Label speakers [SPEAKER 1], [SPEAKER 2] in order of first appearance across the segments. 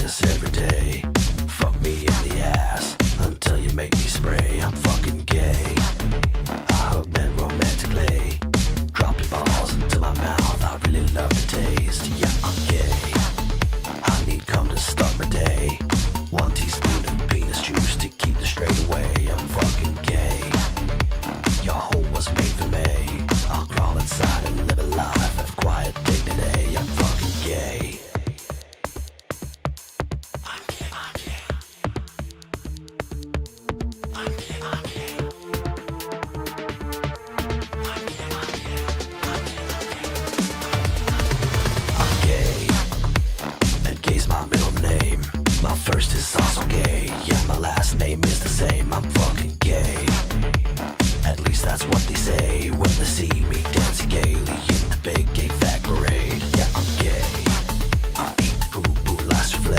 [SPEAKER 1] this every day. Fuck me in the ass until you make me spray. I'm fucking gay. I hug men romantically. Drop your balls into my mouth. I really love the taste. Yeah, I'm gay. I need cum to start my day. 1 teaspoon of penis juice to keep the straight away. I'm fucking gay. Your hole was made for me. I'll crawl inside and live a life of quiet dignity. I'm fucking gay. I'm gay, I'm gay. I'm gay, I'm gay. I'm gay, I'm gay. I'm gay. And gay's my middle name. My first is also gay. Yeah, my last name is the same. I'm fucking gay. At least that's what they say when they see me dancing gaily in the big gay fag parade. Yeah, I'm gay. I eat the poo-poo last souffle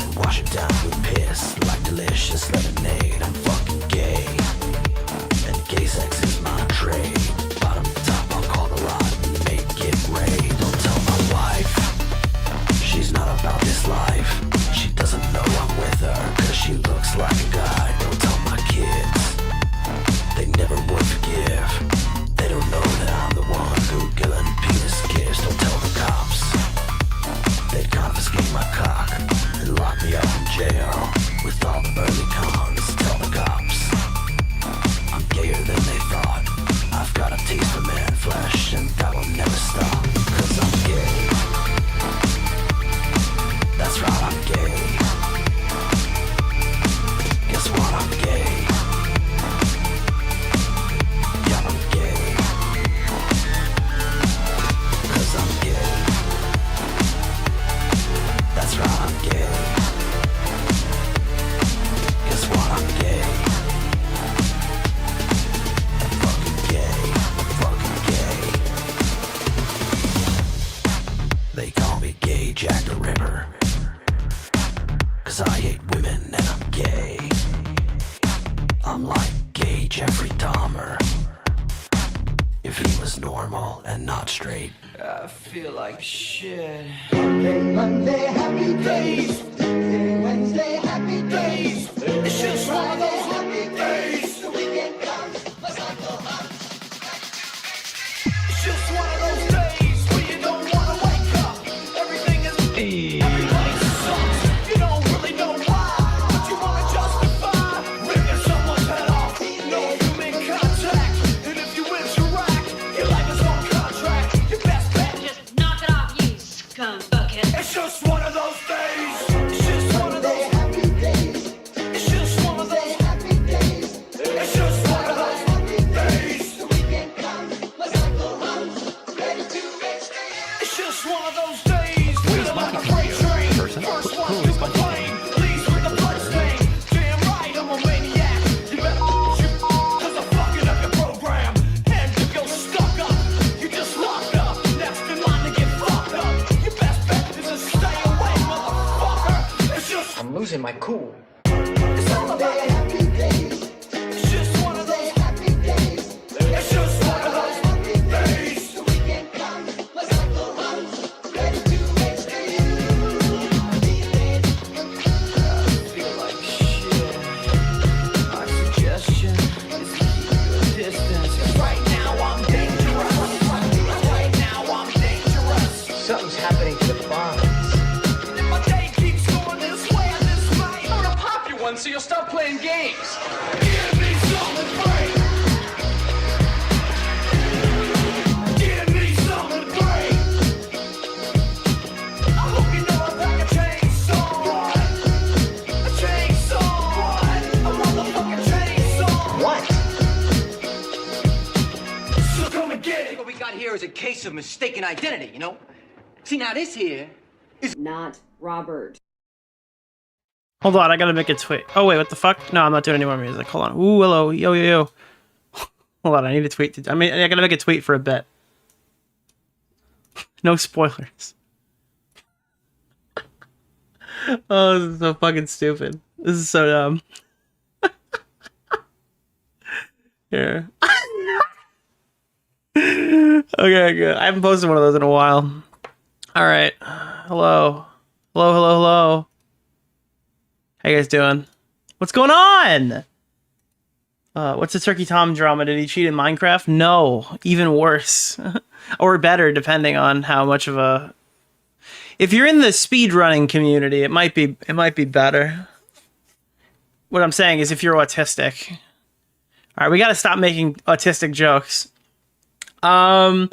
[SPEAKER 1] and wash it down with piss like delicious lemonade. I'm fucking gay. And gay sex is my trade. Bottom to top, I'll call the lot and make it great. Don't tell my wife. She's not about this life. She doesn't know I'm with her cause she looks like a guy. Don't tell my kids. They never would forgive. They don't know that I'm the one who killing penis kiss. Don't tell the cops. They'd confiscate my cock and lock me up in jail with all the early cons. Tell the cops I'm gayer than they thought. I've got a taste for man flesh and that will never stop. Cause I'm gay. That's right, I'm gay. Guess what, I'm gay. Yeah, I'm gay. Cause I'm gay. That's right, I'm gay. Guess what, I'm gay. I'm fucking gay. I'm fucking gay. They call me Gay Jack the Ripper. Cause I hate women and I'm gay. I'm like gay Jeffrey Dahmer. If he was normal and not straight. I feel like shit.
[SPEAKER 2] Monday, happy days. Tuesday, Wednesday, happy days. It's just one of those happy days. The weekend comes, let's not go out. It's just one of those days where you don't want to wake up. Everything is everybody sucks. You don't really know why, but you want to justify ripping someone's head off. No human contact, and if you interact, your life is on contract. Your best bet,
[SPEAKER 3] Just knock it off, you scum bucket.
[SPEAKER 2] it's just one of those days. It's just one of those happy days. It's just one of those happy days. It's just one of those happy days. The weekend comes, let's not go home. Ready to make stays. It's just one of those days. Feeling like a freight train. First one to complain. Leaves with the bloodstain. Damn right, I'm a maniac. You better shoot, cause I'm fucking up your program. And if you're stuck up, you just locked up. Next in line to get fucked up. Your best bet is to stay away, motherfucker. It's just
[SPEAKER 4] I'm losing my cool.
[SPEAKER 2] it's all about the happy days. It's just one of those happy days. It's just one of those happy days. The weekend comes, let's not go home. Ready to make stays. These days, I feel like shit. My suggestion is to keep your distance. 'Cause right now I'm dangerous. Right now I'm dangerous.
[SPEAKER 4] Something's happening to the bonds.
[SPEAKER 2] And if my day keeps going this way and this way, I'm gonna pop you one so you'll stop playing games. Give me something great. Give me something great. I hope you know I pack a chainsaw. A chainsaw. A motherfucking chainsaw.
[SPEAKER 4] What?
[SPEAKER 2] So come and get it.
[SPEAKER 5] What we got here is a case of mistaken identity, you know? See, now this here
[SPEAKER 3] Not Robert.
[SPEAKER 6] Hold on, I gotta make a tweet. Oh wait, what the fuck? No, I'm not doing any more music. Hold on. Ooh, hello, yo, yo, yo. Hold on, I need a tweet. I gotta make a tweet for a bit. No spoilers. Oh, this is so fucking stupid. This is so dumb. Here. Okay, good. I haven't posted one of those in a while. All right. Hello. Hello, hello, hello. How you guys doing? What's going on? What's the Turkey Tom drama? Did he cheat in Minecraft? No, even worse. Or better, depending on how much of a... If you're in the speedrunning community, it might be better. What I'm saying is if you're autistic. All right, we got to stop making autistic jokes. I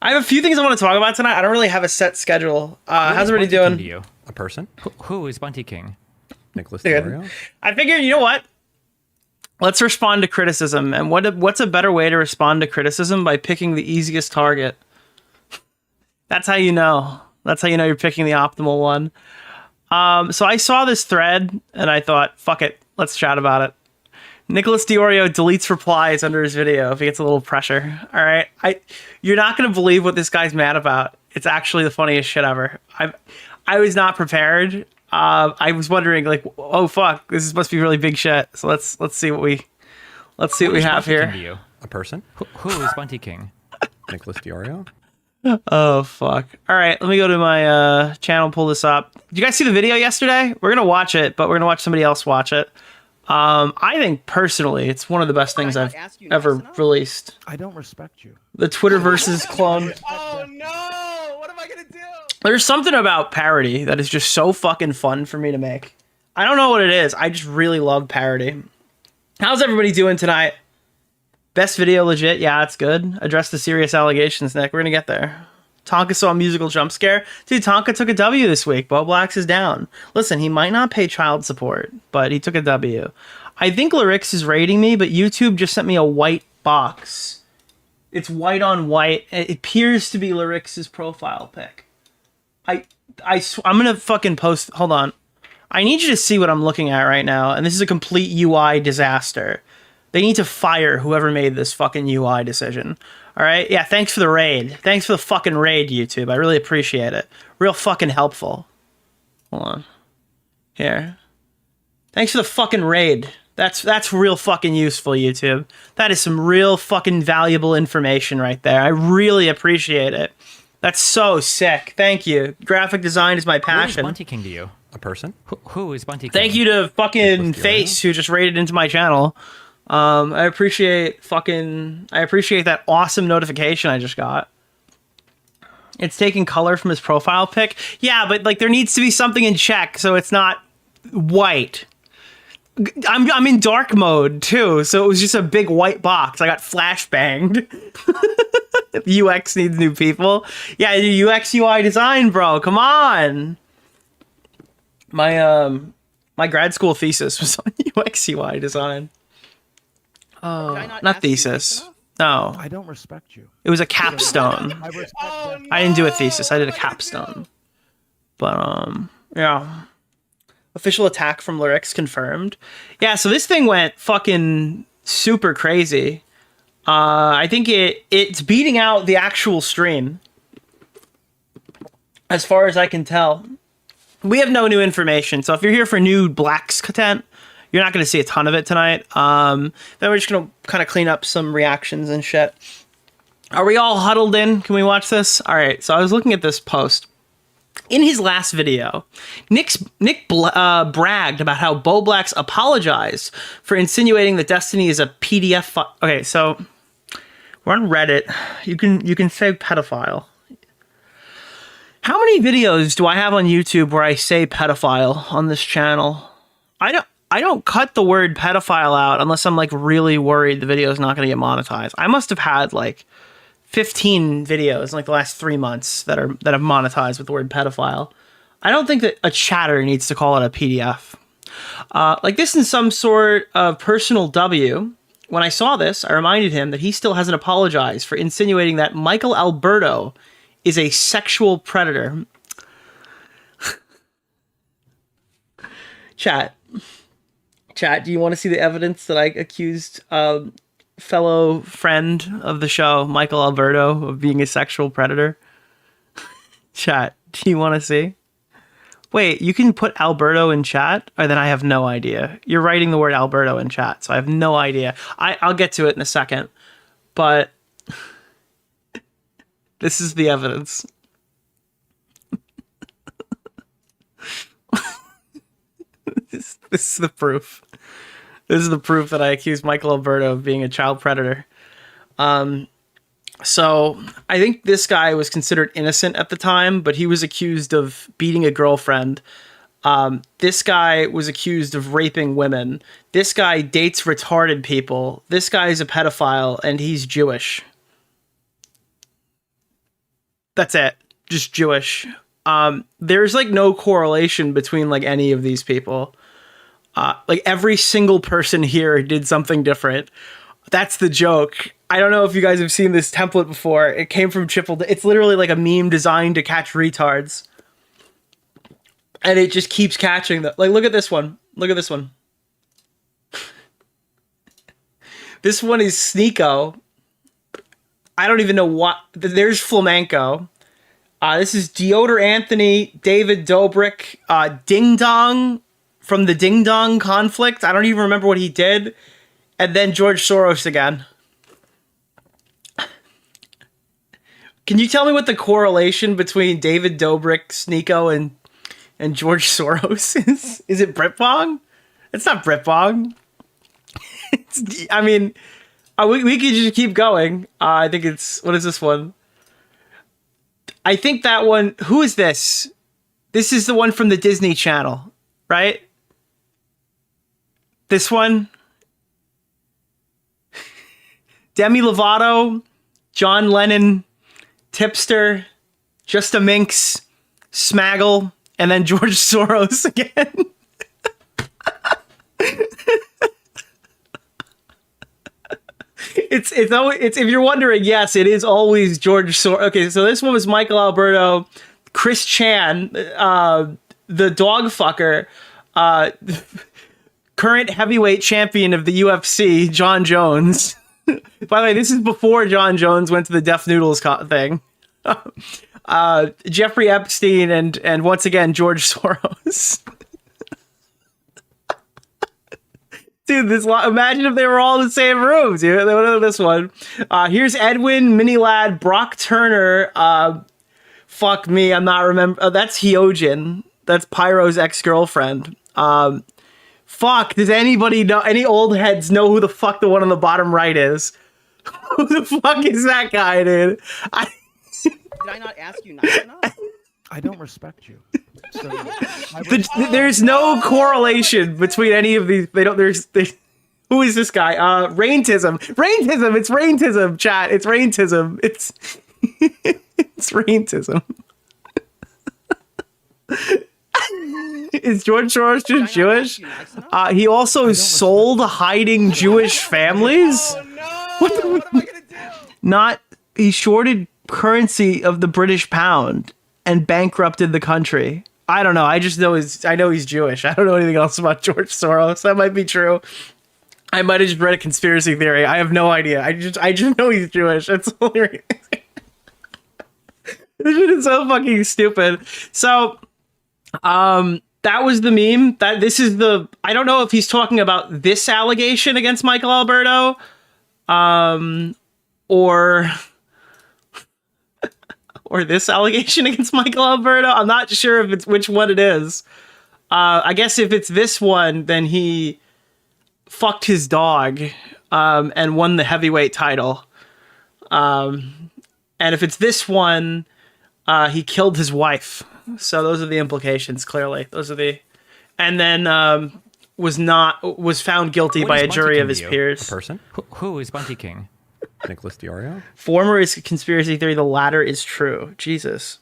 [SPEAKER 6] have a few things I want to talk about tonight. I don't really have a set schedule. How's everybody doing?
[SPEAKER 7] A person? Who is Bunty King? Nicholas
[SPEAKER 6] Dude,
[SPEAKER 7] DeOrio?
[SPEAKER 6] I figured, you know what? Let's respond to criticism. And what's a better way to respond to criticism? By picking the easiest target. That's how you know. That's how you know you're picking the optimal one. So I saw this thread, and I thought, fuck it. Let's chat about it. Nicholas DeOrio deletes replies under his video if he gets a little pressure. All right. You're not going to believe what this guy's mad about. It's actually the funniest shit ever. I was not prepared. I was wondering, like, oh fuck, this must be really big shit. So let's see what we have here.
[SPEAKER 7] A person? Who is Bunty King? Nicholas DeOrio?
[SPEAKER 6] Oh fuck. All right, let me go to my channel, pull this up. Did you guys see the video yesterday? We're gonna watch it, but we're gonna watch somebody else watch it. I think personally, it's one of the best things I've ever released.
[SPEAKER 4] I don't respect you.
[SPEAKER 6] The Twitter versus clone.
[SPEAKER 4] Oh no! What am I gonna do?
[SPEAKER 6] There's something about parody that is just so fucking fun for me to make. I don't know what it is. I just really love parody. How's everybody doing tonight? Best video legit? Yeah, it's good. Address the serious allegations, Nick. We're gonna get there. Tonka saw a musical jump scare. Dude, Tonka took a W this week. Bowblax is down. Listen, he might not pay child support, but he took a W. I think Larix is rating me, but YouTube just sent me a white box. It's white on white. It appears to be Larix's profile pic. I'm gonna fucking post. Hold on. I need you to see what I'm looking at right now, and this is a complete UI disaster. They need to fire whoever made this fucking UI decision. All right? Yeah, thanks for the raid. Thanks for the fucking raid, YouTube. I really appreciate it. Real fucking helpful. Hold on. Here. Thanks for the fucking raid. That's real fucking useful, YouTube. That is some real fucking valuable information right there. I really appreciate it. That's so sick. Thank you. Graphic design is my passion.
[SPEAKER 7] Who is Bunty King to you? A person? Who is Bunty King?
[SPEAKER 6] Thank you to fucking Face who just raided into my channel. I appreciate that awesome notification I just got. It's taking color from his profile pic. Yeah, but like there needs to be something in check so it's not white. I'm in dark mode too, so it was just a big white box. I got flashbanged. UX needs new people. Yeah, UX UI design, bro. Come on. My grad school thesis was on UX UI design. Oh, not thesis. No.
[SPEAKER 4] I don't respect you.
[SPEAKER 6] It was a capstone. I didn't do a thesis. I did a capstone. But yeah. Official attack from Larix confirmed. Yeah, so this thing went fucking super crazy. I think it's beating out the actual stream. As far as I can tell. We have no new information, so if you're here for new Blacks content, you're not going to see a ton of it tonight. Then we're just going to kind of clean up some reactions and shit. Are we all huddled in? Can we watch this? All right, so I was looking at this post. In his last video, Nick bragged about how Bowblax apologized for insinuating that Destiny is a PDF file. Okay, so we're on Reddit. You can say pedophile. How many videos do I have on YouTube where I say pedophile on this channel? I don't cut the word pedophile out unless I'm like really worried the video is not going to get monetized. I must have had like 15 videos in like the last 3 months that have monetized with the word pedophile. I don't think that a chatter needs to call it a PDF. Like this is some sort of personal W. When I saw this, I reminded him that he still hasn't apologized for insinuating that Michael Alberto is a sexual predator. Chat, do you want to see the evidence that I accused fellow friend of the show, Michael Alberto, of being a sexual predator? Chat, do you want to see? Wait, you can put Alberto in chat? Or then I have no idea. You're writing the word Alberto in chat, so I have no idea. I'll get to it in a second. But this is the evidence. This is the proof. This is the proof that I accused Michael Alberto of being a child predator. So I think this guy was considered innocent at the time, but he was accused of beating a girlfriend. This guy was accused of raping women. This guy dates retarded people. This guy is a pedophile, and he's Jewish. That's it. Just Jewish. There's like no correlation between like any of these people. Like every single person here did something different. That's the joke. I don't know if you guys have seen this template before. It came from Triple. It's literally like a meme designed to catch retards. And it just keeps catching them. Like, look at this one. Look at this one. This one is Sneeko. I don't even know what. There's Flamenco. This is Deodor Anthony, David Dobrik, Ding Dong from the Ding Dong conflict. I don't even remember what he did. And then George Soros again. Can you tell me what the correlation between David Dobrik, Sneeko, and George Soros is? Is it Britbong? It's not Britbong. I mean, we could just keep going. I think it's... What is this one? I think that one... Who is this? This is the one from the Disney Channel, right? This one? Demi Lovato, John Lennon, Tipster, Just a Minx, Smaggle, and then George Soros again. It's if you're wondering, yes, it is always George Soros. Okay, so this one was Michael Alberto, Chris Chan, the dog fucker, current heavyweight champion of the UFC, John Jones. By the way, this is before John Jones went to the Deaf Noodles thing. Jeffrey Epstein and once again George Soros. Dude, imagine if they were all in the same room, dude. What about this one? Here's Edwin, Minilad, Brock Turner. Fuck me, I'm not remember. That's Hyojin. That's Pyro's ex-girlfriend. Fuck, does anybody know? Any old heads know who the fuck the one on the bottom right is? Who the fuck is that guy, dude?
[SPEAKER 8] Did I not ask you nice enough?
[SPEAKER 4] I don't respect you. So
[SPEAKER 6] There's no correlation between any of these. Who is this guy? Raintism. Raintism. It's Raintism, chat. It's Raintism. It's it's Raintism. Is George Soros just Jewish? He also sold hiding Jewish families.
[SPEAKER 4] Oh no! What am I gonna do?
[SPEAKER 6] He shorted currency of the British pound and bankrupted the country. I don't know. I just know I know he's Jewish. I don't know anything else about George Soros. That might be true. I might have just read a conspiracy theory. I have no idea. I just know he's Jewish. That's hilarious. This shit is so fucking stupid. So, that was the meme. This is the... I don't know if he's talking about this allegation against Michael Alberto, or this allegation against Michael Alberto. I'm not sure if it's which one it is. I guess if it's this one, then he fucked his dog and won the heavyweight title. And if it's this one, he killed his wife. So those are the implications, clearly. Those are the... And then was found guilty by a jury of his peers.
[SPEAKER 7] A person? Who is Bunty King? Nicholas DeOrio?
[SPEAKER 6] Former is conspiracy theory. The latter is true. Jesus.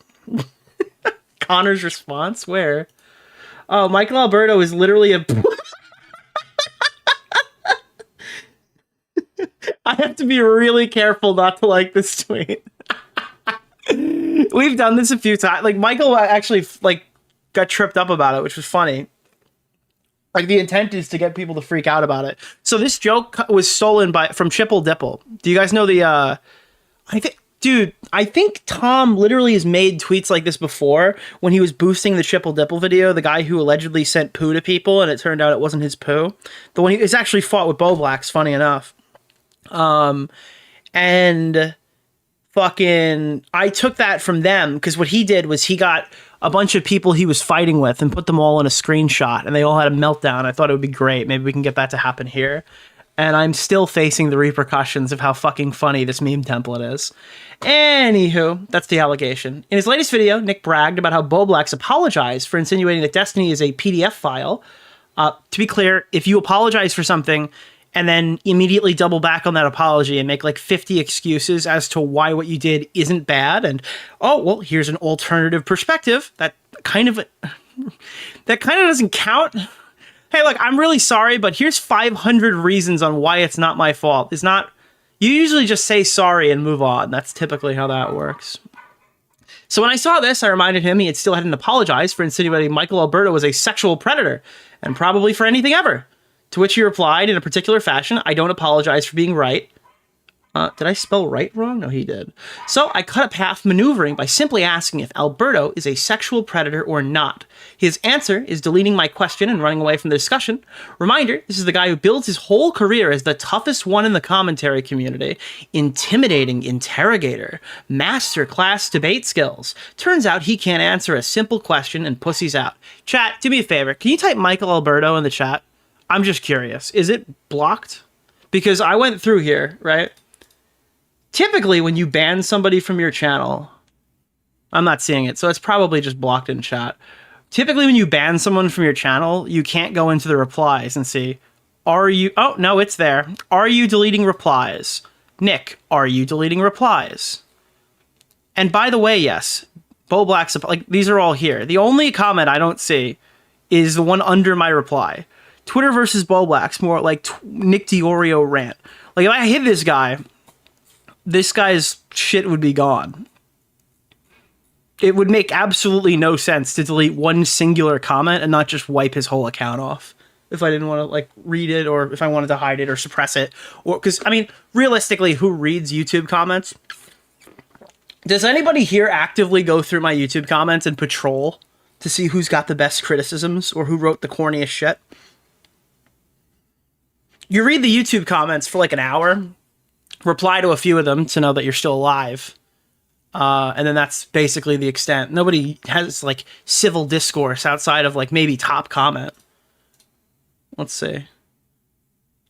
[SPEAKER 6] Connor's response? Where? Oh, Michael Alberto is literally a... I have to be really careful not to like this tweet. We've done this a few times. Like, Michael actually got tripped up about it, which was funny. Like, the intent is to get people to freak out about it. So this joke was stolen from Chipple Dipple. Do you guys know the... I think Tom literally has made tweets like this before when he was boosting the Chipple Dipple video, the guy who allegedly sent poo to people, and it turned out it wasn't his poo. The one he's actually fought with Bowblax, funny enough. And I took that from them because what he did was he got a bunch of people he was fighting with and put them all in a screenshot and they all had a meltdown. I thought it would be great. Maybe we can get that to happen here. And I'm still facing the repercussions of how fucking funny this meme template is. Anywho, that's the allegation. In his latest video, Nick bragged about how Bowblax apologized for insinuating that Destiny is a PDF file. To be clear, if you apologize for something and then immediately double back on that apology and make like 50 excuses as to why what you did isn't bad, and oh, well, here's an alternative perspective, that kind of doesn't count. Hey, look, I'm really sorry, but here's 500 reasons on why it's not my fault. It's not. You usually just say sorry and move on. That's typically how that works. So when I saw this, I reminded him he had still hadn't apologized for insinuating Michael Alberto was a sexual predator, and probably for anything ever. To which he replied in a particular fashion, I don't apologize for being right. Did I spell right wrong? No, he did. So I cut a path maneuvering by simply asking if Alberto is a sexual predator or not. His answer is deleting my question and running away from the discussion. Reminder, this is the guy who builds his whole career as the toughest one in the commentary community. Intimidating interrogator. Masterclass debate skills. Turns out he can't answer a simple question and pussies out. Chat, do me a favor. Can you type Michael Alberto in the chat? I'm just curious. Is it blocked? Because I went through here, right? Typically, when you ban somebody from your channel, I'm not seeing it, so it's probably just blocked in chat. Typically, when you ban someone from your channel, you can't go into the replies and see, are you... Oh, no, it's there. Are you deleting replies? Nick, are you deleting replies? And by the way, yes, Bowblax, like, these are all here. The only comment I don't see is the one under my reply. Twitter versus Bowblax, more like Nick DeOrio rant. Like, if I hit this guy's shit would be gone. It would make absolutely no sense to delete one singular comment and not just wipe his whole account off if I didn't want to, like, read it, or if I wanted to hide it or suppress it. Or, because, I mean, realistically, who reads YouTube comments? Does anybody here actively go through my YouTube comments and patrol to see who's got the best criticisms or who wrote the corniest shit? You read the YouTube comments for like an hour, reply to a few of them to know that you're still alive, and then that's basically the extent. Nobody has like civil discourse outside of like maybe top comment. Let's see.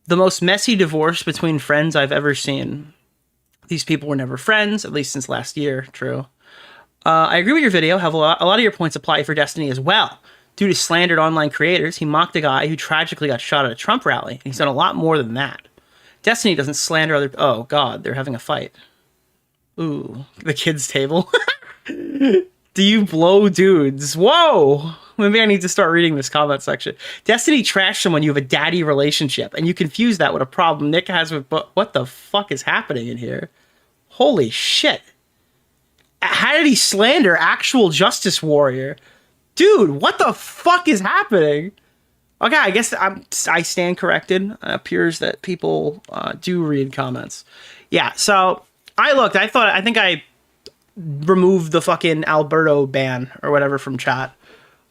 [SPEAKER 6] The most messy divorce between friends I've ever seen. These people were never friends, at least since last year. True. I agree with your video. Have a lot of your points apply for Destiny as well. Due to slandered online creators, he mocked a guy who tragically got shot at a Trump rally. He's done a lot more than that. Destiny doesn't slander other... Oh, God, they're having a fight. Ooh, the kids' table. Do you blow dudes? Whoa! Maybe I need to start reading this comment section. Destiny trashed someone you have a daddy relationship, and you confuse that with a problem Nick has with... What the fuck is happening in here? Holy shit. How did he slander actual justice warrior? Dude, what the fuck is happening? Okay, I guess I stand corrected. It appears that people do read comments. Yeah, so I think I removed the fucking Alberto ban or whatever from chat.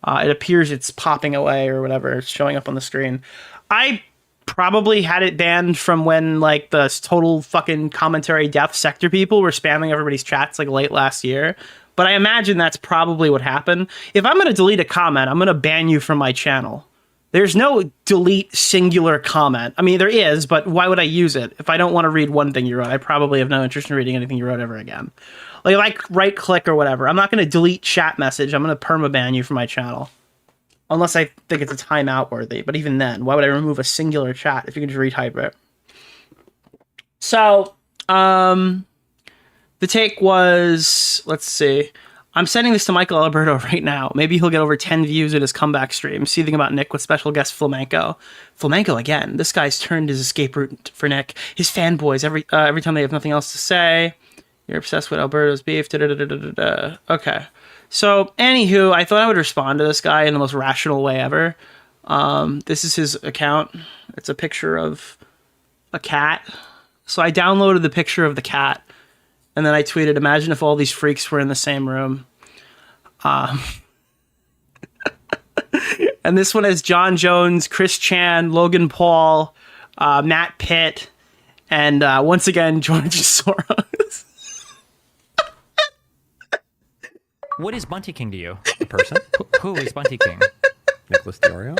[SPEAKER 6] It appears it's popping away or whatever. It's showing up on the screen. I probably had it banned from when like the total fucking commentary death sector people were spamming everybody's chats like late last year. But I imagine that's probably what happened. If I'm going to delete a comment, I'm going to ban you from my channel. There's no delete singular comment. I mean, there is, but why would I use it? If I don't want to read one thing you wrote, I probably have no interest in reading anything you wrote ever again. Like right click or whatever. I'm not going to delete chat message. I'm going to permaban you from my channel. Unless I think it's a timeout worthy. But even then, why would I remove a singular chat if you can just retype it? So, the take was, let's see. I'm sending this to Michael Alberto right now. Maybe he'll get over 10 views at his comeback stream. Seething about Nick with special guest Flamenco. Flamenco again. This guy's turned his escape route for Nick. His fanboys every time they have nothing else to say. You're obsessed with Alberto's beef. Okay. So, anywho, I thought I would respond to this guy in the most rational way ever. This is his account. It's a picture of a cat. So I downloaded the picture of the cat. And then I tweeted, imagine if all these freaks were in the same room. And this one has John Jones, Chris Chan, Logan Paul, Matt Pitt, and once again, George Soros.
[SPEAKER 7] What is Bunty King to you?
[SPEAKER 9] A person?
[SPEAKER 7] Who is Bunty King?
[SPEAKER 9] Nicholas DeOrio?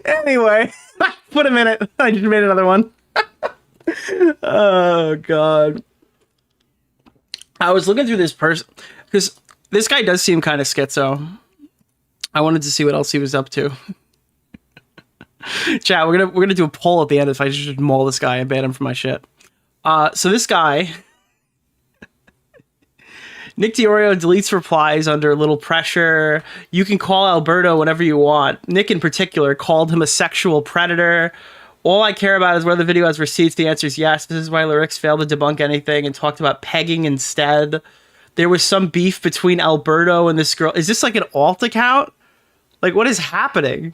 [SPEAKER 6] Anyway, put a minute. I just made another one. Oh, God. I was looking through this person because this guy does seem kind of schizo. I wanted to see what else he was up to. Chat, we're gonna do a poll at the end if I should maul this guy and ban him for my shit. So this guy, Nick DeOrio deletes replies under little pressure. You can call Alberto whenever you want. Nick in particular called him a sexual predator. All I care about is whether the video has receipts. The answer is yes. This is why lyrics failed to debunk anything and talked about pegging instead. There was some beef between Alberto and this girl. Is this like an alt account? Like, what is happening?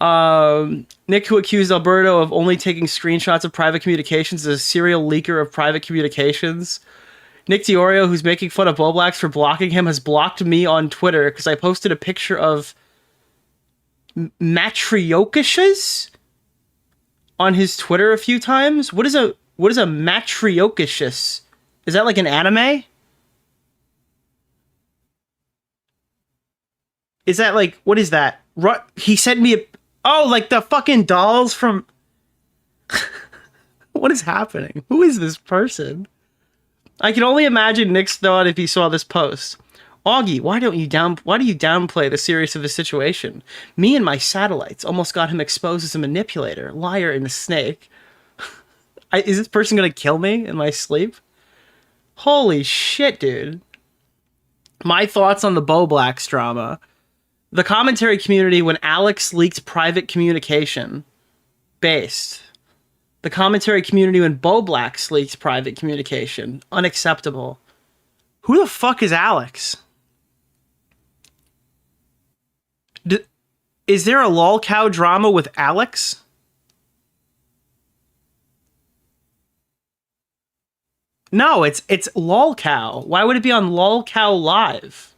[SPEAKER 6] Nick, who accused Alberto of only taking screenshots of private communications, is a serial leaker of private communications. Nick DeOrio, who's making fun of Bowblax for blocking him, has blocked me on Twitter because I posted a picture of matriokishes on his Twitter a few times. What is a matriokishus? Is that like an anime? Is that like, what is that? He sent me a... Oh, like the fucking dolls from... What is happening? Who is this person? I can only imagine Nick's thought if he saw this post. Augie, why do you downplay the seriousness of the situation? Me and my satellites almost got him exposed as a manipulator, liar, and a snake. Is this person gonna kill me in my sleep? Holy shit, dude. My thoughts on the Boax drama. The commentary community when Alex leaked private communication. Based. The commentary community when Bowblax leaked private communication. Unacceptable. Who the fuck is Alex? Is there a Lullcow drama with Alex? No, it's Lullcow. Why would it be on Lullcow Live?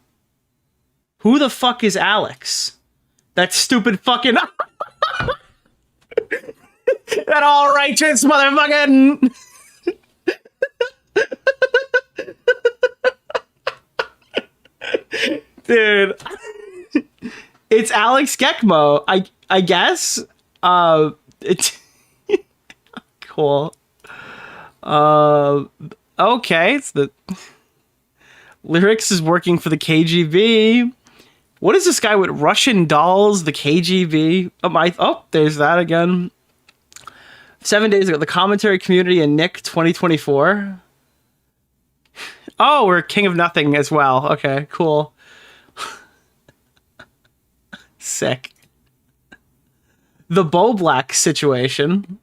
[SPEAKER 6] Who the fuck is Alex? That stupid fucking... That all righteous motherfucking... Dude. It's Alex Gekmo. I guess. It's cool. Okay, it's the... Lyrics is working for the KGB. What is this guy with Russian dolls, the KGB? Oh, there's that again. 7 days ago, the commentary community and Nick 2024. Oh, we're King of Nothing as well. Okay, cool. Sick. The Bowblax situation.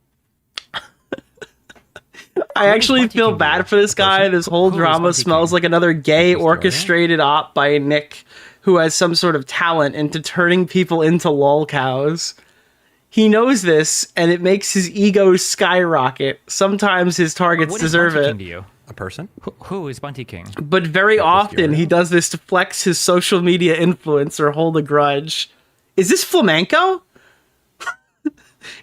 [SPEAKER 6] I actually feel bad for this guy. This whole drama smells like another gay orchestrated op by Nick, who has some sort of talent into turning people into lolcows. He knows this, and it makes his ego skyrocket. Sometimes his targets deserve it.
[SPEAKER 9] A person?
[SPEAKER 7] Who is Bunty King?
[SPEAKER 6] But very often, he does this to flex his social media influence or hold a grudge. Is this flamenco?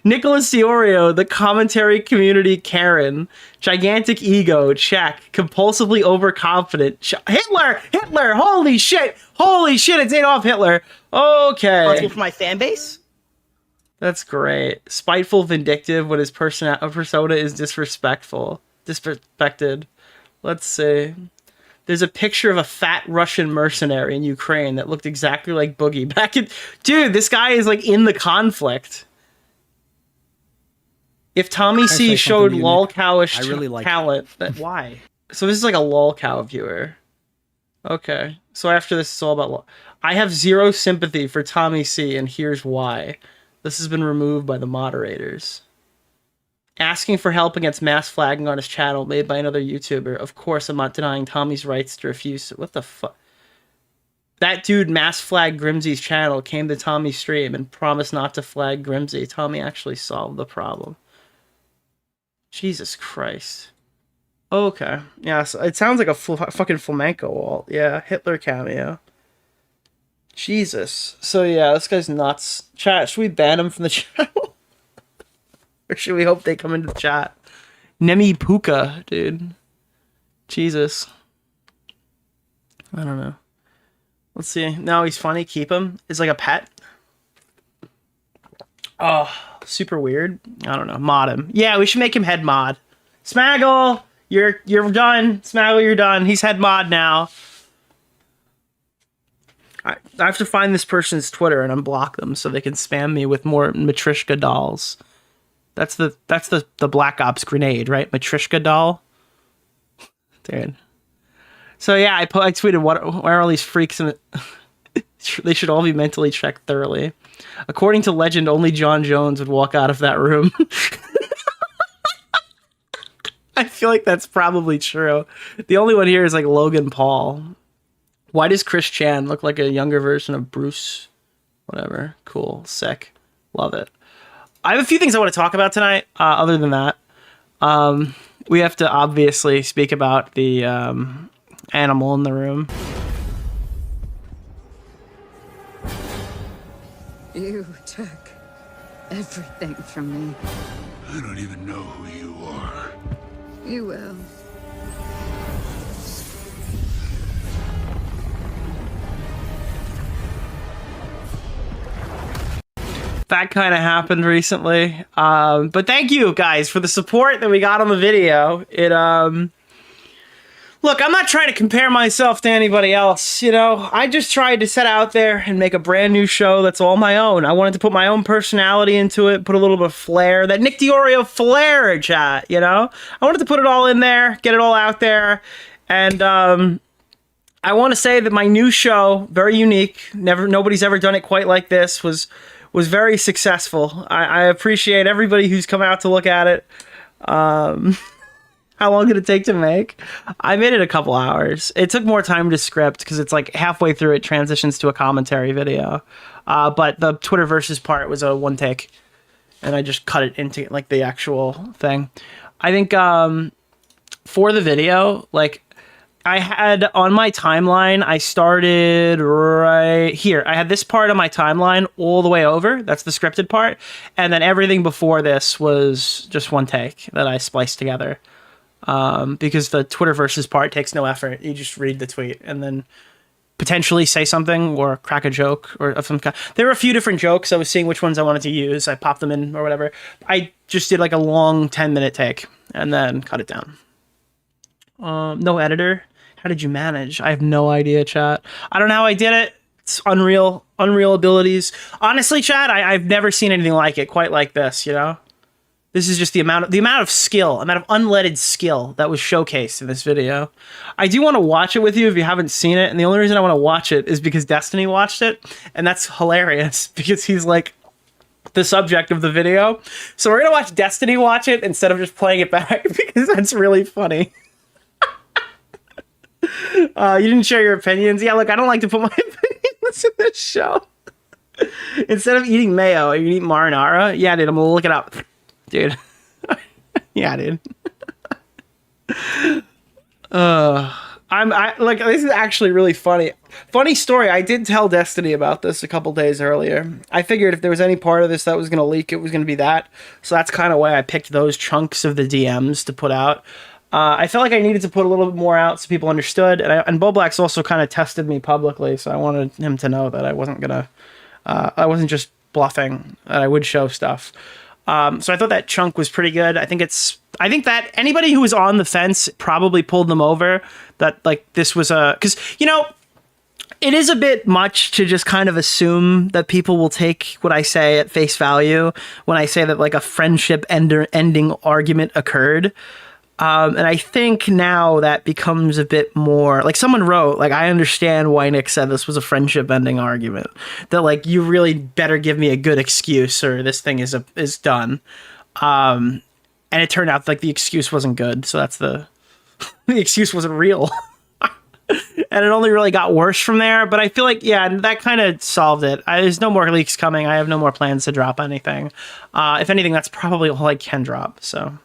[SPEAKER 6] Nicholas DeOrio, the commentary community Karen. Gigantic ego, check. Compulsively overconfident. Hitler! Holy shit, it's Adolf Hitler. Okay.
[SPEAKER 8] Responsible for my fan base?
[SPEAKER 6] That's great. Spiteful, vindictive when his persona is disrespected. Let's see. There's a picture of a fat Russian mercenary in Ukraine that looked exactly like Boogie back in... Dude, this guy is like in the conflict. If Tommy C showed lolcowish talent, why? So this is like a lolcow viewer. Okay. So after this, it's all about... I have zero sympathy for Tommy C, and here's why. This has been removed by the moderators. Asking for help against mass flagging on his channel made by another YouTuber. Of course, I'm not denying Tommy's rights to refuse... What the fuck? That dude mass flagged Grimsey's channel, came to Tommy's stream, and promised not to flag Grimsey. Tommy actually solved the problem. Jesus Christ. Okay. Yeah, so it sounds like a fucking flamenco wall. Yeah, Hitler cameo. Jesus. So yeah, this guy's nuts. Chat, should we ban him from the channel? Or should we hope they come into the chat? Nemi Puka, dude. Jesus. I don't know. Let's see. No, he's funny. Keep him. Is like a pet. Oh, super weird. I don't know. Mod him. Yeah, we should make him head mod. Smaggle, you're done. Smaggle, you're done. He's head mod now. I have to find this person's Twitter and unblock them so they can spam me with more Matryoshka dolls. That's the Black Ops grenade, right? Matryoshka doll. Dude. So yeah, I tweeted, why are all these freaks in it? They should all be mentally checked thoroughly. According to legend, only John Jones would walk out of that room. I feel like that's probably true. The only one here is like Logan Paul. Why does Chris Chan look like a younger version of Bruce? Whatever. Cool. Sick. Love it. I have a few things I want to talk about tonight. Other than that, we have to obviously speak about the animal in the room.
[SPEAKER 10] You took everything from me.
[SPEAKER 2] I don't even know who you are.
[SPEAKER 10] You will.
[SPEAKER 6] That kind of happened recently. But thank you guys for the support that we got on the video. Look, I'm not trying to compare myself to anybody else, you know. I just tried to set out there and make a brand new show that's all my own. I wanted to put my own personality into it, put a little bit of flair, that Nick DeOrio flair, chat, you know. I wanted to put it all in there, get it all out there, and I want to say that my new show, very unique, nobody's ever done it quite like this, was very successful. I appreciate everybody who's come out to look at it. How long did it take to make? I made it a couple hours. It took more time to script because it's like halfway through it transitions to a commentary video. But the Twitter versus part was a one take. And I just cut it into like the actual thing. I think for the video, like I had on my timeline, I started right here. I had this part on my timeline all the way over. That's the scripted part. And then everything before this was just one take that I spliced together. Because the Twitter versus part takes no effort. You just read the tweet and then potentially say something or crack a joke or of some kind. There were a few different jokes. I was seeing which ones I wanted to use. I popped them in or whatever. I just did like a long 10-minute take and then cut it down. No editor. How did you manage? I have no idea, chat. I don't know how I did it. It's unreal abilities. Honestly, chat, I've never seen anything like it quite like this, you know? This is just the amount of skill, amount of unleaded skill that was showcased in this video. I do want to watch it with you if you haven't seen it, and the only reason I want to watch it is because Destiny watched it, and that's hilarious because he's like the subject of the video. So we're gonna watch Destiny watch it instead of just playing it back because that's really funny. You didn't share your opinions. Yeah, look, I don't like to put my opinions in this show. Instead of eating mayo, you eat marinara. Yeah, dude, I'm gonna look it up. Dude. Yeah, dude. Like, this is actually really funny. Funny story. I did tell Destiny about this a couple days earlier. I figured if there was any part of this that was going to leak, it was going to be that. So that's kind of why I picked those chunks of the DMs to put out. I felt like I needed to put a little bit more out so people understood. And Bowblax also kind of tested me publicly. So I wanted him to know that I wasn't just bluffing, that I would show stuff. So I thought that chunk was pretty good. I think that anybody who was on the fence probably pulled them over. That like this was because you know it is a bit much to just kind of assume that people will take what I say at face value when I say that like a friendship ending argument occurred. And I think now that becomes a bit more like someone wrote, like, I understand why Nick said this was a friendship ending argument, that like, you really better give me a good excuse or this thing is done. And it turned out like the excuse wasn't good. So that's the excuse wasn't real. And it only really got worse from there. But I feel like, yeah, that kind of solved it. There's no more leaks coming. I have no more plans to drop anything. If anything, that's probably all I can drop. So.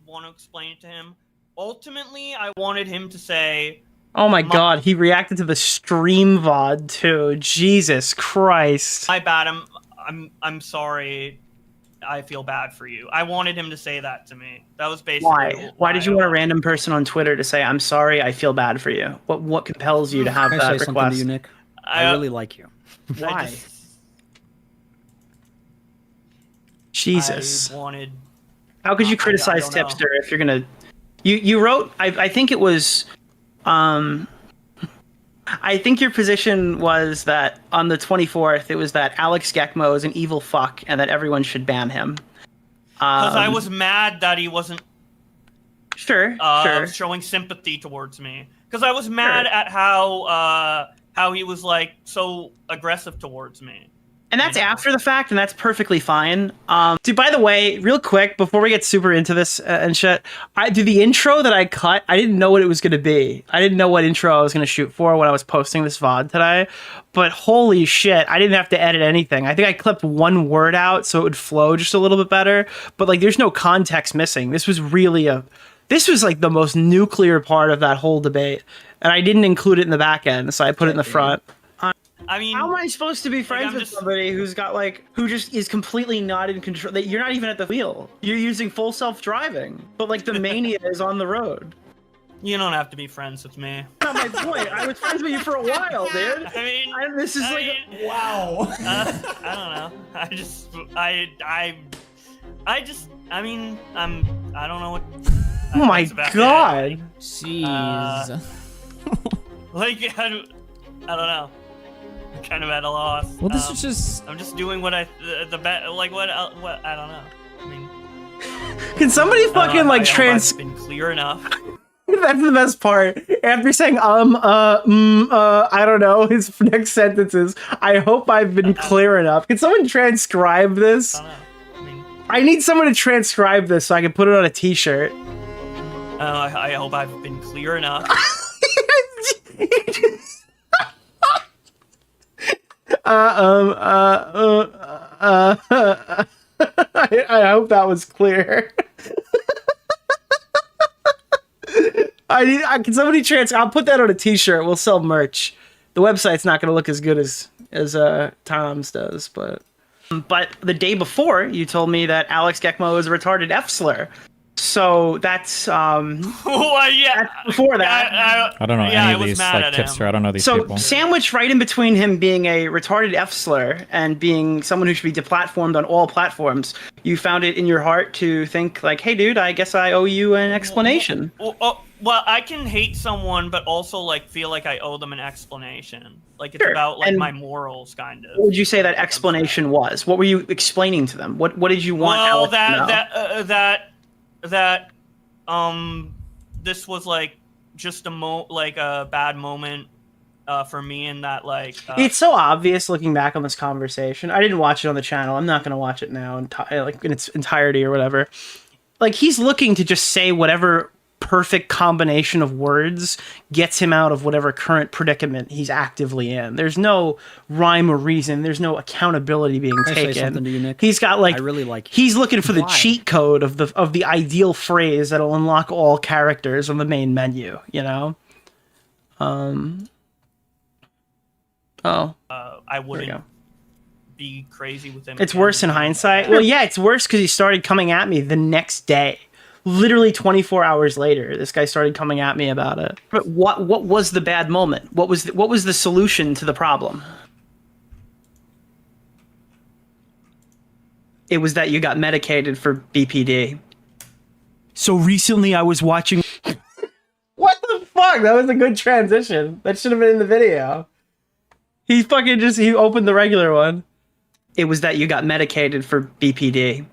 [SPEAKER 11] Want to explain it to him. Ultimately, I wanted him to say,
[SPEAKER 6] "Oh my God!" He reacted to the stream VOD too. Jesus Christ!
[SPEAKER 11] My bad. I'm sorry. I feel bad for you. I wanted him to say that to me. That was basically
[SPEAKER 6] Why did you want a random person on Twitter to say, "I'm sorry, I feel bad for you"? What compels you to have
[SPEAKER 8] Can
[SPEAKER 6] that
[SPEAKER 8] I say something to
[SPEAKER 6] request?
[SPEAKER 8] you, Nick? I really like you.
[SPEAKER 6] Why? Jesus.
[SPEAKER 11] I wanted.
[SPEAKER 6] How could you
[SPEAKER 11] I
[SPEAKER 6] criticize
[SPEAKER 11] don't know.
[SPEAKER 6] Tipster if you're gonna? You wrote. I think it was. I think your position was that on the 24th, it was that Alex Gekmo is an evil fuck and that everyone should ban him.
[SPEAKER 11] Because I was mad that he wasn't
[SPEAKER 6] sure
[SPEAKER 11] showing sympathy towards me. Because I was mad at how he was like so aggressive towards me.
[SPEAKER 6] And that's after the fact, and that's perfectly fine. Dude, by the way, real quick, before we get super into this and shit, the intro that I cut, I didn't know what it was going to be. I didn't know what intro I was going to shoot for when I was posting this VOD today. But holy shit, I didn't have to edit anything. I think I clipped one word out so it would flow just a little bit better. But like, there's no context missing. This was really this was like the most nuclear part of that whole debate. And I didn't include it in the back end, so I put it in the front.
[SPEAKER 11] I mean,
[SPEAKER 6] how am I supposed to be friends with somebody who's got like, who just is completely not in control? That you're not even at the wheel. You're using full self-driving, but like the mania is on the road.
[SPEAKER 11] You don't have to be friends with me.
[SPEAKER 6] That's not my point. I was friends with you for a while, dude.
[SPEAKER 11] I mean,
[SPEAKER 6] wow.
[SPEAKER 11] I don't know. I don't know what.
[SPEAKER 6] Oh my god.
[SPEAKER 12] Jeez.
[SPEAKER 11] Like, I don't know. I'm kind of at a loss.
[SPEAKER 12] Well, this is just.
[SPEAKER 11] I'm just doing what I don't know. I mean,
[SPEAKER 6] can somebody fucking like
[SPEAKER 11] I've been clear enough.
[SPEAKER 6] That's the best part. After saying I don't know, his next sentence is, I hope I've been clear enough. Can someone transcribe this? I need someone to transcribe this so I can put it on a t-shirt.
[SPEAKER 11] I hope I've been clear enough.
[SPEAKER 6] I hope that was clear. Can somebody I'll put that on a t-shirt. We'll sell merch. The website's not going to look as good as Tom's does, but the day before you told me that Alex Gekmo is a retarded F-slur. So that's
[SPEAKER 11] well, yeah.
[SPEAKER 6] That's before that.
[SPEAKER 7] I don't know any of these, like, Tipster. I don't know these people.
[SPEAKER 6] So sandwiched right in between him being a retarded F-slur and being someone who should be deplatformed on all platforms, you found it in your heart to think like, hey, dude, I guess I owe you an explanation.
[SPEAKER 11] Well, I can hate someone, but also like feel like I owe them an explanation. Like it's about like my morals, kind of.
[SPEAKER 6] What would you say that explanation was? What were you explaining to them? What did you want Alex to know?
[SPEAKER 11] That this was like just a bad moment for me, and that like
[SPEAKER 6] it's so obvious looking back on this conversation. I didn't watch it on the channel. I'm not going to watch it now in its entirety or whatever. Like, he's looking to just say whatever perfect combination of words gets him out of whatever current predicament he's actively in. There's no rhyme or reason. There's no accountability being
[SPEAKER 8] Can I say
[SPEAKER 6] taken.
[SPEAKER 8] something to you, Nick?
[SPEAKER 6] He's got like,
[SPEAKER 8] I really like you.
[SPEAKER 6] he's looking for the cheat code of the ideal phrase that'll unlock all characters on the main menu, you know?
[SPEAKER 11] I wouldn't be crazy with him.
[SPEAKER 6] It's worse in hindsight. Well, yeah, it's worse because he started coming at me the next day. Literally 24 hours later, this guy started coming at me about it. But what was the bad moment? What was the solution to the problem? It was that you got medicated for BPD. So recently I was watching... What the fuck? That was a good transition. That should have been in the video. He opened the regular one. It was that you got medicated for BPD.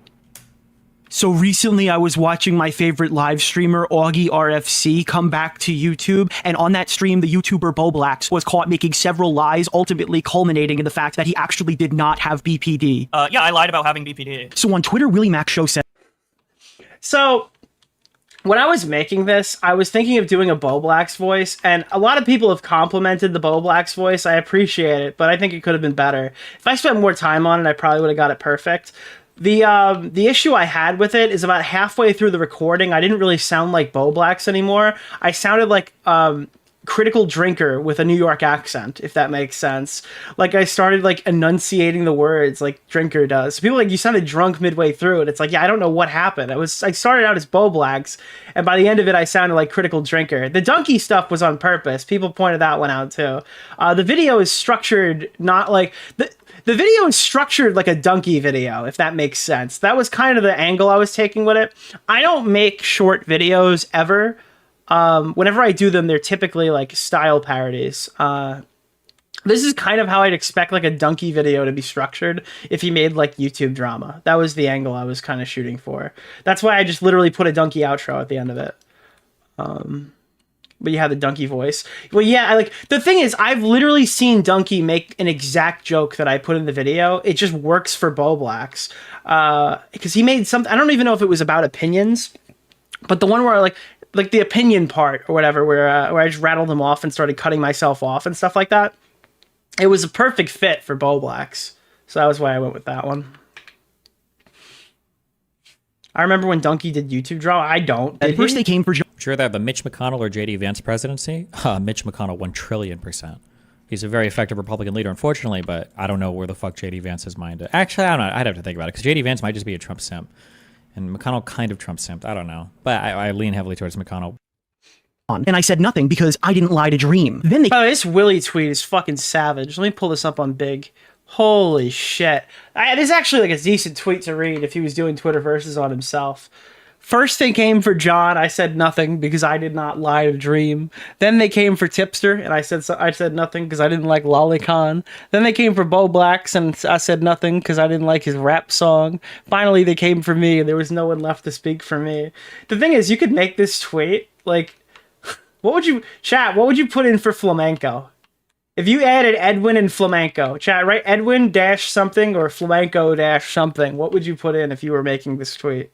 [SPEAKER 6] So recently I was watching my favorite live streamer, Augie RFC, come back to YouTube, and on that stream, the YouTuber Bowblax was caught making several lies, ultimately culminating in the fact that he actually did not have BPD.
[SPEAKER 11] Yeah, I lied about having BPD.
[SPEAKER 6] So on Twitter, Willie Mac Show said... So, when I was making this, I was thinking of doing a Bowblax voice, and a lot of people have complimented the Bowblax voice. I appreciate it, but I think it could have been better. If I spent more time on it, I probably would have got it perfect. The issue I had with it is about halfway through the recording, I didn't really sound like Bowblax anymore. I sounded like critical drinker with a New York accent, if that makes sense. Like I started like enunciating the words like drinker does. So people like, you sounded drunk midway through it. It's like, yeah, I don't know what happened. I started out as Bowblax, and by the end of it, I sounded like critical drinker. The donkey stuff was on purpose. People pointed that one out too. The video is structured not like the video is structured like a donkey video, if that makes sense. That was kind of the angle I was taking with it. I don't make short videos ever. Whenever I do them, they're typically like style parodies. This is kind of how I'd expect like a donkey video to be structured if he made like YouTube drama. That was the angle I was kind of shooting for. That's why I just literally put a donkey outro at the end of it. But you have the donkey voice. Well, yeah, the thing is, I've literally seen Donkey make an exact joke that I put in the video. It just works for Bowblax. Because he made something, I don't even know if it was about opinions, but the one where like the opinion part or whatever, where I just rattled him off and started cutting myself off and stuff like that. It was a perfect fit for Bowblax. So that was why I went with that one. I remember when Donkey did YouTube drama. I don't.
[SPEAKER 13] At first they came for... Sure that the Mitch McConnell or J.D. Vance presidency? Mitch McConnell 1 trillion%. He's a very effective Republican leader, unfortunately, but I don't know where the fuck J.D. Vance's mind is. Actually, I don't know. I'd have to think about it, because J.D. Vance might just be a Trump simp. And McConnell kind of Trump simped. I don't know. But I lean heavily towards McConnell. And I said nothing because I didn't lie to Dream. Then they...
[SPEAKER 6] Oh, this Willie tweet is fucking savage. Let me pull this up on Big. Holy shit. This is actually like a decent tweet to read if he was doing Twitter versus on himself. First they came for John. I said nothing because I did not lie to Dream. Then they came for Tipster, and I said nothing because I didn't like Lolicon. Then they came for Bowblax, and I said nothing because I didn't like his rap song. Finally, they came for me, and there was no one left to speak for me. The thing is, you could make this tweet, like, what would you put in for flamenco? If you added Edwin and flamenco, chat, right? Edwin dash something or flamenco dash something. What would you put in if you were making this tweet?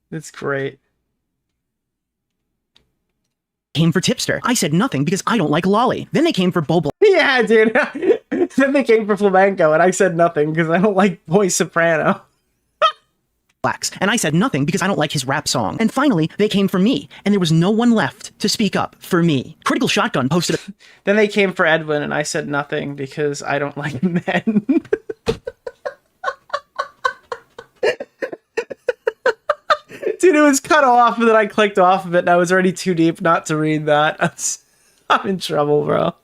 [SPEAKER 6] That's great.
[SPEAKER 13] Came for Tipster. I said nothing because I don't like Lolly. Then they came for Bowblax.
[SPEAKER 6] Yeah, dude. Then they came for flamenco, and I said nothing because I don't like Boy Soprano.
[SPEAKER 13] And I said nothing because I don't like his rap song. And finally, they came for me, and there was no one left to speak up for me. Critical Shotgun posted a...
[SPEAKER 6] Then they came for Edwin, and I said nothing because I don't like men. Dude, it was cut off, and then I clicked off of it, and I was already too deep not to read that. I'm in trouble, bro.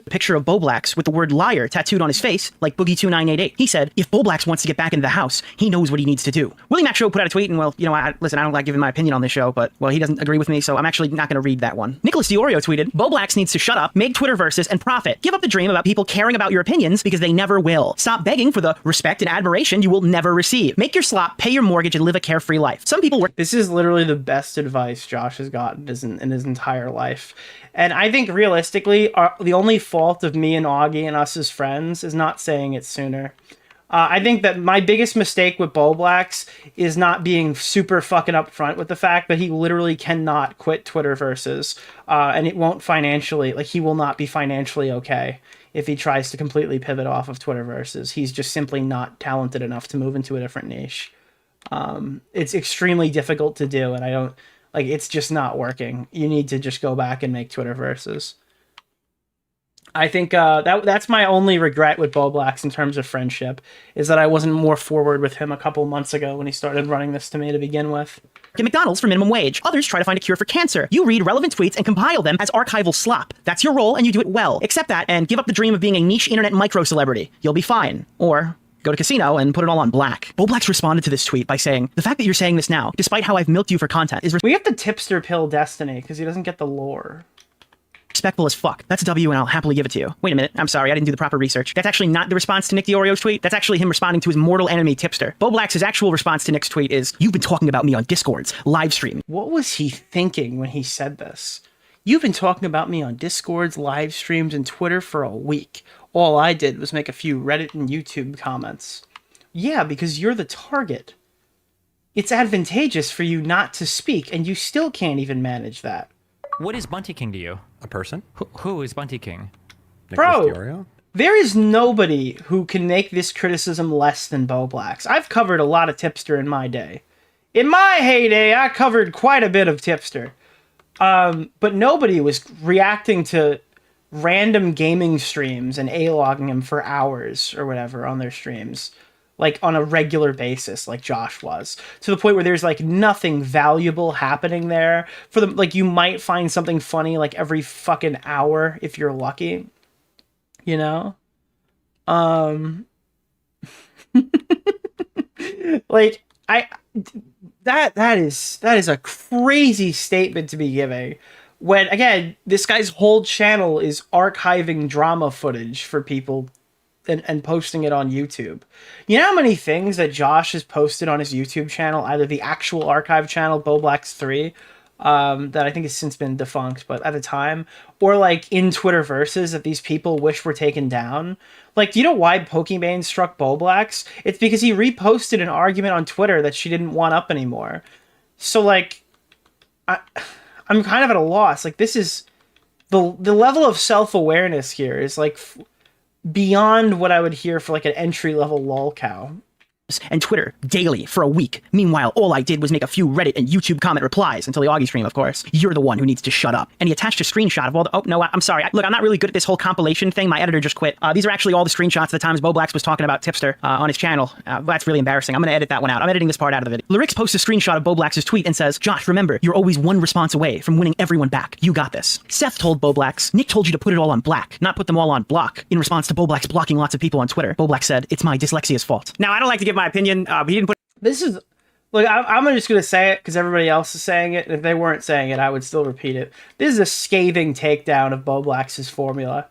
[SPEAKER 13] Picture of Bowblax with the word liar tattooed on his face, like Boogie2988. He said, if Bowblax wants to get back into the house, he knows what he needs to do. Willie Mac Show put out a tweet, and well, you know, listen, I don't like giving my opinion on this show, but, well, he doesn't agree with me, so I'm actually not going to read that one. Nicholas DeOrio tweeted, Bowblax needs to shut up, make Twitter verses, and profit. Give up the dream about people caring about your opinions because they never will. Stop begging for the respect and admiration you will never receive. Make your slop, pay your mortgage, and live a carefree life. Some people work...
[SPEAKER 6] This is literally the best advice Josh has gotten in his entire life. And I think realistically, the only fault of me and Augie and us as friends is not saying it sooner. I think that my biggest mistake with Bowblax is not being super fucking upfront with the fact that he literally cannot quit Twitter versus, and it won't financially, like he will not be financially okay if he tries to completely pivot off of Twitter versus. He's just simply not talented enough to move into a different niche. It's extremely difficult to do, and I don't... Like, it's just not working. You need to just go back and make Twitter versus. I think that's my only regret with Bowblax in terms of friendship, is that I wasn't more forward with him a couple months ago when he started running this to me to begin with.
[SPEAKER 13] Get McDonald's for minimum wage. Others try to find a cure for cancer. You read relevant tweets and compile them as archival slop. That's your role, and you do it well. Accept that and give up the dream of being a niche internet micro-celebrity. You'll be fine. Or... go to casino and put it all on black. Bowblax responded to this tweet by saying, the fact that you're saying this now, despite how I've milked you for content, is...
[SPEAKER 6] We have to tipster pill Destiny, because he doesn't get the lore.
[SPEAKER 13] Respectful as fuck. That's a W, and I'll happily give it to you. Wait a minute. I'm sorry. I didn't do the proper research. That's actually not the response to Nick DeOrio's tweet. That's actually him responding to his mortal enemy, Tipster. Bowblax's actual response to Nick's tweet is, you've been talking about me on Discords, live stream.
[SPEAKER 6] What was he thinking when he said this? You've been talking about me on Discords, live streams, and Twitter for a week. All I did was make a few Reddit and YouTube comments. Yeah, because you're the target. It's advantageous for you not to speak, and you still can't even manage that.
[SPEAKER 7] What is Bunty King to you?
[SPEAKER 9] A person?
[SPEAKER 7] Who is Bunty King?
[SPEAKER 9] Nicholas DeOrio?
[SPEAKER 6] There is nobody who can make this criticism less than Bowblax. I've covered a lot of Tipster in my day. In my heyday, I covered quite a bit of Tipster. But nobody was reacting to random gaming streams and A-logging him for hours or whatever on their streams, like on a regular basis, like Josh was, to the point where there's like nothing valuable happening there for them. Like you might find something funny like every fucking hour if you're lucky, you know? Like that is a crazy statement to be giving when, again, this guy's whole channel is archiving drama footage for people and posting it on YouTube. You know how many things that Josh has posted on his YouTube channel, either the actual archive channel, Bowblax 3, that I think has since been defunct, but at the time, or like in Twitter verses that these people wish were taken down. Like, do you know why Pokimane struck Bowblax? It's because he reposted an argument on Twitter that she didn't want up anymore. So like, I'm kind of at a loss. Like, this is the level of self-awareness here is like beyond what I would hear for like an entry-level Lullcow.
[SPEAKER 13] And Twitter daily for a week. Meanwhile, all I did was make a few Reddit and YouTube comment replies until the Augie stream, of course. You're the one who needs to shut up. And he attached a screenshot of all the... Oh, no, I'm sorry. Look, I'm not really good at this whole compilation thing. My editor just quit. These are actually all the screenshots of the times Bowblax was talking about Tipster on his channel. That's really embarrassing. I'm going to edit that one out. I'm editing this part out of the video. Lyrix posts a screenshot of Bowblax's tweet and says, Josh, remember, you're always one response away from winning everyone back. You got this. Seth told Bowblax, Nick told you to put it all on black, not put them all on block. In response to Bowblax blocking lots of people on Twitter, Bowblax said, it's my dyslexia's fault. Now, I don't like to give my opinion, but he didn't put...
[SPEAKER 6] This is... Look, I'm just going to say it because everybody else is saying it. And if they weren't saying it, I would still repeat it. This is a scathing takedown of Bowblax's formula.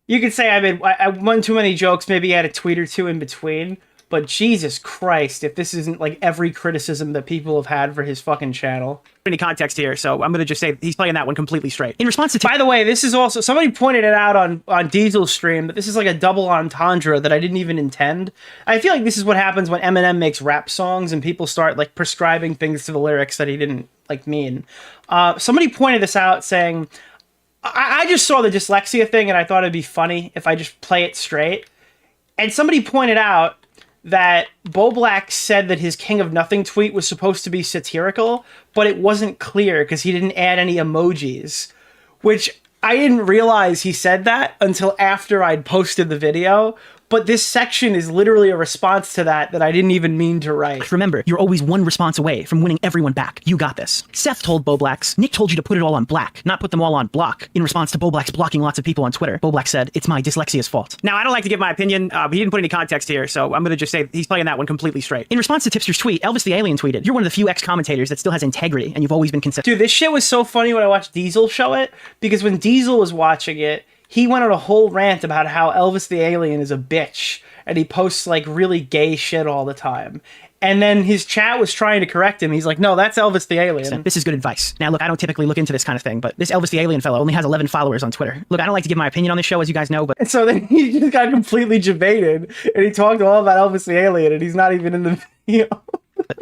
[SPEAKER 6] You could say I won too many jokes, maybe add a tweet or two in between. But Jesus Christ, if this isn't like every criticism that people have had for his fucking channel.
[SPEAKER 13] Any context here, so I'm going to just say he's playing that one completely straight. In response to...
[SPEAKER 6] By the way, this is also... Somebody pointed it out on Diesel's stream, that this is like a double entendre that I didn't even intend. I feel like this is what happens when Eminem makes rap songs and people start like prescribing things to the lyrics that he didn't like mean. Somebody pointed this out saying... I just saw the dyslexia thing and I thought it'd be funny if I just play it straight. And somebody pointed out that Bowblax said that his King of Nothing tweet was supposed to be satirical, but it wasn't clear because he didn't add any emojis, which I didn't realize he said that until after I'd posted the video. But this section is literally a response to that I didn't even mean to write.
[SPEAKER 13] Remember, you're always one response away from winning everyone back. You got this. Seth told Bowblax, Nick told you to put it all on black, not put them all on block. In response to Bowblax blocking lots of people on Twitter, Bowblax said, it's my dyslexia's fault. Now, I don't like to give my opinion, but he didn't put any context here, so I'm going to just say he's playing that one completely straight. In response to Tipster's tweet, Elvis the Alien tweeted, you're one of the few ex-commentators that still has integrity, and you've always been consistent.
[SPEAKER 6] Dude, this shit was so funny when I watched Diesel show it, because when Diesel was watching it, he went on a whole rant about how Elvis the Alien is a bitch, and he posts like really gay shit all the time. And then his chat was trying to correct him. He's like, no, that's Elvis the Alien.
[SPEAKER 13] This is good advice. Now, look, I don't typically look into this kind of thing, but this Elvis the Alien fellow only has 11 followers on Twitter. Look, I don't like to give my opinion on this show, as you guys know, but...
[SPEAKER 6] And so then he just got completely jebaited, and he talked all about Elvis the Alien, and he's not even in the video.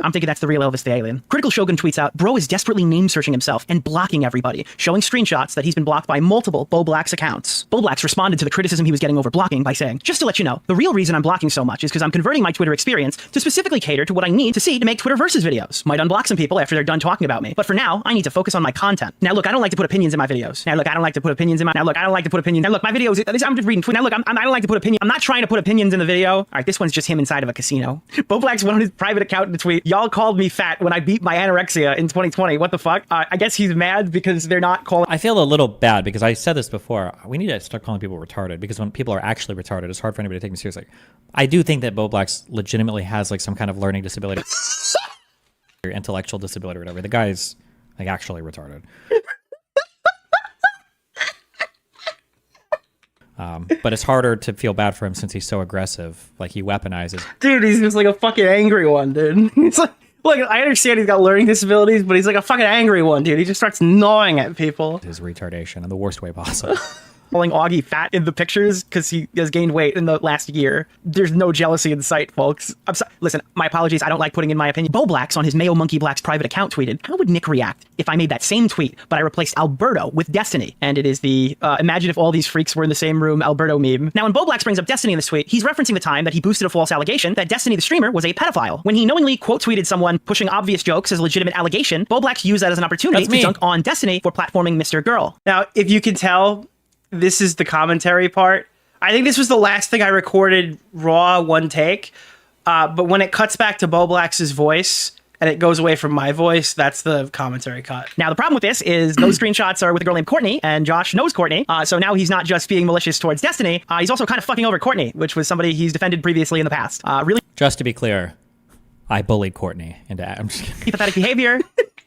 [SPEAKER 13] I'm thinking that's the real Elvis the Alien. Critical Shogun tweets out, bro is desperately name-searching himself and blocking everybody, showing screenshots that he's been blocked by multiple Bowblax accounts. Bowblax responded to the criticism he was getting over blocking by saying, just to let you know, the real reason I'm blocking so much is because I'm converting my Twitter experience to specifically cater to what I need to see to make Twitter versus videos. Might unblock some people after they're done talking about me, but for now, I need to focus on my content. Now look, I don't like to put opinions in my videos. Now look, I don't like to put opinions in my... Now look, I don't like to put opinions... Now look, my videos... I'm just reading tweet. Now look, I don't like to put opinions... I'm not trying to put opinions in the video. All right, this one's just him inside of a casino. Bowblax went on his private account to tweet, y'all called me fat when I beat my anorexia in 2020. What the fuck? I guess he's mad because they're not calling...
[SPEAKER 7] I feel a little bad because I said this before. We need to start calling people retarded, because when people are actually retarded, it's hard for anybody to take them seriously. I do think that Bowblax legitimately has like some kind of learning disability or intellectual disability or whatever. The guy's like actually retarded. But it's harder to feel bad for him since he's so aggressive. Like, he weaponizes.
[SPEAKER 6] Dude, he's just like a fucking angry one, dude. He's like, look, I understand he's got learning disabilities, but he's like a fucking angry one, dude. He just starts gnawing at people.
[SPEAKER 7] His retardation in the worst way possible.
[SPEAKER 13] calling Augie fat in the pictures because he has gained weight in the last year. There's no jealousy in sight, folks. I'm sorry. Listen, my apologies. I don't like putting in my opinion. Bowblax on his Mayo Monkey Black's private account tweeted, how would Nick react if I made that same tweet, but I replaced Alberto with Destiny? And it is the imagine if all these freaks were in the same room Alberto meme. Now, when Bowblax brings up Destiny in this tweet, he's referencing the time that he boosted a false allegation that Destiny the streamer was a pedophile. When he knowingly quote tweeted someone pushing obvious jokes as a legitimate allegation, Bowblax used that as an opportunity to dunk on Destiny for platforming Mr. Girl.
[SPEAKER 6] Now, if you can tell, this is the commentary part. I think this was the last thing I recorded raw, one take. But when it cuts back to Bowblax's voice and it goes away from my voice, that's the commentary cut.
[SPEAKER 13] Now, the problem with this is those screenshots are with a girl named Courtney, and Josh knows Courtney. So now he's not just being malicious towards Destiny, he's also kind of fucking over Courtney, which was somebody he's defended previously in the past. Really?
[SPEAKER 7] Just to be clear, I bullied Courtney into I'm just kidding.
[SPEAKER 13] Pathetic behavior.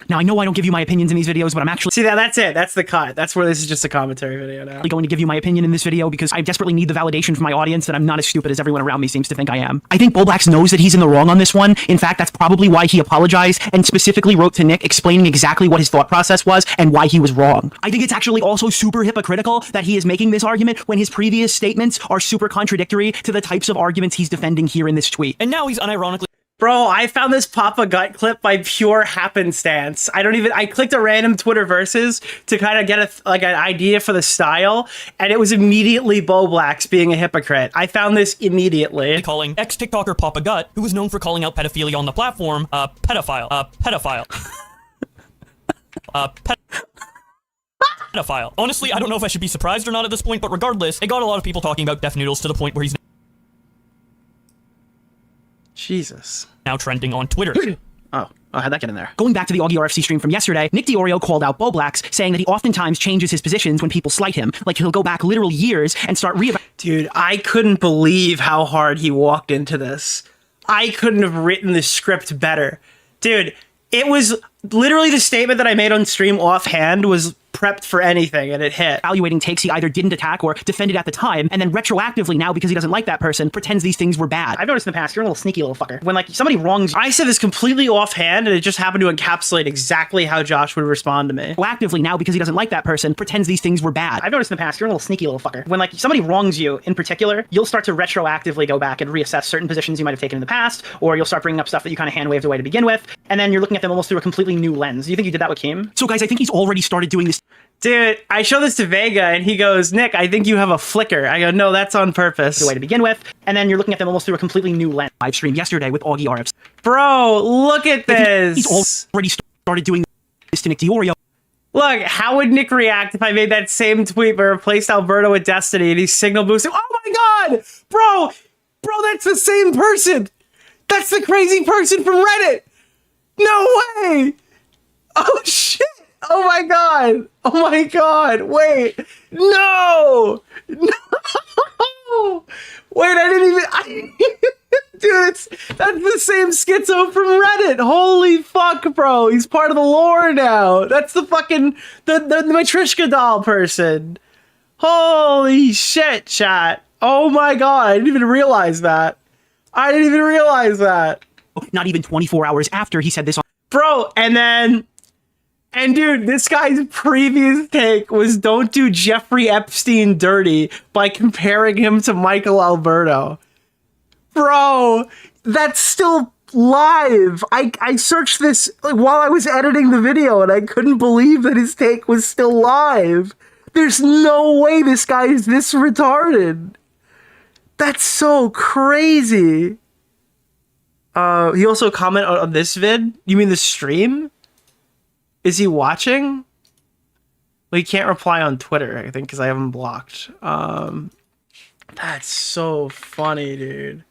[SPEAKER 13] Now, I know I don't give you my opinions in these videos, but I'm actually...
[SPEAKER 6] See, that's it. That's the cut. That's where this is just a commentary video now.
[SPEAKER 13] going to give you my opinion in this video because I desperately need the validation from my audience that I'm not as stupid as everyone around me seems to think I am. I think Bowblax knows that he's in the wrong on this one. In fact, that's probably why he apologized and specifically wrote to Nick explaining exactly what his thought process was and why he was wrong. I think it's actually also super hypocritical that he is making this argument when his previous statements are super contradictory to the types of arguments he's defending here in this tweet.
[SPEAKER 11] And now he's unironically...
[SPEAKER 6] Bro, I found this Papa Gut clip by pure happenstance. I clicked a random Twitter verses to kind of get an idea for the style, and it was immediately Bowblax being a hypocrite. I found this immediately.
[SPEAKER 11] Calling ex-TikToker Papa Gut, who was known for calling out pedophilia on the platform, pedophile. Pedophile. Honestly, I don't know if I should be surprised or not at this point, but regardless, it got a lot of people talking about Def Noodles to the point where he's
[SPEAKER 6] Jesus.
[SPEAKER 11] now trending on Twitter.
[SPEAKER 13] Oh, how'd that get in there? Going back to the Augie RFC stream from yesterday, Nick DeOrio called out Bowblax, saying that he oftentimes changes his positions when people slight him. Like, he'll go back literal years and start
[SPEAKER 6] Dude, I couldn't believe how hard he walked into this. I couldn't have written the script better. Dude, it was literally the statement that I made on stream offhand was prepped for anything, and it hit.
[SPEAKER 13] Evaluating takes he either didn't attack or defended at the time, and then retroactively now, because he doesn't like that person, pretends these things were bad. I've noticed in the past, you're a little sneaky little fucker. When, like, somebody wrongs you,
[SPEAKER 6] I said this completely offhand, and it just happened to encapsulate exactly how Josh would respond to me.
[SPEAKER 13] Proactively now, because he doesn't like that person, pretends these things were bad. I've noticed in the past, you're a little sneaky little fucker. When, like, somebody wrongs you in particular, you'll start to retroactively go back and reassess certain positions you might have taken in the past, or you'll start bringing up stuff that you kind of hand-waved away to begin with, and then you're looking at them almost through a completely new lens. Do you think you did that with Keem? So, guys, I think he's already started doing this.
[SPEAKER 6] Dude, I show this to Vega, and he goes, Nick, I think you have a flicker. I go, no, that's on purpose.
[SPEAKER 13] The way to begin with, and then you're looking at them almost through a completely new lens. Live stream yesterday with Augie RFC.
[SPEAKER 6] Bro, look at this.
[SPEAKER 13] He's already started doing this to Nick DeOrio.
[SPEAKER 6] Look, how would Nick react if I made that same tweet but replaced Alberto with Destiny and he's signal boosting? Oh my god! Bro, that's the same person! That's the crazy person from Reddit! No way! Oh shit! Oh my god! Oh my god! Wait! No! No! Wait, I didn't even... Dude, that's the same schizo from Reddit. Holy fuck, bro. He's part of the lore now. That's the fucking... The Matryoshka doll person. Holy shit, chat. Oh my god. I didn't even realize that. I didn't even realize that.
[SPEAKER 13] Not even 24 hours after he said this on...
[SPEAKER 6] Bro, and then... And dude, this guy's previous take was don't do Jeffrey Epstein dirty by comparing him to Michael Alberto. Bro, that's still live. I searched this like, while I was editing the video and I couldn't believe that his take was still live. There's no way this guy is this retarded. That's so crazy. He also commented on this vid. You mean the stream? Is he watching? Well, he can't reply on Twitter, I think, because I have him blocked. That's so funny, dude.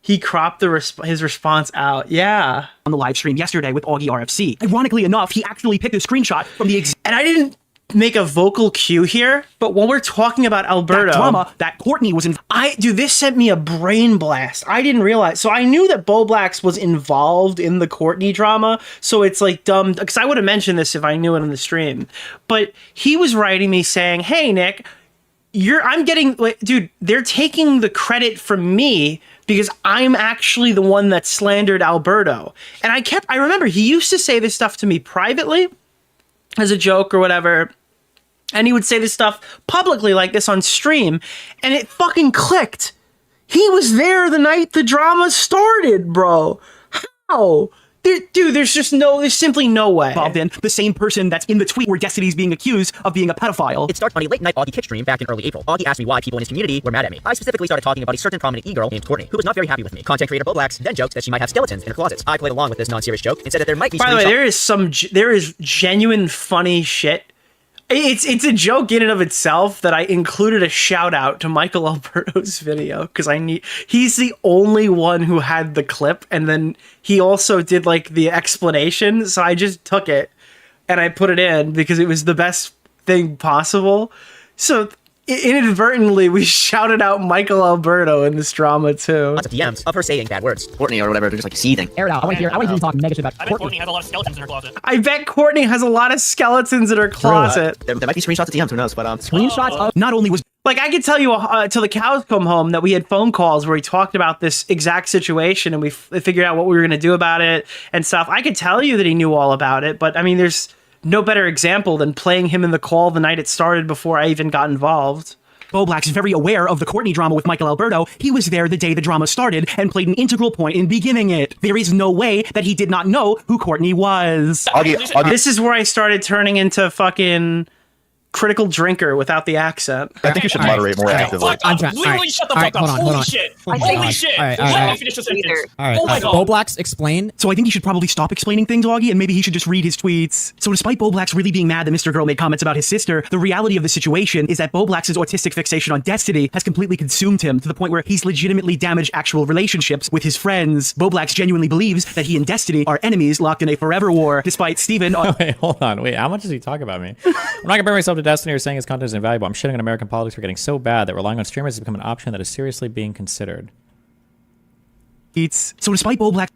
[SPEAKER 6] He cropped his response out. Yeah.
[SPEAKER 13] On the live stream yesterday with Augie RFC. Ironically enough, he actually picked a screenshot from the
[SPEAKER 6] And I didn't make a vocal cue here, but when we're talking about Alberto,
[SPEAKER 13] that drama that Courtney was in,
[SPEAKER 6] dude, this sent me a brain blast. I didn't realize. So I knew that Bowblax was involved in the Courtney drama, so it's like dumb because I would have mentioned this if I knew it on the stream. But he was writing me saying, "Hey Nick, I'm getting, dude, they're taking the credit from me because I'm actually the one that slandered Alberto." And I remember he used to say this stuff to me privately as a joke or whatever. And he would say this stuff publicly like this on stream, and it fucking clicked. He was there the night the drama started, bro. How? Dude, there's simply no way.
[SPEAKER 13] Involved in the same person that's in the tweet where Destiny's being accused of being a pedophile.
[SPEAKER 14] It started on a late night Augie kick stream back in early April. Augie asked me why people in his community were mad at me. I specifically started talking about a certain prominent e-girl named Courtney, who was not very happy with me. Content creator Bowblax then joked that she might have skeletons in her closets. I played along with this non-serious joke and said that there might be.
[SPEAKER 6] By the way, there is genuine funny shit. It's a joke in and of itself that I included a shout out to Michael Alberto's video because he's the only one who had the clip, and then he also did like the explanation. So I just took it and I put it in because it was the best thing possible. So inadvertently, we shouted out Michael Alberto in this drama too.
[SPEAKER 14] Lots of DMs of her saying bad words. Courtney or whatever, they're just like seething. Air it out. I want to hear you talk negative about
[SPEAKER 11] Courtney has a lot of skeletons in her closet.
[SPEAKER 6] I bet Courtney has a lot of skeletons in her closet.
[SPEAKER 14] There might be screenshots of DMs, who knows? But screenshots of
[SPEAKER 13] not only was
[SPEAKER 6] like I could tell you till the cows come home that we had phone calls where we talked about this exact situation and we figured out what we were going to do about it and stuff. I could tell you that he knew all about it, but I mean, there's no better example than playing him in the call the night it started before I even got involved.
[SPEAKER 13] Bowblax is very aware of the Courtney drama with Michael Alberto. He was there the day the drama started and played an integral point in beginning it. There is no way that he did not know who Courtney was.
[SPEAKER 6] This is where I started turning into fucking critical drinker without the accent.
[SPEAKER 15] I think you should moderate more actively.
[SPEAKER 11] Literally shut the fuck up. Holy shit. Holy shit. Let me finish the sentence. Oh my god.
[SPEAKER 12] Bowblax, explain.
[SPEAKER 13] So I think he should probably stop explaining things, Augie, and maybe he should just read his tweets. So despite Bowblax really being mad that Mr. Girl made comments about his sister, the reality of the situation is that Bowblax's autistic fixation on Destiny has completely consumed him to the point where he's legitimately damaged actual relationships with his friends. Bowblax genuinely believes that he and Destiny are enemies locked in a forever war, despite Steven...
[SPEAKER 7] Wait, hold on. Wait, how much does he talk about me? I'm not going to compare myself to Destiny or saying his content is invaluable. I'm shitting on American politics for getting so bad that relying on streamers has become an option that is seriously being considered.
[SPEAKER 13] So despite Bowblax...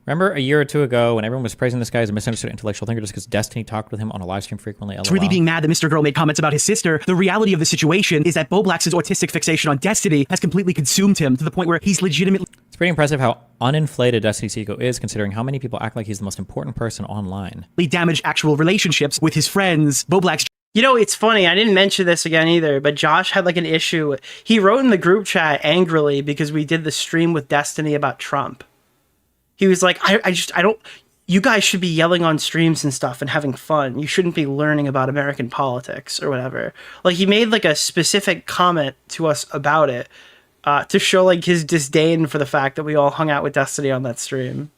[SPEAKER 7] Remember a year or two ago when everyone was praising this guy as a misunderstood intellectual thinker just because Destiny talked with him on a live stream frequently?
[SPEAKER 13] It's really being mad that Mr. Girl made comments about his sister. The reality of the situation is that Bowblax's autistic fixation on Destiny has completely consumed him to the point where he's legitimately...
[SPEAKER 7] It's pretty impressive how uninflated Destiny's ego is, considering how many people act like he's the most important person online.
[SPEAKER 13] ...damaged actual relationships with his friends. Bowblax...
[SPEAKER 6] You know, it's funny, I didn't mention this again either, but Josh had like an issue. He wrote in the group chat angrily because we did the stream with Destiny about Trump. He was like, I don't, you guys should be yelling on streams and stuff and having fun. You shouldn't be learning about American politics or whatever. Like he made like a specific comment to us about it to show like his disdain for the fact that we all hung out with Destiny on that stream.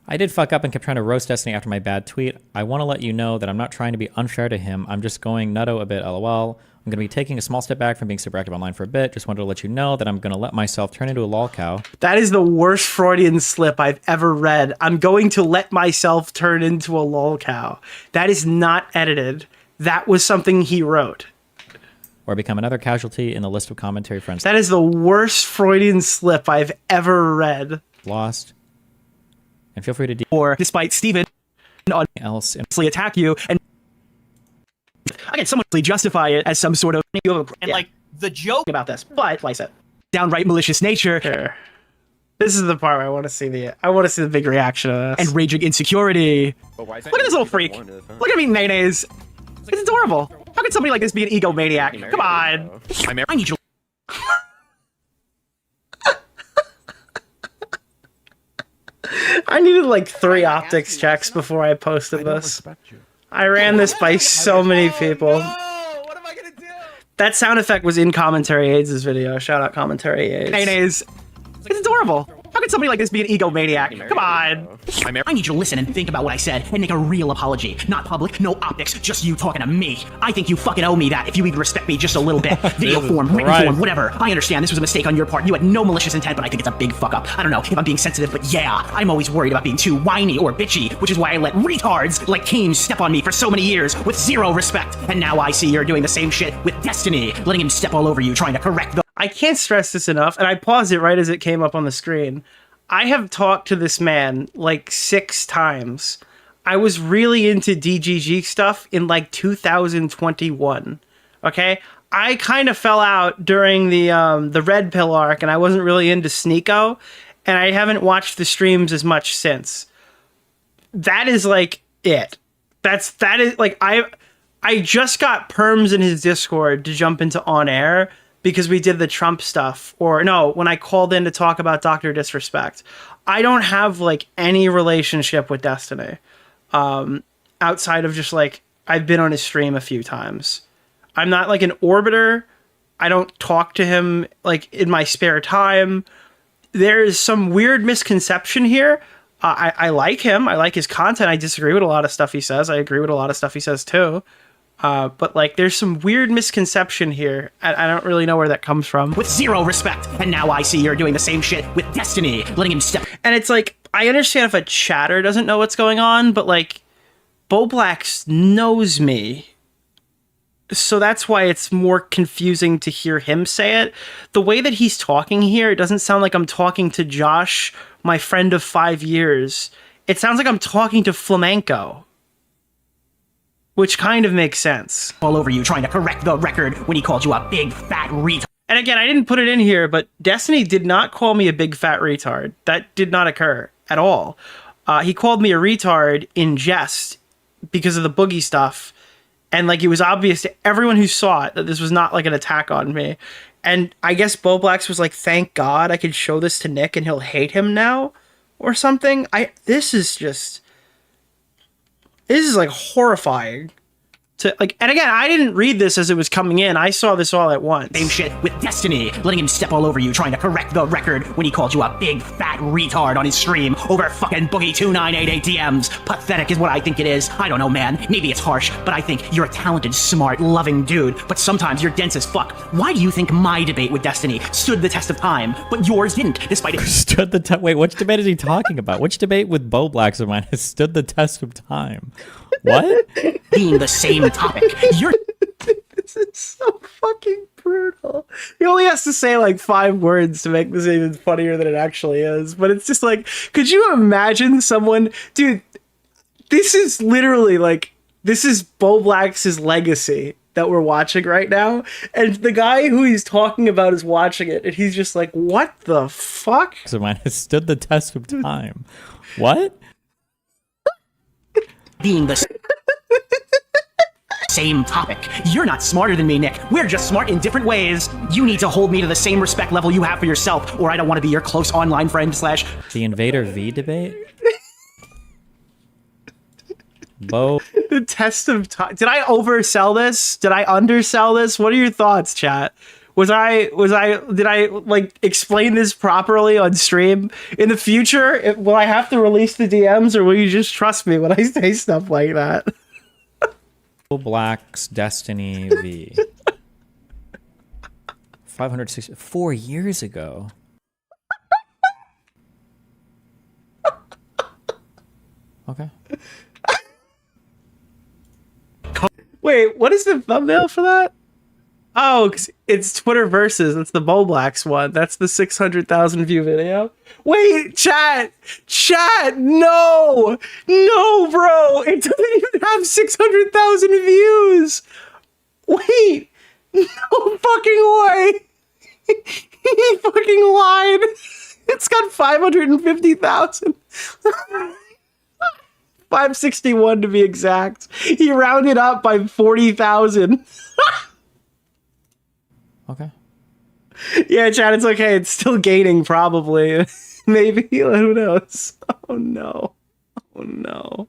[SPEAKER 7] I did fuck up and kept trying to roast Destiny after my bad tweet. I want to let you know that I'm not trying to be unfair to him. I'm just going nutto a bit, lol. I'm going to be taking a small step back from being super active online for a bit. Just wanted to let you know that I'm going to let myself turn into a Lullcow.
[SPEAKER 6] That is the worst Freudian slip I've ever read. I'm going to let myself turn into a Lullcow. That is not edited. That was something he wrote.
[SPEAKER 7] Or become another casualty in the list of commentary friends.
[SPEAKER 6] That is the worst Freudian slip I've ever read.
[SPEAKER 7] Lost. And feel free to
[SPEAKER 13] or despite Steven
[SPEAKER 7] else
[SPEAKER 13] attack you and again someone justify it as some sort of
[SPEAKER 11] and like the joke
[SPEAKER 13] about this, but place it downright malicious nature.
[SPEAKER 6] Here. This is the part where I want to see the big reaction of this.
[SPEAKER 13] And raging insecurity. Look at this little freak. Look at me, mayonnaise. It's adorable. How could somebody like this be an egomaniac? Come on. I need you.
[SPEAKER 6] I needed like 3 optics checks before I posted this. I ran this by so many people.
[SPEAKER 4] What am I gonna do?
[SPEAKER 6] That sound effect was in Commentary AIDS' video. Shout out Commentary AIDS.
[SPEAKER 13] Mayonnaise. It's adorable. How could somebody like this be an egomaniac? Come on. I need you to listen and think about what I said and make a real apology. Not public, no optics, just you talking to me. I think you fucking owe me that if you even respect me just a little bit. Video form, written form, whatever. I understand this was a mistake on your part. You had no malicious intent, but I think it's a big fuck up. I don't know if I'm being sensitive, but yeah, I'm always worried about being too whiny or bitchy, which is why I let retards like Keems step on me for so many years with zero respect. And now I see you're doing the same shit with Destiny, letting him step all over you, trying to correct the...
[SPEAKER 6] I can't stress this enough, and I paused it right as it came up on the screen. I have talked to this man like 6 times. I was really into DGG stuff in like 2021. Okay? I kind of fell out during the Red Pill arc, and I wasn't really into Sneeko, and I haven't watched the streams as much since. That is like it. that is like I just got perms in his Discord to jump into on air because we did the Trump stuff, or no, when I called in to talk about Dr. Disrespect. I don't have like any relationship with Destiny outside of just like I've been on his stream a few times. I'm not like an orbiter. I don't talk to him like in my spare time. There is some weird misconception here. I like him. I like his content. I disagree with a lot of stuff he says. I agree with a lot of stuff he says too. But like, there's some weird misconception here. I don't really know where that comes from.
[SPEAKER 13] With zero respect. And now I see you're doing the same shit with Destiny, letting him step.
[SPEAKER 6] And it's like, I understand if a chatter doesn't know what's going on, but like, Bowblax knows me. So that's why it's more confusing to hear him say it. The way that he's talking here, it doesn't sound like I'm talking to Josh, my friend of 5 years. It sounds like I'm talking to Flamenco. Which kind of makes sense.
[SPEAKER 13] All over you trying to correct the record when he called you a big fat retard.
[SPEAKER 6] And again, I didn't put it in here, but Destiny did not call me a big fat retard. That did not occur at all. He called me a retard in jest because of the boogie stuff. And like, it was obvious to everyone who saw it that this was not like an attack on me. And I guess Bowblax was like, thank God I could show this to Nick and he'll hate him now or something. This is like horrifying. And again, I didn't read this as it was coming in. I saw this all at once.
[SPEAKER 13] Same shit with Destiny, letting him step all over you, trying to correct the record when he called you a big fat retard on his stream over fucking Boogie2988 DMs. Pathetic is what I think it is. I don't know, man. Maybe it's harsh, but I think you're a talented, smart, loving dude. But sometimes you're dense as fuck. Why do you think my debate with Destiny stood the test of time, but yours didn't, despite it?
[SPEAKER 7] Stood the test? Wait, which debate is he talking about? Which debate with Bowblax of mine has stood the test of time? What?
[SPEAKER 13] Being the same topic. You're
[SPEAKER 6] This is so fucking brutal. He only has to say like 5 words to make this even funnier than it actually is. But it's just like, could you imagine someone, dude, this is literally like, this is Bowblax's legacy that we're watching right now. And the guy who he's talking about is watching it. And he's just like, what the fuck?
[SPEAKER 7] So mine has stood the test of time. What?
[SPEAKER 13] Being the same topic. You're not smarter than me, Nick. We're just smart in different ways. You need to hold me to the same respect level you have for yourself, or I don't want to be your close online friend /
[SPEAKER 7] The Invader V debate? Bo.
[SPEAKER 6] The test of time. Did I oversell this? Did I undersell this? What are your thoughts, chat? Did I like explain this properly on stream? In the future, will I have to release the DMs, or will you just trust me when I say stuff like that?
[SPEAKER 7] Bowblax Destiny V. 560 4 years ago. Okay.
[SPEAKER 6] Wait, what is the thumbnail for that? Oh, it's Twitter Versus. It's the Bowblax one. That's the 600,000 view video. Wait, chat, no, bro. It doesn't even have 600,000 views. Wait, no fucking way. He fucking lied. It's got 550,000. 561 to be exact. He rounded up by 40,000.
[SPEAKER 7] Okay.
[SPEAKER 6] Yeah, Chad, it's okay. It's still gaining, probably. Maybe. Who knows? Oh, no. Oh, no.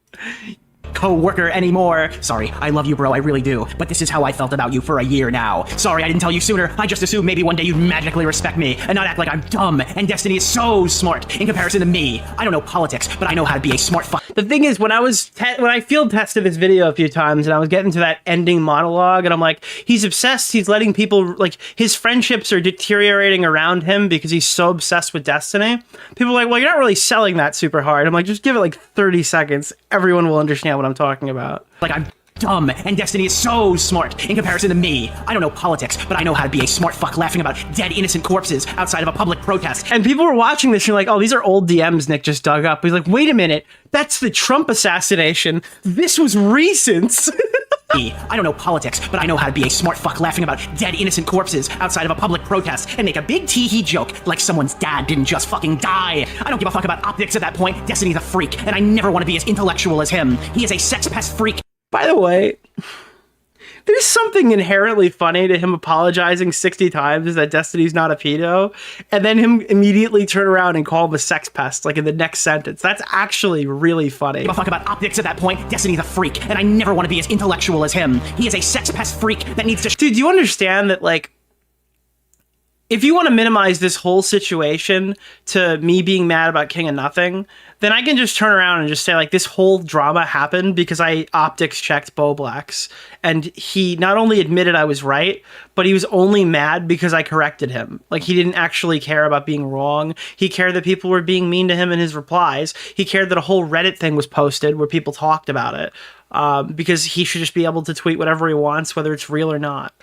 [SPEAKER 13] Co-worker anymore. Sorry, I love you, bro, I really do. But this is how I felt about you for a year now. Sorry I didn't tell you sooner. I just assumed maybe one day you'd magically respect me and not act like I'm dumb. And Destiny is so smart in comparison to me. I don't know politics, but I know how to be a smart fuck.
[SPEAKER 6] The thing is, when I field tested this video a few times and I was getting to that ending monologue and I'm like, he's obsessed. He's letting people, like, his friendships are deteriorating around him because he's so obsessed with Destiny. People are like, well, you're not really selling that super hard. I'm like, just give it like 30 seconds. Everyone will understand what I'm talking about.
[SPEAKER 13] Like, I'm dumb, and Destiny is so smart in comparison to me. I don't know politics, but I know how to be a smart fuck laughing about dead innocent corpses outside of a public protest.
[SPEAKER 6] And people were watching this and you're like, oh, these are old DMs Nick just dug up. He's like, wait a minute, that's the Trump assassination. This was recent.
[SPEAKER 13] I don't know politics, but I know how to be a smart fuck laughing about dead innocent corpses outside of a public protest and make a big tee-hee joke like someone's dad didn't just fucking die. I don't give a fuck about optics at that point. Destiny's a freak, and I never want to be as intellectual as him. He is a sex pest freak.
[SPEAKER 6] By the way, there's something inherently funny to him apologizing 60 times that Destiny's not a pedo, and then him immediately turn around and call him a sex pest, like in the next sentence. That's actually really funny.
[SPEAKER 13] Give a fuck about optics at that point. Destiny's a freak, and I never want to be as intellectual as him. He is a sex pest freak that needs to...
[SPEAKER 6] Dude, do you understand that, like, if you want to minimize this whole situation to me being mad about King of Nothing, then I can just turn around and just say, like, this whole drama happened because I optics checked Bowblax. And he not only admitted I was right, but he was only mad because I corrected him. Like, he didn't actually care about being wrong. He cared that people were being mean to him in his replies. He cared that a whole Reddit thing was posted where people talked about it. Because he should just be able to tweet whatever he wants, whether it's real or not.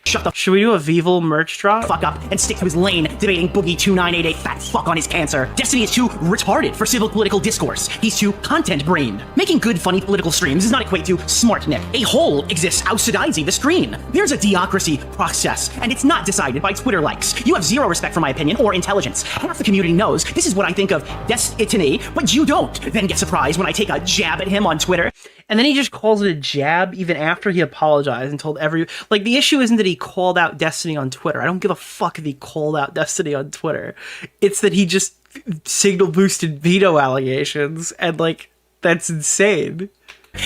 [SPEAKER 13] Shut the...
[SPEAKER 6] Should we do a Vival merch drop?
[SPEAKER 13] Fuck up and stick to his lane, debating Boogie 2988 fat fuck on his cancer. Destiny is too retarded for civil political discourse. He's too content-brained. Making good, funny political streams does not equate to smart Nick. A hole exists outside the screen. There's a theocracy process, and it's not decided by Twitter likes. You have zero respect for my opinion or intelligence. Half the community knows this is what I think of Destiny, but you don't. Then get surprised when I take a jab at him on Twitter.
[SPEAKER 6] And then he just calls it a jab even after he apologized and told like, the issue isn't that he called out Destiny on Twitter. I don't give a fuck if he called out Destiny on Twitter. It's that he just signal boosted veto allegations, and, like, that's insane.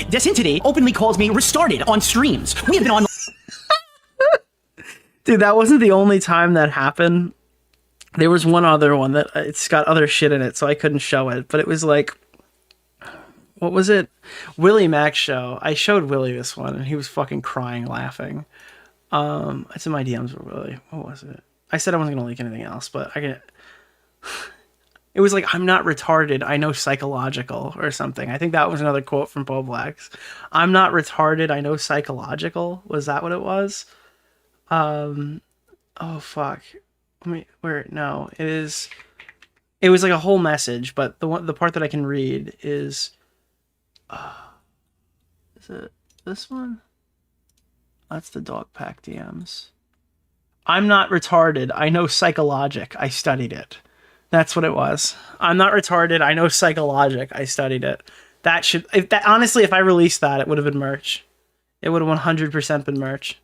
[SPEAKER 13] Destiny openly calls me restarted on streams. We have been on...
[SPEAKER 6] Dude, that wasn't the only time that happened. There was one other one that it's got other shit in it, so I couldn't show it. But it was like... What was it? Willie Mac's show. I showed Willie this one, and he was fucking crying, laughing. It's in my DMs with Willie. What was it? I said I wasn't gonna leak anything else, but I can. It was like, I'm not retarded, I know psychological, or something. I think that was another quote from Bowblax. I'm not retarded, I know psychological. Was that what it was? Oh fuck. Let me. Where? No, it is. It was like a whole message, but the part that I can read is. Is it this one? That's the dog pack DMs. I'm not retarded. I know psychologic. I studied it. That's what it was. I'm not retarded. I know psychologic. I studied it. That should... honestly, if I released that, it would have been merch. It would have 100% been merch.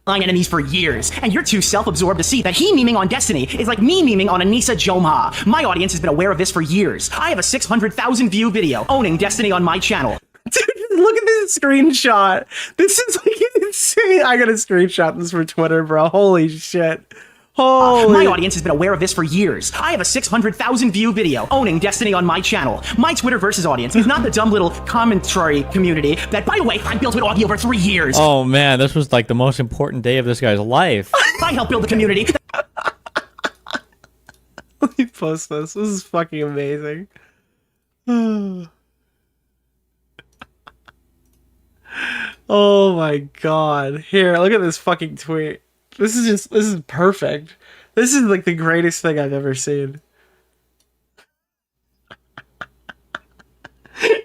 [SPEAKER 13] Enemies for years, and you're too self-absorbed to see that he memeing on Destiny is like me memeing on Anissa Jomha. My audience has been aware of this for years. I have a 600,000 view video owning Destiny on my channel.
[SPEAKER 6] Dude, look at this screenshot. This is like insane. I gotta screenshot this for Twitter, bro. Holy shit.
[SPEAKER 13] My audience has been aware of this for years. I have a 600,000 view video owning Destiny on my channel. My Twitter versus audience is not the dumb little commentary community that, by the way, I built with Augie over 3 years.
[SPEAKER 7] Oh man, this was like the most important day of this guy's life.
[SPEAKER 13] I helped build the community.
[SPEAKER 6] Let me post this. This is fucking amazing. Oh my god. Here, look at this fucking tweet. This is perfect. This is like the greatest thing I've ever seen.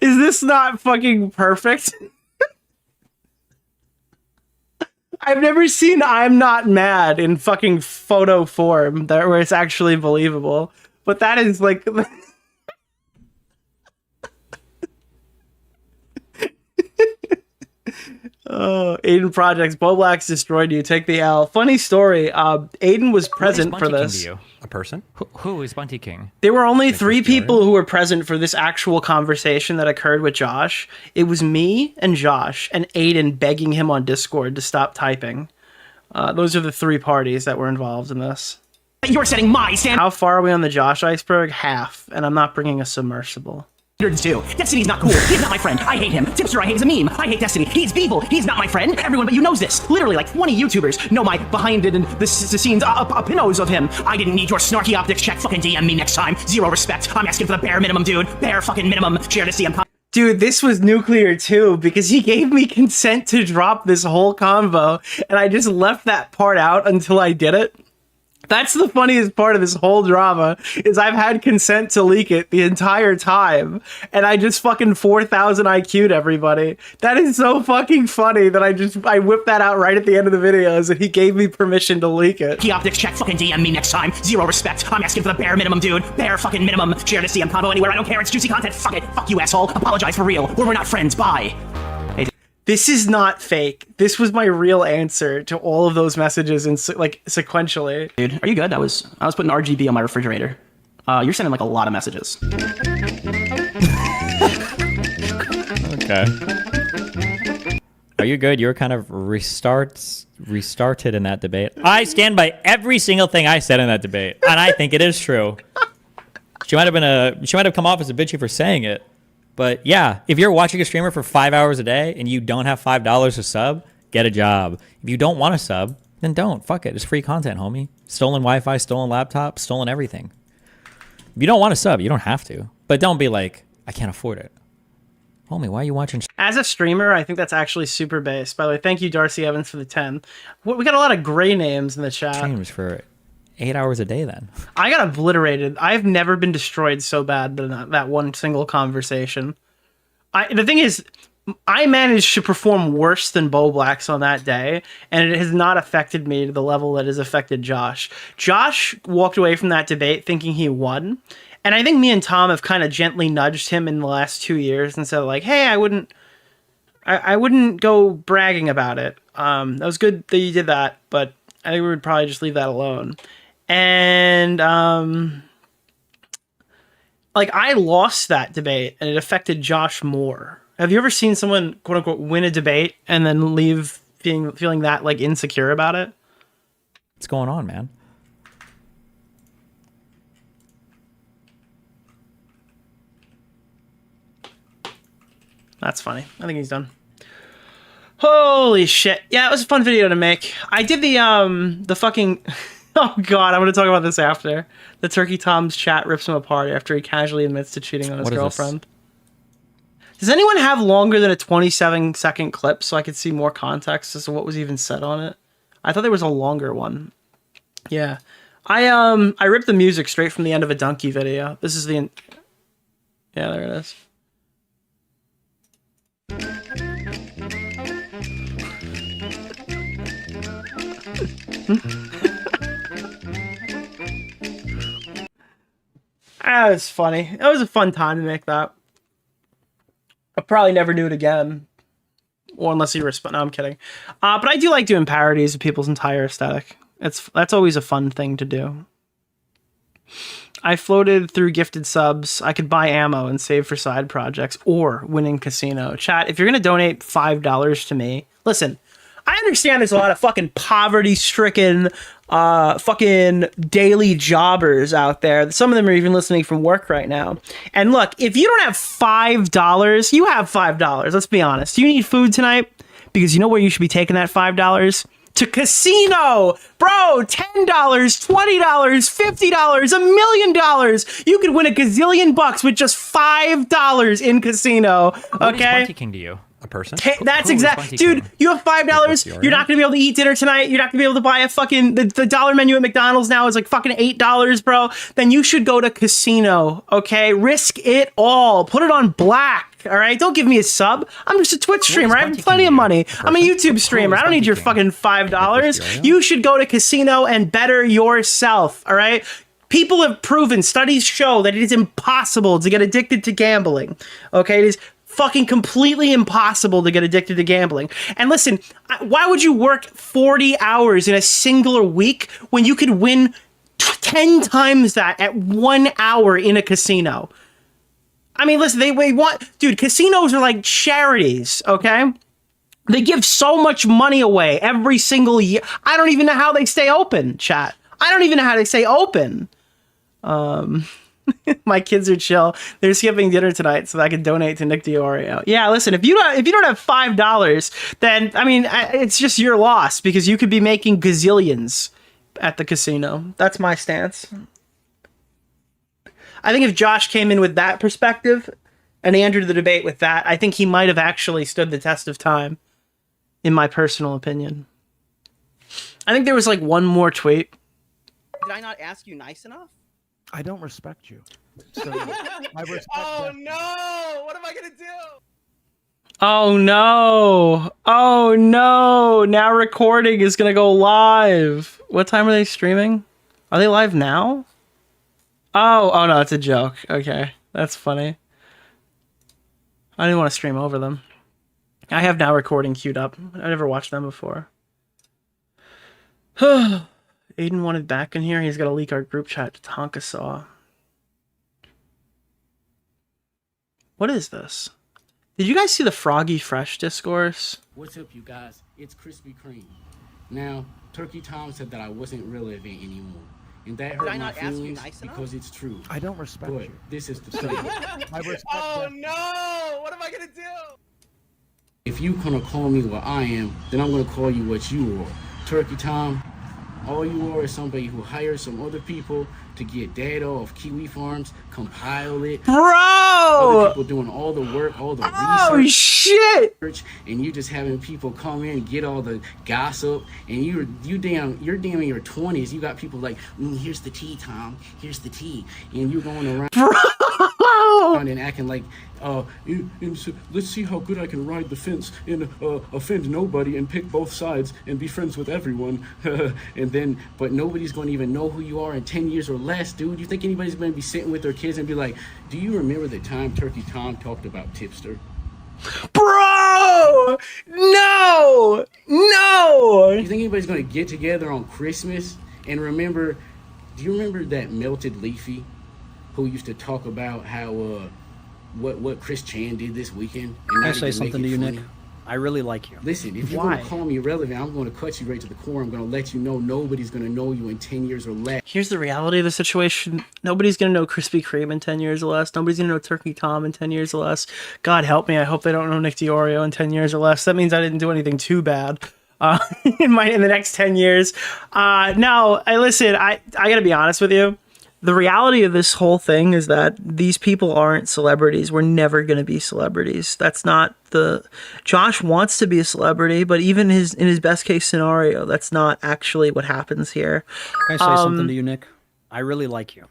[SPEAKER 6] Is this not fucking perfect? I've never seen I'm not mad in fucking photo form where it's actually believable. But that is like... Oh, Aiden Projects, Bowblax destroyed you. Take the L. Funny story. Aiden was present for this.
[SPEAKER 9] A person?
[SPEAKER 7] Who is Bunty King?
[SPEAKER 6] There were only 3 people who were present for this actual conversation that occurred with Josh. It was me and Josh and Aiden begging him on Discord to stop typing. Those are the 3 parties that were involved in this.
[SPEAKER 13] You're setting my standard.
[SPEAKER 6] How far are we on the Josh iceberg? Half, and I'm not bringing a submersible.
[SPEAKER 13] Too. Destiny's not cool. He's not my friend. I hate him. Tipster, I hate as a meme. I hate Destiny. He's evil. He's not my friend. Everyone but you knows this. Literally, like 20 YouTubers know my behind it and the scenes pinos of him. I didn't need your snarky optics check. Fucking DM me next time. Zero respect. I'm asking for the bare minimum, dude. Bare fucking minimum. Share to CM.
[SPEAKER 6] Dude, this was nuclear too, because he gave me consent to drop this whole convo, and I just left that part out until I did it. That's the funniest part of this whole drama is I've had consent to leak it the entire time, and I just fucking 4,000 IQ'd everybody. That is so fucking funny that I whipped that out right at the end of the video as if he gave me permission to leak it.
[SPEAKER 13] Key optics check, fucking DM me next time. Zero respect. I'm asking for the bare minimum, dude. Bare fucking minimum. Share this DM combo anywhere. I don't care. It's juicy content. Fuck it. Fuck you, asshole. Apologize for real, or we're not friends. Bye.
[SPEAKER 6] This is not fake. This was my real answer to all of those messages and like sequentially.
[SPEAKER 13] Dude, are you good? I was putting RGB on my refrigerator. You're sending like a lot of messages.
[SPEAKER 7] Okay. Are you good? You were kind of restarted in that debate. I stand by every single thing I said in that debate, and I think it is true. She might have come off as a bitchy for saying it. But yeah, if you're watching a streamer for 5 hours a day and you don't have $5 to sub, get a job. If you don't want to sub, then don't. Fuck it. It's free content, homie. Stolen Wi-Fi, stolen laptop, stolen everything. If you don't want to sub, you don't have to. But don't be like, I can't afford it. Homie, why are you watching?
[SPEAKER 6] As a streamer, I think that's actually super base. By the way, thank you, Darcy Evans, for the 10. We got a lot of gray names in the chat.
[SPEAKER 7] Streams for 8 hours a day then.
[SPEAKER 6] I got obliterated. I've never been destroyed so bad than that one single conversation. The thing is, I managed to perform worse than Bowblax on that day, and it has not affected me to the level that has affected Josh. Josh walked away from that debate thinking he won, and I think me and Tom have kind of gently nudged him in the last 2 years and said like, hey, I wouldn't go bragging about it. That was good that you did that, but I think we would probably just leave that alone. And like I lost that debate and it affected Josh more. Have you ever seen someone quote unquote win a debate and then leave feeling that like insecure about it?
[SPEAKER 7] What's going on, man?
[SPEAKER 6] That's funny. I think he's done. Holy shit. Yeah, it was a fun video to make. I did the fucking oh god, I'm gonna talk about this after. The Turkey Tom's chat rips him apart after he casually admits to cheating on his girlfriend. Does anyone have longer than a 27-second clip so I could see more context as to what was even said on it? I thought there was a longer one. Yeah. I ripped the music straight from the end of a Donkey video. This is the yeah, there it is. That was funny. It was a fun time to make that. I'll probably never do it again. Or unless you respect. No, I'm kidding. But I do like doing parodies of people's entire aesthetic. That's always a fun thing to do. I floated through gifted subs. I could buy ammo and save for side projects or winning casino. Chat, if you're going to donate $5 to me, listen, I understand there's a lot of fucking poverty-stricken fucking daily jobbers out there. Some of them are even listening from work right now. And look, if you don't have $5, you have $5. Let's be honest. You need food tonight? Because you know where you should be taking that $5? To casino, bro. $10, $20, $50, $1 million. You could win a gazillion bucks with just $5 in casino. Okay.
[SPEAKER 7] What is Monty King to you?
[SPEAKER 9] A person?
[SPEAKER 6] That's exact, dude. You have $5. You're not gonna be able to eat dinner tonight. You're not gonna be able to buy a fucking the dollar menu at McDonald's now is like fucking $8, bro. Then you should go to casino. Okay, risk it all. Put it on black. All right, don't give me a sub. I'm just a Twitch streamer. I have plenty of money. I'm a YouTube streamer. I don't need your fucking $5. You should go to casino and better yourself. All right. People have proven, studies show that it is impossible to get addicted to gambling. Okay, it is fucking completely impossible to get addicted to gambling. And listen, why would you work 40 hours in a singular week when you could win 10 times that at 1 hour in a casino? I mean, listen, they want, dude, casinos are like charities, okay? They give so much money away every single year. I don't even know how they stay open, chat. I don't even know how they stay open. My kids are chill. They're skipping dinner tonight so that I can donate to Nick DeOrio. Yeah, listen, if you don't have $5, then I mean, it's just your loss because you could be making gazillions at the casino. That's my stance. I think if Josh came in with that perspective and he entered the debate with that, I think he might have actually stood the test of time, in my personal opinion. I think there was like one more tweet
[SPEAKER 13] Did I not ask you nice enough?
[SPEAKER 4] I don't respect you. So I respect
[SPEAKER 11] Oh no! What am I gonna do?
[SPEAKER 6] Oh no. Oh no. Now recording is gonna go live. What time are they streaming? Are they live now? Oh no, it's a joke. Okay. That's funny. I didn't want to stream over them. I have now recording queued up. I never watched them before. Aiden wanted back in here. He's got to leak our group chat to Tonka Saw. What is this? Did you guys see the Froggy Fresh discourse?
[SPEAKER 15] What's up, you guys? It's Krispy Kreme. Now, Turkey Tom said that I wasn't relevant anymore. And that hurt my feelings because it's true.
[SPEAKER 4] I don't respect
[SPEAKER 15] but
[SPEAKER 4] you.
[SPEAKER 15] This is the thing.
[SPEAKER 4] I respect
[SPEAKER 11] Oh no! What am I gonna do?
[SPEAKER 15] If you gonna call me what I am, then I'm gonna call you what you are. Turkey Tom, all you are is somebody who hires some other people to get data off Kiwi farms, compile it.
[SPEAKER 6] Bro!
[SPEAKER 15] Other people doing all the work, all the
[SPEAKER 6] Oh,
[SPEAKER 15] research.
[SPEAKER 6] shit!
[SPEAKER 15] And you just having people come in and get all the gossip. And you're damn in your 20s. You got people like, here's the tea, Tom. Here's the tea. And you're going around and acting like, let's see how good I can ride the fence and offend nobody and pick both sides and be friends with everyone. But nobody's going to even know who you are in 10 years or less, dude. You think anybody's going to be sitting with their kids and be like, do you remember the time Turkey Tom talked about Tipster?
[SPEAKER 6] Bro! No! No!
[SPEAKER 15] You think anybody's going to get together on Christmas and remember, do you remember that Melted Leafy who used to talk about how, what Chris Chan did this weekend?
[SPEAKER 8] Can I say something to you, Nick? I really like you.
[SPEAKER 15] Listen, if you're going to call me irrelevant, I'm going to cut you right to the core. I'm going to let you know nobody's going to know you in 10 years or less.
[SPEAKER 6] Here's the reality of the situation. Nobody's going to know Krispy Kreme in 10 years or less. Nobody's going to know Turkey Tom in 10 years or less. God help me. I hope they don't know Nick DeOrio in 10 years or less. That means I didn't do anything too bad in the next 10 years. No, listen, I got to be honest with you. The reality of this whole thing is that these people aren't celebrities. We're never going to be celebrities. That's not the... Josh wants to be a celebrity, but even in his best case scenario, that's not actually what happens here.
[SPEAKER 8] Can I say something to you, Nick? I really like you.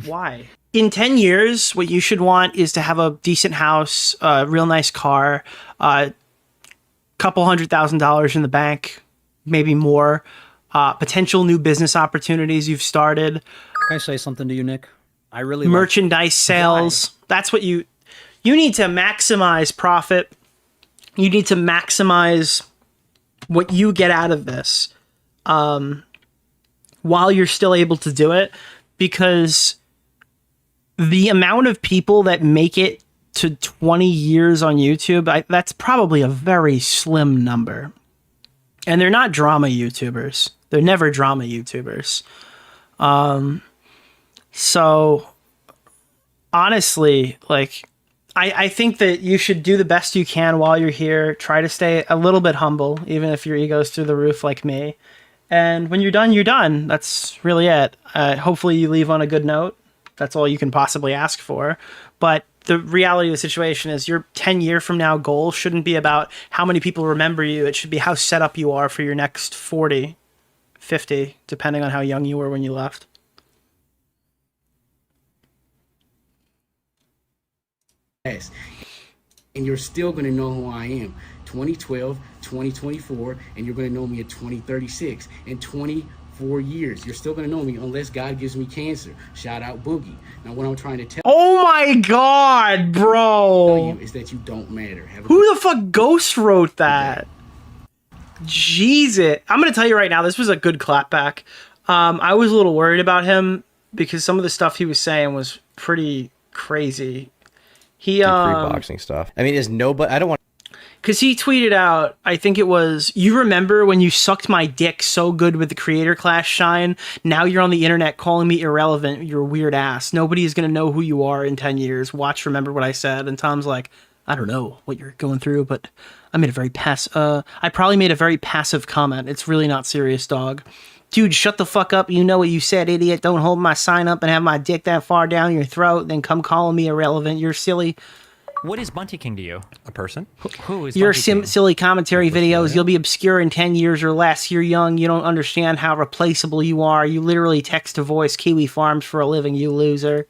[SPEAKER 6] Why? In 10 years, what you should want is to have a decent house, a real nice car, couple $100,000 in the bank, maybe more, potential new business opportunities you've started.
[SPEAKER 8] Can I say something to you, Nick? I really
[SPEAKER 6] merchandise sales. That's what you need to maximize profit. You need to maximize what you get out of this while you're still able to do it, because the amount of people that make it to 20 years on YouTube, that's probably a very slim number. And they're not drama YouTubers. They're never drama YouTubers. So honestly, like, I think that you should do the best you can while you're here. Try to stay a little bit humble, even if your ego's through the roof like me. And when you're done, you're done. That's really it. Hopefully you leave on a good note. That's all you can possibly ask for. But the reality of the situation is your 10-year from now goal shouldn't be about how many people remember you. It should be how set up you are for your next 40, 50, depending on how young you were when you left.
[SPEAKER 15] Yes. And you're still going to know who I am. 2012, 2024, and you're going to know me at 2036. In 24 years, you're still going to know me unless God gives me cancer. Shout out Boogie. Now, what I'm trying to tell
[SPEAKER 6] Oh my God, bro.
[SPEAKER 15] you is that you don't matter.
[SPEAKER 6] Who the fuck ghost wrote that? Jesus. I'm going to tell you right now, this was a good clapback. I was a little worried about him because some of the stuff he was saying was pretty crazy. He
[SPEAKER 9] boxing stuff. I mean, is nobody? I don't want.
[SPEAKER 6] Because he tweeted out, I think it was, you remember when you sucked my dick so good with the Creator Clash shine? Now you're on the internet calling me irrelevant, you're a weird ass. Nobody is going to know who you are in 10 years. Watch, remember what I said. And Tom's like, I don't know what you're going through, but I made a very I probably made a very passive comment. It's really not serious, dog. Dude, shut the fuck up. You know what you said, idiot. Don't hold my sign up and have my dick that far down your throat, then come calling me irrelevant. You're silly.
[SPEAKER 7] What is Bunty King to you?
[SPEAKER 9] A person?
[SPEAKER 7] Who is
[SPEAKER 13] Your
[SPEAKER 7] Bunty King?
[SPEAKER 13] silly commentary videos, you'll be obscure in 10 years or less. You're young, you don't understand how replaceable you are. You literally text to voice Kiwi Farms for a living, you loser.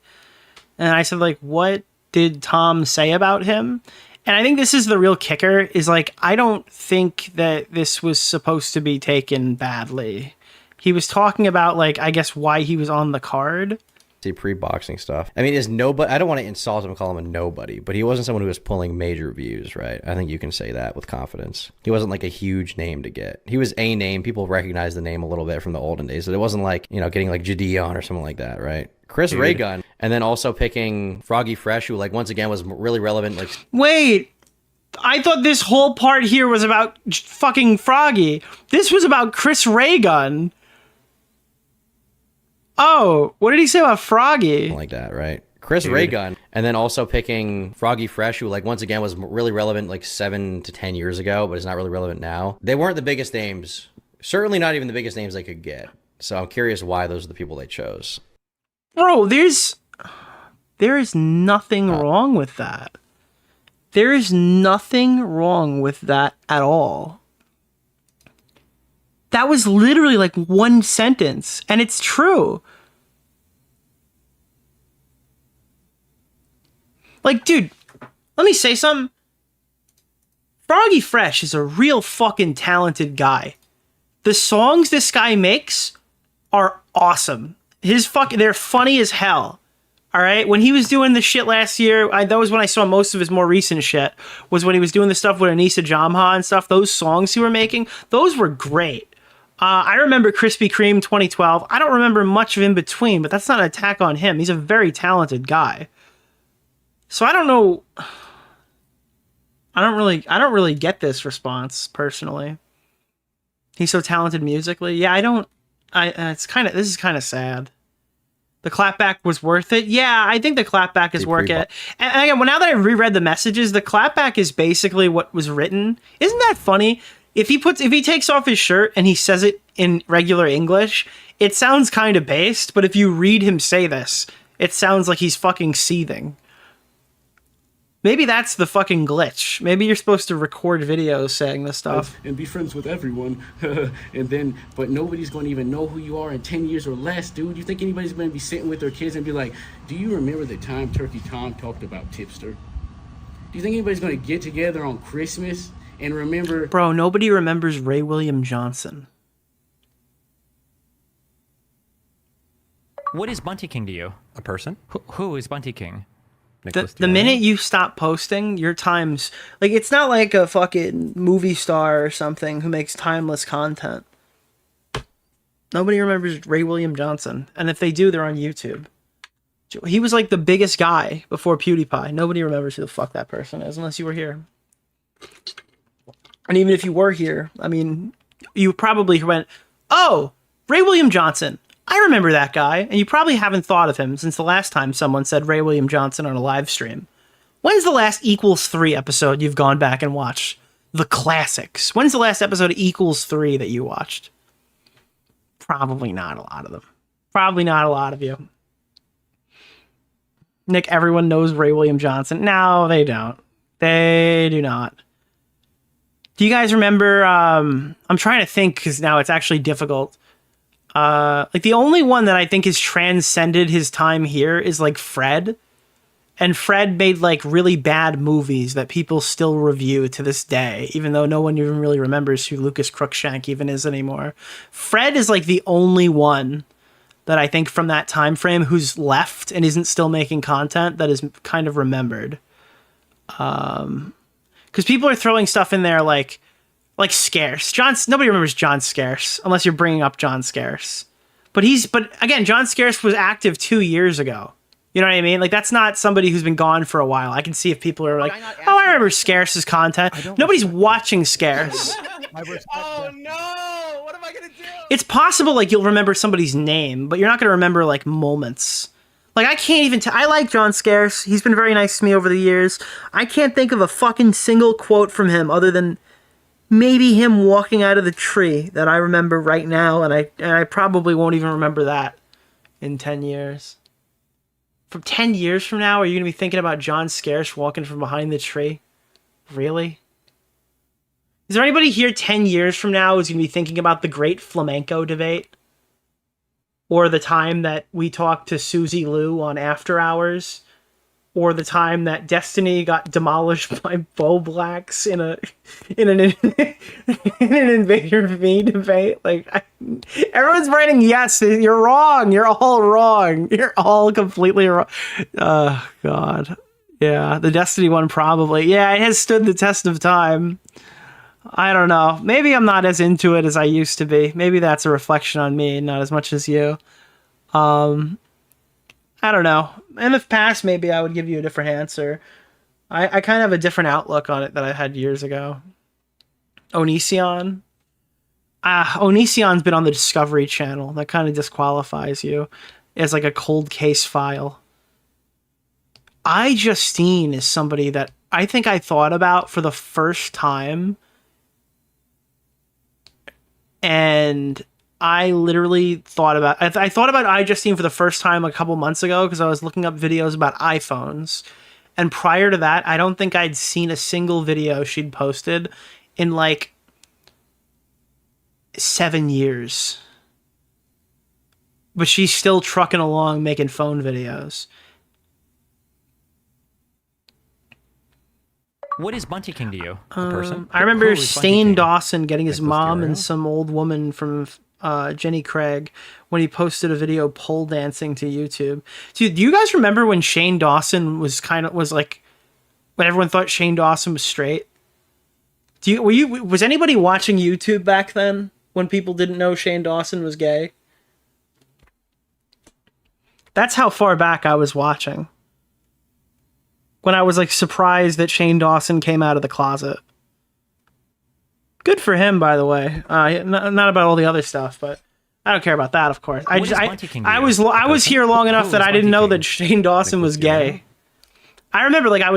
[SPEAKER 13] And I said, like, what did Tom say about him? And I think this is the real kicker, is like, I don't think that this was supposed to be taken badly. He was talking about, like, I guess why he was on the card.
[SPEAKER 9] See, pre-boxing stuff. I mean, is nobody, I don't want to insult him and call him a nobody, but he wasn't someone who was pulling major views, right? I think you can say that with confidence. He wasn't like a huge name to get. He was a name. People recognize the name a little bit from the olden days. So it wasn't like, you know, getting like Jadeon or something like that, right? Chris Raygun. And then also picking Froggy Fresh, who like once again was really relevant. Like,
[SPEAKER 13] wait, I thought this whole part here was about fucking Froggy. This was about Chris Raygun. Oh, what did he say about Froggy?
[SPEAKER 9] Like that, right? Chris Raygun. And then also picking Froggy Fresh, who like once again was really relevant like 7 to 10 years ago, but is not really relevant now. They weren't the biggest names. Certainly not even the biggest names they could get. So I'm curious why those are the people they chose.
[SPEAKER 13] Bro, there is nothing wrong with that. There is nothing wrong with that at all. That was literally like one sentence, and it's true. Like, dude, let me say something. Froggy Fresh is a real fucking talented guy. The songs this guy makes are awesome. They're funny as hell. All right, when he was doing the shit last year, that was when I saw most of his more recent shit, was when he was doing the stuff with Anissa Jamha and stuff. Those songs he were making, those were great. I remember Krispy Kreme 2012. I don't remember much of in between, but that's not an attack on him. He's a very talented guy. So I don't know. I don't really get this response personally. He's so talented musically. Yeah, this is kind of sad. The clapback was worth it. Yeah, I think the clapback is worth it. And again, now that I reread the messages, the clapback is basically what was written. Isn't that funny? If he takes off his shirt and he says it in regular English, it sounds kind of based, but if you read him say this, it sounds like he's fucking seething. Maybe that's the fucking glitch. Maybe you're supposed to record videos saying this stuff.
[SPEAKER 15] And be friends with everyone. But nobody's going to even know who you are in 10 years or less, dude. You think anybody's going to be sitting with their kids and be like, do you remember the time Turkey Tom talked about Tipster? Do you think anybody's going to get together on Christmas and remember...
[SPEAKER 13] Bro, nobody remembers Ray William Johnson.
[SPEAKER 7] What is Bunty King to you?
[SPEAKER 9] A person?
[SPEAKER 7] Who is Bunty King?
[SPEAKER 13] The minute you stop posting, your time's... Like, it's not like a fucking movie star or something who makes timeless content. Nobody remembers Ray William Johnson. And if they do, they're on YouTube. He was like the biggest guy before PewDiePie. Nobody remembers who the fuck that person is unless you were here. And even if you were here, I mean, you probably went, oh, Ray William Johnson. I remember that guy, and you probably haven't thought of him since the last time someone said Ray William Johnson on a live stream. When's the last Equals 3 episode you've gone back and watched? The classics. When's the last episode of Equals 3 that you watched? Probably not a lot of them. Probably not a lot of you. Nick, everyone knows Ray William Johnson. No, they don't. They do not. Do you guys remember, I'm trying to think because now it's actually difficult. Like the only one that I think has transcended his time here is like Fred. And Fred made like really bad movies that people still review to this day, even though no one even really remembers who Lucas Crookshank even is anymore. Fred is like the only one that I think from that time frame who's left and isn't still making content that is kind of remembered. Because people are throwing stuff in there like Scarce. Nobody remembers John Scarce unless you're bringing up John Scarce. But again, John Scarce was active 2 years ago. You know what I mean? Like that's not somebody who's been gone for a while. I can see if people are like, oh, I remember Scarce's content. Nobody's watching Scarce.
[SPEAKER 11] Oh no! What am I gonna do?
[SPEAKER 13] It's possible like you'll remember somebody's name, but you're not gonna remember like moments. Like I can't even I like John Scarce. He's been very nice to me over the years. I can't think of a fucking single quote from him other than maybe him walking out of the tree that I remember right now, and I probably won't even remember that in 10 years.
[SPEAKER 6] From 10 years from now, are you going to be thinking about John Scarce walking from behind the tree? Really? Is there anybody here 10 years from now who's going to be thinking about the great flamenco debate? Or the time that we talked to Susie Liu on After Hours? Or the time that Destiny got demolished by Bowblax in an Invader V debate? Like, everyone's writing yes. You're wrong. You're all wrong. You're all completely wrong. Oh, God. Yeah, the Destiny one probably. Yeah, it has stood the test of time. I don't know. Maybe I'm not as into it as I used to be. Maybe that's a reflection on me, not as much as you. I don't know. In the past, maybe I would give you a different answer. I kind of have a different outlook on it than I had years ago. Onision? Onision's been on the Discovery Channel. That kind of disqualifies you as like a cold case file. Justine is somebody that I think I thought about for the first time. And I literally thought about... I thought about Justine for the first time a couple months ago because I was looking up videos about iPhones. And prior to that, I don't think I'd seen a single video she'd posted in like 7 years. But she's still trucking along making phone videos.
[SPEAKER 7] What is Bunty King to you? A person?
[SPEAKER 6] I remember
[SPEAKER 7] Who is Bunty
[SPEAKER 6] Stain
[SPEAKER 7] King?
[SPEAKER 6] Dawson getting his
[SPEAKER 7] Nicholas
[SPEAKER 6] mom
[SPEAKER 7] DeOrio?
[SPEAKER 6] and some old woman from Jenny Craig when he posted a video pole dancing to YouTube. Dude, do you guys remember when Shane Dawson was like when everyone thought Shane Dawson was straight? Was anybody watching YouTube back then when people didn't know Shane Dawson was gay? That's how far back I was watching. When I was like surprised that Shane Dawson came out of the closet. Good for him, by the way. Not about all the other stuff, but I don't care about that, of course. I was here long enough that I didn't know that Shane Dawson was gay. I remember I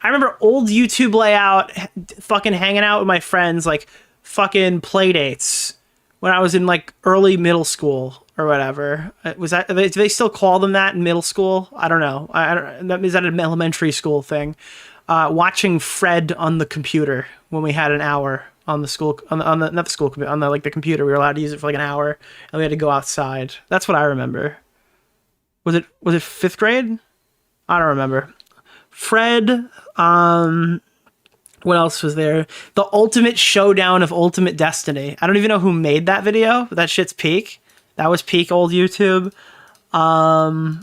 [SPEAKER 6] remember old YouTube layout, fucking hanging out with my friends, like fucking play dates when I was in like early middle school or whatever. Do they still call them that in middle school? I don't know. Is that an elementary school thing? Watching Fred on the computer when we had an hour on the school, not the school computer, on the like the computer. We were allowed to use it for like an hour, and we had to go outside. That's what I remember. Was it 5th grade? I don't remember. Fred. What else was there? The Ultimate Showdown of Ultimate Destiny. I don't even know who made that video, but that shit's peak. That was peak old YouTube. I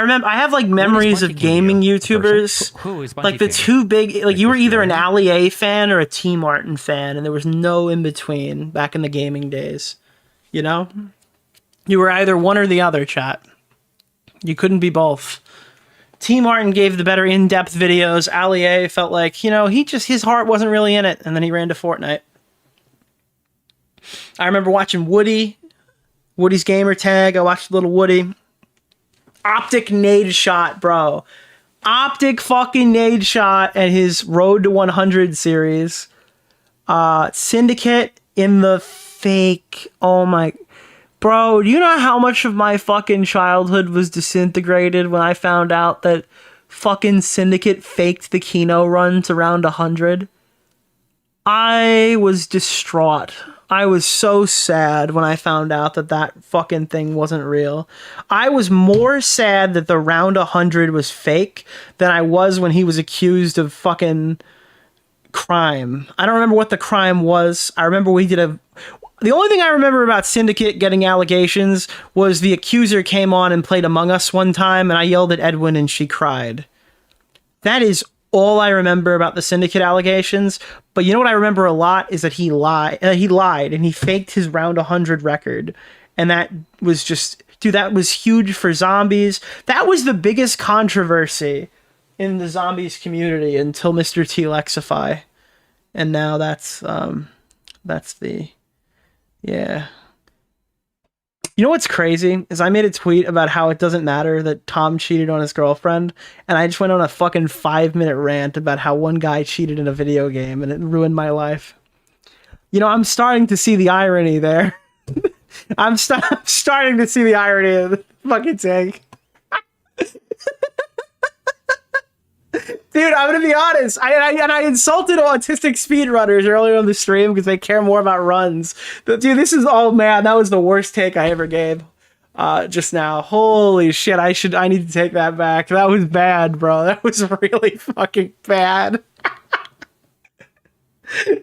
[SPEAKER 6] remember I have like memories of gaming YouTubers.
[SPEAKER 7] Who is Bunty
[SPEAKER 6] like the
[SPEAKER 7] King?
[SPEAKER 6] two big, like you were either an Ali A fan or a T Martin fan, and there was no in between back in the gaming days. You know? You were either one or the other, chat. You couldn't be both. T Martin gave the better in-depth videos. Ali A felt like, you know, his heart wasn't really in it, and then he ran to Fortnite. I remember watching Woody's gamer tag. I watched little Woody. Optic nade shot, bro. Optic fucking nade shot at his Road to 100 series. Syndicate in the fake. Oh my. Bro, do you know how much of my fucking childhood was disintegrated when I found out that fucking Syndicate faked the Kino run to round 100? I was distraught. I was so sad when I found out that fucking thing wasn't real. I was more sad that the round 100 was fake than I was when he was accused of fucking crime. I don't remember what the crime was. I remember the only thing I remember about Syndicate getting allegations was the accuser came on and played Among Us one time, and I yelled at Edwin and she cried. That is all I remember about the Syndicate allegations. But you know what I remember a lot is that he lied and he faked his round 100 record. And that was just, dude, that was huge for zombies. That was the biggest controversy in the zombies community until Mr. T Lexify. And now that's the, yeah. You know what's crazy is I made a tweet about how it doesn't matter that Tom cheated on his girlfriend, and I just went on a fucking 5-minute rant about how one guy cheated in a video game and it ruined my life. You know, I'm starting to see the irony there. I'm starting to see the irony of the fucking take. Dude, I'm gonna be honest. I insulted autistic speedrunners earlier on the stream because they care more about runs. But dude, this is man, that was the worst take I ever gave. Just now. Holy shit, I need to take that back. That was bad, bro. That was really fucking bad.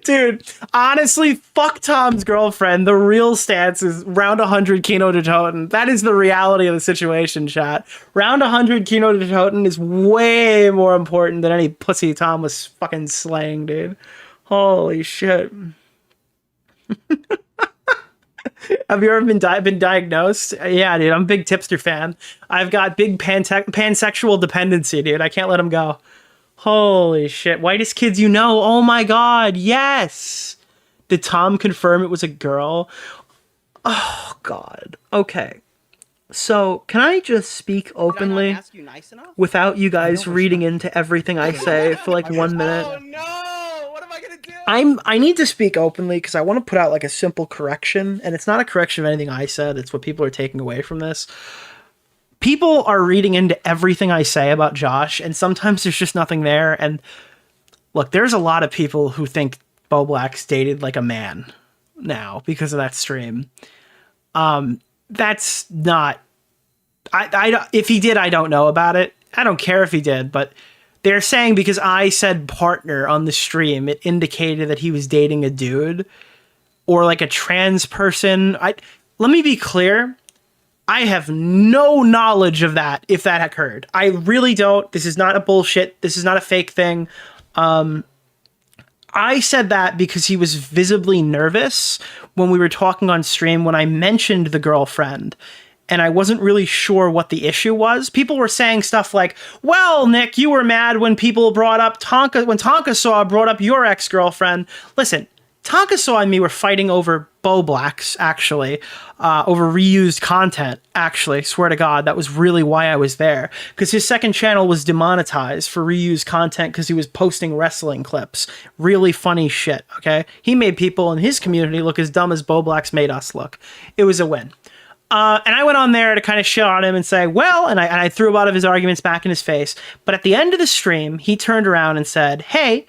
[SPEAKER 6] Dude, honestly, fuck Tom's girlfriend. The real stance is round 100 Kino de Toten. That is the reality of the situation, chat. Round 100 Kino de Toten is way more important than any pussy Tom was fucking slaying, dude. Holy shit. Have you ever been diagnosed? Yeah, dude, I'm a big tipster fan. I've got big pansexual dependency, dude. I can't let him go. Holy shit. Whitest kids you know. Oh my god, yes. Did Tom confirm it was a girl? Oh god. Okay. So, can I just speak openly without you guys reading into everything I say for like 1 minute? Oh no! What am I gonna do? I need to speak openly because I want to put out like a simple correction, and it's not a correction of anything I said, it's what people are taking away from this. People are reading into everything I say about Josh, and sometimes there's just nothing there. And look, there's a lot of people who think Bowblax dated like a man now because of that stream. That's not. If he did, I don't know about it. I don't care if he did, but they're saying because I said partner on the stream, it indicated that he was dating a dude or like a trans person. Let me be clear. I have no knowledge of that if that occurred. I really don't. This is not a bullshit. This is not a fake thing. I said that because he was visibly nervous when we were talking on stream when I mentioned the girlfriend. And I wasn't really sure what the issue was. People were saying stuff like, well, Nick, you were mad when people brought up Tonka, when Tonka Saw brought up your ex-girlfriend. Listen, Tonka Saw and me were fighting over Bowblax, actually, over reused content, actually. Swear to God, that was really why I was there. Because his second channel was demonetized for reused content because he was posting wrestling clips. Really funny shit, okay? He made people in his community look as dumb as Bowblax made us look. It was a win. And I went on there to kind of shit on him and say, well, and I threw a lot of his arguments back in his face. But at the end of the stream, he turned around and said, hey,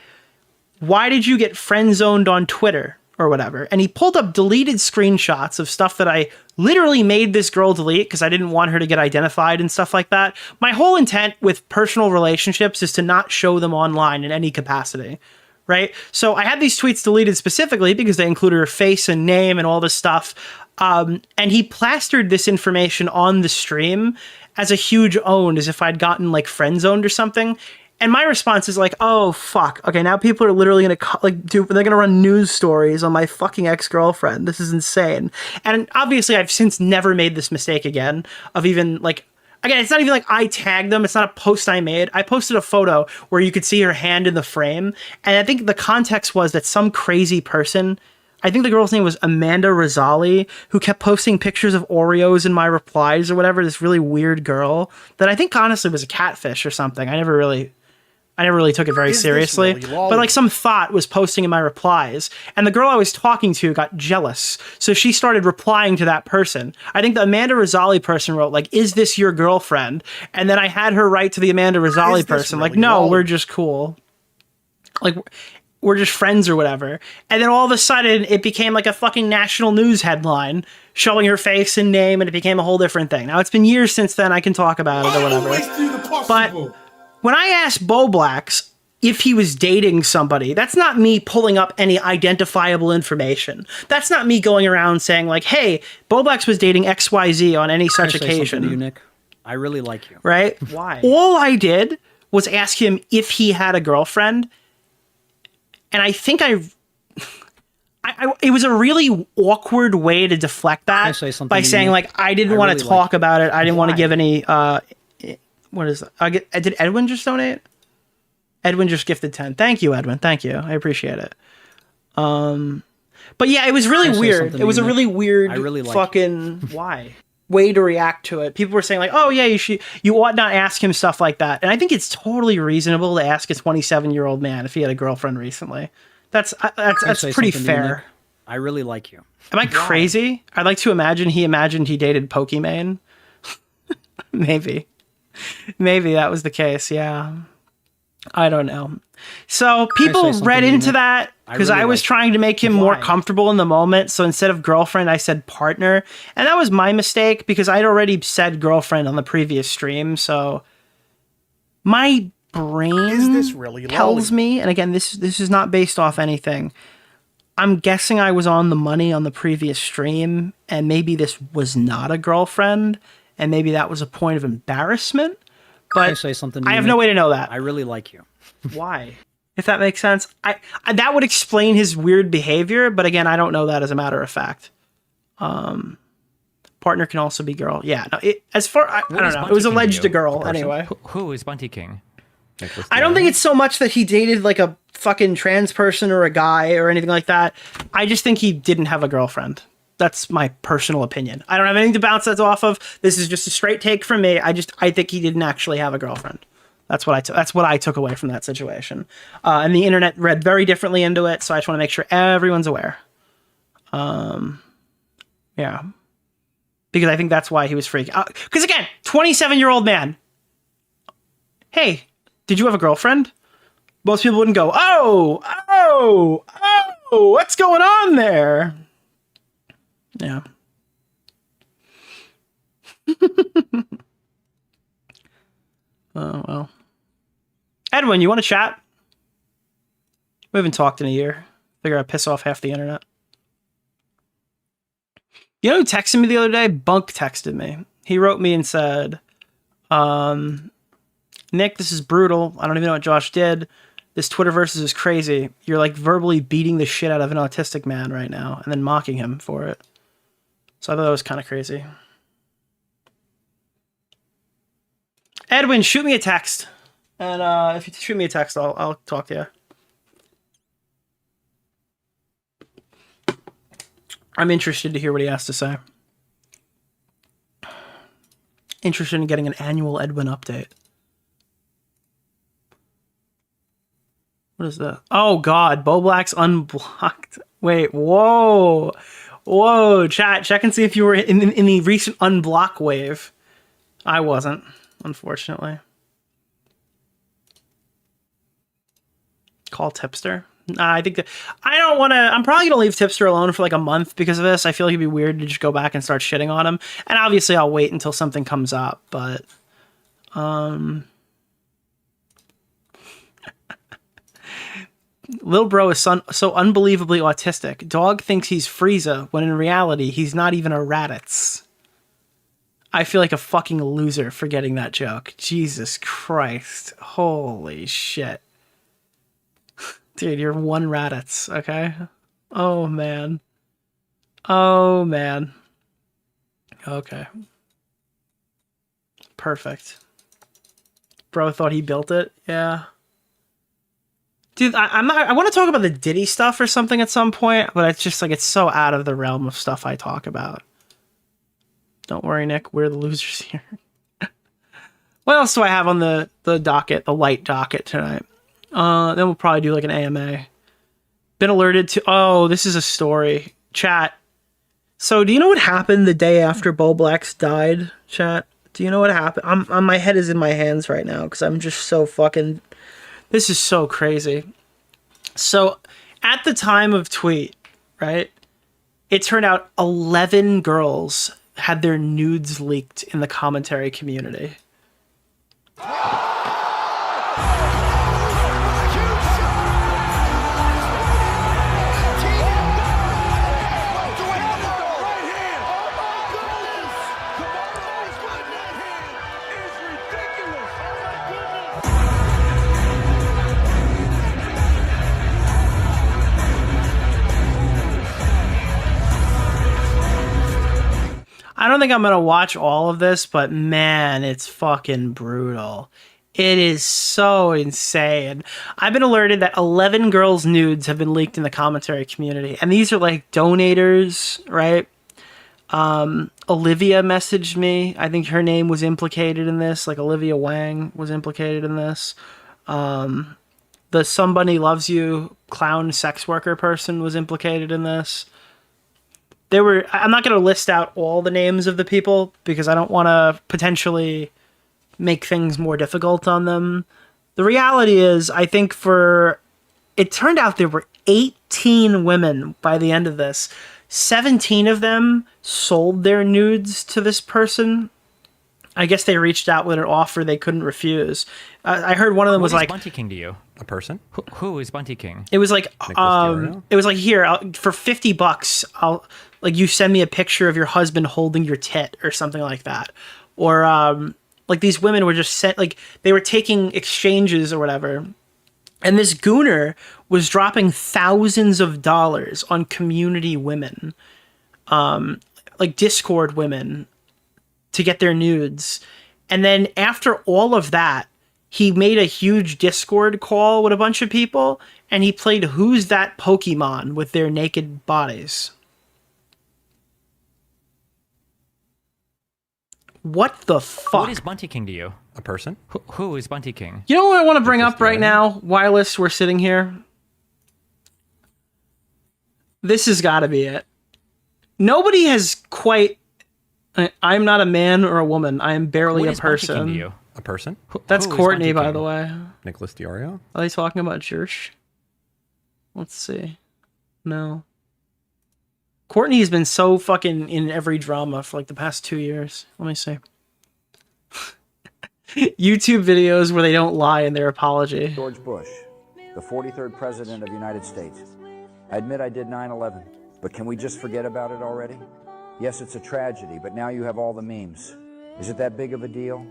[SPEAKER 6] why did you get friend-zoned on Twitter or whatever? And he pulled up deleted screenshots of stuff that I literally made this girl delete because I didn't want her to get identified and stuff like that. My whole intent with personal relationships is to not show them online in any capacity, right? So I had these tweets deleted specifically because they included her face and name and all this stuff. And he plastered this information on the stream as a huge own, as if I'd gotten like friend-zoned or something. And my response is like, oh, fuck. Okay, now people are literally going to, they're going to run news stories on my fucking ex-girlfriend. This is insane. And obviously, I've since never made this mistake again of even, like, again, it's not even like I tagged them. It's not a post I made. I posted a photo where you could see her hand in the frame. And I think the context was that some crazy person, I think the girl's name was Amanda Rosali, who kept posting pictures of Oreos in my replies or whatever, this really weird girl that I think honestly was a catfish or something. I never really took it very seriously, but like some thought was posting in my replies, and the girl I was talking to got jealous. So she started replying to that person. I think the Amanda Rosali person wrote like, is this your girlfriend? And then I had her write to the Amanda Rosali person, like, no, we're just cool. Like, we're just friends or whatever. And then all of a sudden it became like a fucking national news headline showing her face and name, and it became a whole different thing. Now it's been years since then. I can talk about it or whatever. But when I asked Bowblax if he was dating somebody, that's not me pulling up any identifiable information. That's not me going around saying like, hey, Bowblax was dating XYZ on any such occasion.
[SPEAKER 8] To you, Nick? I really like you.
[SPEAKER 6] Right?
[SPEAKER 8] Why?
[SPEAKER 6] All I did was ask him if he had a girlfriend. And I think it was a really awkward way to deflect that by saying like, I didn't want to talk about it. I didn't want to give any, what is that? Did Edwin just donate? Edwin just gifted 10. Thank you, Edwin. Thank you. I appreciate it. But yeah, it was really weird. It was a really weird fucking way to react to it. People were saying like, oh yeah, you ought not ask him stuff like that. And I think it's totally reasonable to ask a 27-year-old man if he had a girlfriend recently. That's pretty fair.
[SPEAKER 8] I really like you.
[SPEAKER 6] Am I crazy? I'd like to imagine he imagined he dated Pokimane. Maybe that was the case. Yeah. I don't know. So
[SPEAKER 8] Can I
[SPEAKER 6] people
[SPEAKER 8] say something
[SPEAKER 6] read
[SPEAKER 8] to you,
[SPEAKER 6] into
[SPEAKER 8] Nick?
[SPEAKER 6] that
[SPEAKER 8] I
[SPEAKER 6] because
[SPEAKER 8] really
[SPEAKER 6] I was
[SPEAKER 8] like
[SPEAKER 6] trying to make him more comfortable in the moment. So instead of girlfriend, I said partner. And that was my mistake because I'd already said girlfriend on the previous stream. So my brain tells me, and again, this is not based off anything. I'm guessing I was on the money on the previous stream, and maybe this was not a girlfriend, and maybe that was a point of embarrassment. But
[SPEAKER 8] Can I say something to
[SPEAKER 6] I
[SPEAKER 8] you,
[SPEAKER 6] have no
[SPEAKER 8] Nick?
[SPEAKER 6] way to know that.
[SPEAKER 8] I really like you.
[SPEAKER 6] Why? If that makes sense. I that would explain his weird behavior, but again, I don't know that as a matter of fact. Partner can also be girl. Yeah, no, I don't know. It was alleged a girl anyway.
[SPEAKER 7] Who is Bunty King?
[SPEAKER 6] I don't think it's so much that he dated like a fucking trans person or a guy or anything like that. I just think he didn't have a girlfriend. That's my personal opinion. I don't have anything to bounce that off of. This is just a straight take from me. I think he didn't actually have a girlfriend. That's what I took away from that situation. And the internet read very differently into it, so I just want to make sure everyone's aware. Yeah. Because I think that's why he was freaking out. Because again, 27-year-old man. Hey, did you have a girlfriend? Most people wouldn't go, oh, what's going on there? Yeah. Oh, well. Edwin, you want to chat? We haven't talked in a year. Figure I'd piss off half the internet. You know who texted me the other day? Bunk texted me. He wrote me and said, Nick, this is brutal. I don't even know what Josh did. This Twitterverse is crazy. You're like verbally beating the shit out of an autistic man right now and then mocking him for it. So I thought that was kind of crazy. Edwin, shoot me a text. And if you shoot me a text, I'll talk to you. I'm interested to hear what he has to say. Interested in getting an annual Edwin update. What is that? Oh God, Bowblax unblocked. Wait, whoa. Check and see if you were in the recent unblock wave. I wasn't, unfortunately. Call Tipster. Nah, I think that I don't want to. I'm probably gonna leave Tipster alone for like a month because of this. I feel like it'd be weird to just go back and start shitting on him. And obviously, I'll wait until something comes up. But, Lil Bro is so unbelievably autistic. Dog thinks he's Frieza when in reality he's not even a Raditz. I feel like a fucking loser for getting that joke. Jesus Christ. Holy shit. Dude, you're one Raditz, okay? Oh, man. Oh, man. Okay. Perfect. Bro thought he built it? Yeah. Dude, I want to talk about the Diddy stuff or something at some point, but it's just like, it's so out of the realm of stuff I talk about. Don't worry, Nick. We're the losers here. What else do I have on the docket, the light docket tonight? Then we'll probably do like an AMA. Been alerted to... Oh, this is a story. Chat. So, do you know what happened the day after Bowblax died, chat? Do you know what happened? My head is in my hands right now because I'm just so fucking... This is so crazy. So, at the time of tweet, right, it turned out 11 girls had their nudes leaked in the commentary community. I don't think I'm going to watch all of this, but man, it's fucking brutal. It is so insane. I've been alerted that 11 girls' nudes have been leaked in the commentary community. And these are like donators, right? Olivia messaged me. I think her name was implicated in this. Like Olivia Wang was implicated in this. The Somebody Loves You clown sex worker person was implicated in this. I'm not going to list out all the names of the people because I don't want to potentially make things more difficult on them. The reality is, I think it turned out there were 18 women by the end of this. 17 of them sold their nudes to this person. I guess they reached out with an offer they couldn't refuse. I heard one of them was like,
[SPEAKER 7] Bunty King to you?
[SPEAKER 9] A person?
[SPEAKER 7] Who is Bunty King?
[SPEAKER 6] it was like, here, for $50, you send me a picture of your husband holding your tit or something like that. Or, like these women were just sent, like they were taking exchanges or whatever. And this gooner was dropping thousands of dollars on community women, like Discord women, to get their nudes. And then after all of that, he made a huge Discord call with a bunch of people, and he played Who's That Pokemon with their naked bodies. What the fuck?
[SPEAKER 7] What is Bunty King to you?
[SPEAKER 9] A person?
[SPEAKER 7] Who is Bunty King?
[SPEAKER 6] You know what I want to bring up right now, while we're sitting here? This has got to be it. Nobody has quite... I'm not a man or a woman. I am barely
[SPEAKER 7] What
[SPEAKER 6] a
[SPEAKER 7] is Bunty King
[SPEAKER 6] person.
[SPEAKER 7] to you?
[SPEAKER 9] A person?
[SPEAKER 6] That's
[SPEAKER 7] Who is
[SPEAKER 6] Courtney,
[SPEAKER 7] Bunty
[SPEAKER 6] by
[SPEAKER 7] King?
[SPEAKER 6] the way.
[SPEAKER 9] Nicholas DeOrio?
[SPEAKER 6] Are they talking about Church? Let's see. No. Courtney has been so fucking in every drama for like the past 2 years. Let me see. YouTube videos where they don't lie in their apology.
[SPEAKER 16] George Bush, the 43rd President of the United States. I admit I did 9/11, but can we just forget about it already? Yes, it's a tragedy, but now you have all the memes. Is it that big of a deal?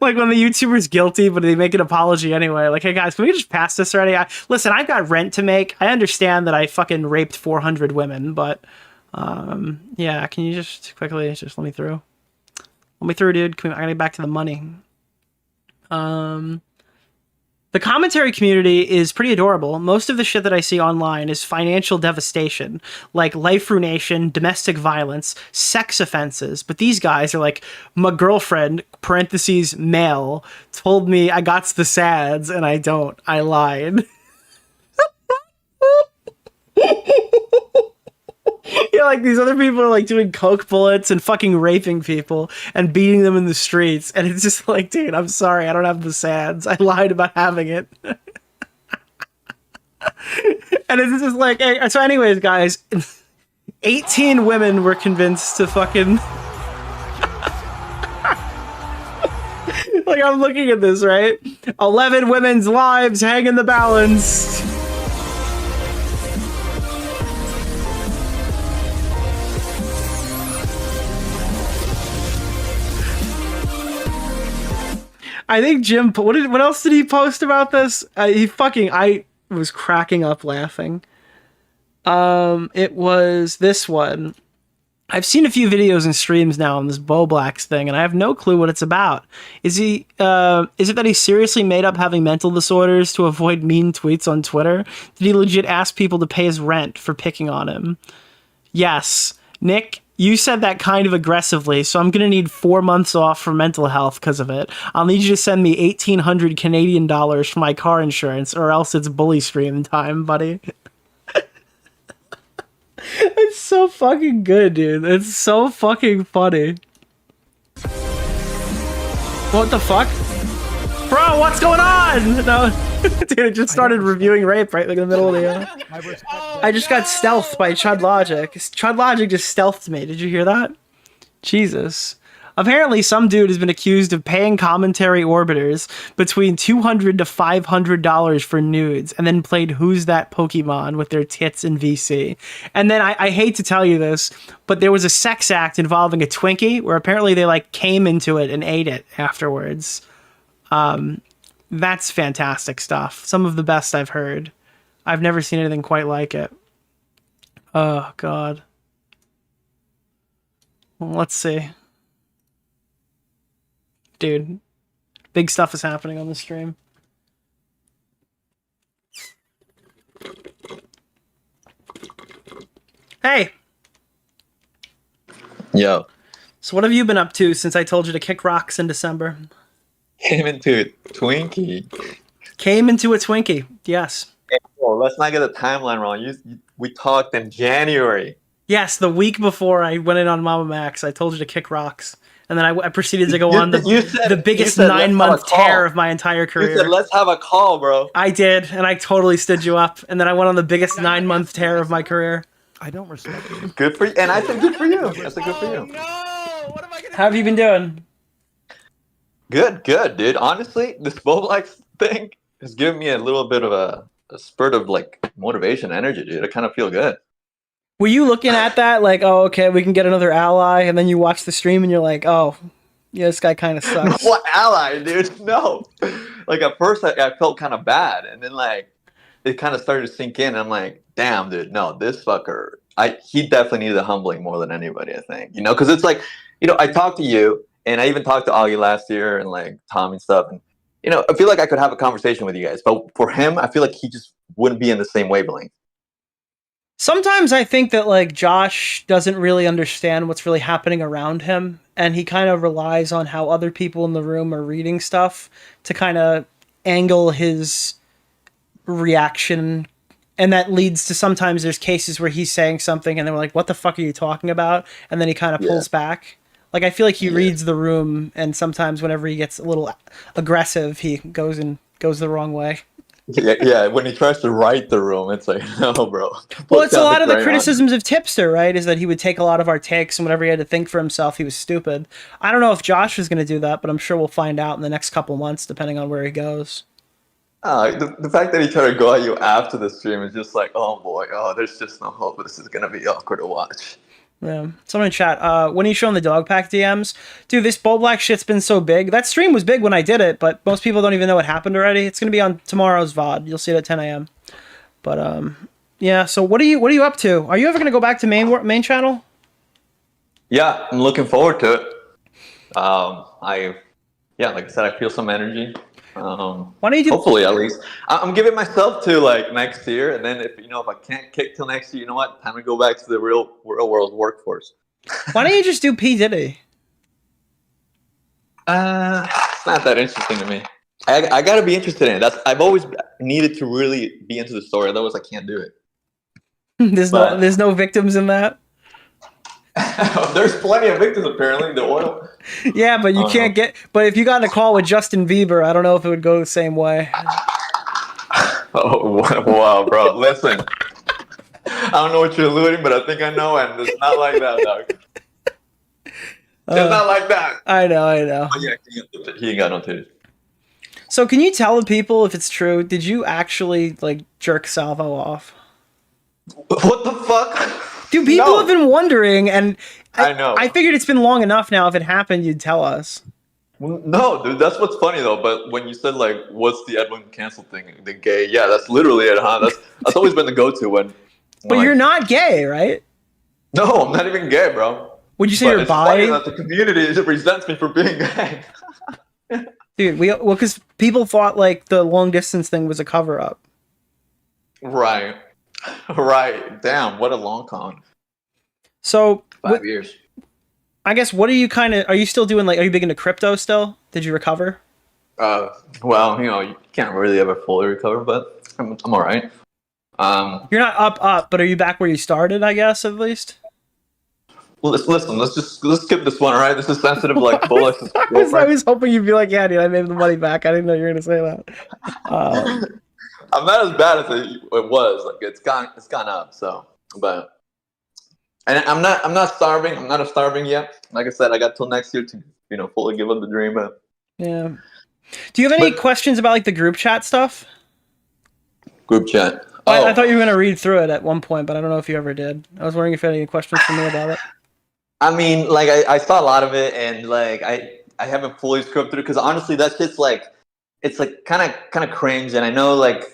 [SPEAKER 6] Like when the YouTuber's guilty, but they make an apology anyway. Like, hey guys, can we just pass this already? Listen, I've got rent to make. I understand that I fucking raped 400 women, but yeah, can you just quickly just let me through? Let me through, dude. I gotta get back to the money. The commentary community is pretty adorable. Most of the shit that I see online is financial devastation, like life ruination, domestic violence, sex offenses. But these guys are like, my girlfriend, parentheses, male, told me I got the sads and I don't. I lied. Yeah, like these other people are like doing coke bullets and fucking raping people and beating them in the streets. And it's just like, dude, I'm sorry. I don't have the sads. I lied about having it. And it's just like, hey, so anyways, guys, 18 women were convinced to fucking... Like, I'm looking at this, right? 11 women's lives hang in the balance. I think Jim, what else did he post about this? I was cracking up laughing. It was this one. I've seen a few videos and streams now on this Bowblax thing, and I have no clue what it's about. Is it that he seriously made up having mental disorders to avoid mean tweets on Twitter? Did he legit ask people to pay his rent for picking on him? Yes. Nick, you said that kind of aggressively, so I'm going to need 4 months off for mental health because of it. I'll need you to send me 1,800 Canadian dollars for my car insurance, or else it's bully stream time, buddy. It's so fucking good, dude. It's so fucking funny. What the fuck? Bro, what's going on? No. Dude, it just started reviewing rape right like in the middle of the... I just got stealthed by Chud Logic. Chud Logic just stealthed me. Did you hear that? Jesus. Apparently, some dude has been accused of paying commentary orbiters between $200 to $500 for nudes, and then played Who's That Pokemon with their tits in VC. And then I hate to tell you this, but there was a sex act involving a Twinkie where apparently they like came into it and ate it afterwards. That's fantastic stuff. Some of the best I've heard. I've never seen anything quite like it. Oh, God. Well, let's see. Dude, big stuff is happening on the stream. Hey!
[SPEAKER 17] Yo.
[SPEAKER 6] So what have you been up to since I told you to kick rocks in December?
[SPEAKER 17] Came into a Twinkie.
[SPEAKER 6] Came into a Twinkie, yes.
[SPEAKER 17] Hey, bro, let's not get the timeline wrong. We talked in January.
[SPEAKER 6] Yes, the week before I went in on Mama Max, I told you to kick rocks. And then I proceeded to go on the biggest
[SPEAKER 17] you said, "Let's have a
[SPEAKER 6] 9-month
[SPEAKER 17] call."
[SPEAKER 6] tear of my entire career.
[SPEAKER 17] You said, "Let's have a call, bro."
[SPEAKER 6] I did, and I totally stood you up. And then I went on the biggest 9-month tear of my career.
[SPEAKER 4] I don't respect you.
[SPEAKER 17] Good for you, and I said good for you. I said good for you.
[SPEAKER 6] How have you been doing?
[SPEAKER 17] Good, dude. Honestly, this Bowblax thing has given me a little bit of a spurt of like motivation, energy, dude. I kind of feel good.
[SPEAKER 6] Were you looking at that like, oh, okay, we can get another ally, and then you watch the stream and you're like, oh, yeah, this guy kind of sucks.
[SPEAKER 17] What ally, dude? No. Like at first, I felt kind of bad, and then like it kind of started to sink in. And I'm like, damn, dude, no, this fucker. He definitely needed a humbling more than anybody, I think. You know, because it's like, you know, I talked to you, and I even talked to Augie last year, and like Tom and stuff, and you know, I feel like I could have a conversation with you guys, but for him, I feel like he just wouldn't be in the same wavelength.
[SPEAKER 6] Sometimes I think that like Josh doesn't really understand what's really happening around him, and he kind of relies on how other people in the room are reading stuff to kind of angle his reaction, and that leads to sometimes there's cases where he's saying something and they're like, what the fuck are you talking about? And then he kind of pulls back. Like I feel like he reads the room, and sometimes whenever he gets a little aggressive, he goes the wrong way.
[SPEAKER 17] Yeah, when he tries to write the room, it's like, no, bro.
[SPEAKER 6] Well, it's a lot of the criticisms of Tipster, right? Is that he would take a lot of our takes, and whenever he had to think for himself, he was stupid. I don't know if Josh is going to do that, but I'm sure we'll find out in the next couple months, depending on where he goes.
[SPEAKER 17] The fact that he tried to go at you after the stream is just like, oh boy, there's just no hope. This is going to be awkward to watch.
[SPEAKER 6] Yeah. Someone in chat, when are you showing the dog pack DMs? Dude, this Bowblax shit's been so big. That stream was big when I did it, but most people don't even know what happened already. It's going to be on tomorrow's VOD. You'll see it at 10 a.m. But, yeah, so what are you up to? Are you ever going to go back to main channel?
[SPEAKER 17] Yeah, I'm looking forward to it. Like I said, I feel some energy.
[SPEAKER 6] Why don't you do
[SPEAKER 17] hopefully at least I'm giving myself to like next year, and then if I can't kick till next year, you know what, time to go back to the real world workforce.
[SPEAKER 6] Why don't you just do P. Diddy?
[SPEAKER 17] It's not that interesting to me. I gotta be interested in it. I've always needed to really be into the story, otherwise I can't do it.
[SPEAKER 6] There's no victims in that.
[SPEAKER 17] There's plenty of victims apparently. The oil.
[SPEAKER 6] Yeah, but you can't get. But if you got in a call with Justin Bieber, I don't know if it would go the same way.
[SPEAKER 17] Oh wow, bro! Listen, I don't know what you're alluding, but I think I know, and it's not like that, dog. It's not like that.
[SPEAKER 6] I know.
[SPEAKER 17] Oh, yeah, he ain't got no titties.
[SPEAKER 6] So, can you tell the people if it's true? Did you actually like jerk Salvo off?
[SPEAKER 17] What the fuck?
[SPEAKER 6] Dude, people have been wondering, and
[SPEAKER 17] I know.
[SPEAKER 6] I figured it's been long enough now. If it happened, you'd tell us.
[SPEAKER 17] No, dude, that's what's funny though. But when you said like, "What's the Edwin cancel thing?" The gay, yeah, that's literally it, huh? That's always been the go-to when.
[SPEAKER 6] But you're not gay, right?
[SPEAKER 17] No, I'm not even gay, bro.
[SPEAKER 6] Would you say you're bi?
[SPEAKER 17] It's funny that the community resents me for being gay.
[SPEAKER 6] Dude, because people thought like the long distance thing was a cover up.
[SPEAKER 17] Right. Damn, what a long con.
[SPEAKER 6] So
[SPEAKER 17] 5 years.
[SPEAKER 6] I guess are you still doing are you big into crypto still? Did you recover?
[SPEAKER 17] Well, you can't really ever fully recover, but I'm all right.
[SPEAKER 6] You're not up, but are you back where you started, I guess, at least?
[SPEAKER 17] Well, listen, let's skip this one, all right? This is sensitive, like Bowblax.
[SPEAKER 6] I was hoping you'd be like, yeah, dude, I made the money back. I didn't know you were going to say that.
[SPEAKER 17] I'm not as bad as it was. Like it's gone up. So, but and I'm not starving. I'm not starving yet. Like I said, I got till next year to fully give up the dream. But
[SPEAKER 6] yeah. Do you have any questions about like the group chat stuff?
[SPEAKER 17] Group chat.
[SPEAKER 6] I thought you were going to read through it at one point, but I don't know if you ever did. I was wondering if you had any questions for me about it.
[SPEAKER 17] I mean, like I saw a lot of it, and like I haven't fully scrubbed through because honestly, that's just like it's like kind of cringe, and I know like.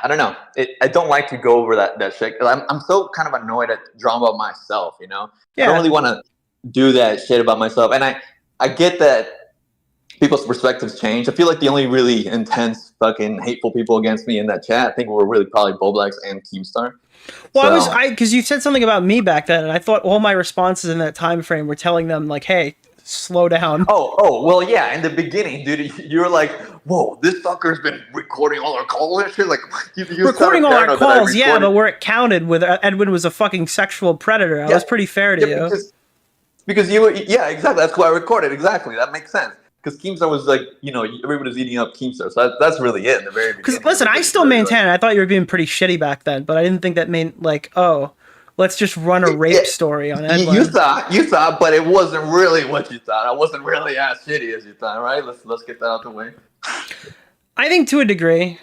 [SPEAKER 17] I don't know. I don't like to go over that shit. I'm so kind of annoyed at drama about myself, Yeah. I don't really want to do that shit about myself. And I get that people's perspectives change. I feel like the only really intense, fucking hateful people against me in that chat, I think were really probably Bowblax and Keemstar.
[SPEAKER 6] Well, because you said something about me back then, and I thought all my responses in that time frame were telling them like, hey, slow down.
[SPEAKER 17] Oh, well, yeah. In the beginning, dude, you were like, whoa, this fucker's been recording all our calls and shit. Like, you
[SPEAKER 6] recording all our calls, yeah, but where it counted with Edwin was a fucking sexual predator. I was pretty fair to you.
[SPEAKER 17] Because yeah, exactly. That's why I recorded. Exactly, that makes sense. Because Keemstar was like, everybody was eating up Keemstar, so that's really it in the very beginning.
[SPEAKER 6] Because listen, I still maintain it. I thought you were being pretty shitty back then, but I didn't think that meant like, oh, let's just run a rape story on Edwin.
[SPEAKER 17] You thought, but it wasn't really what you thought. I wasn't really as shitty as you thought, right? Let's get that out the way.
[SPEAKER 6] I think to a degree.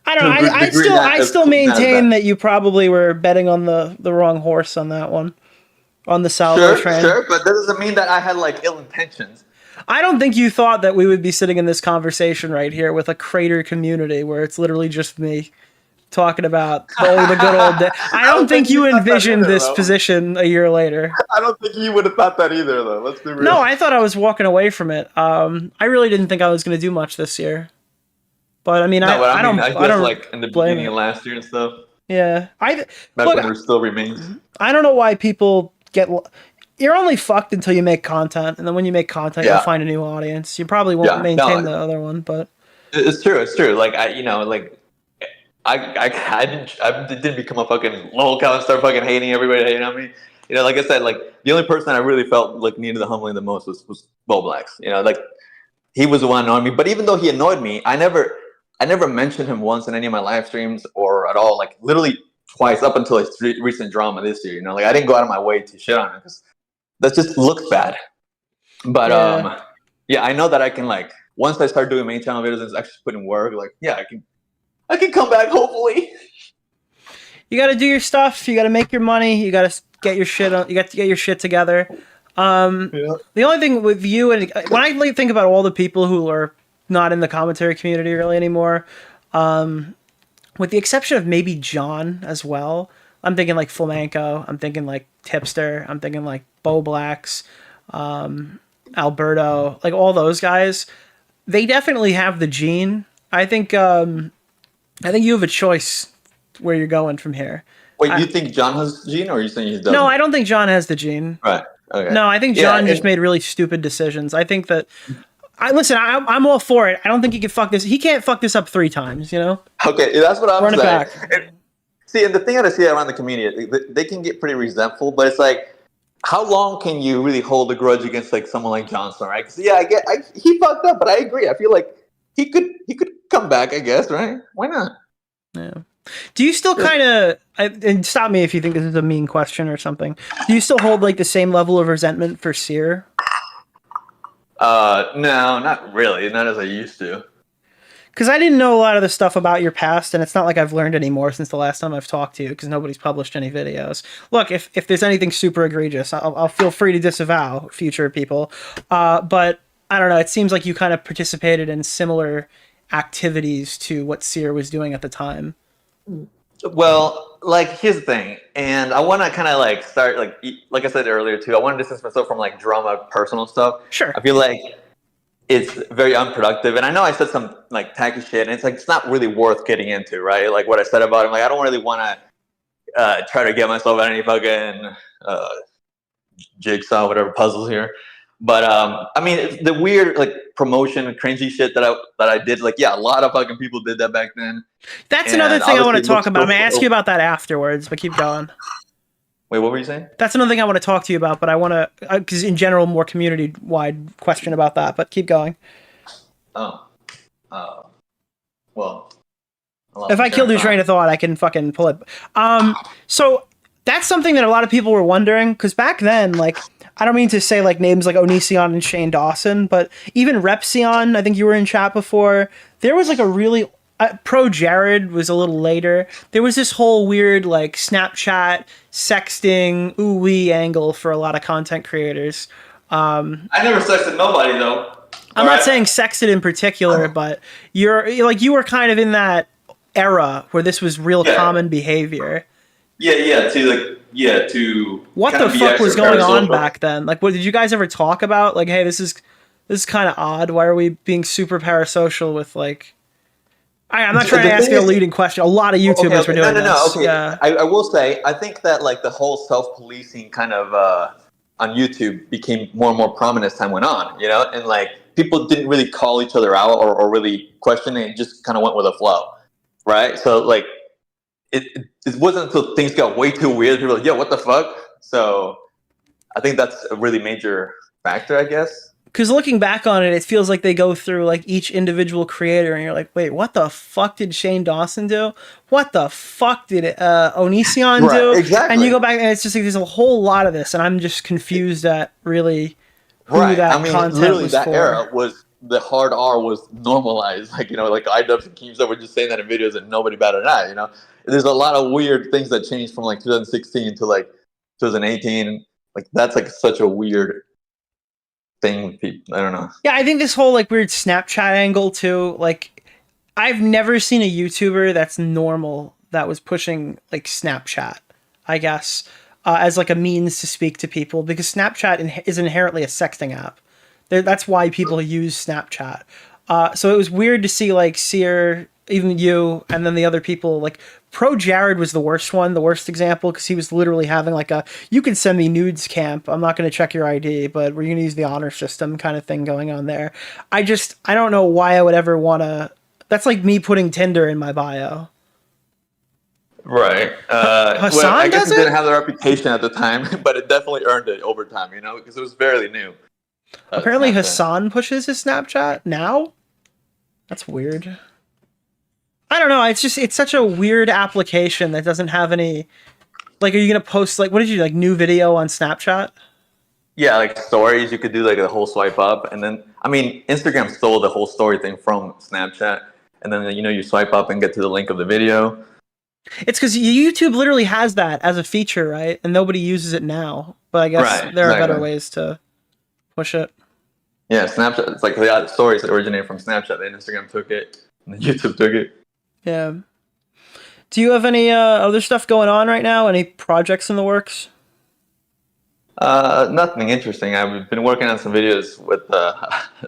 [SPEAKER 6] I don't know. I still maintain that you probably were betting on the wrong horse on that one, on the salvo train.
[SPEAKER 17] Sure, but that doesn't mean that I had like ill intentions.
[SPEAKER 6] I don't think you thought that we would be sitting in this conversation right here with a crater community where it's literally just me talking about the good old day. I don't think you envisioned this position a year later.
[SPEAKER 17] I don't think you would have thought that either, though. Let's be real.
[SPEAKER 6] No, I thought I was walking away from it. I really didn't think I was going to do much this year. But I mean, I don't
[SPEAKER 17] like in the beginning of last year and stuff.
[SPEAKER 6] Yeah,
[SPEAKER 17] Back when there still remains.
[SPEAKER 6] I don't know why people get. You're only fucked until you make content, and then when you make content, you'll find a new audience. You probably won't maintain the other one, but
[SPEAKER 17] it's true. It's true. Like I didn't become a fucking Lullcow and start fucking hating everybody hating on me. Like I said, like the only person I really felt like needed the humbling the most was Bowblax. Like he was the one annoying me. But even though he annoyed me, I never mentioned him once in any of my live streams or at all. Like literally twice up until his recent drama this year. Like I didn't go out of my way to shit on him because that just looks bad. But I know that I can like once I start doing main channel videos and actually putting work, like I can come back hopefully.
[SPEAKER 6] You got to do your stuff. You got to make your money. You got to get your shit. You got to get your shit together. The only thing with you and when I think about all the people who are not in the commentary community really anymore, with the exception of maybe John as well. I'm thinking like Flamenco. I'm thinking like Tipster. I'm thinking like Bowblax, Alberto. Like all those guys, they definitely have the gene. I think you have a choice where you're going from here.
[SPEAKER 17] Wait, you think John has the gene, or are you saying he doesn't?
[SPEAKER 6] No, I don't think John has the gene.
[SPEAKER 17] Right. Okay.
[SPEAKER 6] No, I think John just made really stupid decisions. I think that. I'm all for it. I don't think he can fuck this. He can't fuck this up 3 times.
[SPEAKER 17] Okay, that's what I'm
[SPEAKER 6] saying.
[SPEAKER 17] Run it back. And the thing that I see around the community, they can get pretty resentful, but it's like, how long can you really hold a grudge against like someone like Johnson, right? Because he fucked up, but I agree. I feel like he could come back, I guess, right? Why not?
[SPEAKER 6] Yeah. Do you still kind of, and stop me if you think this is a mean question or something, do you still hold like the same level of resentment for Sear?
[SPEAKER 17] No, not really. Not as I used to.
[SPEAKER 6] Because I didn't know a lot of the stuff about your past, and it's not like I've learned any more since the last time I've talked to you, because nobody's published any videos. Look, if there's anything super egregious, I'll feel free to disavow future people. But I don't know, it seems like you kind of participated in similar activities to what Sear was doing at the time.
[SPEAKER 17] Well, like, here's the thing, and I want to kind of like start, like I said earlier too, I want to distance myself from like drama, personal stuff.
[SPEAKER 6] Sure.
[SPEAKER 17] I feel like it's very unproductive, and I know I said some like tacky shit, and it's like it's not really worth getting into, right? Like what I said about him, like I don't really want to try to get myself out any fucking jigsaw, whatever puzzles here. But I mean, the weird like promotion, cringy shit that I did, like a lot of fucking people did that back then.
[SPEAKER 6] That's another thing I want to talk about. I'm gonna ask you about that afterwards, but keep going.
[SPEAKER 17] Wait, what were you saying?
[SPEAKER 6] That's another thing I want to talk to you about, but I want to, because in general, more community-wide question about that, but keep going.
[SPEAKER 17] Well.
[SPEAKER 6] If I killed your train of thought, I can fucking pull it. So that's something that a lot of people were wondering, because back then, like, I don't mean to say like names like Onision and Shane Dawson, but even Repsion, I think you were in chat before, there was like a really... Pro Jared was a little later. There was this whole weird like Snapchat sexting ooh-wee angle for a lot of content creators.
[SPEAKER 17] I never sexted nobody though.
[SPEAKER 6] I'm not saying sexted in particular, but you were kind of in that era where this was real common behavior.
[SPEAKER 17] To
[SPEAKER 6] what the fuck was going on back then? Like, what did you guys ever talk about? Like, hey, this is kind of odd. Why are we being super parasocial with like? I'm not trying to ask you a leading question. A lot of YouTubers were doing this.
[SPEAKER 17] Okay. Yeah. I will say, I think that like the whole self-policing kind of on YouTube became more and more prominent as time went on, and like people didn't really call each other out or really question it, just kind of went with the flow, right? So like it wasn't until things got way too weird, people were like, yo, what the fuck? So I think that's a really major factor, I guess.
[SPEAKER 6] Because looking back on it, it feels like they go through like each individual creator, and you're like, wait, what the fuck did Shane Dawson do? What the fuck did Onision do?
[SPEAKER 17] Exactly.
[SPEAKER 6] And you go back, and it's just like there's a whole lot of this, and I'm just confused at really who
[SPEAKER 17] Right.
[SPEAKER 6] that
[SPEAKER 17] I mean,
[SPEAKER 6] content
[SPEAKER 17] literally
[SPEAKER 6] was
[SPEAKER 17] that
[SPEAKER 6] for.
[SPEAKER 17] era was the hard R was normalized. Like, you know, like iDubbbz and Keemstar were just saying that in videos and nobody batted an eye, you know? There's a lot of weird things that changed from like 2016 to like 2018. Like that's like such a weird thing with people. I don't know.
[SPEAKER 6] Yeah, I think this whole like weird Snapchat angle too, like I've never seen a YouTuber that's normal that was pushing like Snapchat, I guess, as like a means to speak to people, because Snapchat is inherently a sexting app. That's why people use Snapchat. So it was weird to see like Sear, even you, and then the other people. Like Pro Jared was the worst example, because he was literally having like a "you can send me nudes" camp. I'm not going to check your ID, but we're going to use the honor system kind of thing going on there. I don't know why I would ever want to. That's like me putting Tinder in my bio.
[SPEAKER 17] Right.
[SPEAKER 6] Hassan
[SPEAKER 17] well, I guess
[SPEAKER 6] does
[SPEAKER 17] it
[SPEAKER 6] it?
[SPEAKER 17] didn't have the reputation at the time, but it definitely earned it over time, you know, because it was fairly new.
[SPEAKER 6] Apparently
[SPEAKER 17] Snapchat.
[SPEAKER 6] Hassan pushes his Snapchat now? That's weird. I don't know, it's such a weird application that doesn't have any, like, are you gonna post, like, what did you, like, new video on Snapchat?
[SPEAKER 17] Yeah, like stories, you could do like a whole swipe up, and then I mean, Instagram stole the whole story thing from Snapchat, and then you know you swipe up and get to the link of the video.
[SPEAKER 6] It's because YouTube literally has that as a feature, right? And nobody uses it now, but I guess there are better ways to push it.
[SPEAKER 17] Yeah, Snapchat. It's like the stories that originated from Snapchat. Then Instagram took it, and then YouTube took it.
[SPEAKER 6] Yeah. Do you have any other stuff going on right now? Any projects in the works?
[SPEAKER 17] Nothing interesting. I've been working on some videos with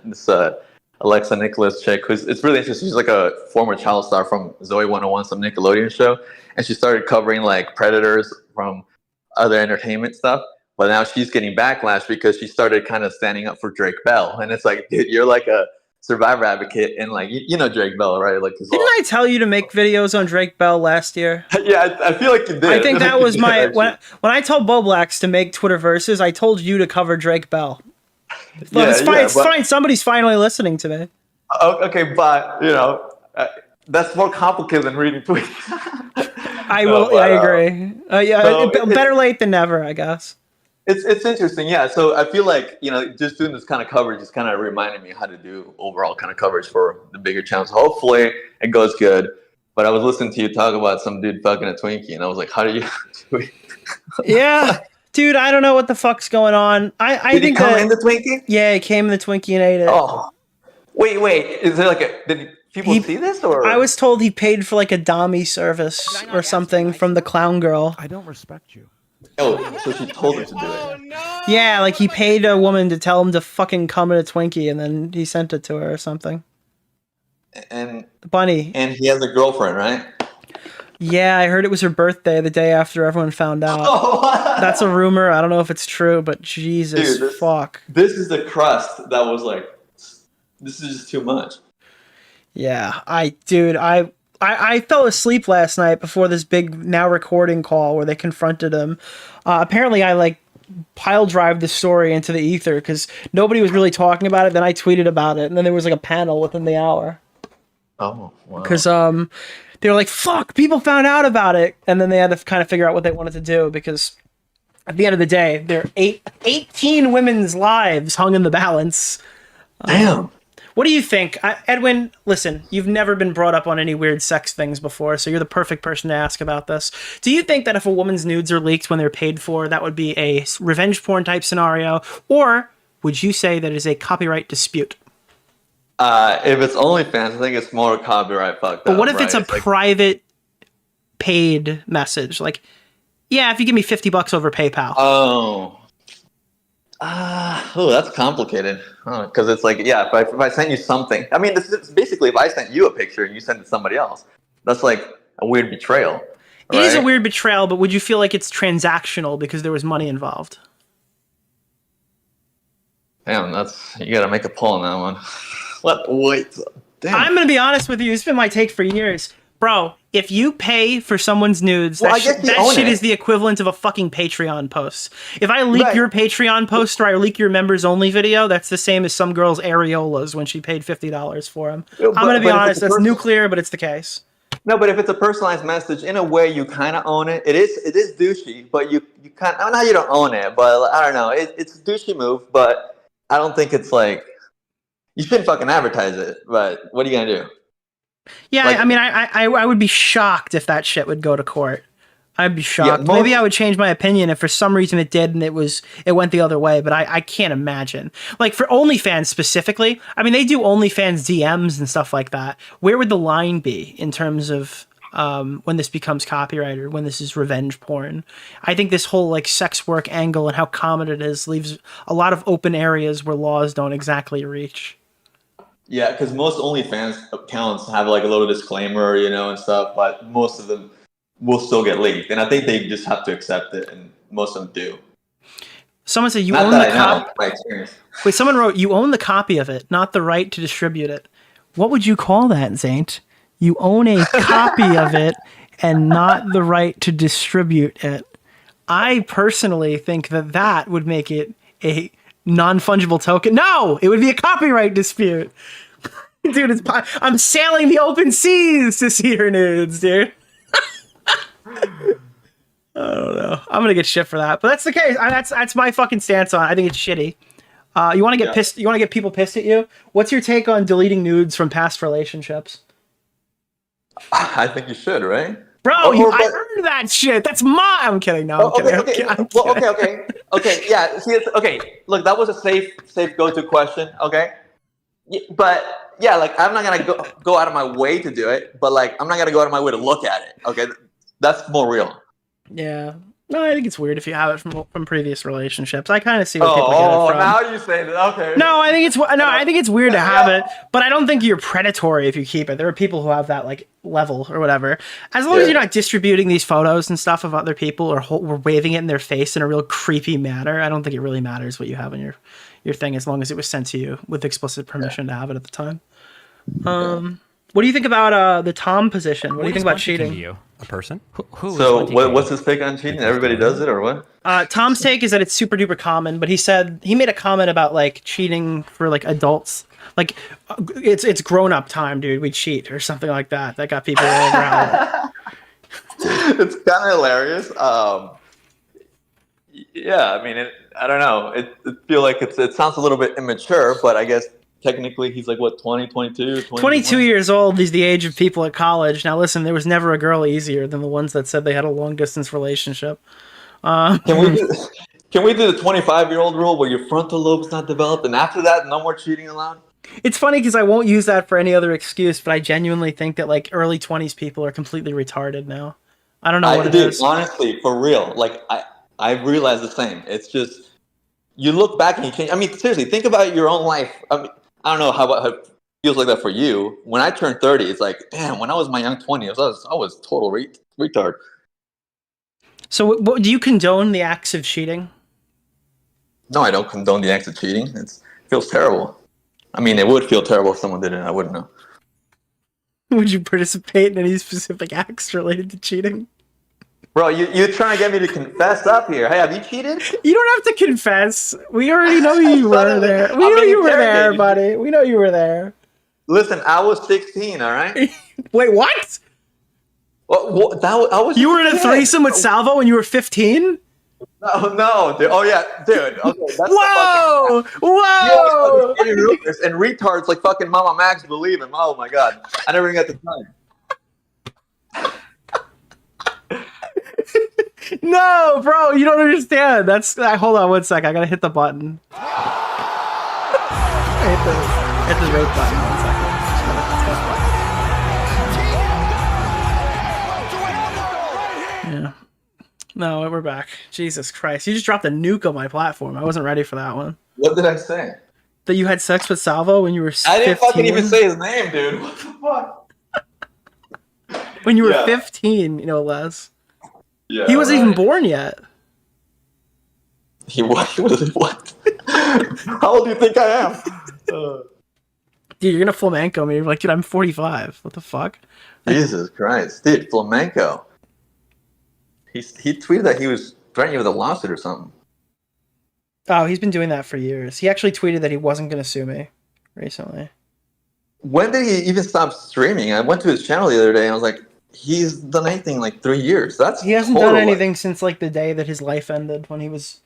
[SPEAKER 17] this Alexa Nicholas chick, it's really interesting. She's like a former child star from Zoe 101, some Nickelodeon show, and she started covering like predators from other entertainment stuff. But now she's getting backlash because she started kind of standing up for Drake Bell, and it's like, dude, you're like a survivor advocate, and like you know Drake Bell, right? Like,
[SPEAKER 6] didn't I tell you to make videos on Drake Bell last year?
[SPEAKER 17] Yeah, I feel like you did.
[SPEAKER 6] I think that was my when I told Bowblax to make Twitter verses, I told you to cover Drake Bell. Well, it's fine. It's fine. Somebody's finally listening to me.
[SPEAKER 17] Okay, but you know that's more complicated than reading tweets.
[SPEAKER 6] I agree. Better late than never, I guess.
[SPEAKER 17] It's interesting, yeah. So I feel like, you know, just doing this kind of coverage is kind of reminding me how to do overall kind of coverage for the bigger channels. Hopefully it goes good. But I was listening to you talk about some dude fucking a Twinkie, and I was like, how do you do it?
[SPEAKER 6] Yeah, dude, I don't know what the fuck's going on. I
[SPEAKER 17] Did
[SPEAKER 6] think
[SPEAKER 17] he come in the Twinkie?
[SPEAKER 6] Yeah, he came in the Twinkie and ate it.
[SPEAKER 17] Oh, wait. Is there like did people see this, or?
[SPEAKER 6] I was told he paid for like a Dami service or something from the clown girl.
[SPEAKER 4] I don't respect you.
[SPEAKER 17] Oh, so she told him to do it.
[SPEAKER 6] Yeah, like he paid a woman to tell him to fucking come in a Twinkie, and then he sent it to her or something.
[SPEAKER 17] And
[SPEAKER 6] Bunny.
[SPEAKER 17] And he has a girlfriend, right?
[SPEAKER 6] Yeah, I heard it was her birthday the day after everyone found out. That's a rumor. I don't know if it's true, but Jesus,
[SPEAKER 17] Dude,
[SPEAKER 6] fuck.
[SPEAKER 17] This is the crust that was like, this is just too much.
[SPEAKER 6] Yeah, I fell asleep last night before this big now recording call where they confronted him. Apparently, I like pile drive the story into the ether because nobody was really talking about it. Then I tweeted about it, and then there was like a panel within the hour.
[SPEAKER 17] Oh, wow.
[SPEAKER 6] Because they were like, "Fuck!" People found out about it, and then they had to kind of figure out what they wanted to do because at the end of the day, there are 18 women's lives hung in the balance.
[SPEAKER 17] Damn.
[SPEAKER 6] What do you think? Edwin, listen, you've never been brought up on any weird sex things before, so you're the perfect person to ask about this. Do you think that if a woman's nudes are leaked when they're paid for, that would be a revenge porn type scenario? Or would you say that is a copyright dispute?
[SPEAKER 17] If it's OnlyFans, I think it's more copyright fucked
[SPEAKER 6] But
[SPEAKER 17] up,
[SPEAKER 6] what if it's a
[SPEAKER 17] right? Like,
[SPEAKER 6] private paid message? Like, yeah, if you give me $50 over PayPal.
[SPEAKER 17] Oh, that's complicated. Because it's like, yeah, if I sent you something, I mean, this is basically if I sent you a picture and you sent it to somebody else, that's like a weird betrayal.
[SPEAKER 6] It is a weird betrayal, but would you feel like it's transactional because there was money involved?
[SPEAKER 17] Damn, you gotta make a poll on that one. Wait, damn.
[SPEAKER 6] I'm going to be honest with you. It's been my take for years. Bro, if you pay for someone's nudes,
[SPEAKER 17] Well,
[SPEAKER 6] that,
[SPEAKER 17] I guess you
[SPEAKER 6] that
[SPEAKER 17] own
[SPEAKER 6] shit
[SPEAKER 17] it.
[SPEAKER 6] is the equivalent of a fucking Patreon post. If I leak
[SPEAKER 17] Right.
[SPEAKER 6] your Patreon post or I leak your members only video, that's the same as some girl's areolas when she paid $50 for them. I'm going to be
[SPEAKER 17] but if
[SPEAKER 6] honest,
[SPEAKER 17] it's a
[SPEAKER 6] that's
[SPEAKER 17] person-
[SPEAKER 6] nuclear, but it's the case.
[SPEAKER 17] No, but if it's a personalized message, in a way, you kind of own it. It is douchey, but you kind of, now you don't own it, but I don't know. It's a douchey move, but I don't think it's like, you shouldn't fucking advertise it, but what are you going to do?
[SPEAKER 6] Yeah,
[SPEAKER 17] Like-
[SPEAKER 6] I mean, I would be shocked if that shit would go to court. I'd be shocked.
[SPEAKER 17] most-
[SPEAKER 6] Maybe I would change my opinion if for some reason it did and it went the other way, but I can't imagine. Like for OnlyFans specifically, I mean, they do OnlyFans DMs and stuff like that. Where would the line be in terms of when this becomes copyrighted, when this is revenge porn? I think this whole like sex work angle and how common it is leaves a lot of open areas where laws don't exactly reach.
[SPEAKER 17] Yeah, because most OnlyFans accounts have like a little disclaimer, and stuff, but most of them will still get leaked. And I think they just have to accept it, and most of them do.
[SPEAKER 6] Someone said you
[SPEAKER 17] Not
[SPEAKER 6] own
[SPEAKER 17] that
[SPEAKER 6] the
[SPEAKER 17] I know,
[SPEAKER 6] copy.
[SPEAKER 17] by experience.
[SPEAKER 6] Wait, someone wrote you own the copy of it, not the right to distribute it. What would you call that, Zaint? You own a copy of it and not the right to distribute it. I personally think that would make it a non-fungible token. No, it would be a copyright dispute. Dude, I'm sailing the open seas to see her nudes, dude. I don't know. I'm gonna get shit for that, but that's the case. That's my fucking stance on it. I think it's shitty. You want to get pissed? You want to get people pissed at you? What's your take on deleting nudes from past relationships?
[SPEAKER 17] I think you should, right?
[SPEAKER 6] Bro,
[SPEAKER 17] Oh,
[SPEAKER 6] I earned that shit. That's my. I'm kidding. No, I'm kidding. I'm kidding.
[SPEAKER 17] Okay. Yeah. See, okay. Look, that was a safe go-to question. Okay. But yeah, like I'm not gonna go out of my way to do it, but like I'm not gonna go out of my way to look at it. Okay, that's more real.
[SPEAKER 6] Yeah. No, I think it's weird if you have it from previous relationships. I kind of see where people get it from.
[SPEAKER 17] Now you say that. Okay.
[SPEAKER 6] No, I think it's weird to have it, but I don't think you're predatory if you keep it. There are people who have that like level or whatever. As long as you're not distributing these photos and stuff of other people or waving it in their face in a real creepy manner, I don't think it really matters what you have in your thing as long as it was sent to you with explicit permission to have it at the time. What do you think about the Tom position? What do you think about cheating?
[SPEAKER 18] You a person?
[SPEAKER 17] So what's his take on cheating? Everybody does it, or what?
[SPEAKER 6] Tom's take is that it's super duper common, but he made a comment about like cheating for like adults. Like it's grown up time, dude. We cheat or something like that. That got people all around.
[SPEAKER 17] It's kind of hilarious. Yeah, I mean, I don't know. It feel like it sounds a little bit immature, but I guess technically he's like what 20, 22,
[SPEAKER 6] 22 years old. He's the age of people at college. Now listen, there was never a girl easier than the ones that said they had a long distance relationship.
[SPEAKER 17] Can we do the 25-year-old rule where your frontal lobe's not developed, and after that, no more cheating allowed?
[SPEAKER 6] It's funny because I won't use that for any other excuse, but I genuinely think that like early 20s people are completely retarded now. I don't know what it is.
[SPEAKER 17] Honestly, for real, like I realized the same. It's just you look back and you change. I mean, seriously, think about your own life. I mean, I don't know how it feels like that for you. When I turned 30, it's like, damn. When I was my young 20s, I was total retard.
[SPEAKER 6] So, do you condone the acts of cheating?
[SPEAKER 17] No, I don't condone the act of cheating. It feels terrible. I mean, it would feel terrible if someone did it. I wouldn't know.
[SPEAKER 6] Would you participate in any specific acts related to cheating?
[SPEAKER 17] Bro, you're trying to get me to confess up here. Hey, have you cheated?
[SPEAKER 6] You don't have to confess. We already know you were there. We know you were there, buddy. We know you were there.
[SPEAKER 17] Listen, I was 16, all right?
[SPEAKER 6] Wait, what? You were in a threesome with Salvo when you were 15?
[SPEAKER 17] No, dude. Oh, yeah, dude. Okay, that's
[SPEAKER 6] Whoa! Whoa!
[SPEAKER 17] And retards like fucking Mama Max believe him. Oh, my God. I never even got the time.
[SPEAKER 6] No, bro, you don't understand. Hold on one sec. I gotta hit the button. Hit the rate button. 1 second. Yeah. No, we're back. Jesus Christ. You just dropped a nuke on my platform. I wasn't ready for that one.
[SPEAKER 17] What did I say?
[SPEAKER 6] That you had sex with Salvo when you were 15?
[SPEAKER 17] I didn't fucking even say his name, dude. What the fuck?
[SPEAKER 6] When you were 15, no less.
[SPEAKER 17] Yeah,
[SPEAKER 6] he wasn't even born yet.
[SPEAKER 17] He was what? How old do you think I am?
[SPEAKER 6] dude, you're gonna flamenco me. You're like, dude, I'm 45. What the fuck?
[SPEAKER 17] Jesus Christ, dude, flamenco. He tweeted that he was threatening you with a lawsuit or something.
[SPEAKER 6] Oh, he's been doing that for years. He actually tweeted that he wasn't gonna sue me recently.
[SPEAKER 17] When did he even stop streaming? I went to his channel the other day and I was like, he's done anything in like 3 years.
[SPEAKER 6] He hasn't done anything since like the day that his life ended, when he was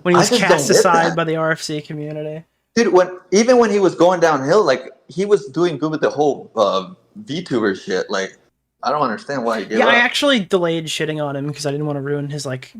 [SPEAKER 6] cast aside by the RFC community.
[SPEAKER 17] Dude, even when he was going downhill, like he was doing good with the whole VTuber shit. Like, I don't understand why he gave up.
[SPEAKER 6] I actually delayed shitting on him because I didn't want to ruin his like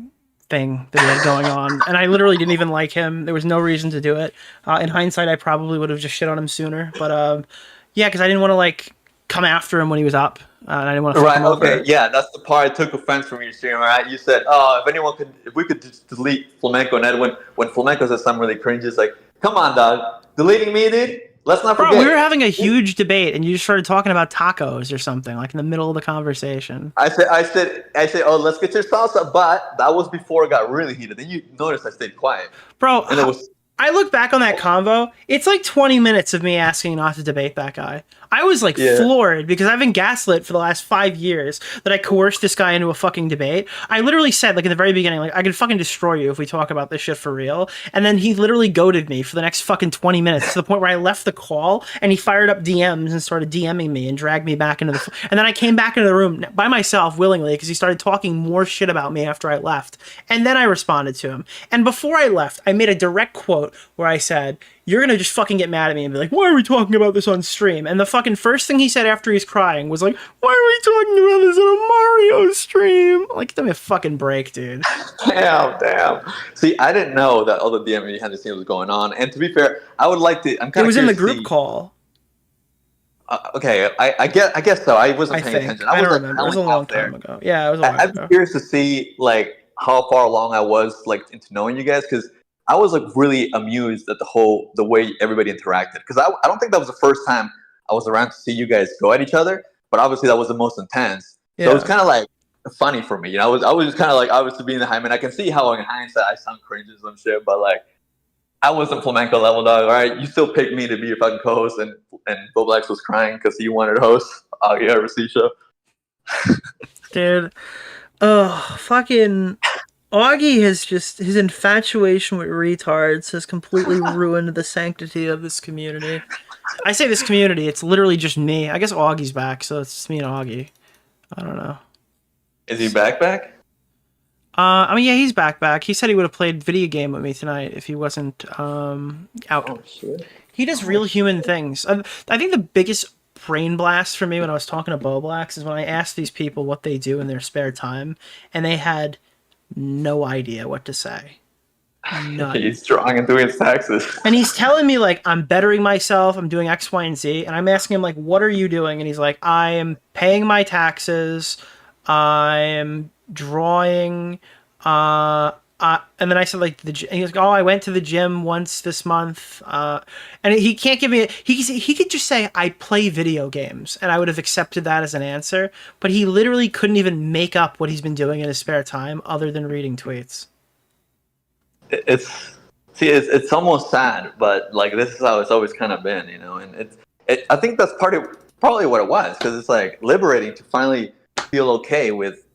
[SPEAKER 6] thing that he had going on, and I literally didn't even like him. There was no reason to do it. In hindsight, I probably would have just shit on him sooner, but yeah, because I didn't want to like come after him when he was up, and I didn't want to fuck him over.
[SPEAKER 17] Okay, yeah, that's the part I took offense from your stream. Right, you said, "Oh, if we could just delete Flamenco and Edwin," when Flamenco says something really cringe, it's like, "Come on, dog, deleting me, dude." Let's not forget.
[SPEAKER 6] Bro, we were having a huge debate, and you just started talking about tacos or something, like in the middle of the conversation.
[SPEAKER 17] I said, oh, let's get your salsa, but that was before it got really heated. Then you noticed I stayed quiet.
[SPEAKER 6] Bro,
[SPEAKER 17] and it was.
[SPEAKER 6] I look back on that convo, it's like 20 minutes of me asking not to debate that guy. I was like floored because I've been gaslit for the last 5 years that I coerced this guy into a fucking debate. I literally said, like, in the very beginning, like, I could fucking destroy you if we talk about this shit for real. And then he literally goaded me for the next fucking 20 minutes to the point where I left the call and he fired up DMs and started DMing me and dragged me back into the... And then I came back into the room by myself willingly because he started talking more shit about me after I left. And then I responded to him. And before I left, I made a direct quote where I said, "You're gonna just fucking get mad at me and be like, why are we talking about this on stream?" And the fucking first thing he said after he's crying was like, "Why are we talking about this on a Mario stream?" Like, give me a fucking break, dude.
[SPEAKER 17] Damn. See, I didn't know that all the DM behind the scenes was going on. And to be fair, I would like to. I'm kind of.
[SPEAKER 6] It was in the group call.
[SPEAKER 17] Okay, I guess so. I wasn't paying attention.
[SPEAKER 6] I don't remember. It was a long time ago. Yeah, it was a long time ago.
[SPEAKER 17] I'm curious to see like how far along I was like into knowing you guys, because I was like really amused at the way everybody interacted, because I don't think that was the first time I was around to see you guys go at each other, but obviously that was the most intense. Yeah. So it was kind of like funny for me, you know. I was just kind of like obviously being the hype man. I can see how in hindsight I sound cringe and some shit, but like I wasn't flamenco level, dog. All right, you still picked me to be your fucking co-host, and Bowblax was crying because he wanted to host Augie RC show.
[SPEAKER 6] Dude, oh fucking. Augie has just, his infatuation with retards has completely ruined the sanctity of this community. I say this community, it's literally just me. I guess Augie's back, so it's just me and Augie. I don't know.
[SPEAKER 17] Is he back?
[SPEAKER 6] I mean, yeah, he's back. He said he would have played video game with me tonight if he wasn't out.
[SPEAKER 17] Oh, shit.
[SPEAKER 6] He does real human things. I think the biggest brain blast for me when I was talking to Bowblax is when I asked these people what they do in their spare time, and they had no idea what to say. None.
[SPEAKER 17] He's strong and doing his taxes.
[SPEAKER 6] And he's telling me, like, I'm bettering myself, I'm doing X, Y, and Z, and I'm asking him, like, what are you doing? And he's like, I am paying my taxes, I'm drawing, and then I said, like, and he was like, oh, I went to the gym once this month, and he can't give me, he could just say, I play video games, and I would have accepted that as an answer, but he literally couldn't even make up what he's been doing in his spare time other than reading tweets.
[SPEAKER 17] It's almost sad, but, like, this is how it's always kind of been, you know, and I think that's probably what it was, because it's, like, liberating to finally feel okay with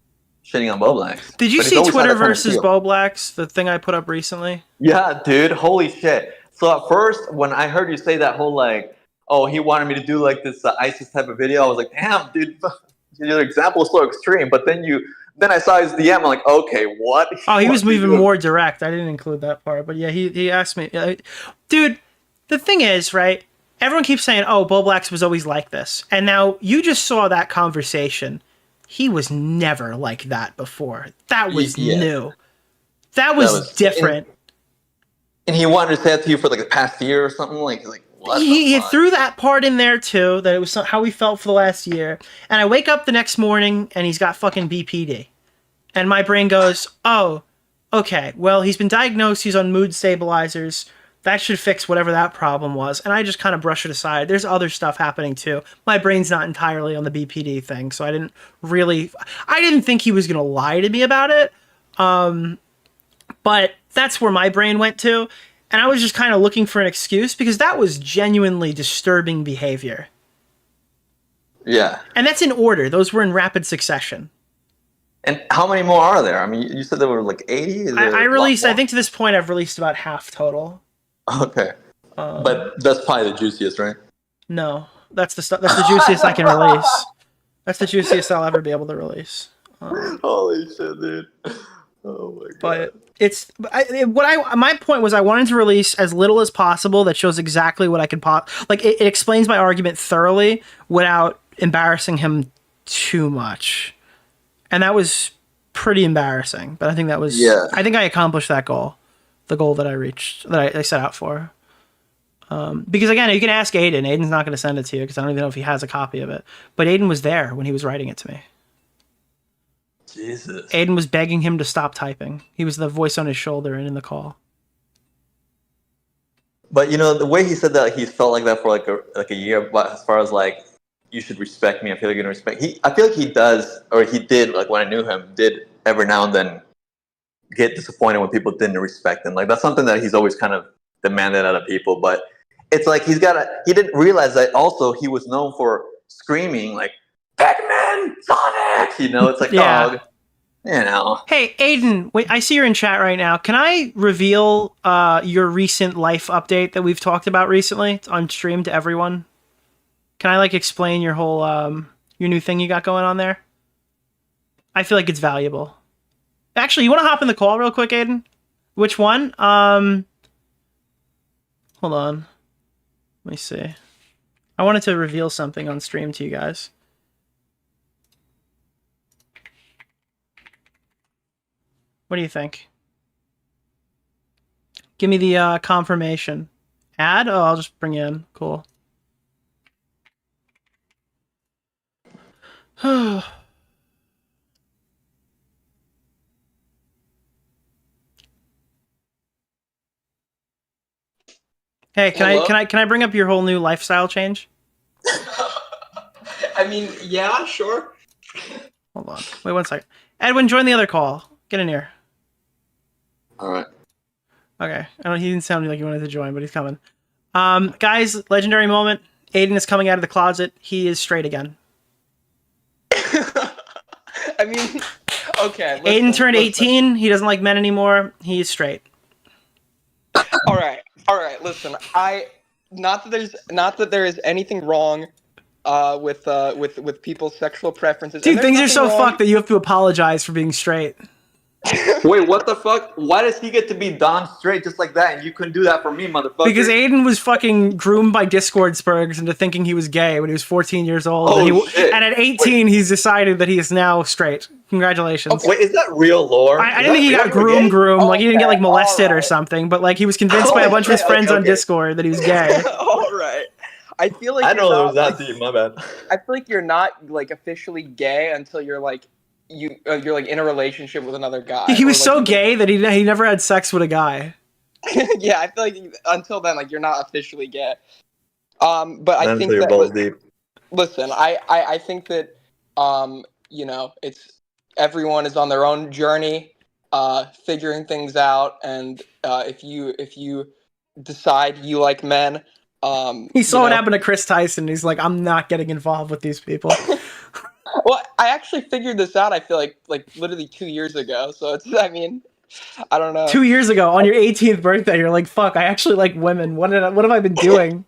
[SPEAKER 17] shitting on Bowblax.
[SPEAKER 6] Did you see Twitter versus Bowblax, the thing I put up recently?
[SPEAKER 17] Yeah, dude, holy shit. So at first, when I heard you say that whole, like, oh, he wanted me to do, like, this ISIS type of video, I was like, damn, dude, your example is so extreme. But then I saw his DM, I'm like, okay, what?
[SPEAKER 6] Oh, he was even more direct. I didn't include that part. But yeah, he asked me. Dude, the thing is, right, everyone keeps saying, oh, Bowblax was always like this. And now you just saw that conversation. He was never like that before. That was new. That was different.
[SPEAKER 17] And he wanted to say that to you for like the past year or something? Like what?
[SPEAKER 6] He threw that part in there too, that it was how he felt for the last year. And I wake up the next morning and he's got fucking BPD. And my brain goes, oh, okay, well, he's been diagnosed, he's on mood stabilizers. That should fix whatever that problem was. And I just kind of brush it aside. There's other stuff happening too. My brain's not entirely on the BPD thing, so I didn't think he was going to lie to me about it. But that's where my brain went to. And I was just kind of looking for an excuse because that was genuinely disturbing behavior.
[SPEAKER 17] Yeah.
[SPEAKER 6] And that's in order. Those were in rapid succession.
[SPEAKER 17] And how many more are there? I mean, you said there were like 80?
[SPEAKER 6] I released, I think to this point, I've released about half total.
[SPEAKER 17] Okay. But that's probably the juiciest, right?
[SPEAKER 6] No, that's the juiciest I can release. That's the juiciest I'll ever be able to release.
[SPEAKER 17] Holy shit, dude! Oh my god!
[SPEAKER 6] But it's my point was I wanted to release as little as possible that shows exactly what I could it explains my argument thoroughly without embarrassing him too much, and that was pretty embarrassing. But I think that was I think I accomplished that goal, the goal that I reached that I set out for. Because again, you can ask Aiden. Aiden's not going to send it to you because I don't even know if he has a copy of it. But Aiden was there when he was writing it to me.
[SPEAKER 17] Jesus.
[SPEAKER 6] Aiden was begging him to stop typing. He was the voice on his shoulder and in the call.
[SPEAKER 17] But you know, the way he said that, he felt like that for like a year. But as far as like, you should respect me. I feel like you're gonna respect. I feel like he does, or he did. Like when I knew him, did every now and then get disappointed when people didn't respect him. Like that's something that he's always kind of demanded out of people. But it's like he didn't realize that also he was known for screaming like Pac-Man, Sonic, you know, it's like, dog, you know.
[SPEAKER 6] Hey, Aiden, wait, I see you're in chat right now. Can I reveal your recent life update that we've talked about recently on stream to everyone? Can I explain your whole your new thing you got going on there? I feel like it's valuable. Actually, you want to hop in the call real quick, Aiden? Which one? Hold on. Let me see. I wanted to reveal something on stream to you guys. What do you think? Give me the confirmation. Add? Oh, I'll just bring you in. Cool. Hey, can I bring up your whole new lifestyle change?
[SPEAKER 18] I mean, yeah, sure.
[SPEAKER 6] Hold on. Wait 1 second. Edwin, join the other call. Get in here.
[SPEAKER 17] All right.
[SPEAKER 6] Okay. He didn't sound like he wanted to join, but he's coming. Guys, legendary moment. Aiden is coming out of the closet. He is straight again.
[SPEAKER 18] I mean, okay.
[SPEAKER 6] Aiden turned 18. He doesn't like men anymore. He is straight.
[SPEAKER 18] All right. Listen, not that there is anything wrong with people's sexual preferences.
[SPEAKER 6] Dude, things are so fucked that you have to apologize for being straight.
[SPEAKER 17] Wait, what the fuck? Why does he get to be Don straight just like that, and you couldn't do that for me, motherfucker?
[SPEAKER 6] Because Aiden was fucking groomed by Discord Spurgs into thinking he was gay when he was 14 years old.
[SPEAKER 17] Oh, shit.
[SPEAKER 6] And at 18, he's decided that he is now straight. Congratulations.
[SPEAKER 17] Oh, wait, is that real lore?
[SPEAKER 6] I didn't think he got groomed. Like, he didn't get, molested or something, but, he was convinced by a bunch of his friends on Discord that he was gay.
[SPEAKER 18] All right. I feel like
[SPEAKER 17] I know it was that deep, my bad.
[SPEAKER 18] I feel like you're not, officially gay until you're, you're in a relationship with another guy.
[SPEAKER 6] He was so gay that he never had sex with a guy.
[SPEAKER 18] Yeah, I feel like until then, you're not officially gay. But I think that
[SPEAKER 17] balls deep.
[SPEAKER 18] Listen, I think that it's everyone is on their own journey, figuring things out, and if you decide you like men,
[SPEAKER 6] he saw what happened to Chris Tyson. He's like, I'm not getting involved with these people.
[SPEAKER 18] Well, I actually figured this out. I feel like literally 2 years ago. So it's, I mean, I don't know.
[SPEAKER 6] 2 years ago, on your 18th birthday, you're like, "Fuck, I actually like women. What have I been doing?"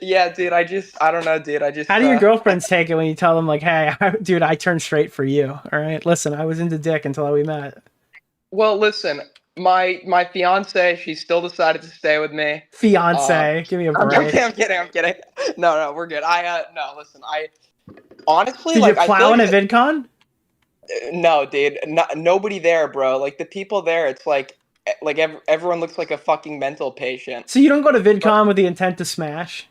[SPEAKER 18] Yeah, dude. I don't know, dude.
[SPEAKER 6] How do your girlfriends take it when you tell them like, "Hey, dude, I turned straight for you"? All right, listen, I was into dick until we met.
[SPEAKER 18] Well, listen, my fiance, she still decided to stay with me.
[SPEAKER 6] Fiance, give me a break.
[SPEAKER 18] I'm kidding. No, we're good. No, listen, honestly,
[SPEAKER 6] did you plow in a VidCon?
[SPEAKER 18] No, dude. Nobody there, bro. The people there, it's everyone looks like a fucking mental patient.
[SPEAKER 6] So you don't go to VidCon with the intent to smash?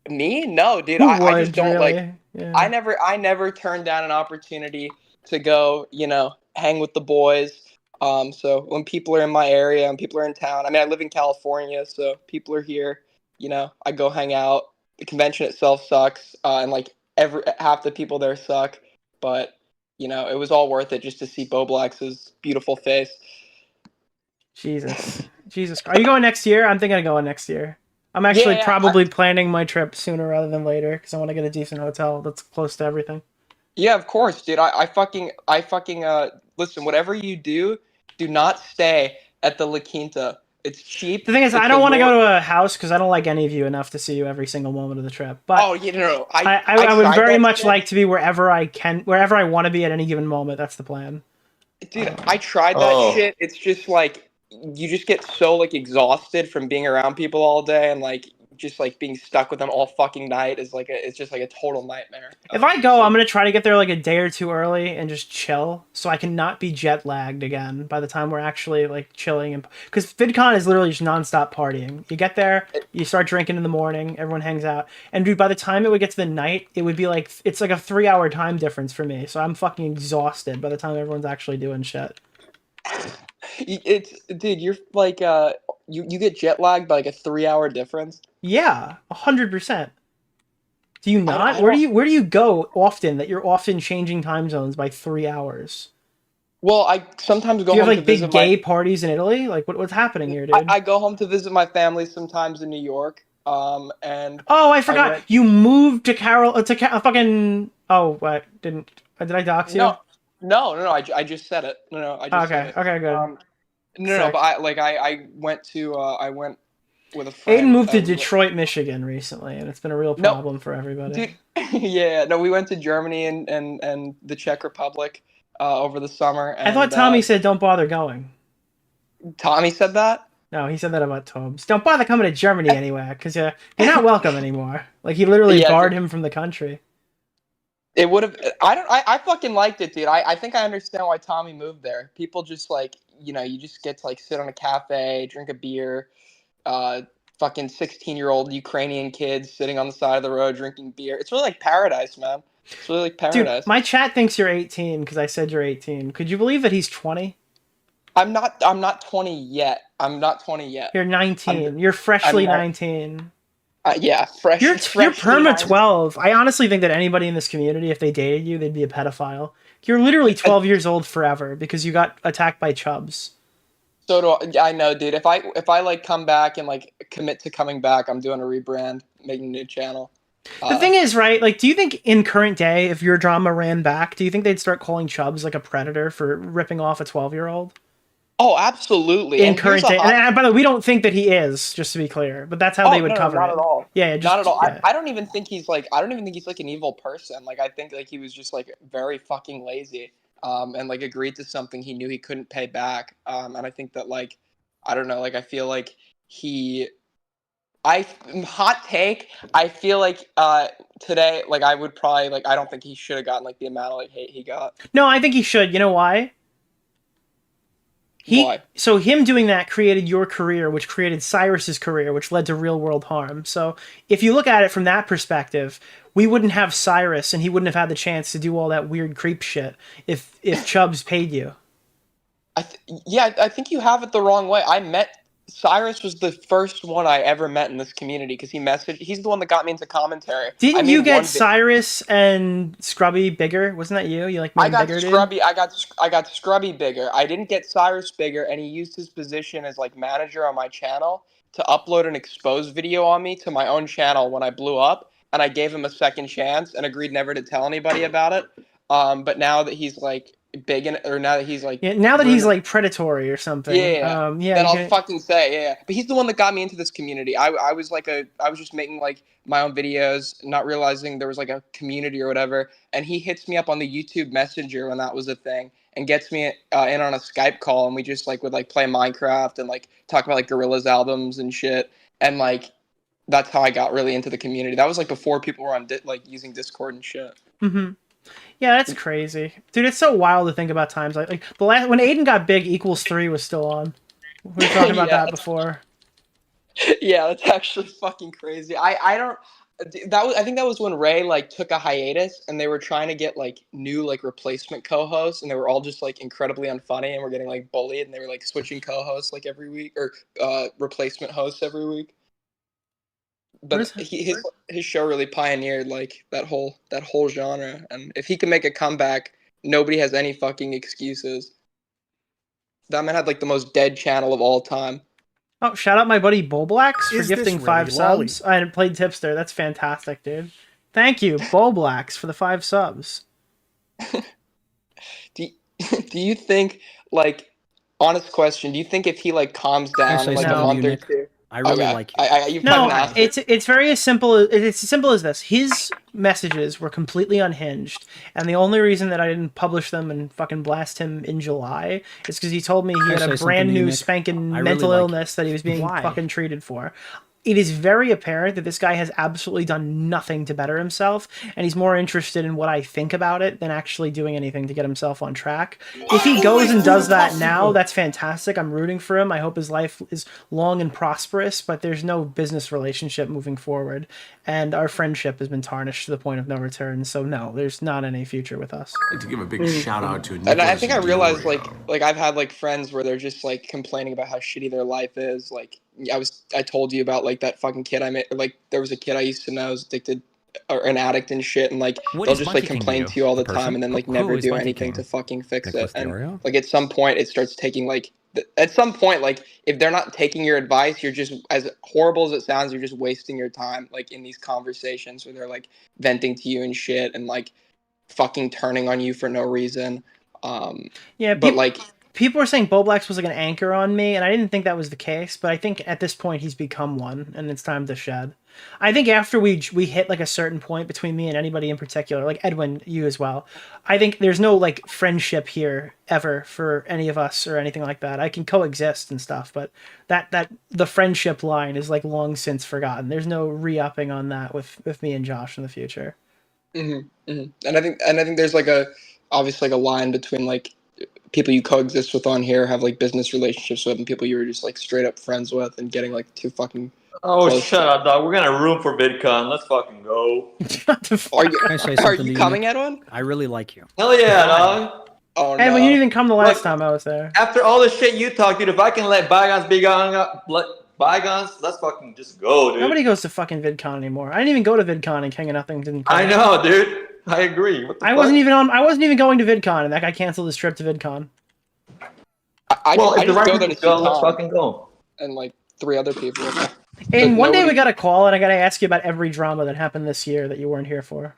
[SPEAKER 18] Me? No, dude. I just don't Yeah. I never turned down an opportunity to go, hang with the boys. So when people are in my area and people are in town, I mean, I live in California, so people are here. I go hang out. The convention itself sucks, and half the people there suck, but it was all worth it just to see Bowblax's beautiful face.
[SPEAKER 6] Jesus. Jesus. Are you going next year? I'm thinking of going next year. I'm actually
[SPEAKER 18] Yeah,
[SPEAKER 6] probably planning my trip sooner rather than later because I want to get a decent hotel that's close to everything.
[SPEAKER 18] Yeah, of course, dude. I fucking listen, whatever you do, do not stay at the La Quinta. It's cheap.
[SPEAKER 6] The thing is, I
[SPEAKER 18] it's
[SPEAKER 6] don't
[SPEAKER 18] a
[SPEAKER 6] want to
[SPEAKER 18] low-
[SPEAKER 6] go to a house because I don't like any of you enough to see you every single moment of the trip. But
[SPEAKER 18] Oh, you know,
[SPEAKER 6] I would
[SPEAKER 18] tried
[SPEAKER 6] very
[SPEAKER 18] that
[SPEAKER 6] much
[SPEAKER 18] shit.
[SPEAKER 6] like to be wherever I want to be at any given moment. That's the plan.
[SPEAKER 18] Dude, I tried that shit. It's just like you just get so like exhausted from being around people all day and like just like being stuck with them all fucking night is like it's just like a total nightmare.
[SPEAKER 6] If I go, I'm gonna try to get there like a day or two early and just chill, so I can not be jet lagged again by the time we're actually like chilling. And because VidCon is literally just nonstop partying. You get there, you start drinking in the morning, everyone hangs out, and dude, by the time it would get to the night, it would be like it's like a 3-hour time difference for me. So I'm fucking exhausted by the time everyone's actually doing shit.
[SPEAKER 18] It's dude, you're like you get jet lagged by like a 3-hour difference.
[SPEAKER 6] Yeah, 100%. Do you not?
[SPEAKER 18] I
[SPEAKER 6] Where
[SPEAKER 18] don't-
[SPEAKER 6] do you go often that you're often changing time zones by 3 hours?
[SPEAKER 18] Well, I sometimes go
[SPEAKER 6] Do you have
[SPEAKER 18] home
[SPEAKER 6] like
[SPEAKER 18] to
[SPEAKER 6] big
[SPEAKER 18] visit
[SPEAKER 6] gay parties in Italy? Like what's happening here, dude?
[SPEAKER 18] I go home to visit my family sometimes in New York. And
[SPEAKER 6] Oh, I forgot.
[SPEAKER 18] went-
[SPEAKER 6] You moved to fucking. Oh, what? Did I dox you?
[SPEAKER 18] No. I just said it. No, I just said it.
[SPEAKER 6] Okay, good.
[SPEAKER 18] No,
[SPEAKER 6] Sick.
[SPEAKER 18] but I went with a friend.
[SPEAKER 6] Aiden moved to Detroit, Michigan recently, and it's been a real
[SPEAKER 18] No,
[SPEAKER 6] problem for everybody.
[SPEAKER 18] Dude, yeah, no, we went to Germany and the Czech Republic over the summer. And,
[SPEAKER 6] I thought Tommy said don't bother going.
[SPEAKER 18] Tommy said that?
[SPEAKER 6] No, he said that about Tobes. Don't bother coming to Germany anywhere, because you're not welcome anymore. Like, he literally
[SPEAKER 18] Yeah,
[SPEAKER 6] barred him from the country.
[SPEAKER 18] It would have. I fucking liked it, dude. I think I understand why Tommy moved there. People just like, you just get to like sit on a cafe, drink a beer. Fucking 16-year-old Ukrainian kids sitting on the side of the road drinking beer. It's really like paradise, man. It's really like paradise.
[SPEAKER 6] Dude, my chat thinks you're 18 because I said you're 18. Could you believe that he's 20?
[SPEAKER 18] I'm not 20 yet. I'm not 20 yet.
[SPEAKER 6] You're 19. You're freshly 19.
[SPEAKER 18] Yeah, fresh.
[SPEAKER 6] You're
[SPEAKER 18] freshly
[SPEAKER 6] perma
[SPEAKER 18] 19.
[SPEAKER 6] 12. I honestly think that anybody in this community, if they dated you, they'd be a pedophile. You're literally 12 years old forever because you got attacked by chubs.
[SPEAKER 18] So do I know, dude. If I like come back and like commit to coming back, I'm doing a rebrand, making a new channel.
[SPEAKER 6] The thing is, right, like, do you think in current day, if your drama ran back, do you think they'd start calling Chubbs like a predator for ripping off a 12-year-old?
[SPEAKER 18] Oh, absolutely.
[SPEAKER 6] In
[SPEAKER 18] And
[SPEAKER 6] current
[SPEAKER 18] here's
[SPEAKER 6] day.
[SPEAKER 18] a hot-
[SPEAKER 6] And by the way, we don't think that he is, just to be clear, but that's how they would cover
[SPEAKER 18] not
[SPEAKER 6] it.
[SPEAKER 18] at all.
[SPEAKER 6] Yeah, just,
[SPEAKER 18] not at all.
[SPEAKER 6] yeah.
[SPEAKER 18] I don't even think he's like an evil person. Like, I think like he was just like very fucking lazy, and like agreed to something he knew he couldn't pay back. And I think that like, I don't know, like I feel like hot take. I feel like today, like I would probably like I don't think he should have gotten like the amount of like hate he got.
[SPEAKER 6] No, I think he should. You know why?
[SPEAKER 18] Why?
[SPEAKER 6] So him doing that created your career, which created Cyrus's career, which led to real world harm. So if you look at it from that perspective, we wouldn't have Cyrus, and he wouldn't have had the chance to do all that weird creep shit if Chubbs paid you.
[SPEAKER 18] I think you have it the wrong way. Cyrus was the first one I ever met in this community because he's the one that got me into commentary.
[SPEAKER 6] Didn't you get Cyrus and Scrubby bigger? Wasn't that you? You like made
[SPEAKER 18] I got
[SPEAKER 6] bigger,
[SPEAKER 18] Scrubby. I got Scrubby bigger. I didn't get Cyrus bigger, and he used his position as like manager on my channel to upload an exposed video on me to my own channel when I blew up, and I gave him a second chance and agreed never to tell anybody about it. But now that he's like now that he's like
[SPEAKER 6] he's like predatory or something.
[SPEAKER 18] Yeah,
[SPEAKER 6] yeah.
[SPEAKER 18] Then I'll fucking say, yeah. But he's the one that got me into this community. I was just making like my own videos, not realizing there was like a community or whatever. And he hits me up on the YouTube Messenger when that was a thing, and gets me in on a Skype call, and we just like would like play Minecraft and like talk about like Gorillaz albums and shit. And like that's how I got really into the community. That was like before people were on like using Discord and shit.
[SPEAKER 6] Mm-hmm. Yeah, that's crazy, dude. It's so wild to think about times like the last when Aiden got big. Equals3 was still on. We were talking about that before.
[SPEAKER 18] Yeah, that's actually fucking crazy. I think that was when Ray like took a hiatus, and they were trying to get like new like replacement co-hosts, and they were all just like incredibly unfunny, and were getting like bullied, and they were like switching co-hosts like every week, or replacement hosts every week. But his show really pioneered like that whole genre, and if he can make a comeback, nobody has any fucking excuses. That man had like the most dead channel of all time.
[SPEAKER 6] Oh, shout out my buddy Bowblax for
[SPEAKER 4] Is this
[SPEAKER 6] gifting
[SPEAKER 4] really
[SPEAKER 6] 5
[SPEAKER 4] lolly?
[SPEAKER 6] subs. I played Tipster. That's fantastic, dude. Thank you, Bowblax, for the 5 subs.
[SPEAKER 18] Do you think, like, honest question, do you think if he like calms down in like a month or two?
[SPEAKER 8] I really
[SPEAKER 18] Okay.
[SPEAKER 8] like you.
[SPEAKER 18] You've
[SPEAKER 6] No,
[SPEAKER 18] fucking asked it.
[SPEAKER 6] it's very as simple as this. His messages were completely unhinged, and the only reason that I didn't publish them and fucking blast him in July is because he told me he
[SPEAKER 8] Can I
[SPEAKER 6] had
[SPEAKER 8] say
[SPEAKER 6] a
[SPEAKER 8] something
[SPEAKER 6] brand
[SPEAKER 8] to you,
[SPEAKER 6] new
[SPEAKER 8] Nick?
[SPEAKER 6] spanking
[SPEAKER 8] I really
[SPEAKER 6] mental
[SPEAKER 8] like
[SPEAKER 6] illness that he was being
[SPEAKER 8] Why?
[SPEAKER 6] fucking treated for. It is very apparent that this guy has absolutely done nothing to better himself, and he's more interested in what I think about it than actually doing anything to get himself on track. If he goes and does that now, that's fantastic. I'm rooting for him. I hope his life is long and prosperous, but there's no business relationship moving forward, and our friendship has been tarnished to the point of no return, so no, there's not any future with us.
[SPEAKER 19] I'd like to give a big shout out to
[SPEAKER 18] And I
[SPEAKER 19] Nicholas
[SPEAKER 18] think I realized
[SPEAKER 19] DeOrio.
[SPEAKER 18] like I've had like friends where they're just like complaining about how shitty their life is. Like I told you about like that fucking kid I met. Like there was a kid I used to know who's addicted or an addict and shit, and like
[SPEAKER 7] What
[SPEAKER 18] they'll
[SPEAKER 7] is
[SPEAKER 18] just
[SPEAKER 7] Monkey
[SPEAKER 18] like
[SPEAKER 7] King
[SPEAKER 18] complain
[SPEAKER 7] do?
[SPEAKER 18] to you all the
[SPEAKER 7] The
[SPEAKER 18] time
[SPEAKER 7] person?
[SPEAKER 18] and then like
[SPEAKER 7] Who
[SPEAKER 18] never
[SPEAKER 7] is
[SPEAKER 18] do
[SPEAKER 7] Monkey
[SPEAKER 18] anything
[SPEAKER 7] King?
[SPEAKER 18] to fucking fix
[SPEAKER 7] Nicholas
[SPEAKER 18] it. And
[SPEAKER 7] DeOrio?
[SPEAKER 18] like at some point it starts taking like at some point like if they're not taking your advice, you're just, as horrible as it sounds, you're just wasting your time like in these conversations where they're like venting to you and shit and like fucking turning on you for no reason.
[SPEAKER 6] Yeah,
[SPEAKER 18] but like
[SPEAKER 6] people were saying Bowblax was like an anchor on me, and I didn't think that was the case, but I think at this point he's become one, and it's time to shed. I think after we hit like a certain point between me and anybody in particular, like Edwin, you as well, I think there's no like friendship here ever for any of us or anything like that. I can coexist and stuff, but that the friendship line is like long since forgotten. There's no re-upping on that with me and Josh in the future.
[SPEAKER 18] And I think there's like obviously like a line between like people you coexist with on here, have like business relationships with, and people you were just like straight up friends with, and getting like too fucking.
[SPEAKER 17] Oh,
[SPEAKER 18] close.
[SPEAKER 17] shut up, dog. We're gonna room for VidCon. Let's fucking go.
[SPEAKER 8] Can I say
[SPEAKER 18] Are
[SPEAKER 8] something to
[SPEAKER 18] you
[SPEAKER 8] you,
[SPEAKER 18] coming,
[SPEAKER 8] Nick?
[SPEAKER 18] Edwin?
[SPEAKER 8] I really like you.
[SPEAKER 17] Hell yeah, dog.
[SPEAKER 18] Oh
[SPEAKER 6] Edwin, you didn't even come the last time I was there.
[SPEAKER 17] After all the shit you talk, dude, if I can let bygones be bygones, let's fucking just go, dude.
[SPEAKER 6] Nobody goes to fucking VidCon anymore. I didn't even go to VidCon, and King of Nothing didn't come.
[SPEAKER 17] I know, dude. I agree. What the
[SPEAKER 6] I
[SPEAKER 17] fuck?
[SPEAKER 6] wasn't even going to VidCon, and that guy canceled his trip to VidCon.
[SPEAKER 18] I
[SPEAKER 17] if the
[SPEAKER 18] just
[SPEAKER 17] right
[SPEAKER 18] go there to
[SPEAKER 17] people
[SPEAKER 18] see
[SPEAKER 17] go, let's
[SPEAKER 18] Tom
[SPEAKER 17] fucking go.
[SPEAKER 18] and like 3 other people.
[SPEAKER 6] And
[SPEAKER 18] But
[SPEAKER 6] one day
[SPEAKER 18] nobody-
[SPEAKER 6] we got a call, and I got to ask you about every drama that happened this year that you weren't here for.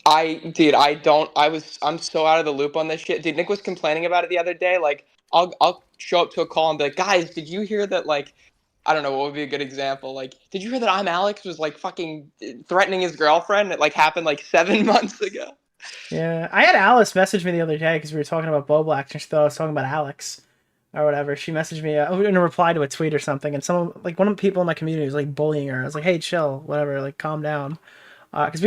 [SPEAKER 18] I'm so out of the loop on this shit. Dude, Nick was complaining about it the other day. Like, I'll show up to a call and be like, guys, did you hear that, like, I don't know, what would be a good example? Like, did you hear that I'm Alex was, like, fucking threatening his girlfriend? It, like, happened, like, 7 months ago.
[SPEAKER 6] Yeah, I had Alice message me the other day because we were talking about Bowblax, and she thought I was talking about Alex or whatever. She messaged me in a reply to a tweet or something, and one of the people in my community was like bullying her. I was like, "Hey, chill, whatever, like calm down," because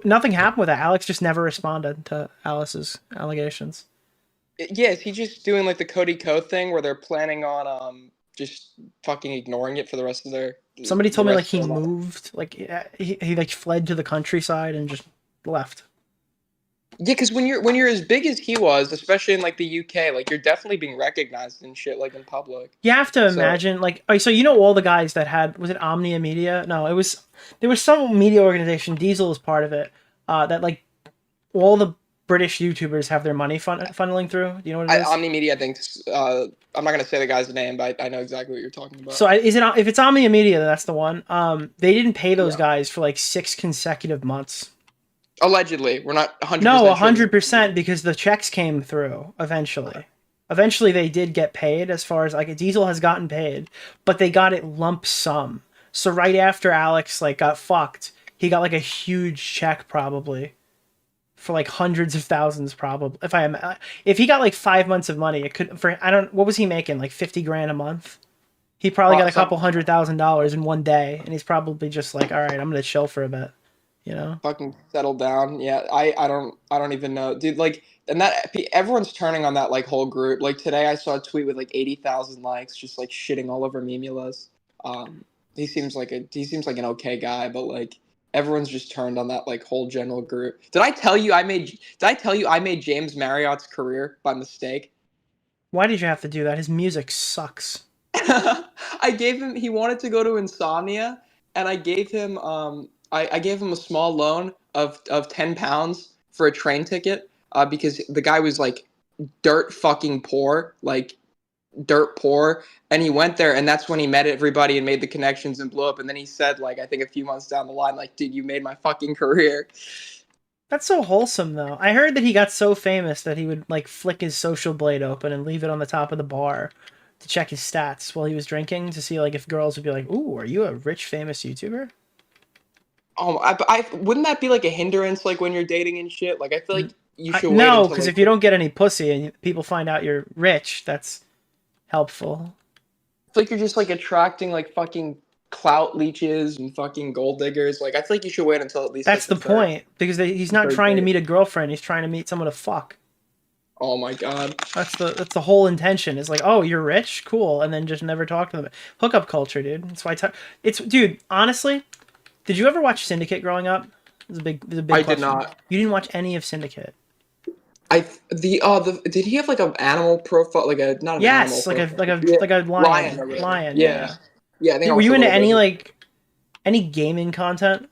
[SPEAKER 6] nothing happened with that. Alex just never responded to Alice's allegations.
[SPEAKER 18] Yeah, is he just doing, like, the Cody Co thing where they're planning on just fucking ignoring it for the rest of their...
[SPEAKER 6] Somebody told
[SPEAKER 18] the
[SPEAKER 6] me like
[SPEAKER 18] rest
[SPEAKER 6] he
[SPEAKER 18] of their life?
[SPEAKER 6] moved, like he like fled to the countryside and just left.
[SPEAKER 18] Yeah, because when you're as big as he was, especially in like the UK, like you're definitely being recognized and shit like in public.
[SPEAKER 6] You have to
[SPEAKER 18] So-
[SPEAKER 6] imagine, like, so you know all the guys that had, was it Omnia Media? No, there was some media organization, Diesel is part of it, that like all the British YouTubers have their money funneling through. Do you know what it is?
[SPEAKER 18] Omni Media, I think. I'm not gonna say the guy's name, but I know exactly what you're talking about.
[SPEAKER 6] So if it's Omnia Media, then that's the one. They didn't pay those guys for like 6 consecutive months.
[SPEAKER 18] Allegedly, we're not 100%.
[SPEAKER 6] No,
[SPEAKER 18] sure.
[SPEAKER 6] 100% because the checks came through eventually. Eventually they did get paid, as far as like Diesel has gotten paid, but they got it lump sum. So right after Alex like got fucked, he got like a huge check probably for like hundreds of thousands probably. If he got like 5 months of money, it could what was he making? Like 50 grand a month? He probably got a couple $100,000 in one day, and he's probably just like, all right, I'm gonna chill for a bit. You know,
[SPEAKER 18] fucking settle down. Yeah, I don't even know, dude. Like, and that everyone's turning on that like whole group. Like today, I saw a tweet with like 80,000 likes, just like shitting all over Memulas. He seems like an okay guy, but like everyone's just turned on that like whole general group. Did I tell you I made James Marriott's career by mistake?
[SPEAKER 6] Why did you have to do that? His music sucks.
[SPEAKER 18] I gave him. He wanted to go to Insomnia, and I gave him. I gave him a small loan of £10 for a train ticket because the guy was like dirt fucking poor. Like dirt poor, and he went there, and that's when he met everybody and made the connections and blew up. And then he said, like, I think a few months down the line, like, dude, you made my fucking career.
[SPEAKER 6] That's so wholesome, though. I heard that he got so famous that he would, like, flick his social blade open and leave it on the top of the bar to check his stats while he was drinking to see, like, if girls would be like, ooh, are you a rich, famous YouTuber?
[SPEAKER 18] Oh, I wouldn't that be, like, a hindrance, like, when you're dating and shit? Like, I feel like you should wait
[SPEAKER 6] No,
[SPEAKER 18] until,
[SPEAKER 6] because
[SPEAKER 18] like,
[SPEAKER 6] if you don't get any pussy and people find out you're rich, that's helpful.
[SPEAKER 18] I feel like you're just, like, attracting, like, fucking clout leeches and fucking gold diggers. Like, I feel like you should wait until at least,
[SPEAKER 6] That's
[SPEAKER 18] like,
[SPEAKER 6] the point, because he's not
[SPEAKER 18] third
[SPEAKER 6] trying to
[SPEAKER 18] date.
[SPEAKER 6] meet a girlfriend, he's trying to meet someone to fuck.
[SPEAKER 18] Oh my god.
[SPEAKER 6] That's the whole intention. It's like, oh, you're rich? Cool. And then just never talk to them. Hookup culture, dude. That's why dude, honestly, did you ever watch Syndicate growing up? It was a big
[SPEAKER 18] I
[SPEAKER 6] question.
[SPEAKER 18] did not.
[SPEAKER 6] You didn't watch any of Syndicate?
[SPEAKER 18] Did he have like an animal profile, like a not an
[SPEAKER 6] Yes,
[SPEAKER 18] animal
[SPEAKER 6] like a
[SPEAKER 18] profile.
[SPEAKER 6] like a lion.
[SPEAKER 18] or whatever.
[SPEAKER 6] Lion,
[SPEAKER 18] Yeah. Yeah, I think I
[SPEAKER 6] Were you
[SPEAKER 18] watched a
[SPEAKER 6] into
[SPEAKER 18] little
[SPEAKER 6] any
[SPEAKER 18] bit.
[SPEAKER 6] like any gaming content?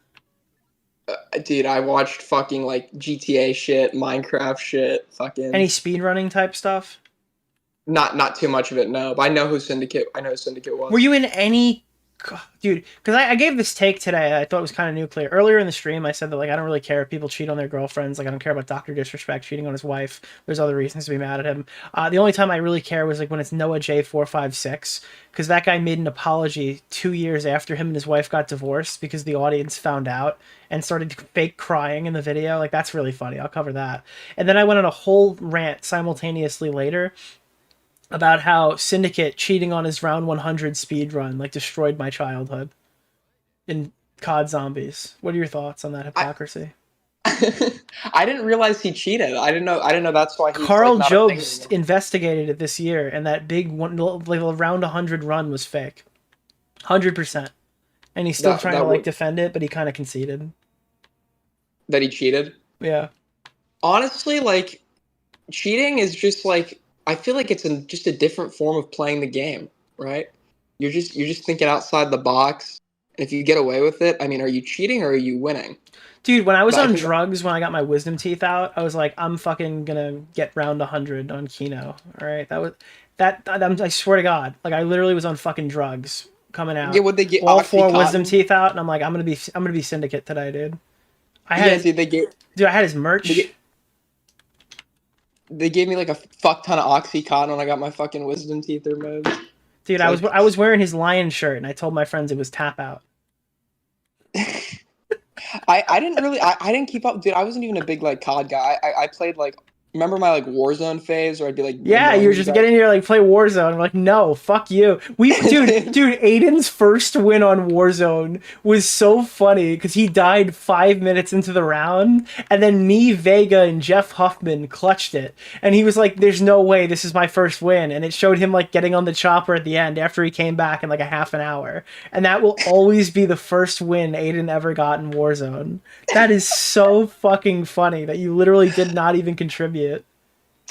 [SPEAKER 18] Dude, I watched fucking like GTA shit, Minecraft shit, fucking
[SPEAKER 6] Any speedrunning type stuff?
[SPEAKER 18] not too much of it, no. But I know who Syndicate was.
[SPEAKER 6] Were you in any... Dude, because I gave this take today. I thought it was kind of nuclear. Earlier in the stream, I said that, like, I don't really care if people cheat on their girlfriends. Like, I don't care about Dr. Disrespect cheating on his wife. There's other reasons to be mad at him. The only time I really care was, like, when it's Noah J456, because that guy made an apology 2 years after him and his wife got divorced because the audience found out and started fake crying in the video. Like, that's really funny. I'll cover that. And then I went on a whole rant simultaneously later about how Syndicate cheating on his round 100 speed run like destroyed my childhood in COD Zombies. What are your thoughts on that hypocrisy?
[SPEAKER 18] I didn't realize he cheated. I didn't know that's why he's
[SPEAKER 6] Carl
[SPEAKER 18] like, not a thing
[SPEAKER 6] Jobst
[SPEAKER 18] anymore.
[SPEAKER 6] investigated it this year, and that big one, like round 100 run was fake, 100%. And he's still trying to like defend it, but he kind of conceded
[SPEAKER 18] that he cheated.
[SPEAKER 6] Yeah.
[SPEAKER 18] Honestly, like cheating is just like, I feel like it's just a different form of playing the game, right? You're just thinking outside the box. And if you get away with it, I mean, are you cheating or are you winning?
[SPEAKER 6] Dude, when I was
[SPEAKER 18] But I
[SPEAKER 6] on
[SPEAKER 18] think-
[SPEAKER 6] drugs, when I got my wisdom teeth out, I was like, I'm fucking gonna get round 100 on Kino. All right, I swear to God, like I literally was on fucking drugs coming out.
[SPEAKER 18] Yeah, would they get
[SPEAKER 6] all 4
[SPEAKER 18] Oxycontin?
[SPEAKER 6] wisdom teeth out, and I'm like, I'm gonna be Syndicate today, dude. I had
[SPEAKER 18] dude,
[SPEAKER 6] I had his merch.
[SPEAKER 18] They gave me like a fuck ton of Oxycontin when I got my fucking wisdom teeth removed.
[SPEAKER 6] Dude, I was wearing his lion shirt, and I told my friends it was tap out.
[SPEAKER 18] I didn't really I didn't keep up, dude. I wasn't even a big like COD guy. I played like, remember my like Warzone phase where I'd be like,
[SPEAKER 6] Yeah, you were just getting here like play Warzone. We're like, no, fuck you. Dude, Aiden's first win on Warzone was so funny because he died 5 minutes into the round, and then me, Vega, and Jeff Huffman clutched it, and he was like, "There's no way this is my first win," and it showed him like getting on the chopper at the end after he came back in like a half an hour, and that will always be the first win Aiden ever got in Warzone. That is so fucking funny that you literally did not even contribute.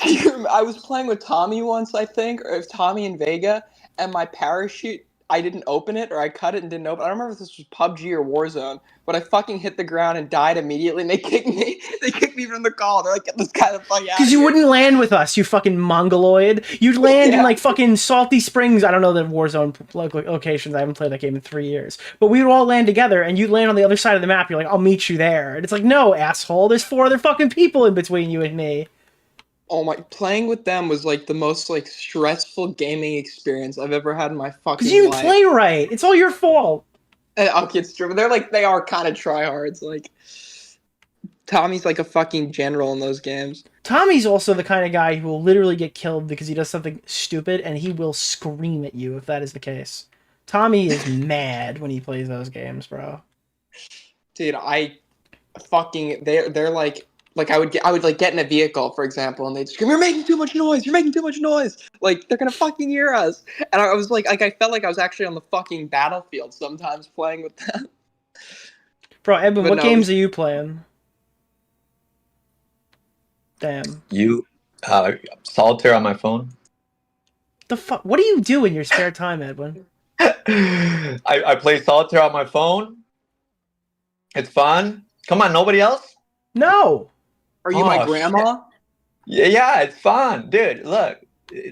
[SPEAKER 18] I was playing with Tommy once, I think, or it was Tommy and Vega, and my parachute, I didn't open it, or I cut it and didn't open it. I don't remember if this was PUBG or Warzone, but I fucking hit the ground and died immediately, and they kicked me. They kicked me from the call. They're like, get this guy the fuck out.
[SPEAKER 6] Because you wouldn't land with us, you fucking mongoloid. You'd land in like fucking Salty Springs. I don't know the Warzone locations. I haven't played that game in 3 years. But we would all land together, and you'd land on the other side of the map. You're like, I'll meet you there. And it's like, no, asshole. There's 4 other fucking people in between you and me.
[SPEAKER 18] Oh my! Playing with them was like the most like stressful gaming experience I've ever had in my fucking life.
[SPEAKER 6] Because you didn't play right. It's all your fault.
[SPEAKER 18] Okay, it's true. But they are kind of tryhards. Like Tommy's like a fucking general in those games.
[SPEAKER 6] Tommy's also the kind of guy who will literally get killed because he does something stupid, and he will scream at you if that is the case. Tommy is mad when he plays those games, bro.
[SPEAKER 18] Dude, they're like I would like get in a vehicle, for example, and they'd scream, "You're making too much noise! You're making too much noise!" Like they're gonna fucking hear us. And I was like I felt like I was actually on the fucking battlefield sometimes playing with them.
[SPEAKER 6] Bro, Edwin,
[SPEAKER 18] But
[SPEAKER 6] what
[SPEAKER 18] no,
[SPEAKER 6] games are you playing? Damn.
[SPEAKER 17] You solitaire on my phone.
[SPEAKER 6] The fuck? What do you do in your spare time, Edwin?
[SPEAKER 17] I play solitaire on my phone. It's fun. Come on, nobody else?
[SPEAKER 6] No.
[SPEAKER 18] Are you my grandma?
[SPEAKER 17] Yeah, it's fun, dude. Look,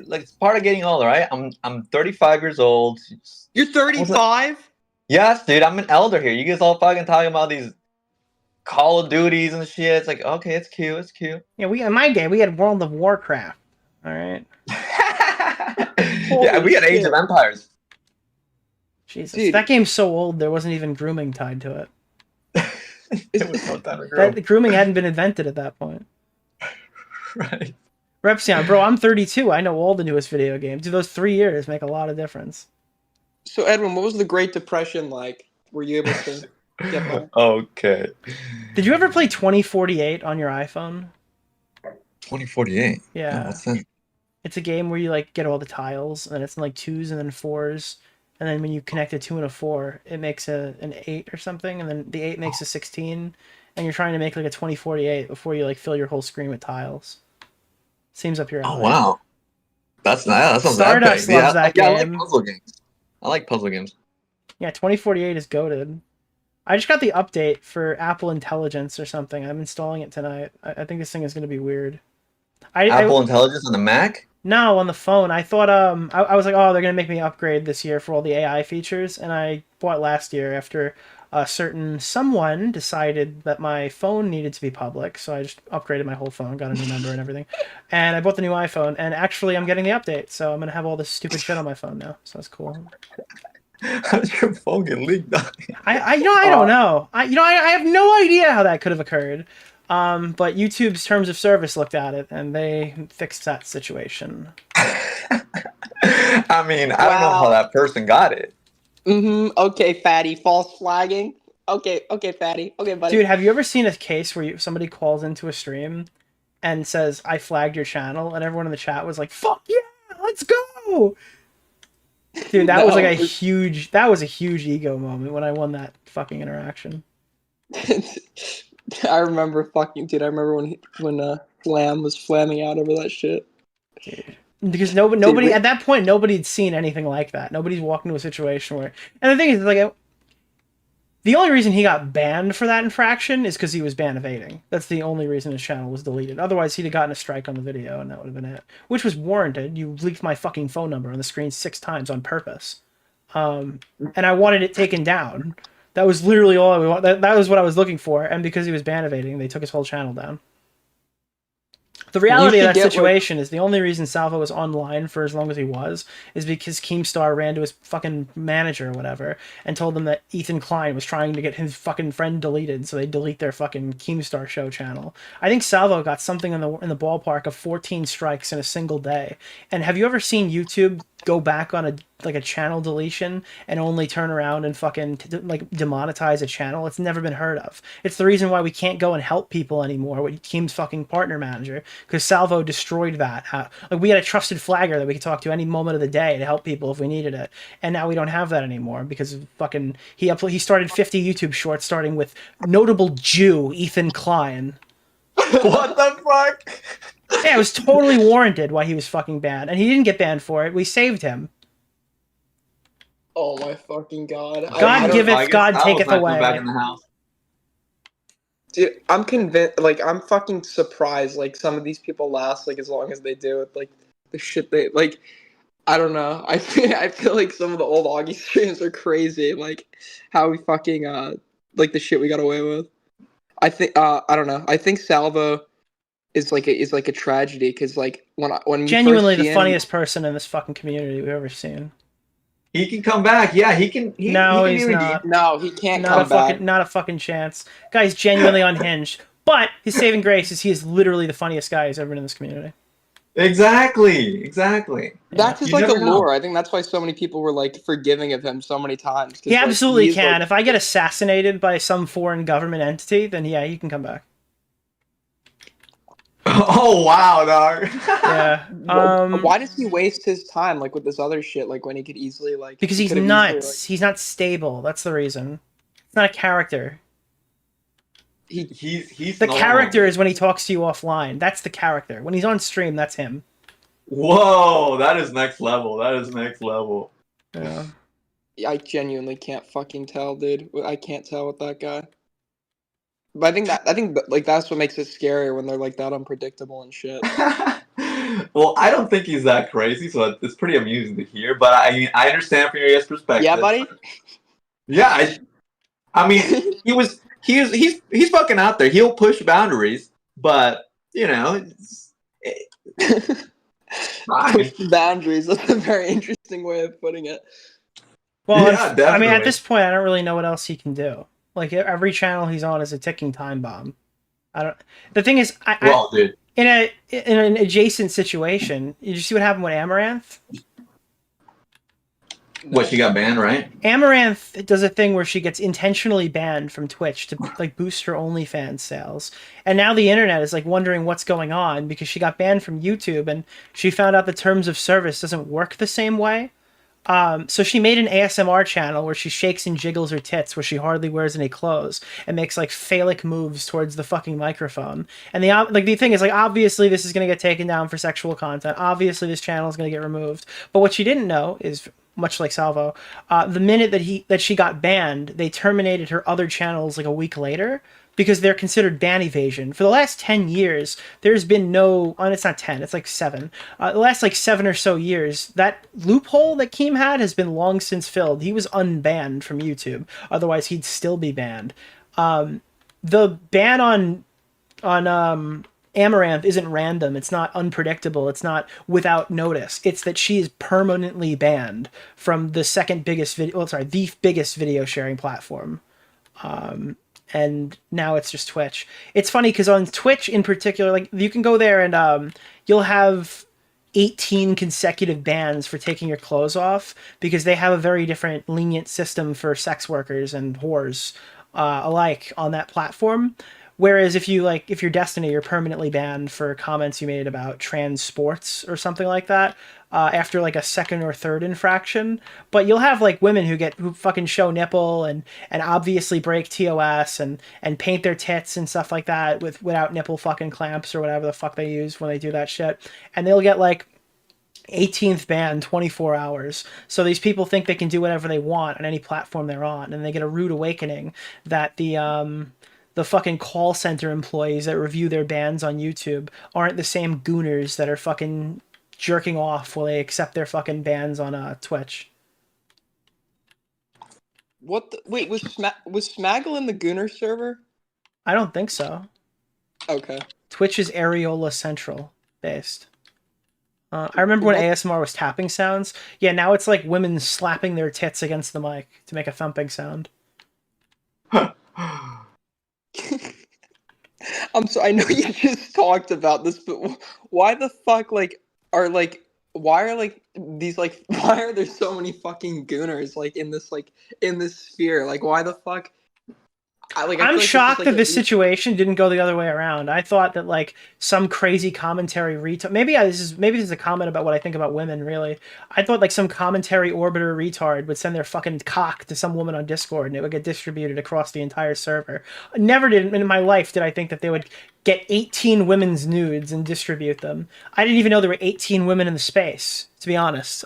[SPEAKER 17] like it's part of getting older, right? I'm 35 years old.
[SPEAKER 18] You're 35?
[SPEAKER 17] Yes, dude, I'm an elder here. You guys all fucking talking about these Call of Duties and shit. It's like, okay, it's cute, it's cute.
[SPEAKER 6] Yeah, we in my day we had World of Warcraft. All right.
[SPEAKER 17] Yeah, we had Age of Empires.
[SPEAKER 6] Jesus,
[SPEAKER 18] Dude.
[SPEAKER 6] that game's so old there wasn't even grooming tied to it.
[SPEAKER 17] It was no time to grow.
[SPEAKER 6] The grooming hadn't been invented at that point.
[SPEAKER 17] Right.
[SPEAKER 6] Repsion, bro, I'm 32. I know all the newest video games. Dude, those 3 years make a lot of difference.
[SPEAKER 18] So Edwin, what was the Great Depression like? Were you able to get by?
[SPEAKER 17] Okay.
[SPEAKER 6] Did you ever play 2048 on your iPhone?
[SPEAKER 17] 2048.
[SPEAKER 6] Yeah.
[SPEAKER 17] Oh, what's that?
[SPEAKER 6] It's a game where you like get all the tiles, and it's in like 2s and then 4s, and then when you connect a 2 and a 4, it makes an 8 or something, and then the 8 makes a 16, and you're trying to make like a 2048 before you like fill your whole screen with tiles. Seems up your alley.
[SPEAKER 17] Oh wow, that's nice. That sounds
[SPEAKER 6] Stardust
[SPEAKER 17] epic.
[SPEAKER 6] loves that
[SPEAKER 17] I
[SPEAKER 6] game.
[SPEAKER 17] like puzzle games. I like puzzle games.
[SPEAKER 6] Yeah, 2048 is goated. I just got the update for Apple Intelligence or something. I'm installing it tonight. I think this thing is going to be weird.
[SPEAKER 17] Apple Intelligence on the Mac?
[SPEAKER 6] No, on the phone. I thought I was like, oh, they're gonna make me upgrade this year for all the AI features, and I bought last year after a certain someone decided that my phone needed to be public, so I just upgraded my whole phone, got a new number and everything, and I bought the new iPhone, and actually I'm getting the update, so I'm gonna have all this stupid shit on my phone now, so that's cool.
[SPEAKER 17] How did your phone get leaked?
[SPEAKER 6] I don't know. I have no idea how that could have occurred. But YouTube's terms of service looked at it and they fixed that situation.
[SPEAKER 17] I mean, I don't know how that person got it.
[SPEAKER 18] Okay, fatty. False flagging. Okay, fatty. Okay, buddy.
[SPEAKER 6] Dude, have you ever seen a case where somebody calls into a stream and says, I flagged your channel, and everyone in the chat was like, fuck yeah, let's go! Dude, that was like a huge ego moment when I won that fucking interaction.
[SPEAKER 18] I remember when Flam was flamming out over that shit.
[SPEAKER 6] Dude. Because nobody at that point, nobody had seen anything like that. Nobody's walked into a situation where, and the thing is, like, the only reason he got banned for that infraction is because he was ban evading. That's the only reason his channel was deleted. Otherwise, he'd have gotten a strike on the video, and that would have been it. Which was warranted. You leaked my fucking phone number on the screen 6 times on purpose, and I wanted it taken down. That was literally all I want. That was what I was looking for, and because he was ban evading, they took his whole channel down. The reality of that situation is the only reason Salvo was online for as long as he was is because Keemstar ran to his fucking manager or whatever and told them that Ethan Klein was trying to get his fucking friend deleted, so they delete their fucking Keemstar show channel. I think Salvo got something in the ballpark of 14 strikes in a single day. And have you ever seen YouTube go back on a channel deletion and only turn around and fucking like demonetize a channel? It's never been heard of. It's the reason why we can't go and help people anymore with Keem's fucking partner manager, because Salvo destroyed that. Like, we had a trusted flagger that we could talk to any moment of the day to help people if we needed it, and now we don't have that anymore because of fucking he started 50 YouTube shorts starting with notable Jew Ethan Klein.
[SPEAKER 17] What the fuck?
[SPEAKER 6] Yeah, it was totally warranted why he was fucking banned, and he didn't get banned for it. We saved him.
[SPEAKER 18] Oh my fucking god!
[SPEAKER 6] God giveth, God taketh away.
[SPEAKER 17] Back in the house.
[SPEAKER 18] Dude, I'm convinced. Like, I'm fucking surprised. Like, some of these people last like as long as they do with like the shit they like. I don't know. I feel like some of the old Augie streams are crazy. Like how we fucking like the shit we got away with. I think I don't know. I think Salvo is like a tragedy because like when
[SPEAKER 6] genuinely the funniest person in this fucking community we've ever seen.
[SPEAKER 17] He can come back. Yeah, he can.
[SPEAKER 6] No, he's not.
[SPEAKER 18] No, he can't
[SPEAKER 6] come
[SPEAKER 18] back.
[SPEAKER 6] Not a fucking chance. Guy's genuinely unhinged. But his saving grace is he is literally the funniest guy who's ever been in this community.
[SPEAKER 17] Exactly.
[SPEAKER 18] That's just like a lure. I think that's why so many people were like forgiving of him so many times.
[SPEAKER 6] He absolutely can. Like, if I get assassinated by some foreign government entity, then yeah, he can come back.
[SPEAKER 17] Oh wow, dog.
[SPEAKER 6] Yeah.
[SPEAKER 18] Why does he waste his time like with this other shit? Like when he could easily like
[SPEAKER 6] because he's nuts. He's not stable. That's the reason. It's not a character.
[SPEAKER 17] He's
[SPEAKER 6] the character is when he talks to you offline. That's the character. When he's on stream, that's him.
[SPEAKER 17] Whoa, that is next level.
[SPEAKER 6] Yeah.
[SPEAKER 18] I genuinely can't fucking tell, dude. I can't tell with that guy. But I think like that's what makes it scarier when they're like that unpredictable and shit.
[SPEAKER 17] Well, I don't think he's that crazy, so it's pretty amusing to hear. But I mean, I understand from your guys' perspective.
[SPEAKER 18] Yeah, buddy.
[SPEAKER 17] Yeah, I mean, he's fucking out there. He'll push boundaries, but you know,
[SPEAKER 18] Push boundaries. That's a very interesting way of putting it.
[SPEAKER 6] Well,
[SPEAKER 17] Yeah,
[SPEAKER 6] I mean,
[SPEAKER 17] definitely.
[SPEAKER 6] at this point, I don't really know what else he can do. Like every channel he's on is a ticking time bomb. I don't. The thing is,
[SPEAKER 17] dude.
[SPEAKER 6] in an adjacent situation, did you see what happened with Amaranth?
[SPEAKER 17] What, she got banned, right?
[SPEAKER 6] Amaranth does a thing where she gets intentionally banned from Twitch to like boost her OnlyFans sales, and now the internet is like wondering what's going on because she got banned from YouTube and she found out the terms of service doesn't work the same way. So she made an ASMR channel where she shakes and jiggles her tits, where she hardly wears any clothes, and makes like phallic moves towards the fucking microphone. And the thing is, like, obviously this is gonna get taken down for sexual content. Obviously this channel is gonna get removed. But what she didn't know is, much like Salvo, the minute that she got banned, they terminated her other channels like a week later, because they're considered ban evasion. For the last 10 years, there's been no... Oh, it's not 10, it's like 7. The last like 7 or so years, that loophole that Keem had has been long since filled. He was unbanned from YouTube. Otherwise, he'd still be banned. The ban on Amaranth isn't random. It's not unpredictable. It's not without notice. It's that she is permanently banned from the second biggest video... Well, sorry, the biggest video sharing platform. And now it's just Twitch. It's funny because on Twitch in particular, like, you can go there and you'll have 18 consecutive bans for taking your clothes off, because they have a very different lenient system for sex workers and whores alike on that platform. Whereas if you're Destiny, you're permanently banned for comments you made about trans sports or something like that, after like a second or third infraction. But you'll have like women who fucking show nipple and obviously break TOS and paint their tits and stuff like that without nipple fucking clamps or whatever the fuck they use when they do that shit. And they'll get like 18th ban 24 hours. So these people think they can do whatever they want on any platform they're on, and they get a rude awakening that the fucking call center employees that review their bans on YouTube aren't the same gooners that are fucking jerking off while they accept their fucking bans on Twitch.
[SPEAKER 18] What? Wait, was Smaggle in the Gooner server?
[SPEAKER 6] I don't think so.
[SPEAKER 18] Okay.
[SPEAKER 6] Twitch is Areola Central based. I remember when ASMR was tapping sounds. Yeah, now it's like women slapping their tits against the mic to make a thumping sound.
[SPEAKER 18] I'm sorry, I know you just talked about this, but why the fuck, why are there so many fucking gooners, like, in this sphere? Like, why the fuck?
[SPEAKER 6] I'm shocked that this situation didn't go the other way around. I thought that like some crazy commentary retard. Maybe this is a comment about what I think about women. Really, I thought like some commentary orbiter retard would send their fucking cock to some woman on Discord and it would get distributed across the entire server. Never did in my life did I think that they would get 18 women's nudes and distribute them. I didn't even know there were 18 women in the space, to be honest.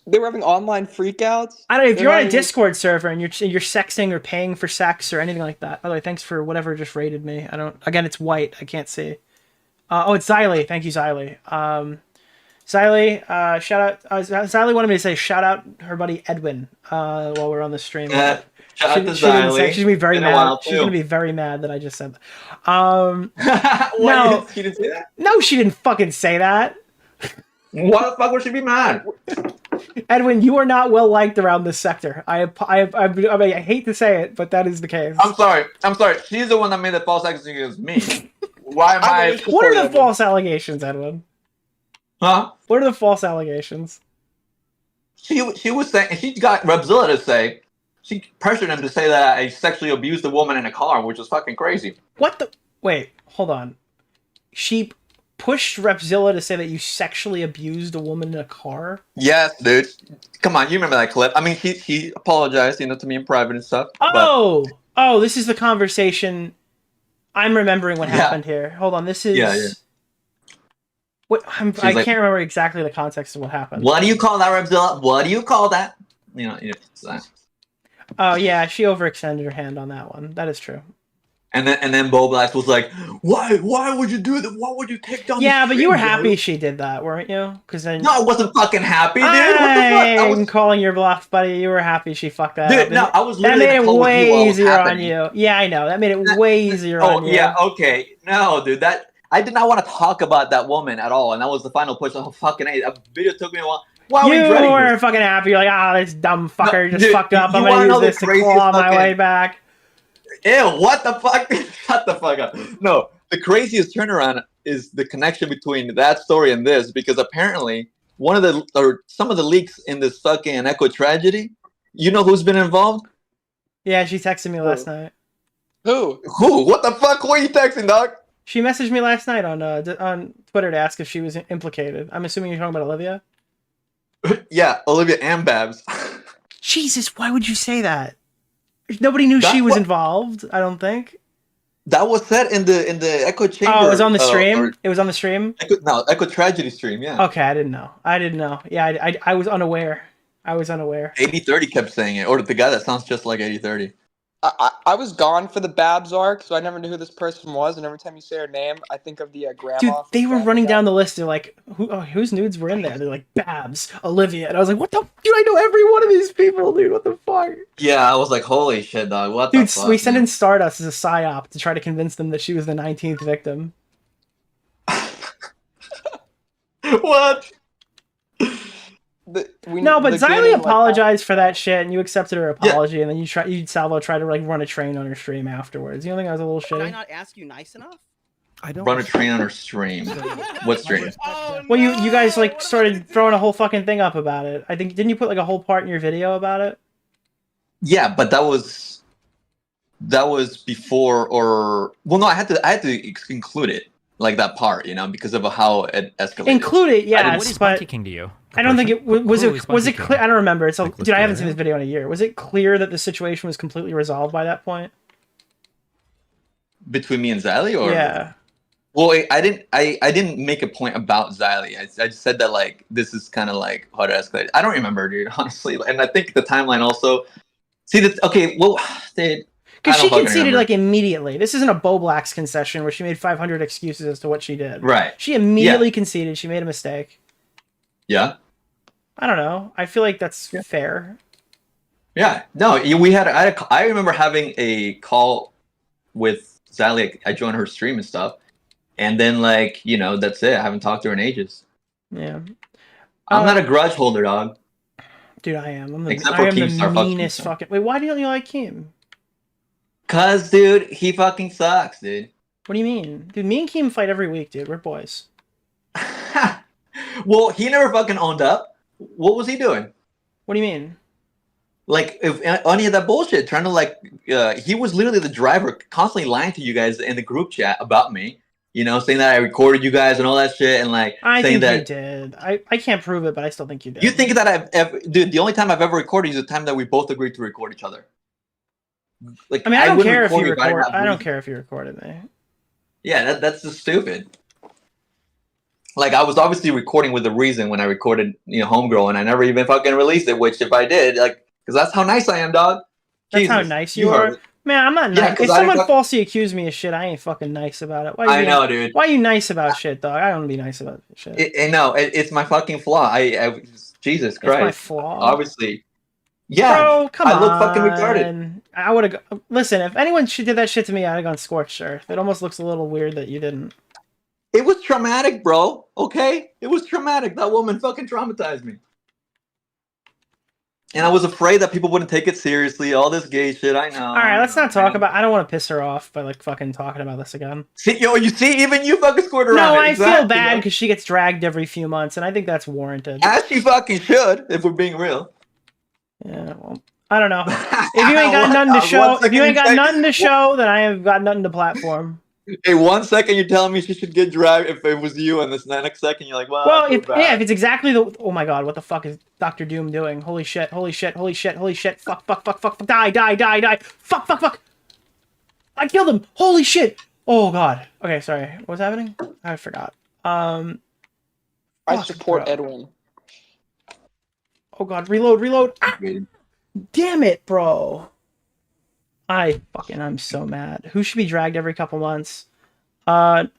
[SPEAKER 18] They were having online freakouts.
[SPEAKER 6] I don't know if you're on a Discord server and you're sexting or paying for sex or anything like that. By the way, thanks for whatever just rated me. Again, it's white. I can't see. Oh, it's Xylee. Thank you, Xylee. Xylee, shout out. Xylee wanted me to say shout out her buddy Edwin while we're on the stream.
[SPEAKER 17] Shout out to Xylee.
[SPEAKER 6] She's gonna be very mad. She's gonna be very mad that I just said that. No,
[SPEAKER 17] she didn't say that.
[SPEAKER 6] No, she didn't fucking say that.
[SPEAKER 17] Why the fuck would she be mad?
[SPEAKER 6] Edwin, you are not well liked around this sector. I mean, I hate to say it, but that is the case.
[SPEAKER 17] I'm sorry. She's the one that made the false accusations against me. Why am I?
[SPEAKER 6] What are the false allegations, Edwin?
[SPEAKER 17] Huh?
[SPEAKER 6] What are the false allegations?
[SPEAKER 17] She was saying, she got Repzilla to say, she pressured him to say that I sexually abused a woman in a car, which was fucking crazy.
[SPEAKER 6] What the? Wait, hold on. She pushed Repzilla to say that you sexually abused a woman in a car?
[SPEAKER 17] Yes, dude. Come on, you remember that clip. I mean, he apologized, to me in private and stuff.
[SPEAKER 6] Oh, this is the conversation. I'm remembering what happened here. Hold on, this is... Yeah. What, I can't remember exactly the context of what happened.
[SPEAKER 17] What do you call that, Repzilla? What do you call that?
[SPEAKER 6] Oh, yeah, she overextended her hand on that one. That is true.
[SPEAKER 17] And then Bowblax was like, why would you do that? Why would you take down?
[SPEAKER 6] Yeah,
[SPEAKER 17] the
[SPEAKER 6] but you were
[SPEAKER 17] stream,
[SPEAKER 6] happy
[SPEAKER 17] bro?
[SPEAKER 6] she did that, weren't you? Because then
[SPEAKER 17] No, I wasn't fucking happy, dude. What the fuck?
[SPEAKER 6] I'm calling your bluff, buddy. You were happy she fucked that up.
[SPEAKER 17] Dude, no, I was
[SPEAKER 6] That
[SPEAKER 17] literally
[SPEAKER 6] made
[SPEAKER 17] in
[SPEAKER 6] it
[SPEAKER 17] the call with you
[SPEAKER 6] way
[SPEAKER 17] while it was
[SPEAKER 6] easier on
[SPEAKER 17] happening.
[SPEAKER 6] you. Yeah, I know. That made it way easier on you.
[SPEAKER 17] Yeah, okay. No, dude, that I did not want to talk about that woman at all, and that was the final push. Oh, fucking A. That video took me a while. Why are we
[SPEAKER 6] You
[SPEAKER 17] dreading
[SPEAKER 6] were
[SPEAKER 17] this?
[SPEAKER 6] fucking happy. You're like, this dumb fucker just
[SPEAKER 17] dude,
[SPEAKER 6] fucked up.
[SPEAKER 17] you
[SPEAKER 6] I'm
[SPEAKER 17] wanna
[SPEAKER 6] gonna
[SPEAKER 17] know
[SPEAKER 6] use
[SPEAKER 17] the
[SPEAKER 6] this to
[SPEAKER 17] craziest
[SPEAKER 6] claw my
[SPEAKER 17] fucking-
[SPEAKER 6] way back.
[SPEAKER 17] Ew, what the fuck? Shut the fuck up. No, the craziest turnaround is the connection between that story and this, because apparently some of the leaks in this fucking Echo tragedy, you know who's been involved?
[SPEAKER 6] Yeah, she texted me last night.
[SPEAKER 18] Who?
[SPEAKER 17] Who? What the fuck? Who are you texting, dog?
[SPEAKER 6] She messaged me last night on Twitter to ask if she was implicated. I'm assuming you're talking about Olivia.
[SPEAKER 17] Yeah, Olivia and Babs.
[SPEAKER 6] Jesus, why would you say that? Nobody knew she was involved. I don't think.
[SPEAKER 17] That was said in the Echo chamber.
[SPEAKER 6] Oh, it was on the stream. It was on the stream.
[SPEAKER 17] Echo tragedy stream. Yeah.
[SPEAKER 6] Okay, I didn't know. Yeah, I was unaware.
[SPEAKER 17] 8030 kept saying it, or the guy that sounds just like 8030.
[SPEAKER 18] I was gone for the Babs arc, so I never knew who this person was. And every time you say her name, I think of the grandma.
[SPEAKER 6] Dude, they were running down the list. They're like, whose nudes were in there? They're like, Babs, Olivia. And I was like, what the? Dude, I know every one of these people, dude. What the fuck?
[SPEAKER 17] Yeah, I was like, holy shit, dog. What
[SPEAKER 6] Dude,
[SPEAKER 17] the fuck?
[SPEAKER 6] we sent in Stardust as a psyop to try to convince them that she was the 19th victim.
[SPEAKER 17] What?
[SPEAKER 6] No, but Xylee apologized for that shit, and you accepted her apology, and then Salvo tried to like run a train on her stream afterwards. You don't think I was a little
[SPEAKER 19] Did I
[SPEAKER 6] shitty?
[SPEAKER 19] not ask you nice enough?
[SPEAKER 4] I don't
[SPEAKER 17] Run a train on her stream. What stream?
[SPEAKER 6] Well, you guys like started throwing a whole fucking thing up about it. I think didn't you put like a whole part in your video about it?
[SPEAKER 17] Yeah, but that was before, or well, no, I had to include it, like that part, because of how it escalated.
[SPEAKER 6] Include it, yes,
[SPEAKER 7] What is
[SPEAKER 6] but
[SPEAKER 7] Monkey King to you?
[SPEAKER 6] I don't think it was
[SPEAKER 7] Who
[SPEAKER 6] it
[SPEAKER 7] is
[SPEAKER 6] was it
[SPEAKER 7] Monkey
[SPEAKER 6] clear.
[SPEAKER 7] King?
[SPEAKER 6] I don't remember. It's dude, I haven't seen
[SPEAKER 7] DeOrio?
[SPEAKER 6] this video in a year. Was it clear that the situation was completely resolved by that point?
[SPEAKER 17] Between me and Xylee, or
[SPEAKER 6] Yeah.
[SPEAKER 17] Well, I didn't make a point about Xylee. I just said that like this is kind of like how to escalate. I don't remember, dude, honestly. And I think the timeline also. See that? Okay, well, dude.
[SPEAKER 6] Because
[SPEAKER 17] I
[SPEAKER 6] she
[SPEAKER 17] don't fucking
[SPEAKER 6] conceded
[SPEAKER 17] remember.
[SPEAKER 6] like immediately. This isn't a Bowblax concession where she made 500 excuses as to what she did.
[SPEAKER 17] Right.
[SPEAKER 6] She immediately conceded. She made a mistake.
[SPEAKER 17] Yeah.
[SPEAKER 6] I don't know. I feel like that's fair.
[SPEAKER 17] Yeah. No, I remember having a call with Xylee. I joined her stream and stuff, and then like that's it. I haven't talked to her in ages.
[SPEAKER 6] Yeah.
[SPEAKER 17] I'm not a grudge holder, dog.
[SPEAKER 6] Dude, I am. I'm
[SPEAKER 17] Except for
[SPEAKER 6] the
[SPEAKER 17] Keemstar, fuck
[SPEAKER 6] meanest
[SPEAKER 17] Keemstar.
[SPEAKER 6] fucking. Wait, why don't you like Keem?
[SPEAKER 17] Cause, dude, he fucking sucks, dude.
[SPEAKER 6] What do you mean, dude? Me and Keem fight every week, dude. We're boys.
[SPEAKER 17] Well, he never fucking owned up. What was he doing?
[SPEAKER 6] What do you mean?
[SPEAKER 17] Like, if any of that bullshit, trying to like, he was literally the driver, constantly lying to you guys in the group chat about me. Saying that I recorded you guys and all that shit, and like
[SPEAKER 6] I
[SPEAKER 17] saying
[SPEAKER 6] think
[SPEAKER 17] that
[SPEAKER 6] you did. I can't prove it, but I still think you did.
[SPEAKER 17] you think that I've ever, dude. The only time I've ever recorded is the time that we both agreed to record each other. Like,
[SPEAKER 6] I mean, I don't
[SPEAKER 17] wouldn't
[SPEAKER 6] care if you
[SPEAKER 17] if I didn't
[SPEAKER 6] record.
[SPEAKER 17] have
[SPEAKER 6] I don't
[SPEAKER 17] reason.
[SPEAKER 6] care if you recorded me.
[SPEAKER 17] Yeah, that's just stupid. Like, I was obviously recording with a reason when I recorded, Homegirl, and I never even fucking released it. Which, if I did, like, because that's how nice I am, dog.
[SPEAKER 6] That's
[SPEAKER 17] Jesus,
[SPEAKER 6] how nice
[SPEAKER 17] you
[SPEAKER 6] you
[SPEAKER 17] heard
[SPEAKER 6] are.
[SPEAKER 17] it.
[SPEAKER 6] Man, I'm not
[SPEAKER 17] Yeah,
[SPEAKER 6] nice.
[SPEAKER 17] 'cause
[SPEAKER 6] If
[SPEAKER 17] I
[SPEAKER 6] someone
[SPEAKER 17] fuck-
[SPEAKER 6] falsely accused me of shit, I ain't fucking nice about it. Why
[SPEAKER 17] I know, dude.
[SPEAKER 6] Why are you nice about shit, dog? I don't be nice about shit.
[SPEAKER 17] It's my fucking flaw. I Jesus Christ.
[SPEAKER 6] my flaw?
[SPEAKER 17] Obviously. Yeah.
[SPEAKER 6] Bro, come
[SPEAKER 17] I
[SPEAKER 6] on.
[SPEAKER 17] look fucking retarded.
[SPEAKER 6] I would have. Listen, if anyone did that shit to me, I'd have gone scorched earth. It almost looks a little weird that you didn't.
[SPEAKER 17] It was traumatic, bro. Okay? It was traumatic. That woman fucking traumatized me. And I was afraid that people wouldn't take it seriously. All this gay shit, I know.
[SPEAKER 6] All right, let's not talk about. I don't want to piss her off by like fucking talking about this again.
[SPEAKER 17] See, you see, even you fucking scored around.
[SPEAKER 6] No,
[SPEAKER 17] it.
[SPEAKER 6] I
[SPEAKER 17] Exactly,
[SPEAKER 6] feel bad
[SPEAKER 17] bro.
[SPEAKER 6] because she gets dragged every few months, and I think that's warranted.
[SPEAKER 17] As she fucking should, if we're being real.
[SPEAKER 6] Yeah, well, I don't know. If you ain't got nothing to show, if you ain't got nothing to show, then I have got nothing to platform.
[SPEAKER 17] Hey, 1 second you're telling me she should get dragged if it was you, and this next second you're like, well,
[SPEAKER 6] Well,
[SPEAKER 17] I feel
[SPEAKER 6] if
[SPEAKER 17] bad.
[SPEAKER 6] it's exactly the. Oh my god, what the fuck is Dr. Doom doing? Holy shit! Holy shit! Holy shit! Holy shit! Fuck! Fuck! Fuck! Fuck! Die! Die! Die! Die! Fuck! Fuck! Fuck! I killed him! Holy shit! Oh god. Okay, sorry. What's happening? I forgot.
[SPEAKER 18] I support Edwin.
[SPEAKER 6] Oh god, reload! Reload! Ah! Damn it, bro. I'm so mad. Who should be dragged every couple months? Not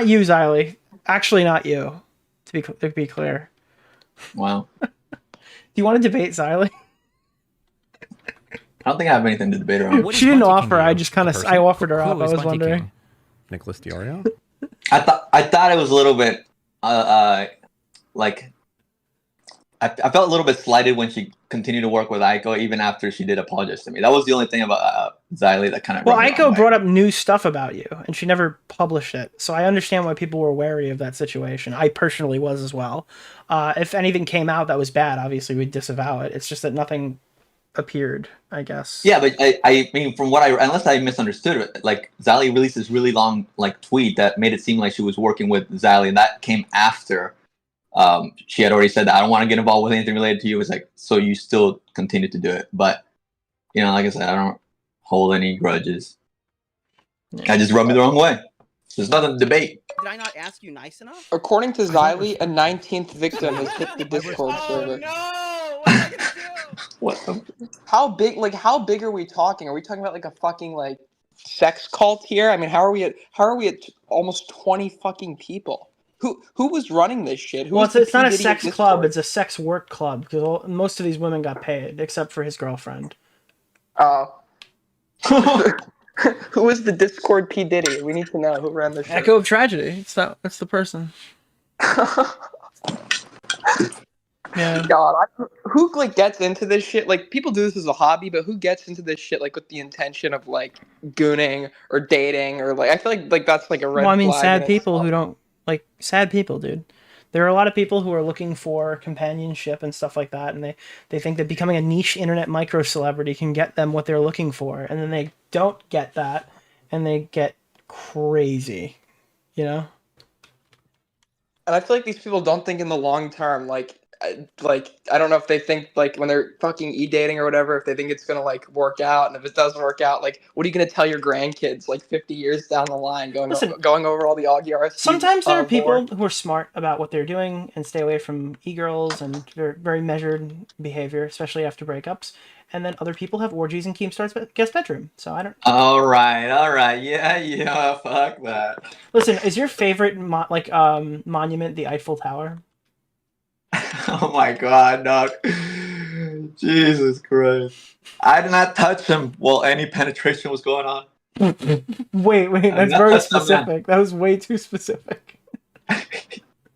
[SPEAKER 6] you, Xylee. Actually, not you. To be clear.
[SPEAKER 17] Wow.
[SPEAKER 6] Do you want to debate Xylee?
[SPEAKER 17] I don't think I have anything to debate around.
[SPEAKER 6] She didn't offer. I just kind of I offered her up. I was wondering.
[SPEAKER 9] Nicholas DeOrio.
[SPEAKER 17] I thought it was a little bit like I felt a little bit slighted when she continued to work with Aiko even after she did apologize to me. That was the only thing about Xylee that kind of.
[SPEAKER 6] Well, Aiko brought up new stuff about you, and she never published it. So I understand why people were wary of that situation. I personally was as well. If anything came out that was bad, obviously we'd disavow it. It's just that nothing appeared, I guess.
[SPEAKER 17] Yeah, but I mean, from what unless I misunderstood it, like Xylee released this really long like tweet that made it seem like she was working with Xylee, and that came after she had already said that I don't want to get involved with anything related to you. It's like, so you still continue to do it, but you know, like I said, I don't hold any grudges. Yeah. I just rubbed me the wrong way. There's nothing to debate.
[SPEAKER 14] Did I not ask you nice enough?
[SPEAKER 18] According to Xylee, a 19th victim has hit the Discord server.
[SPEAKER 17] What?
[SPEAKER 18] How big? Like, how big are we talking? Are we talking about like a fucking like sex cult here? I mean, how are we at almost 20 fucking people? Who was running this shit?
[SPEAKER 6] Well, it's not a sex club. It's a sex work club because most of these women got paid, except for his girlfriend.
[SPEAKER 18] Oh. Who was the Discord P. Diddy? We need to know who ran this shit.
[SPEAKER 6] Echo of Tragedy. That's the person. Yeah.
[SPEAKER 18] God, who like gets into this shit? Like, people do this as a hobby, but who gets into this shit like with the intention of like gooning or dating or like? I feel like that's like a red.
[SPEAKER 6] Well, I mean,
[SPEAKER 18] flag
[SPEAKER 6] sad people who don't like sad people, dude. There are a lot of people who are looking for companionship and stuff like that, and they think that becoming a niche internet micro celebrity can get them what they're looking for, and then they don't get that, and they get crazy, you know?
[SPEAKER 18] And I feel like these people don't think in the long term. Like I don't know if they think like when they're fucking e-dating or whatever, if they think it's gonna like work out, and if it doesn't work out, like what are you gonna tell your grandkids like 50 years down the line, going over all the Augie RST?
[SPEAKER 6] Sometimes there are people who are smart about what they're doing and stay away from e-girls and very measured behavior, especially after breakups. And then other people have orgies in Keemstar's guest bedroom. So I don't.
[SPEAKER 17] All right, yeah, fuck that.
[SPEAKER 6] Listen, is your favorite monument the Eiffel Tower?
[SPEAKER 17] Oh my god, dog. Jesus Christ. I did not touch him while any penetration was going on.
[SPEAKER 6] Wait, that's very specific. That was way too specific.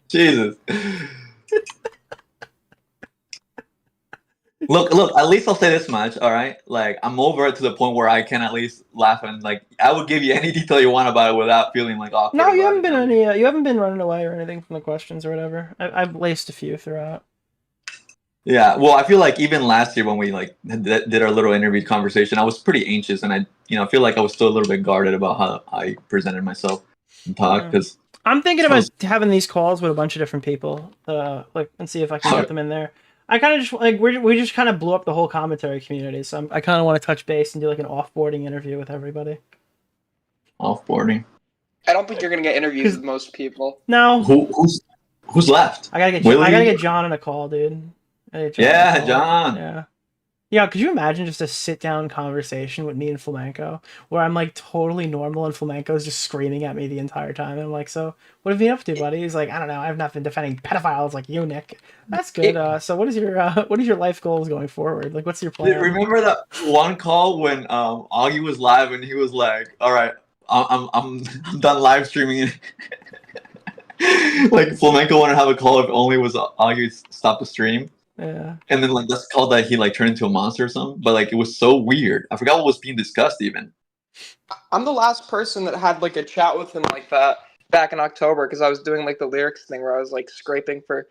[SPEAKER 17] Jesus. Look, at least I'll say this much, alright? Like, I'm over it to the point where I can at least laugh and, like, I would give you any detail you want about it without feeling, like, awkward.
[SPEAKER 6] No, you haven't been you haven't been running away or anything from the questions or whatever. I've laced a few throughout.
[SPEAKER 17] Yeah, well, I feel like even last year when we, like, did our little interview conversation, I was pretty anxious, and I feel like I was still a little bit guarded about how I presented myself and talk, because...
[SPEAKER 6] I'm thinking about having these calls with a bunch of different people, and see if I can get them in there. I kind of just like we just kind of blew up the whole commentary community, so I kind of want to touch base and do like an offboarding interview with everybody.
[SPEAKER 17] Offboarding.
[SPEAKER 18] I don't think you're gonna get interviews with most people.
[SPEAKER 6] No.
[SPEAKER 17] Who's left?
[SPEAKER 6] I gotta get John on a call, dude.
[SPEAKER 17] Yeah, John.
[SPEAKER 6] Yeah. Yeah, could you imagine just a sit-down conversation with me and Flamenco, where I'm like totally normal and Flamenco's just screaming at me the entire time, and I'm like, "So, what have you been up to, buddy?" He's like, "I don't know. I've not been defending pedophiles like you, Nick." That's good. So, what is your life goals going forward? Like, what's your plan?
[SPEAKER 17] Remember that one call when Augie was live and he was like, "All right, I'm done live streaming." Like Flamenco wanted to have a call if only was Augie stopped the stream.
[SPEAKER 6] Yeah.
[SPEAKER 17] And then like that's called that he like turned into a monster or something. But like it was so weird. I forgot what was being discussed even.
[SPEAKER 18] I'm the last person that had like a chat with him like that back in October because I was doing like the lyrics thing where I was like scraping for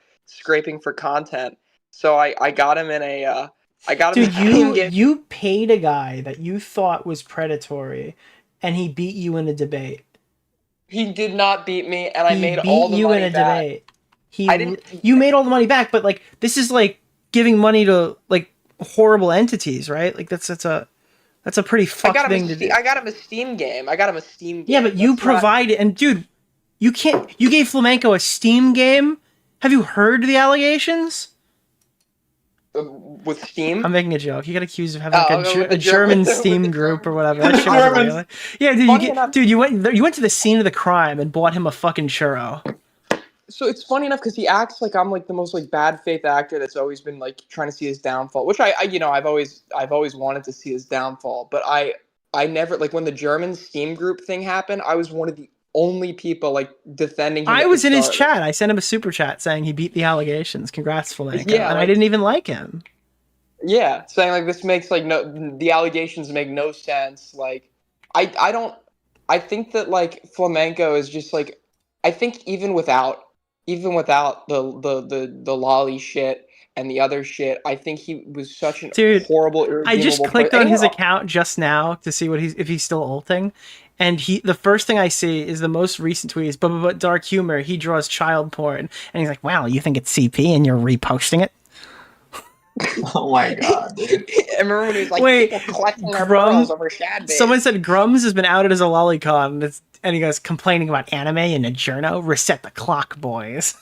[SPEAKER 18] content. So I got him in a
[SPEAKER 6] Dude, you paid a guy that you thought was predatory and he beat you in a debate.
[SPEAKER 18] He did not beat me, and I made all the money back.
[SPEAKER 6] You made all the money back, but like this is like giving money to like horrible entities, right? Like that's a pretty fucked thing to do.
[SPEAKER 18] I got him a Steam game.
[SPEAKER 6] Yeah, but you provided, and dude, you gave Flamenco a Steam game. Have you heard the allegations?
[SPEAKER 18] with Steam.
[SPEAKER 6] I'm making a joke. He got accused of having like
[SPEAKER 18] I'll go with
[SPEAKER 6] a
[SPEAKER 18] the
[SPEAKER 6] German
[SPEAKER 18] with the
[SPEAKER 6] Steam group or whatever. That shit was
[SPEAKER 18] Germans.
[SPEAKER 6] real. Yeah, dude,
[SPEAKER 18] Funny enough-
[SPEAKER 6] you went to the scene of the crime and bought him a fucking churro.
[SPEAKER 18] So it's funny enough because he acts like I'm like the most like bad faith actor that's always been like trying to see his downfall, which I you know I've always wanted to see his downfall, but I never, like, when the German Steam group thing happened, I was one of the only people like defending him.
[SPEAKER 6] I
[SPEAKER 18] at
[SPEAKER 6] was
[SPEAKER 18] the
[SPEAKER 6] in his
[SPEAKER 18] start.
[SPEAKER 6] chat. I sent him a super chat saying he beat the allegations. Congrats, Flamenco.
[SPEAKER 18] Yeah,
[SPEAKER 6] and I
[SPEAKER 18] like-
[SPEAKER 6] didn't even like him.
[SPEAKER 18] Yeah, saying like this makes like the allegations make no sense. Like I think that like Flamenco is just like, I think even without the lolly shit and the other shit, I think he was such an horrible,
[SPEAKER 6] I just
[SPEAKER 18] irredeemable
[SPEAKER 6] clicked
[SPEAKER 18] person.
[SPEAKER 6] on his account just now to see if he's still ulting, and the first thing I see is the most recent tweet is but dark humor. He draws child porn, and he's like, "Wow, you think it's CP and you're reposting it?"
[SPEAKER 17] Oh my god, dude.
[SPEAKER 18] I remember when he was like,
[SPEAKER 6] Wait,
[SPEAKER 18] people collecting their
[SPEAKER 6] Grum-
[SPEAKER 18] pearls over Shad Bait.
[SPEAKER 6] Someone said Grums has been outed as a lolicon, and he goes complaining about anime and a journo. Reset the clock, boys.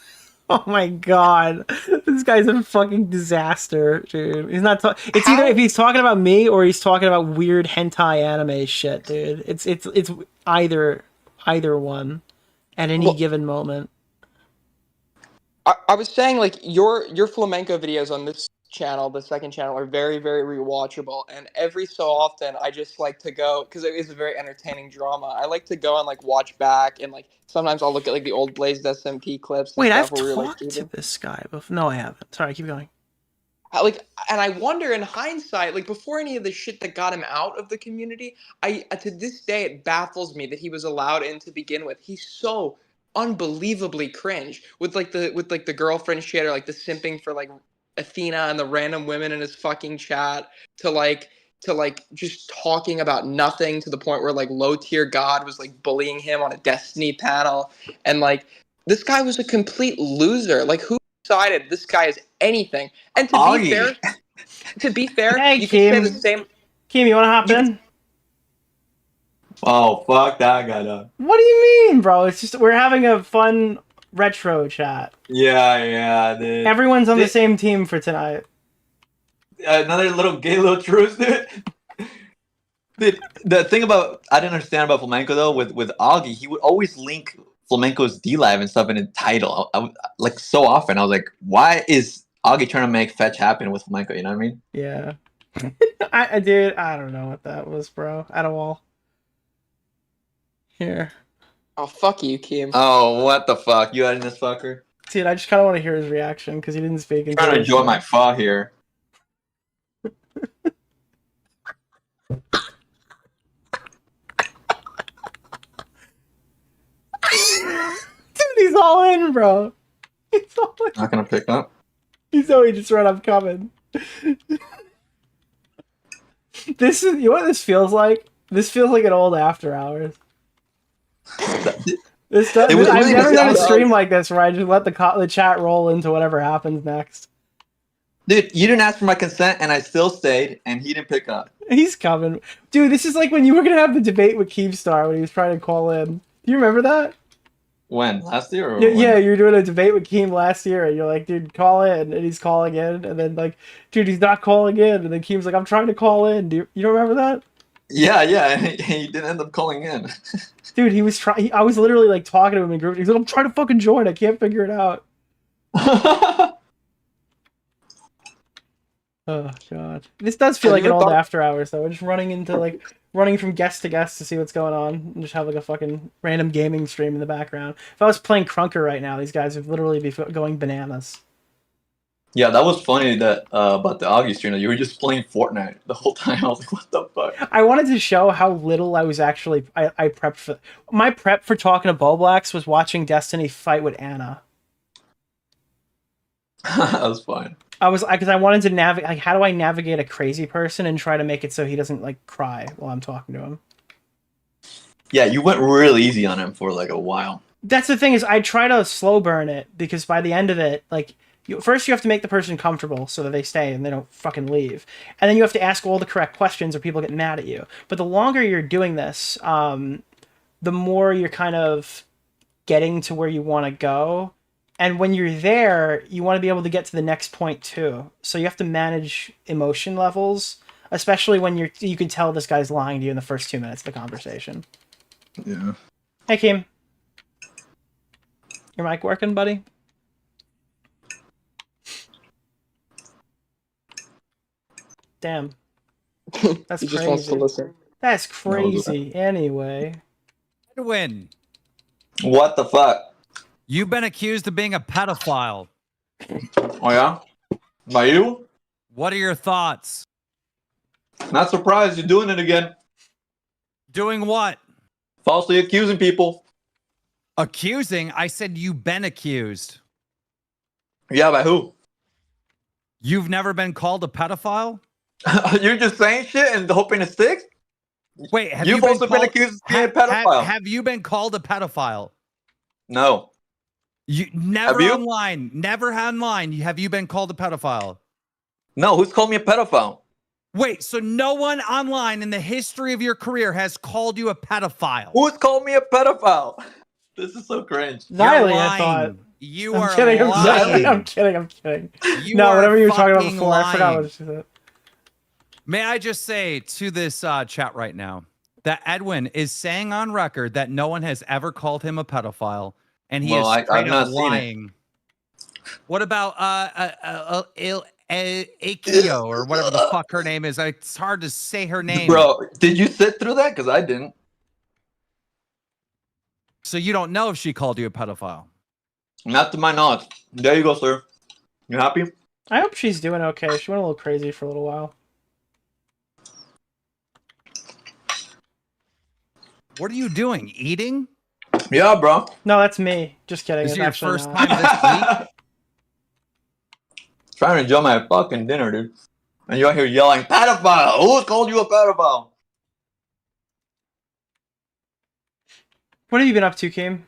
[SPEAKER 6] Oh my god, this guy's a fucking disaster, dude. He's not. It's either if he's talking about me or he's talking about weird hentai anime shit, dude. It's either one at any given moment.
[SPEAKER 18] I was saying, like, your flamenco videos on this channel, the second channel, are very, very rewatchable. And every so often, I just like to go, because it is a very entertaining drama. I like to go and like watch back, and like sometimes I'll look at like the old Blazed SMP clips. And
[SPEAKER 6] Wait,
[SPEAKER 18] stuff
[SPEAKER 6] I've
[SPEAKER 18] where we were,
[SPEAKER 6] talked
[SPEAKER 18] like,
[SPEAKER 6] to this guy before. No, I haven't. Sorry, keep going.
[SPEAKER 18] And I wonder in hindsight, like before any of the shit that got him out of the community, to this day it baffles me that he was allowed in to begin with. He's so unbelievably cringe with the girlfriend shit, or like the simping for like Athena and the random women in his fucking chat, to like just talking about nothing, to the point where like low tier God was like bullying him on a Destiny panel, and like this guy was a complete loser. Like, who decided this guy is anything? And to be fair,
[SPEAKER 6] Hey,
[SPEAKER 18] you can say the same.
[SPEAKER 6] Keem, you want to hop in?
[SPEAKER 17] Oh, fuck that guy, though.
[SPEAKER 6] What do you mean, bro? It's just we're having a fun retro chat.
[SPEAKER 17] Yeah, dude.
[SPEAKER 6] Everyone's on the same team for tonight.
[SPEAKER 17] Another little gay little truce, dude. Dude, the thing I didn't understand about Flamenco though, with Augie, he would always link Flamenco's D-Live and stuff in the title. Like so often, I was like, why is Augie trying to make fetch happen with Flamenco? You know what I mean?
[SPEAKER 6] Yeah. I don't know what that was, bro. At all. Here.
[SPEAKER 18] Oh, fuck you, Keem.
[SPEAKER 17] Oh, what the fuck? You adding this fucker?
[SPEAKER 6] Dude, I just kind of want to hear his reaction because he didn't speak.
[SPEAKER 17] I'm trying to enjoy my pho here.
[SPEAKER 6] Dude, he's all in, bro. He's all in.
[SPEAKER 17] Not gonna pick up.
[SPEAKER 6] He's always just right up coming. This is, you know what this feels like? This feels like an old After Hours. This does,
[SPEAKER 17] It was
[SPEAKER 6] I've
[SPEAKER 17] really
[SPEAKER 6] never done a
[SPEAKER 17] nostalgic.
[SPEAKER 6] stream like this where I just let the chat roll into whatever happens next.
[SPEAKER 17] Dude, you didn't ask for my consent, and I still stayed, and he didn't pick up.
[SPEAKER 6] He's coming. Dude, this is like when you were going to have the debate with Keemstar when he was trying to call in. Do you remember that?
[SPEAKER 17] When? Last year? Or
[SPEAKER 6] Yeah,
[SPEAKER 17] when?
[SPEAKER 6] yeah, you were doing a debate with Keem last year, and you're like, dude, call in, and he's calling in, and then like, dude, he's not calling in, and then Keem's like, I'm trying to call in. Do you don't remember that?
[SPEAKER 17] Yeah, and he didn't end up calling in.
[SPEAKER 6] Dude, he was trying. I was literally like talking to him in group. He's like, I'm trying to fucking join. I can't figure it out. Oh god, this does feel
[SPEAKER 17] Have
[SPEAKER 6] like
[SPEAKER 17] you
[SPEAKER 6] an
[SPEAKER 17] ever
[SPEAKER 6] old
[SPEAKER 17] thought-
[SPEAKER 6] After Hours though. We're just running from guest to guest to see what's going on, and just have like a fucking random gaming stream in the background. If I was playing Crunker right now, these guys would literally be going bananas.
[SPEAKER 17] Yeah, that was funny that about the Augie stream. You were just playing Fortnite the whole time. I was like, what the fuck?
[SPEAKER 6] I wanted to show how little I was actually. I prepped for my prep for talking to Bowblax was watching Destiny fight with Anna.
[SPEAKER 17] That was fine.
[SPEAKER 6] I was because I wanted to navigate. Like, how do I navigate a crazy person and try to make it so he doesn't like cry while I'm talking to him?
[SPEAKER 17] Yeah, you went real easy on him for like a while.
[SPEAKER 6] That's the thing is I try to slow burn it because by the end of it, like first you have to make the person comfortable so that they stay and they don't fucking leave, and then you have to ask all the correct questions or people get mad at you. But the longer you're doing this, the more you're kind of getting to where you want to go, And when you're there, you want to be able to get to the next point too. So you have to manage emotion levels, especially when you can tell this guy's lying to you in the first 2 minutes of the conversation.
[SPEAKER 19] Yeah.
[SPEAKER 6] Hey, Keem. Your mic working, buddy? Damn. That's
[SPEAKER 18] He
[SPEAKER 6] crazy.
[SPEAKER 18] just wants to listen.
[SPEAKER 6] That's crazy. Anyway.
[SPEAKER 20] Edwin,
[SPEAKER 17] What the fuck?
[SPEAKER 20] you've been accused of being a pedophile.
[SPEAKER 17] Oh yeah? By you?
[SPEAKER 20] What are your thoughts?
[SPEAKER 17] Not surprised you're doing it again.
[SPEAKER 20] Doing what?
[SPEAKER 17] Falsely accusing people.
[SPEAKER 20] Accusing? I said you've been accused.
[SPEAKER 17] Yeah, by who?
[SPEAKER 20] You've never been called a pedophile?
[SPEAKER 17] You're just saying shit and hoping it sticks?
[SPEAKER 20] Wait, have
[SPEAKER 17] You've
[SPEAKER 20] you been
[SPEAKER 17] also been
[SPEAKER 20] called,
[SPEAKER 17] accused of being a pedophile.
[SPEAKER 20] have you been called a pedophile?
[SPEAKER 17] No.
[SPEAKER 20] You never
[SPEAKER 17] Have you?
[SPEAKER 20] online. Never online. Have you been called a pedophile?
[SPEAKER 17] No, who's called me a pedophile?
[SPEAKER 20] Wait, so no one online in the history of your career has called you a pedophile?
[SPEAKER 17] Who's called me a pedophile? This is so cringe.
[SPEAKER 6] Xylee,
[SPEAKER 20] You're
[SPEAKER 6] I thought.
[SPEAKER 20] lying. You
[SPEAKER 6] I'm
[SPEAKER 20] are
[SPEAKER 6] kidding, I'm
[SPEAKER 20] lying.
[SPEAKER 6] kidding, I'm kidding, I'm kidding.
[SPEAKER 20] You
[SPEAKER 6] No,
[SPEAKER 20] are
[SPEAKER 6] whatever you were talking about
[SPEAKER 20] fucking
[SPEAKER 6] before, I forgot
[SPEAKER 20] lying.
[SPEAKER 6] what you said.
[SPEAKER 20] May I just say to this chat right now that Edwin is saying on record that no one has ever called him a pedophile, and he
[SPEAKER 17] Well,
[SPEAKER 20] is straight
[SPEAKER 17] I've not
[SPEAKER 20] up
[SPEAKER 17] seen it.
[SPEAKER 20] lying. What about Akio or whatever the fuck her name is? It's hard to say her name.
[SPEAKER 17] Bro, did you sit through that? Because I didn't.
[SPEAKER 20] So you don't know if she called you a pedophile?
[SPEAKER 17] Not to my knowledge. There you go, sir. You happy?
[SPEAKER 6] I hope she's doing okay. She went a little crazy for a little while.
[SPEAKER 20] What are you doing? Eating?
[SPEAKER 17] Yeah, bro.
[SPEAKER 6] No, that's me. Just kidding.
[SPEAKER 20] Is
[SPEAKER 6] It's
[SPEAKER 20] it your
[SPEAKER 6] actually
[SPEAKER 20] first
[SPEAKER 6] not.
[SPEAKER 20] time this week?
[SPEAKER 17] Trying to enjoy my fucking dinner, dude. And you're out here yelling, pedophile! Who's called you a pedophile?
[SPEAKER 6] What have you been up to, Keem?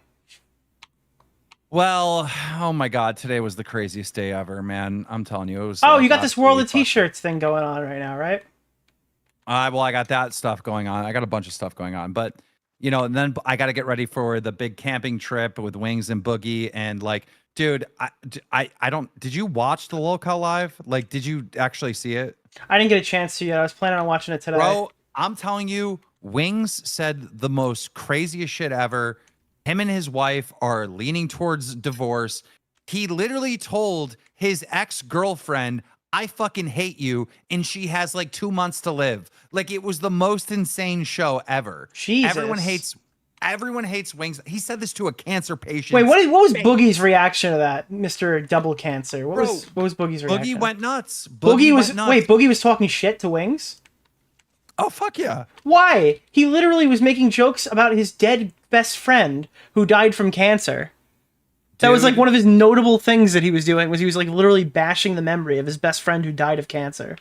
[SPEAKER 20] Well, oh my god, today was the craziest day ever, man. I'm telling you, it was.
[SPEAKER 6] Oh,
[SPEAKER 20] like,
[SPEAKER 6] you got this World of
[SPEAKER 20] absolutely
[SPEAKER 6] T-shirts thing going on right now, right?
[SPEAKER 20] Well, I got that stuff going on. I got a bunch of stuff going on, but you know, and then I got to get ready for the big camping trip with Wings and Boogie. And like, dude, I don't. Did you watch the Lullcow live? Like, did you actually see it?
[SPEAKER 6] I didn't get a chance to yet. I was planning on watching it today.
[SPEAKER 20] Bro, I'm telling you, Wings said the most craziest shit ever. Him and his wife are leaning towards divorce. He literally told his ex-girlfriend, I fucking hate you, and she has like 2 months to live. Like, it was the most insane show ever.
[SPEAKER 6] Jesus.
[SPEAKER 20] Everyone hates Wings. He said this to a cancer patient.
[SPEAKER 6] Wait, what was Boogie's reaction to that, Mr. Double Cancer? What was Boogie's reaction?
[SPEAKER 20] Boogie went nuts.
[SPEAKER 6] Boogie was
[SPEAKER 20] went nuts.
[SPEAKER 6] wait, Boogie was talking shit to Wings?
[SPEAKER 20] Oh, fuck yeah.
[SPEAKER 6] Why? He literally was making jokes about his dead best friend who died from cancer. That was like one of his notable things that he was doing, was he was like literally bashing the memory of his best friend who died of cancer.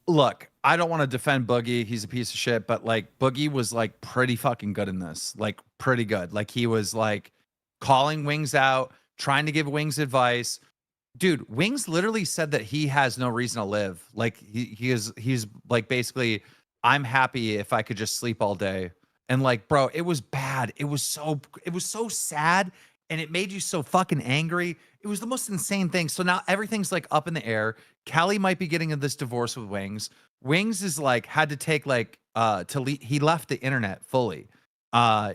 [SPEAKER 20] Look, I don't want to defend Boogie. He's a piece of shit, but like Boogie was like pretty fucking good in this. Like pretty good. Like he was like calling Wings out, trying to give Wings advice. Dude, Wings literally said that he has no reason to live. Like he's like basically, I'm happy if I could just sleep all day. And like, bro, it was bad. It was so sad. And it made you so fucking angry. It was the most insane thing. So now everything's like up in the air. Callie might be getting this divorce with Wings. Wings is like had to take like he left the internet fully.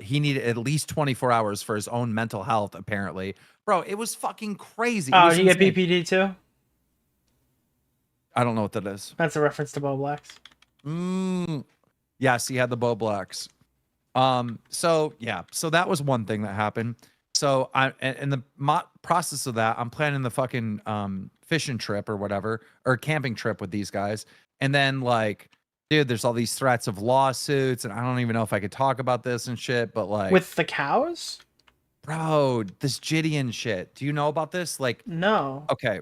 [SPEAKER 20] He needed at least 24 hours for his own mental health, apparently. Bro, it was fucking crazy.
[SPEAKER 6] Oh, did you get BPD too?
[SPEAKER 20] I don't know what that is.
[SPEAKER 6] That's a reference to Bowblax.
[SPEAKER 20] Yes, he had the Bowblax. So yeah, so that was one thing that happened. So in the process of that, I'm planning the fucking fishing trip or whatever, or camping trip with these guys. And then like, dude, there's all these threats of lawsuits, and I don't even know if I could talk about this and shit, but like
[SPEAKER 6] with the cows?
[SPEAKER 20] Bro, this Gideon shit. Do you know about this? Like,
[SPEAKER 6] no.
[SPEAKER 20] Okay.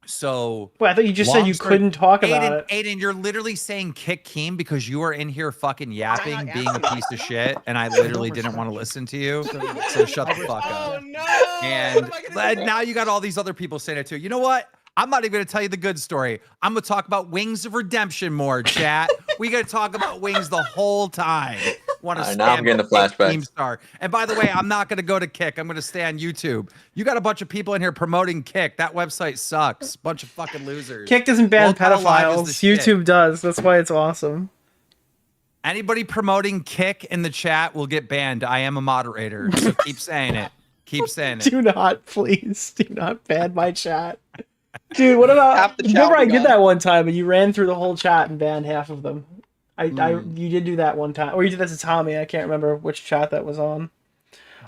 [SPEAKER 20] So
[SPEAKER 6] Wait, I thought you just said you couldn't talk about it.
[SPEAKER 20] Aiden, you're literally saying kick Keem because you are in here fucking yapping, being a piece of shit, and I literally didn't want to listen to you. So shut the fuck up. And now you got all these other people saying it too. You know what? I'm not even going to tell you the good story. I'm going to talk about Wings of Redemption more, chat. We got to talk about Wings the whole time. want to
[SPEAKER 17] All right,
[SPEAKER 20] stand
[SPEAKER 17] now I'm getting the flashbacks.
[SPEAKER 20] Keemstar. And by the way, I'm not going to go to Kick. I'm going to stay on YouTube. You got a bunch of people in here promoting Kick. That website sucks. Bunch of fucking losers.
[SPEAKER 6] Kick doesn't ban
[SPEAKER 20] Lullcow Live is
[SPEAKER 6] pedophiles.
[SPEAKER 20] the shit.
[SPEAKER 6] YouTube does. That's why it's awesome.
[SPEAKER 20] Anybody promoting Kick in the chat will get banned. I am a moderator, so keep saying it. Keep saying it.
[SPEAKER 6] Do not, please, do not ban my chat. Dude, what about?
[SPEAKER 18] Half the chat
[SPEAKER 6] Remember,
[SPEAKER 18] will
[SPEAKER 6] I
[SPEAKER 18] be
[SPEAKER 6] did
[SPEAKER 18] gone.
[SPEAKER 6] that one time, and you ran through the whole chat and banned half of them.
[SPEAKER 20] Hmm.
[SPEAKER 6] You did do that one time, or you did that to Tommy. I can't remember which chat that was on.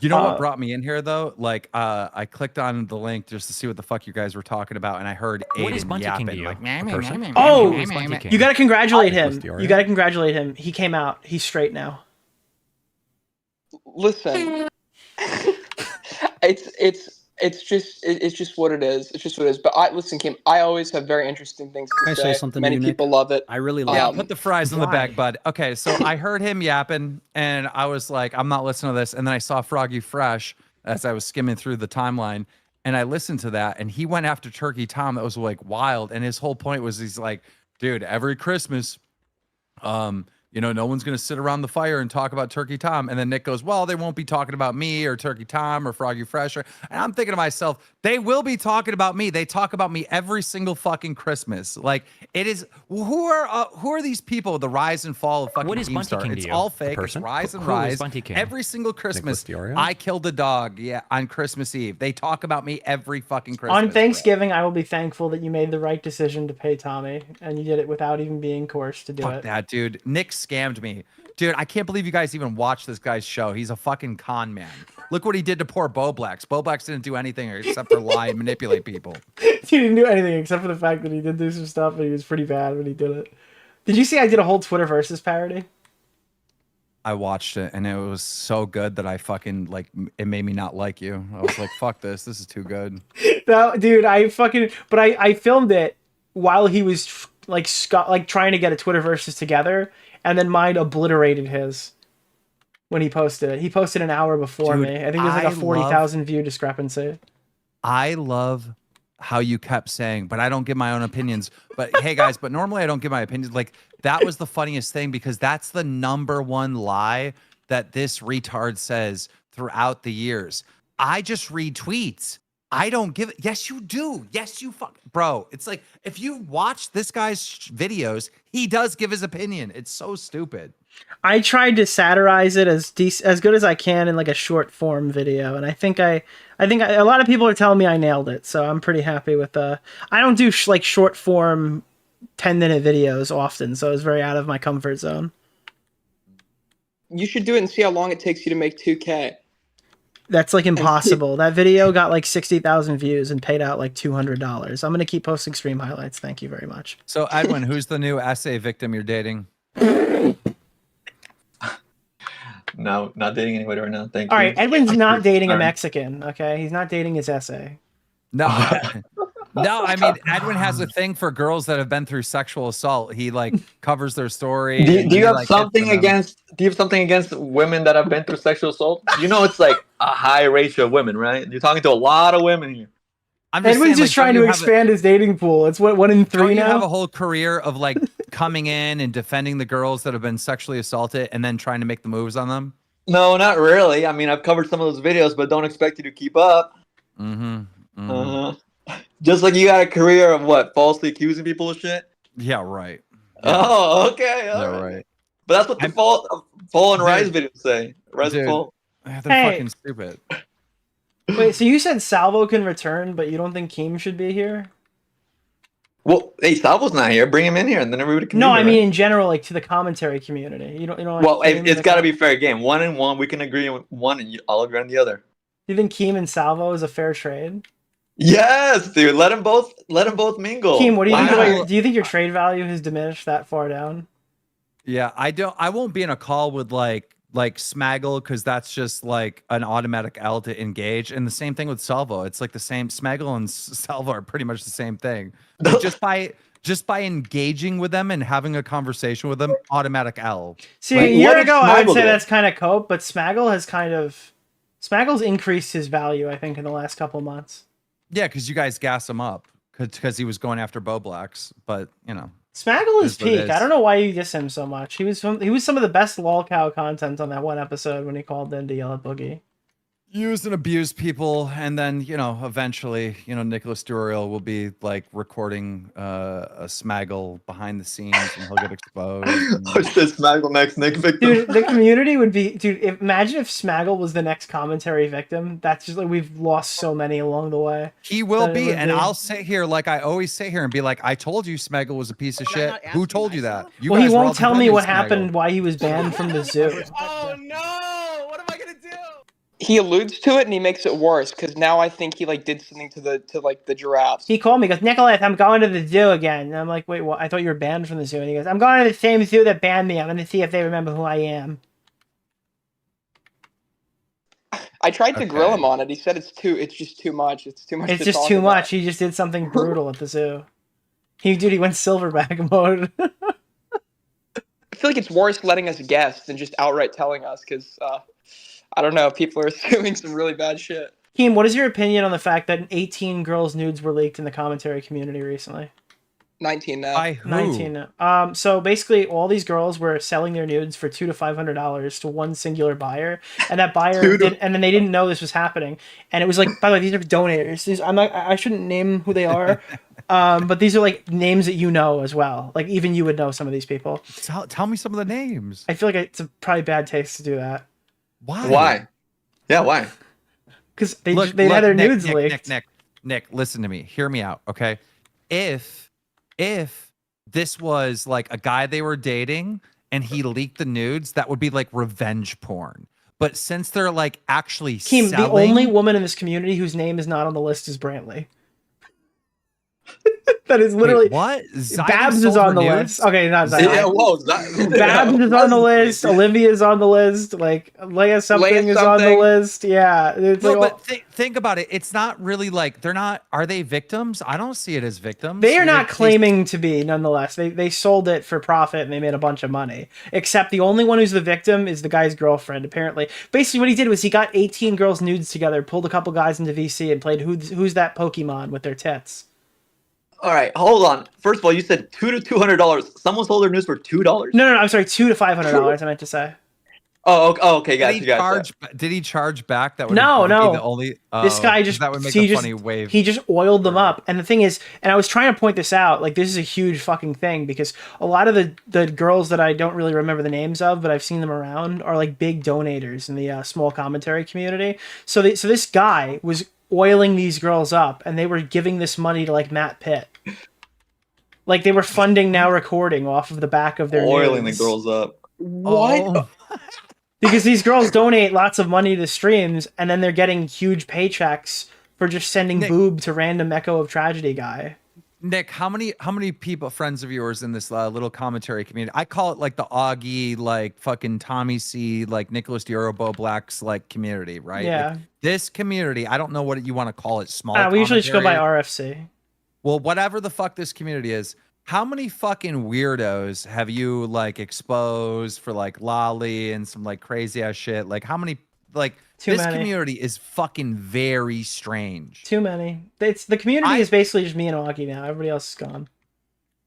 [SPEAKER 20] You know what brought me in here though? Like, I clicked on the link just to see what the fuck you guys were talking about, and I heard
[SPEAKER 7] What is
[SPEAKER 20] Aiden
[SPEAKER 7] Bunty King to
[SPEAKER 20] yapping
[SPEAKER 7] you?
[SPEAKER 20] like,
[SPEAKER 7] A person?
[SPEAKER 6] Oh,
[SPEAKER 7] Who is Bunty King?
[SPEAKER 6] you got to congratulate him.
[SPEAKER 9] Nicholas DeOrio?
[SPEAKER 6] You got to congratulate him. He came out. He's straight now.
[SPEAKER 18] Listen, it's just what it is. It's just what it is. But listen, Kim. I always have very interesting things
[SPEAKER 8] Can I
[SPEAKER 18] to
[SPEAKER 8] say
[SPEAKER 18] say.
[SPEAKER 8] something to
[SPEAKER 18] Many
[SPEAKER 8] you, Nick?
[SPEAKER 18] people love it.
[SPEAKER 8] I really love
[SPEAKER 20] yeah,
[SPEAKER 8] it.
[SPEAKER 20] put the fries in the bag, bud. Okay, so I heard him yapping, and I was like, I'm not listening to this. And then I saw Froggy Fresh as I was skimming through the timeline, and I listened to that, and he went after Turkey Tom. That was like wild, and his whole point was he's like, dude, every Christmas, you know, no one's gonna sit around the fire and talk about Turkey Tom. And then Nick goes, well, they won't be talking about me or Turkey Tom or Froggy Fresh. And I'm thinking to myself, they will be talking about me. They talk about me every single fucking Christmas. Like, it is. Who are these people? The rise and fall of fucking
[SPEAKER 7] What is Bunty
[SPEAKER 20] Keemstar.
[SPEAKER 7] King to
[SPEAKER 20] It's
[SPEAKER 7] you?
[SPEAKER 20] all
[SPEAKER 7] A
[SPEAKER 20] fake. It's
[SPEAKER 7] person?
[SPEAKER 20] rise and
[SPEAKER 7] Who is
[SPEAKER 20] rise.
[SPEAKER 7] Bunty King?
[SPEAKER 20] Every single Christmas,
[SPEAKER 9] DeOrio?
[SPEAKER 20] I killed a dog. Yeah, on Christmas Eve. They talk about me every fucking Christmas.
[SPEAKER 6] On
[SPEAKER 20] bro.
[SPEAKER 6] Thanksgiving, I will be thankful that you made the right decision to pay Tommy, and you did it without even being coerced to do
[SPEAKER 20] Fuck
[SPEAKER 6] it.
[SPEAKER 20] that, dude. Nick scammed me. Dude, I can't believe you guys even watch this guy's show. He's a fucking con man. Look what he did to poor Bowblax. Bowblax didn't do anything except for lie and manipulate people.
[SPEAKER 6] He didn't do anything except for the fact that he did do some stuff, and he was pretty bad when he did it. Did you see I did a whole Twitter versus parody?
[SPEAKER 20] I watched it, and it was so good that I fucking, like, it made me not like you. I was like, fuck this. This is too good.
[SPEAKER 6] That, dude, I filmed it while he was like trying to get a Twitter versus together, and then mine obliterated his when he posted it. He posted an hour before
[SPEAKER 20] Dude,
[SPEAKER 6] me. I think there's like a 40,000 view discrepancy.
[SPEAKER 20] I love how you kept saying, but I don't give my own opinions. But hey, guys, but normally I don't give my opinions. Like, that was the funniest thing, because that's the #1 lie that this retard says throughout the years. I just read tweets. I don't give it. Yes, you do. Yes, you fuck. Bro, it's like, if you watch this guy's videos, he does give his opinion. It's so stupid.
[SPEAKER 6] I tried to satirize it as good as I can in like a short form video, and I think a lot of people are telling me I nailed it, so I'm pretty happy with I don't do like short form 10-minute videos often, so it's very out of my comfort zone.
[SPEAKER 18] You should do it and see how long it takes you to make 2K.
[SPEAKER 6] That's like impossible. That video got like 60,000 views and paid out like $200. I'm gonna keep posting stream highlights. Thank you very much.
[SPEAKER 20] So, Edwin, who's the new essay victim you're dating?
[SPEAKER 17] No, not dating anybody right now. Thank you.
[SPEAKER 6] All right, Edwin's not dating a Mexican. Okay, he's not dating his essay.
[SPEAKER 20] No, no. I mean, Edwin has a thing for girls that have been through sexual assault. He like covers their story.
[SPEAKER 17] Do
[SPEAKER 20] and
[SPEAKER 17] you
[SPEAKER 20] he,
[SPEAKER 17] have
[SPEAKER 20] like,
[SPEAKER 17] something
[SPEAKER 20] hits them.
[SPEAKER 17] against? Do you have something against women that have been through sexual assault? You know, it's like a high ratio of women, right? You're talking to a lot of women here.
[SPEAKER 20] I'm just
[SPEAKER 6] Edwin's
[SPEAKER 20] saying,
[SPEAKER 6] just
[SPEAKER 20] like,
[SPEAKER 6] trying
[SPEAKER 20] don't
[SPEAKER 6] to
[SPEAKER 20] you have
[SPEAKER 6] expand his dating pool. It's what 1 in 3
[SPEAKER 20] Don't you
[SPEAKER 6] now.
[SPEAKER 20] have a whole career of like coming in and defending the girls that have been sexually assaulted and then trying to make the moves on them?
[SPEAKER 17] No, not really. I mean, I've covered some of those videos, but don't expect you to keep up. Just like you got a career of what, falsely accusing people of shit.
[SPEAKER 20] Yeah, right.
[SPEAKER 17] Oh, okay. All
[SPEAKER 20] Yeah,
[SPEAKER 17] right.
[SPEAKER 20] right.
[SPEAKER 17] But that's what the fall and rise videos say. Rise and
[SPEAKER 20] Dude.
[SPEAKER 17] fall.
[SPEAKER 20] They're
[SPEAKER 6] Hey.
[SPEAKER 20] fucking stupid.
[SPEAKER 6] Wait, so you said Salvo can return, but you don't think Keem should be here?
[SPEAKER 17] Well, hey, Salvo's not here. Bring him in here, and then everybody can.
[SPEAKER 6] No,
[SPEAKER 17] be
[SPEAKER 6] I
[SPEAKER 17] here,
[SPEAKER 6] mean
[SPEAKER 17] right?
[SPEAKER 6] in general, like to the commentary community. You don't. Like
[SPEAKER 17] Well,
[SPEAKER 6] Keem
[SPEAKER 17] it's
[SPEAKER 6] and
[SPEAKER 17] got to be fair game. 1 and 1, we can agree on one, and I'll agree on the other.
[SPEAKER 6] You think Keem and Salvo is a fair trade?
[SPEAKER 17] Yes, dude. Let them both mingle.
[SPEAKER 6] Keem, what do you think
[SPEAKER 17] Why
[SPEAKER 6] about
[SPEAKER 17] not?
[SPEAKER 6] do you think your trade value has diminished that far down?
[SPEAKER 20] Yeah, I won't be in a call with like Smaggle, because that's just like an automatic L to engage. And the same thing with Salvo. It's like the same. Smaggle and Salvo are pretty much the same thing. Like, just by engaging with them and having a conversation with them, automatic L.
[SPEAKER 6] See,
[SPEAKER 20] Like,
[SPEAKER 6] a year
[SPEAKER 20] what if
[SPEAKER 6] ago, I would
[SPEAKER 20] Smaggle
[SPEAKER 6] say
[SPEAKER 20] did?
[SPEAKER 6] that's kind of cope, but Smaggle's increased his value, I think, in the last couple months.
[SPEAKER 20] Yeah, because you guys gas him up because he was going after Bowblax, but you know.
[SPEAKER 6] Smaggle is
[SPEAKER 20] Is what it
[SPEAKER 6] peak. I
[SPEAKER 20] is.
[SPEAKER 6] don't know why you diss him so much. He was some of the best Lullcow content on that one episode when he called in to yell at Boogie.
[SPEAKER 20] Use and abuse people, and then eventually, Nicholas DeOrio will be like recording a Smaggle behind the scenes, and he'll get exposed.
[SPEAKER 17] Push this Smaggle next Nick victim.
[SPEAKER 6] Dude, the community would be imagine if Smaggle was the next commentary victim. That's just like we've lost so many along the way.
[SPEAKER 20] He will
[SPEAKER 6] That it
[SPEAKER 20] be,
[SPEAKER 6] would
[SPEAKER 20] and I'll sit here like I always sit here and be like, I told you Smaggle was a piece of shit. Who told you that? You
[SPEAKER 6] Well, he
[SPEAKER 20] guys were all
[SPEAKER 6] won't tell me
[SPEAKER 20] defending
[SPEAKER 6] what
[SPEAKER 20] Smaggle.
[SPEAKER 6] happened, why he was banned from the zoo.
[SPEAKER 18] Oh no! What am I gonna do? He alludes to it and he makes it worse because now I think he like did something to the giraffes.
[SPEAKER 6] He called me, he goes, Nicholas, I'm going to the zoo again. And I'm like, wait, what? I thought you were banned from the zoo. And he goes, I'm going to the same zoo that banned me. I'm going to see if they remember who I am.
[SPEAKER 18] I tried to grill him on it. He said it's just too much. It's too much.
[SPEAKER 6] It's
[SPEAKER 18] to
[SPEAKER 6] just
[SPEAKER 18] talk
[SPEAKER 6] too
[SPEAKER 18] about.
[SPEAKER 6] much. He just did something brutal at the zoo. He went silverback mode.
[SPEAKER 18] I feel like it's worse letting us guess than just outright telling us because I don't know. People are assuming some really bad shit.
[SPEAKER 6] Keem, what is your opinion on the fact that 18 girls' nudes were leaked in the commentary community recently?
[SPEAKER 18] 19 now.
[SPEAKER 20] By who?
[SPEAKER 6] 19 now. So basically, all these girls were selling their nudes for $200 to $500 to one singular buyer, and that buyer and then they didn't know this was happening. And it was like, by the way, these are donators. I shouldn't name who they are, but these are like names that you know as well. Like even you would know some of these people.
[SPEAKER 20] Tell me some of the names.
[SPEAKER 6] I feel like it's probably bad taste to do that.
[SPEAKER 17] Why? Yeah, why?
[SPEAKER 6] Because they had their nudes leaked.
[SPEAKER 20] Nick, listen to me. Hear me out, okay? If this was like a guy they were dating and he leaked the nudes, that would be like revenge porn. But since they're like actually
[SPEAKER 6] Keem,
[SPEAKER 20] selling,
[SPEAKER 6] the only woman in this community whose name is not on the list is Brantley. That is literally
[SPEAKER 20] Wait, what?
[SPEAKER 6] Babs is on the list. Okay, not Zyden.
[SPEAKER 17] Yeah, whoa,
[SPEAKER 6] Babs is on the list. Olivia's on the list. Like Leia something is on the list. Yeah, it's
[SPEAKER 20] no,
[SPEAKER 6] like,
[SPEAKER 20] but think about it. It's not really like they're not. Are they victims? I don't see it as victims.
[SPEAKER 6] they are not claiming to be. Nonetheless, they sold it for profit and they made a bunch of money. Except the only one who's the victim is the guy's girlfriend. Apparently, basically what he did was he got 18 girls' nudes together, pulled a couple guys into VC, and played who's that Pokemon with their tits.
[SPEAKER 17] All right, hold on. First of all, you said $200 to $200. Someone sold their news for $2.
[SPEAKER 6] No, I'm sorry, $200 to $500. I meant to say.
[SPEAKER 17] Okay,
[SPEAKER 20] Did
[SPEAKER 17] gotcha.
[SPEAKER 20] Did he charge back? That would
[SPEAKER 6] No.
[SPEAKER 20] be the only.
[SPEAKER 6] This guy just
[SPEAKER 20] that would make
[SPEAKER 6] he
[SPEAKER 20] a
[SPEAKER 6] just,
[SPEAKER 20] funny wave.
[SPEAKER 6] He just oiled them up, and the thing is, and I was trying to point this out. Like this is a huge fucking thing because a lot of the girls that I don't really remember the names of, but I've seen them around, are like big donators in the small commentary community. So this guy was oiling these girls up, and they were giving this money to like Matt Pitt. Like they were funding Now Recording off of the back of their
[SPEAKER 17] Oiling
[SPEAKER 6] nudes.
[SPEAKER 17] the girls up.
[SPEAKER 18] What?
[SPEAKER 6] Because these girls donate lots of money to streams, and then they're getting huge paychecks for just sending boob to random Echo of Tragedy guy.
[SPEAKER 20] Nick, how many people, friends of yours in this little commentary community? I call it like the Augie, like fucking Tommy C, like Nicholas DeOrio, Bowblax, like community, right?
[SPEAKER 6] Yeah.
[SPEAKER 20] Like, this community, I don't know what you want to call it. Small.
[SPEAKER 6] We usually just go by
[SPEAKER 20] commentary.
[SPEAKER 6] RFC.
[SPEAKER 20] Well, whatever the fuck this community is, how many fucking weirdos have you like exposed for like lolly and some like crazy ass shit? Like how many? Like
[SPEAKER 6] Too
[SPEAKER 20] this
[SPEAKER 6] many.
[SPEAKER 20] community is fucking very strange.
[SPEAKER 6] Too many. The community is basically just me and Augie now. Everybody else is gone.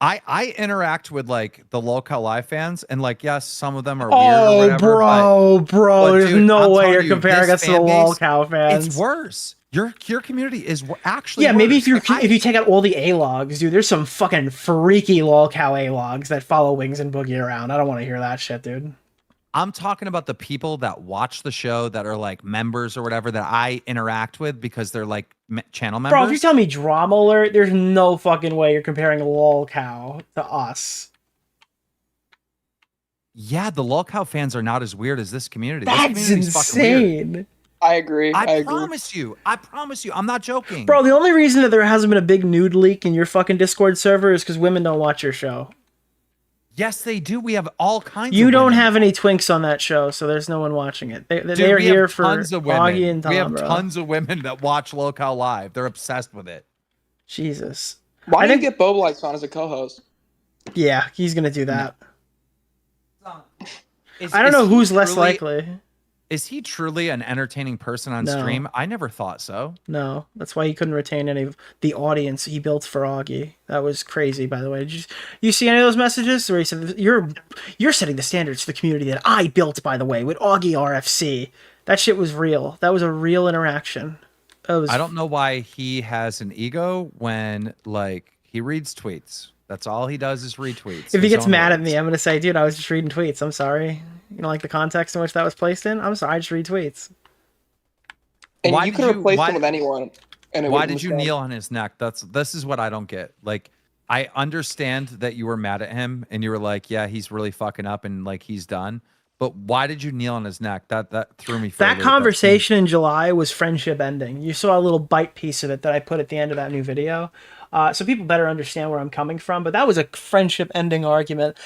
[SPEAKER 20] I interact with like the Lullcow Live fans, and like yes, some of them are weird or whatever.
[SPEAKER 6] bro,
[SPEAKER 20] but
[SPEAKER 6] there's
[SPEAKER 20] dude,
[SPEAKER 6] no
[SPEAKER 20] I'm
[SPEAKER 6] way
[SPEAKER 20] telling
[SPEAKER 6] you're
[SPEAKER 20] you,
[SPEAKER 6] comparing
[SPEAKER 20] this
[SPEAKER 6] us to the
[SPEAKER 20] fan base,
[SPEAKER 6] Lullcow fans.
[SPEAKER 20] It's worse. Your community is actually
[SPEAKER 6] Yeah, maybe
[SPEAKER 20] worse.
[SPEAKER 6] if you take out all the A-logs, dude, there's some fucking freaky Lullcow A-logs that follow Wings and Boogie around. I don't want to hear that shit, dude.
[SPEAKER 20] I'm talking about the people that watch the show that are like members or whatever that I interact with because they're like channel members.
[SPEAKER 6] Bro, if you tell me Drama Alert, there's no fucking way you're comparing Lullcow to us.
[SPEAKER 20] Yeah, the Lullcow fans are not as weird as this community.
[SPEAKER 6] That's
[SPEAKER 20] this community's fucking weird.
[SPEAKER 6] insane.
[SPEAKER 18] I agree.
[SPEAKER 20] I promise you. I promise you. I'm not joking.
[SPEAKER 6] Bro, the only reason that there hasn't been a big nude leak in your fucking Discord server is because women don't watch your show.
[SPEAKER 20] Yes, they do. We have all kinds
[SPEAKER 6] You
[SPEAKER 20] of
[SPEAKER 6] don't
[SPEAKER 20] women.
[SPEAKER 6] have any twinks on that show, so there's no one watching it. They
[SPEAKER 20] Dude,
[SPEAKER 6] are
[SPEAKER 20] we have
[SPEAKER 6] here for
[SPEAKER 20] tons of women.
[SPEAKER 6] Augie and Tom,
[SPEAKER 20] we have
[SPEAKER 6] bro.
[SPEAKER 20] tons of women that watch Lullcow Live. They're obsessed with it.
[SPEAKER 6] Jesus.
[SPEAKER 18] Why didn't you get Bowblax on as a co-host?
[SPEAKER 6] Yeah, he's gonna do that.
[SPEAKER 20] It's-
[SPEAKER 6] I don't know
[SPEAKER 20] it's
[SPEAKER 6] who's less
[SPEAKER 20] truly-
[SPEAKER 6] likely.
[SPEAKER 20] Is he truly an entertaining person on
[SPEAKER 6] No.
[SPEAKER 20] stream? I never thought so.
[SPEAKER 6] No, that's why he couldn't retain any of the audience he built for Augie. That was crazy, by the way. Did you see any of those messages where he said, "You're setting the standards for the community that I built, by the way, with Augie RFC." That shit was real. That was a real interaction.
[SPEAKER 20] I don't know why he has an ego when like he reads tweets. That's all he does is retweets.
[SPEAKER 6] If he
[SPEAKER 20] his
[SPEAKER 6] gets
[SPEAKER 20] own
[SPEAKER 6] mad at
[SPEAKER 20] words.
[SPEAKER 6] me, I'm gonna say, "Dude, I was just reading tweets. I'm sorry. You know, like the context in which that was placed in. I'm sorry. I just read tweets."
[SPEAKER 18] And
[SPEAKER 20] Why
[SPEAKER 18] you
[SPEAKER 20] did
[SPEAKER 18] could replace
[SPEAKER 20] why-
[SPEAKER 18] him with anyone. And it
[SPEAKER 20] Why
[SPEAKER 18] wouldn't
[SPEAKER 20] did you
[SPEAKER 18] stand.
[SPEAKER 20] kneel on his neck? This is what I don't get. Like, I understand that you were mad at him and you were like, yeah, he's really fucking up and like he's done. But why did you kneel on his neck? That threw me for a
[SPEAKER 6] That
[SPEAKER 20] loop.
[SPEAKER 6] conversation in July was friendship ending. You saw a little bite piece of it that I put at the end of that new video. So people better understand where I'm coming from. But that was a friendship ending argument.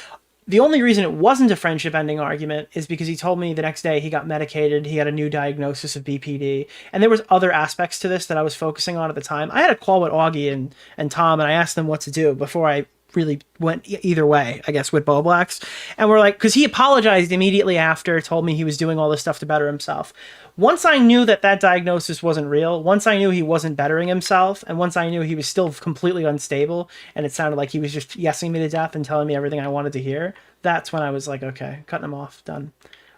[SPEAKER 6] The only reason it wasn't a friendship ending argument is because he told me the next day he got medicated, he had a new diagnosis of BPD, and there was other aspects to this that I was focusing on at the time. I had a call with Augie and Tom, and I asked them what to do before I really went either way, I guess, with Bowblax. And we're like, because he apologized immediately after, told me he was doing all this stuff to better himself. Once I knew that diagnosis wasn't real, once I knew he wasn't bettering himself, and once I knew he was still completely unstable, and it sounded like he was just yesing me to death and telling me everything I wanted to hear, that's when I was like, okay, cutting him off, done.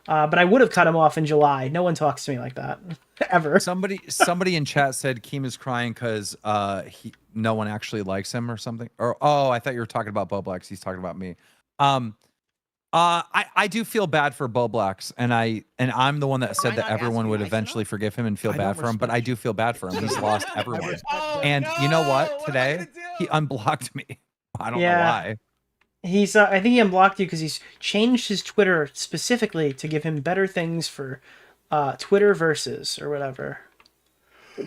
[SPEAKER 6] But I would have cut him off in July. No one talks to me like that, ever.
[SPEAKER 20] Somebody in chat said Keem is crying because no one actually likes him or something. Or I thought you were talking about Bowblax. He's talking about me. I do feel bad for Bowblax, and I'm the one that said that everyone would eventually forgive him and feel bad for him. But I do feel bad for him. He's lost everyone. And you know what? Today he unblocked me. I don't know why.
[SPEAKER 6] He's I think he unblocked you because he's changed his Twitter specifically to give him better things for Twitter versus or whatever.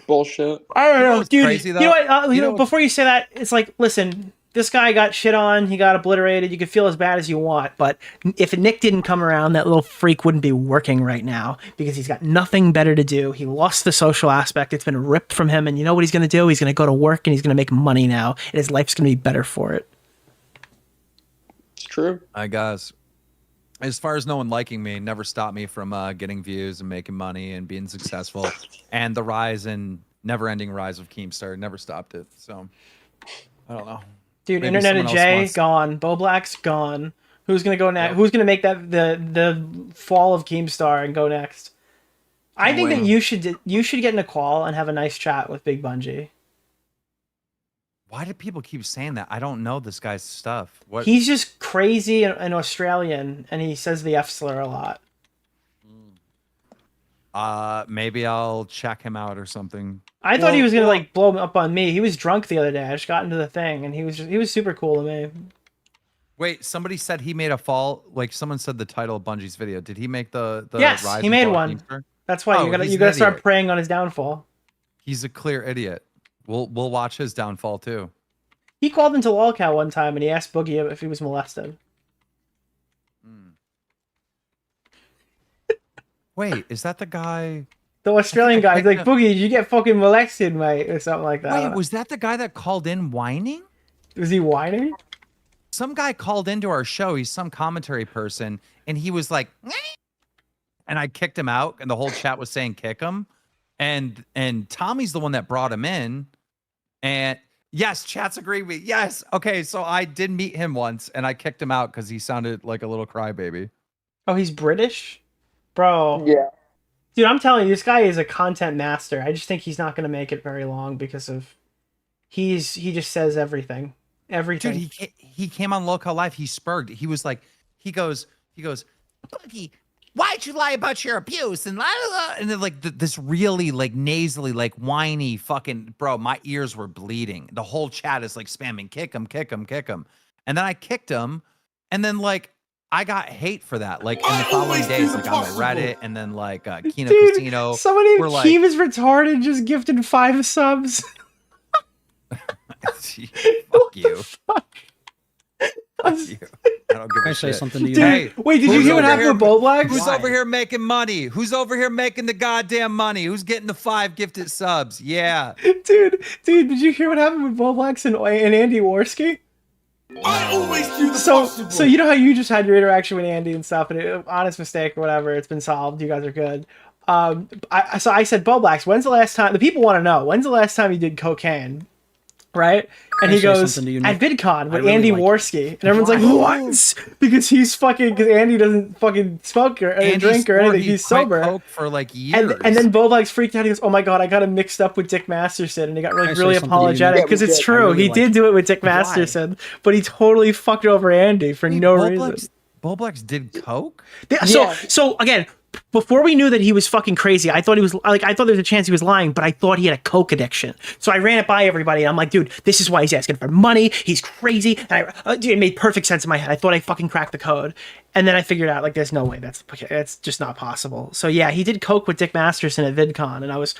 [SPEAKER 18] Bullshit.
[SPEAKER 6] I don't know, dude.
[SPEAKER 20] crazy,
[SPEAKER 6] you know what?
[SPEAKER 20] though? You know
[SPEAKER 6] Before you say that, it's like, listen, this guy got shit on. He got obliterated. You can feel as bad as you want, but if Nick didn't come around, that little freak wouldn't be working right now because he's got nothing better to do. He lost the social aspect. It's been ripped from him, and you know what he's going to do? He's going to go to work and he's going to make money now, and his life's going to be better for it.
[SPEAKER 18] It's true.
[SPEAKER 20] I guess. As far as no one liking me, never stopped me from getting views and making money and being successful. And the rise and never-ending rise of Keemstar never stopped it. So, I don't know.
[SPEAKER 6] Dude,
[SPEAKER 20] Maybe
[SPEAKER 6] Internet of
[SPEAKER 20] someone else
[SPEAKER 6] J
[SPEAKER 20] wants-
[SPEAKER 6] gone. Bowblax gone. Who's gonna go next? Who's gonna make that the fall of Keemstar and go next? I think that you should get in a call and have a nice chat with Big Bungie.
[SPEAKER 20] Why do people keep saying that? I don't know this guy's stuff. What?
[SPEAKER 6] He's just crazy and Australian, and he says the F slur a lot.
[SPEAKER 20] Maybe I'll check him out or something.
[SPEAKER 6] I thought he was gonna like blow up on me. He was drunk the other day. I just got into the thing, and he was super cool to me.
[SPEAKER 20] Wait, somebody said he made a fall. Like someone said the title of Bungie's video. Did he make the
[SPEAKER 6] Yes,
[SPEAKER 20] rise
[SPEAKER 6] he
[SPEAKER 20] and
[SPEAKER 6] made
[SPEAKER 20] fall of
[SPEAKER 6] one.
[SPEAKER 20] Keemstar?
[SPEAKER 6] That's why
[SPEAKER 20] Oh,
[SPEAKER 6] you
[SPEAKER 20] he's
[SPEAKER 6] gotta
[SPEAKER 20] an
[SPEAKER 6] start
[SPEAKER 20] idiot.
[SPEAKER 6] preying on his downfall.
[SPEAKER 20] He's a clear idiot. We'll watch his downfall too.
[SPEAKER 6] He called into Lullcow one time and he asked Boogie if he was molested.
[SPEAKER 20] Wait, is that the guy?
[SPEAKER 6] The Australian guy's like, Boogie, did you get fucking molested, mate? Or something like that.
[SPEAKER 20] Wait, was that the guy that called in whining?
[SPEAKER 6] Was he whining?
[SPEAKER 20] Some guy called into our show. He's some commentary person, and he was like, and I kicked him out, and the whole chat was saying kick him. And Tommy's the one that brought him in. And yes, chat's agree with me. Yes. Okay, so I did meet him once, and I kicked him out because he sounded like a little crybaby.
[SPEAKER 6] Oh, he's British? Bro.
[SPEAKER 18] Yeah.
[SPEAKER 6] Dude, I'm telling you, this guy is a content master. I just think he's not going to make it very long because of... He just says everything. Everything.
[SPEAKER 20] Dude, he came on Lullcow Live. He spurred. He was like, he goes, Boogie, why'd you lie about your abuse? And and then like this really like nasally, like whiny fucking, bro, my ears were bleeding. The whole chat is like spamming, kick him, kick him, kick him. And then I kicked him. And then like, I got hate for that. Like in the following days, like on Reddit and then like Kino
[SPEAKER 6] Dude,
[SPEAKER 20] Casino.
[SPEAKER 6] somebody
[SPEAKER 20] were like,
[SPEAKER 6] Keem is retarded just gifted 5 subs.
[SPEAKER 20] fuck you. Fuck you. I don't give
[SPEAKER 8] Can I
[SPEAKER 20] a
[SPEAKER 8] say
[SPEAKER 20] shit.
[SPEAKER 8] something to you?
[SPEAKER 6] Dude,
[SPEAKER 20] Hey,
[SPEAKER 6] wait, did you
[SPEAKER 20] who's
[SPEAKER 6] hear what
[SPEAKER 20] over
[SPEAKER 6] happened with Bowblax?
[SPEAKER 20] Who's over here making money? Who's over here making the goddamn money? Who's getting the 5 gifted subs? Yeah.
[SPEAKER 6] Dude, did you hear what happened with Bowblax and Andy Worski?
[SPEAKER 2] I always do the
[SPEAKER 6] So
[SPEAKER 2] possible.
[SPEAKER 6] you know how you just had your interaction with Andy and stuff, and honest mistake or whatever, it's been solved. You guys are good. So I said, Bowblax, when's the last time? The people want to know, when's the last time you did cocaine? Right? And
[SPEAKER 8] Can I
[SPEAKER 6] he
[SPEAKER 8] say
[SPEAKER 6] goes,
[SPEAKER 8] something to you,
[SPEAKER 6] at
[SPEAKER 8] Nick?
[SPEAKER 6] VidCon
[SPEAKER 8] I
[SPEAKER 6] with
[SPEAKER 8] really
[SPEAKER 6] Andy
[SPEAKER 8] like-
[SPEAKER 6] Worski. And everyone's like, what? Because Andy doesn't fucking smoke or
[SPEAKER 20] Andy
[SPEAKER 6] drink or
[SPEAKER 20] swore
[SPEAKER 6] anything.
[SPEAKER 20] he
[SPEAKER 6] He's
[SPEAKER 20] quit
[SPEAKER 6] sober.
[SPEAKER 20] coke for like years.
[SPEAKER 6] And then Bowblax freaked out. He goes, "Oh my god, I got him mixed up with Dick Masterson," and he got
[SPEAKER 8] Can I
[SPEAKER 6] like
[SPEAKER 8] say
[SPEAKER 6] really
[SPEAKER 8] something to you,
[SPEAKER 6] apologetic
[SPEAKER 8] Nick?
[SPEAKER 6] because
[SPEAKER 8] Yeah, we
[SPEAKER 6] it's
[SPEAKER 8] did. I
[SPEAKER 6] true.
[SPEAKER 8] really
[SPEAKER 6] He did
[SPEAKER 8] liked
[SPEAKER 6] do it with Dick
[SPEAKER 8] Why?
[SPEAKER 6] Masterson, but he totally fucked over Andy for no reason.
[SPEAKER 20] Bowblax did coke.
[SPEAKER 6] So again, before we knew that he was fucking crazy, I thought he was like, I thought there was a chance he was lying, but I thought he had a coke addiction. So I ran it by everybody, and I'm like, dude, this is why he's asking for money. He's crazy. And dude, it made perfect sense in my head. I thought I fucking cracked the code, and then I figured out like, there's no way that's just not possible. So yeah, he did coke with Dick Masterson at VidCon, and I was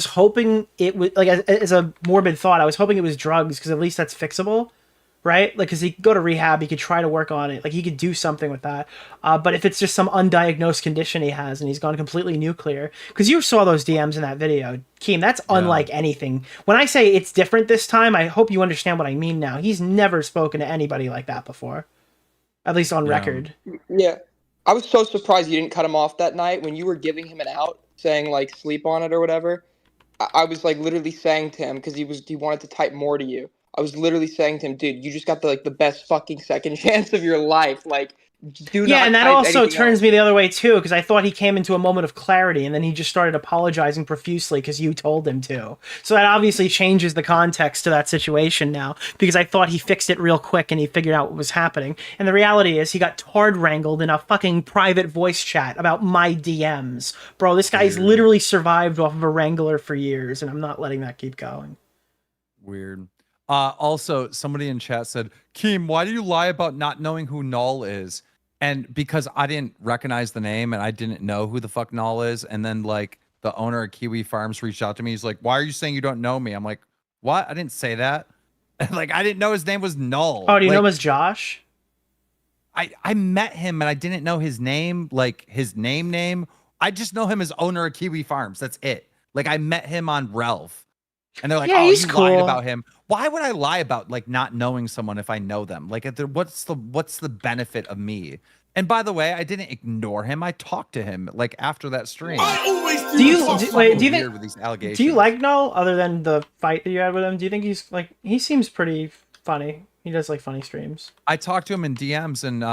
[SPEAKER 6] hoping it was like as a morbid thought, I was hoping it was drugs because at least that's fixable. Right? Like, because he could go to rehab, he could try to work on it. Like, he could do something with that. But if it's just some undiagnosed condition he has and he's gone completely nuclear, because you saw those DMs in that video, Keem, that's unlike anything. When I say it's different this time, I hope you understand what I mean now. He's never spoken to anybody like that before, at least on record.
[SPEAKER 18] Yeah. I was so surprised you didn't cut him off that night when you were giving him an out, saying, like, sleep on it or whatever. I was, like, literally saying to him, because he wanted to type more to you. I was literally saying to him, dude, you just got the best fucking second chance of your life. Like, do not.
[SPEAKER 6] Yeah, and that
[SPEAKER 18] type
[SPEAKER 6] also
[SPEAKER 18] anything
[SPEAKER 6] turns
[SPEAKER 18] else.
[SPEAKER 6] me the other way too, because I thought he came into a moment of clarity, and then he just started apologizing profusely because you told him to. So that obviously changes the context to that situation now, because I thought he fixed it real quick and he figured out what was happening. And the reality is, he got tard wrangled in a fucking private voice chat about my DMs, bro. This guy's literally survived off of a wrangler for years, and I'm not letting that keep going.
[SPEAKER 20] Weird. Also, somebody in chat said, Keem, why do you lie about not knowing who Null is? And because I didn't recognize the name and I didn't know who the fuck Null is. And then like the owner of Kiwi Farms reached out to me. He's like, why are you saying you don't know me? I'm like, what? I didn't say that. Like, I didn't know his name was Null.
[SPEAKER 6] Oh, do you
[SPEAKER 20] like,
[SPEAKER 6] know him as Josh?
[SPEAKER 20] I met him and I didn't know his name, like his name. I just know him as owner of Kiwi Farms. That's it. Like, I met him on Ralph. And they're like,
[SPEAKER 6] Yeah,
[SPEAKER 20] oh,
[SPEAKER 6] he's
[SPEAKER 20] you
[SPEAKER 6] cool.
[SPEAKER 20] lied about him. Why would I lie about like not knowing someone if I know them? Like, what's the benefit of me? And by the way, I didn't ignore him. I talked to him like after that stream.
[SPEAKER 6] Do you wait? Do you think?
[SPEAKER 20] With these allegations.
[SPEAKER 6] Do you like Null other than the fight that you had with him? Do you think he's like, he seems pretty funny? He does like funny streams.
[SPEAKER 20] I talked to him in DMs and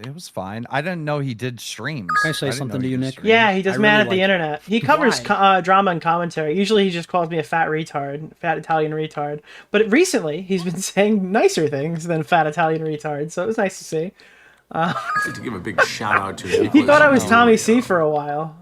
[SPEAKER 20] it was fine. I didn't know he did streams.
[SPEAKER 8] Can I say something to you, Nick?
[SPEAKER 6] Yeah, he does
[SPEAKER 8] I
[SPEAKER 6] man
[SPEAKER 8] really
[SPEAKER 6] at the
[SPEAKER 8] like-
[SPEAKER 6] internet. He covers drama and commentary. Usually he just calls me a fat retard, fat Italian retard. But recently he's been saying nicer things than fat Italian retard, so it was nice to see.
[SPEAKER 19] I'd like to give a big shout out to
[SPEAKER 6] He thought I was Tommy C for a while.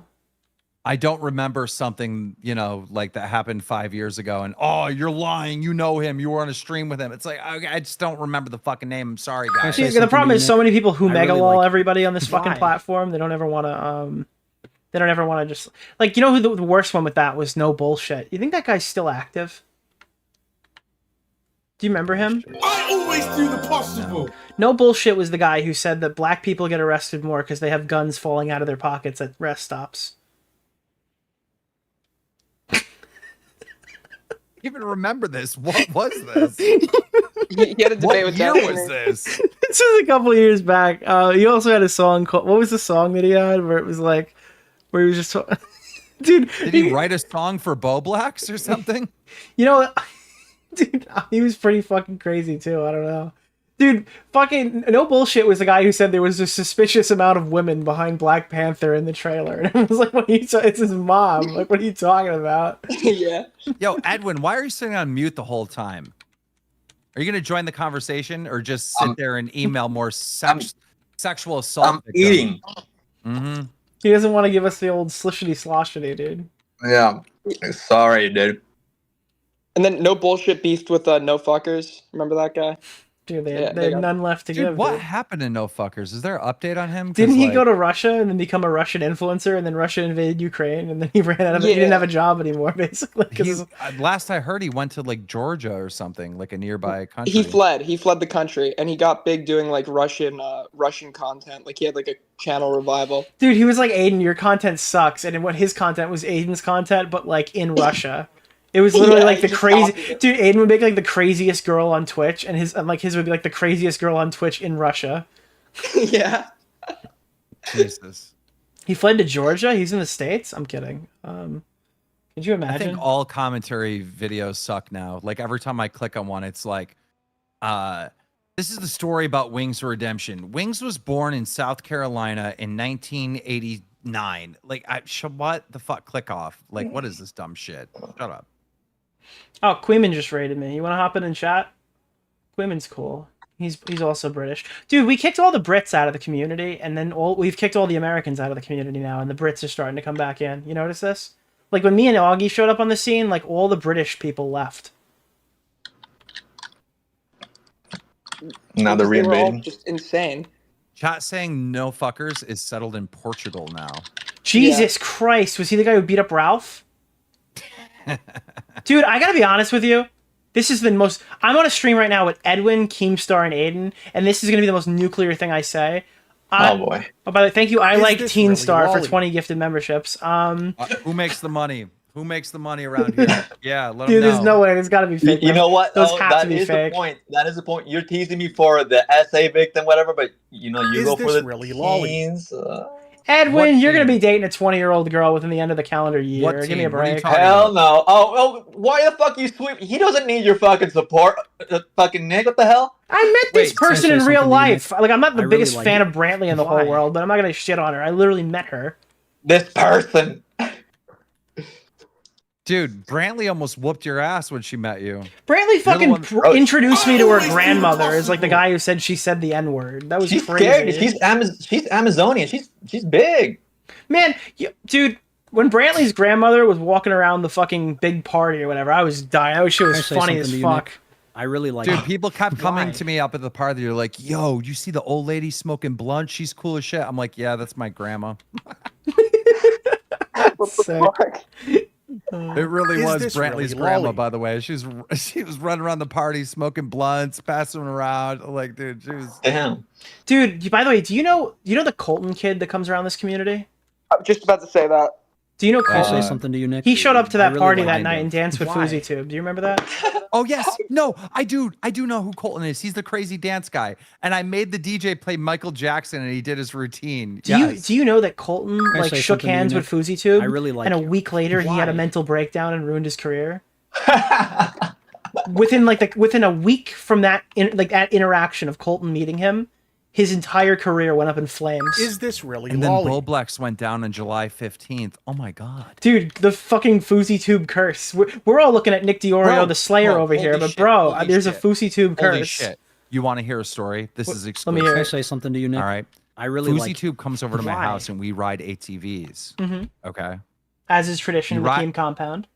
[SPEAKER 20] I don't remember something, you know, like that happened 5 years ago. And oh, you're lying. You know him. You were on a stream with him. It's like, okay, I just don't remember the fucking name. I'm sorry, guys.
[SPEAKER 6] See, the problem is so many people who
[SPEAKER 20] I
[SPEAKER 6] mega
[SPEAKER 20] really
[SPEAKER 6] lol
[SPEAKER 20] like-
[SPEAKER 6] everybody on this fucking
[SPEAKER 20] Why?
[SPEAKER 6] platform. They don't ever want to. They don't ever want to just like, you know who the worst one with that was? No bullshit. You think that guy's still active? Do you remember him?
[SPEAKER 2] I always do the possible.
[SPEAKER 6] No bullshit was the guy who said that black people get arrested more because they have guns falling out of their pockets at rest stops.
[SPEAKER 20] Even remember this? What was this?
[SPEAKER 18] He had a debate
[SPEAKER 20] What
[SPEAKER 18] with
[SPEAKER 20] year
[SPEAKER 18] that.
[SPEAKER 20] was this?
[SPEAKER 6] This was a couple of years back. He also had a song called, what was the song that he had where it was like, where he was just, dude.
[SPEAKER 20] Did he write a song for Bowblax or something?
[SPEAKER 6] You know, dude, he was pretty fucking crazy too. I don't know. Dude, fucking no bullshit was the guy who said there was a suspicious amount of women behind Black Panther in the trailer. And it was like, what are you it's his mom. Like, what are you talking about?
[SPEAKER 18] Yeah.
[SPEAKER 20] Yo, Edwin, why are you sitting on mute the whole time? Are you going to join the conversation or just sit there and email more sexual assault?
[SPEAKER 17] I'm eating.
[SPEAKER 20] Mm-hmm.
[SPEAKER 6] He doesn't want to give us the old slishity sloshity, dude.
[SPEAKER 17] Yeah. Sorry, dude.
[SPEAKER 18] And then no bullshit beefed with no fuckers. Remember that guy?
[SPEAKER 6] Dude, they
[SPEAKER 18] Yeah,
[SPEAKER 6] had
[SPEAKER 18] they got-
[SPEAKER 6] none left to
[SPEAKER 20] Dude,
[SPEAKER 6] give.
[SPEAKER 20] what
[SPEAKER 6] dude.
[SPEAKER 20] happened to No Fuckers? Is there an update on him? 'Cause,
[SPEAKER 6] Didn't he
[SPEAKER 20] like,
[SPEAKER 6] go to Russia and then become a Russian influencer, and then Russia invaded Ukraine, and then he ran out of it? He
[SPEAKER 18] Yeah.
[SPEAKER 6] didn't have a job anymore, basically. 'cause
[SPEAKER 20] He's, last I heard, he went to like Georgia or something, like a nearby country.
[SPEAKER 18] He fled. He fled the country, and he got big doing like Russian content. Like he had like a channel revival.
[SPEAKER 6] Dude, he was like, Aiden, your content sucks. And what his content was Aiden's content, but like in Russia. It was literally
[SPEAKER 18] Yeah,
[SPEAKER 6] like the
[SPEAKER 18] he just
[SPEAKER 6] crazy
[SPEAKER 18] copied it.
[SPEAKER 6] dude. Aiden would make like the craziest girl on Twitch, and his would be like the craziest girl on Twitch in Russia.
[SPEAKER 18] Yeah.
[SPEAKER 20] Jesus.
[SPEAKER 6] He fled to Georgia. He's in the States. I'm kidding. Could you
[SPEAKER 20] I
[SPEAKER 6] imagine?
[SPEAKER 20] think all commentary videos suck now. Like every time I click on one, it's like, this is the story about Wings Redemption. Wings was born in South Carolina in 1989. Like, what the fuck? Click off. Like, what is this dumb shit? Shut up.
[SPEAKER 6] Oh, Queeman just raided me. You want to hop in and chat? Queeman's cool. He's also British. Dude, we kicked all the Brits out of the community, and then we've kicked all the Americans out of the community now, and the Brits are starting to come back in. You notice this? Like, when me and Augie showed up on the scene, like, all the British people left.
[SPEAKER 17] Now they're
[SPEAKER 18] They were all
[SPEAKER 17] reinvading.
[SPEAKER 18] just insane.
[SPEAKER 20] Chat saying no fuckers is settled in Portugal now.
[SPEAKER 6] Jesus Christ, was he the guy who beat up Ralph? Dude, I gotta be honest with you. This is the most... I'm on a stream right now with Edwin, Keemstar, and Aiden, and this is gonna be the most nuclear thing I say.
[SPEAKER 17] Oh, boy.
[SPEAKER 6] Oh, by the way, thank you. I
[SPEAKER 20] Is
[SPEAKER 6] like
[SPEAKER 20] this
[SPEAKER 6] Teen
[SPEAKER 20] really
[SPEAKER 6] Star for
[SPEAKER 20] lolly?
[SPEAKER 6] 20 gifted memberships.
[SPEAKER 20] Who makes the money? Who makes the money around here? Yeah, let
[SPEAKER 6] Dude,
[SPEAKER 20] them
[SPEAKER 6] there's
[SPEAKER 20] know.
[SPEAKER 6] no way. There's gotta be fake.
[SPEAKER 17] You know what?
[SPEAKER 6] Those
[SPEAKER 17] Oh,
[SPEAKER 6] have
[SPEAKER 17] that
[SPEAKER 6] to be
[SPEAKER 17] is
[SPEAKER 6] fake.
[SPEAKER 17] the point. That is the point. You're teasing me for the SA victim, whatever, but you know, you
[SPEAKER 4] Is
[SPEAKER 17] go for
[SPEAKER 4] this
[SPEAKER 17] the
[SPEAKER 4] really lolly?
[SPEAKER 17] teens.
[SPEAKER 6] Edwin, you're gonna
[SPEAKER 20] teen?
[SPEAKER 6] be dating a 20-year-old girl within the end of the calendar year.
[SPEAKER 20] What
[SPEAKER 6] Give me a
[SPEAKER 20] teen? What are you
[SPEAKER 6] break.
[SPEAKER 20] talking
[SPEAKER 17] Hell no. Oh, why the fuck you sweep? He doesn't need your fucking support. Fucking Nick, what the hell?
[SPEAKER 6] I met this
[SPEAKER 20] Wait,
[SPEAKER 6] person
[SPEAKER 8] can I
[SPEAKER 6] in
[SPEAKER 8] say
[SPEAKER 6] real
[SPEAKER 8] something to you,
[SPEAKER 6] life. Like, I'm not the
[SPEAKER 8] I really
[SPEAKER 6] biggest
[SPEAKER 8] like
[SPEAKER 6] fan
[SPEAKER 8] it.
[SPEAKER 6] of Brantley in the
[SPEAKER 8] Why?
[SPEAKER 6] whole world, but I'm not gonna shit on her. I literally met her.
[SPEAKER 17] This person.
[SPEAKER 20] Dude, Brantley almost whooped your ass when she met you.
[SPEAKER 6] Brantley fucking
[SPEAKER 20] one-
[SPEAKER 6] introduced me to her grandmother as like the guy who said she said the N-word. That was
[SPEAKER 17] She's
[SPEAKER 6] crazy.
[SPEAKER 17] scared. She's Amazonian. She's big.
[SPEAKER 6] Man, dude, when Brantley's grandmother was walking around the fucking big party or whatever, I was dying. That shit
[SPEAKER 8] Can I
[SPEAKER 6] was
[SPEAKER 8] say
[SPEAKER 6] funny
[SPEAKER 8] something
[SPEAKER 6] as
[SPEAKER 8] to you,
[SPEAKER 6] fuck.
[SPEAKER 8] Nick? I really like
[SPEAKER 20] Dude,
[SPEAKER 8] it.
[SPEAKER 20] people kept coming
[SPEAKER 6] Why?
[SPEAKER 20] to me up at the party. They're like, yo, you see the old lady smoking blunt? She's cool as shit. I'm like, yeah, that's my grandma.
[SPEAKER 6] Sick.
[SPEAKER 20] It really
[SPEAKER 4] Is
[SPEAKER 20] was
[SPEAKER 4] this
[SPEAKER 20] Brantley's
[SPEAKER 4] really
[SPEAKER 20] grandma,
[SPEAKER 4] lolly?
[SPEAKER 20] by the way. She was running around the party, smoking blunts, passing them around. Like, dude, she was...
[SPEAKER 17] Damn.
[SPEAKER 6] Dude, by the way, do you know the Colton kid that comes around this community?
[SPEAKER 18] I'm just about to say that.
[SPEAKER 6] Do you know
[SPEAKER 8] Can I say
[SPEAKER 6] Colton?
[SPEAKER 8] something to you, Nick?
[SPEAKER 6] He showed up to
[SPEAKER 8] I
[SPEAKER 6] that
[SPEAKER 8] really
[SPEAKER 6] party
[SPEAKER 8] like
[SPEAKER 6] that
[SPEAKER 8] it.
[SPEAKER 6] night and danced with
[SPEAKER 8] Why?
[SPEAKER 6] FouseyTube. Do you remember that?
[SPEAKER 20] Oh, yes. No, I do know who Colton is. He's the crazy dance guy. And I made the DJ play Michael Jackson, and he did his routine.
[SPEAKER 6] Do you know that Colton
[SPEAKER 8] I
[SPEAKER 6] like
[SPEAKER 8] say
[SPEAKER 6] shook
[SPEAKER 8] something to you,
[SPEAKER 6] hands
[SPEAKER 8] Nick?
[SPEAKER 6] with FouseyTube?
[SPEAKER 8] I really like
[SPEAKER 6] and a
[SPEAKER 8] you.
[SPEAKER 6] week later he had a
[SPEAKER 8] Why?
[SPEAKER 6] mental breakdown and ruined his career. within a week from that that interaction of Colton meeting him, his entire career went up in flames.
[SPEAKER 4] Is this really
[SPEAKER 20] And then
[SPEAKER 4] lolly?
[SPEAKER 20] Bowblax went down on July 15th. Oh, my God.
[SPEAKER 6] Dude, the fucking FouseyTube curse. We're all looking at Nick DeOrio,
[SPEAKER 20] Bro,
[SPEAKER 6] the Slayer,
[SPEAKER 20] bro,
[SPEAKER 6] over here,
[SPEAKER 20] holy
[SPEAKER 6] but
[SPEAKER 20] shit,
[SPEAKER 6] bro,
[SPEAKER 20] holy
[SPEAKER 6] there's
[SPEAKER 20] shit.
[SPEAKER 6] a FouseyTube curse.
[SPEAKER 20] Holy shit. You want to hear a story? This is
[SPEAKER 6] Let me
[SPEAKER 20] exclusive.
[SPEAKER 6] hear
[SPEAKER 8] Can I
[SPEAKER 6] it.
[SPEAKER 8] say something to you, Nick?
[SPEAKER 20] All right.
[SPEAKER 8] I really like it.
[SPEAKER 20] FouseyTube comes over to my
[SPEAKER 6] Why?
[SPEAKER 20] house and we ride ATVs.
[SPEAKER 6] Mhm.
[SPEAKER 20] Okay.
[SPEAKER 6] As is tradition
[SPEAKER 20] You
[SPEAKER 6] in the
[SPEAKER 20] ri-
[SPEAKER 6] team compound.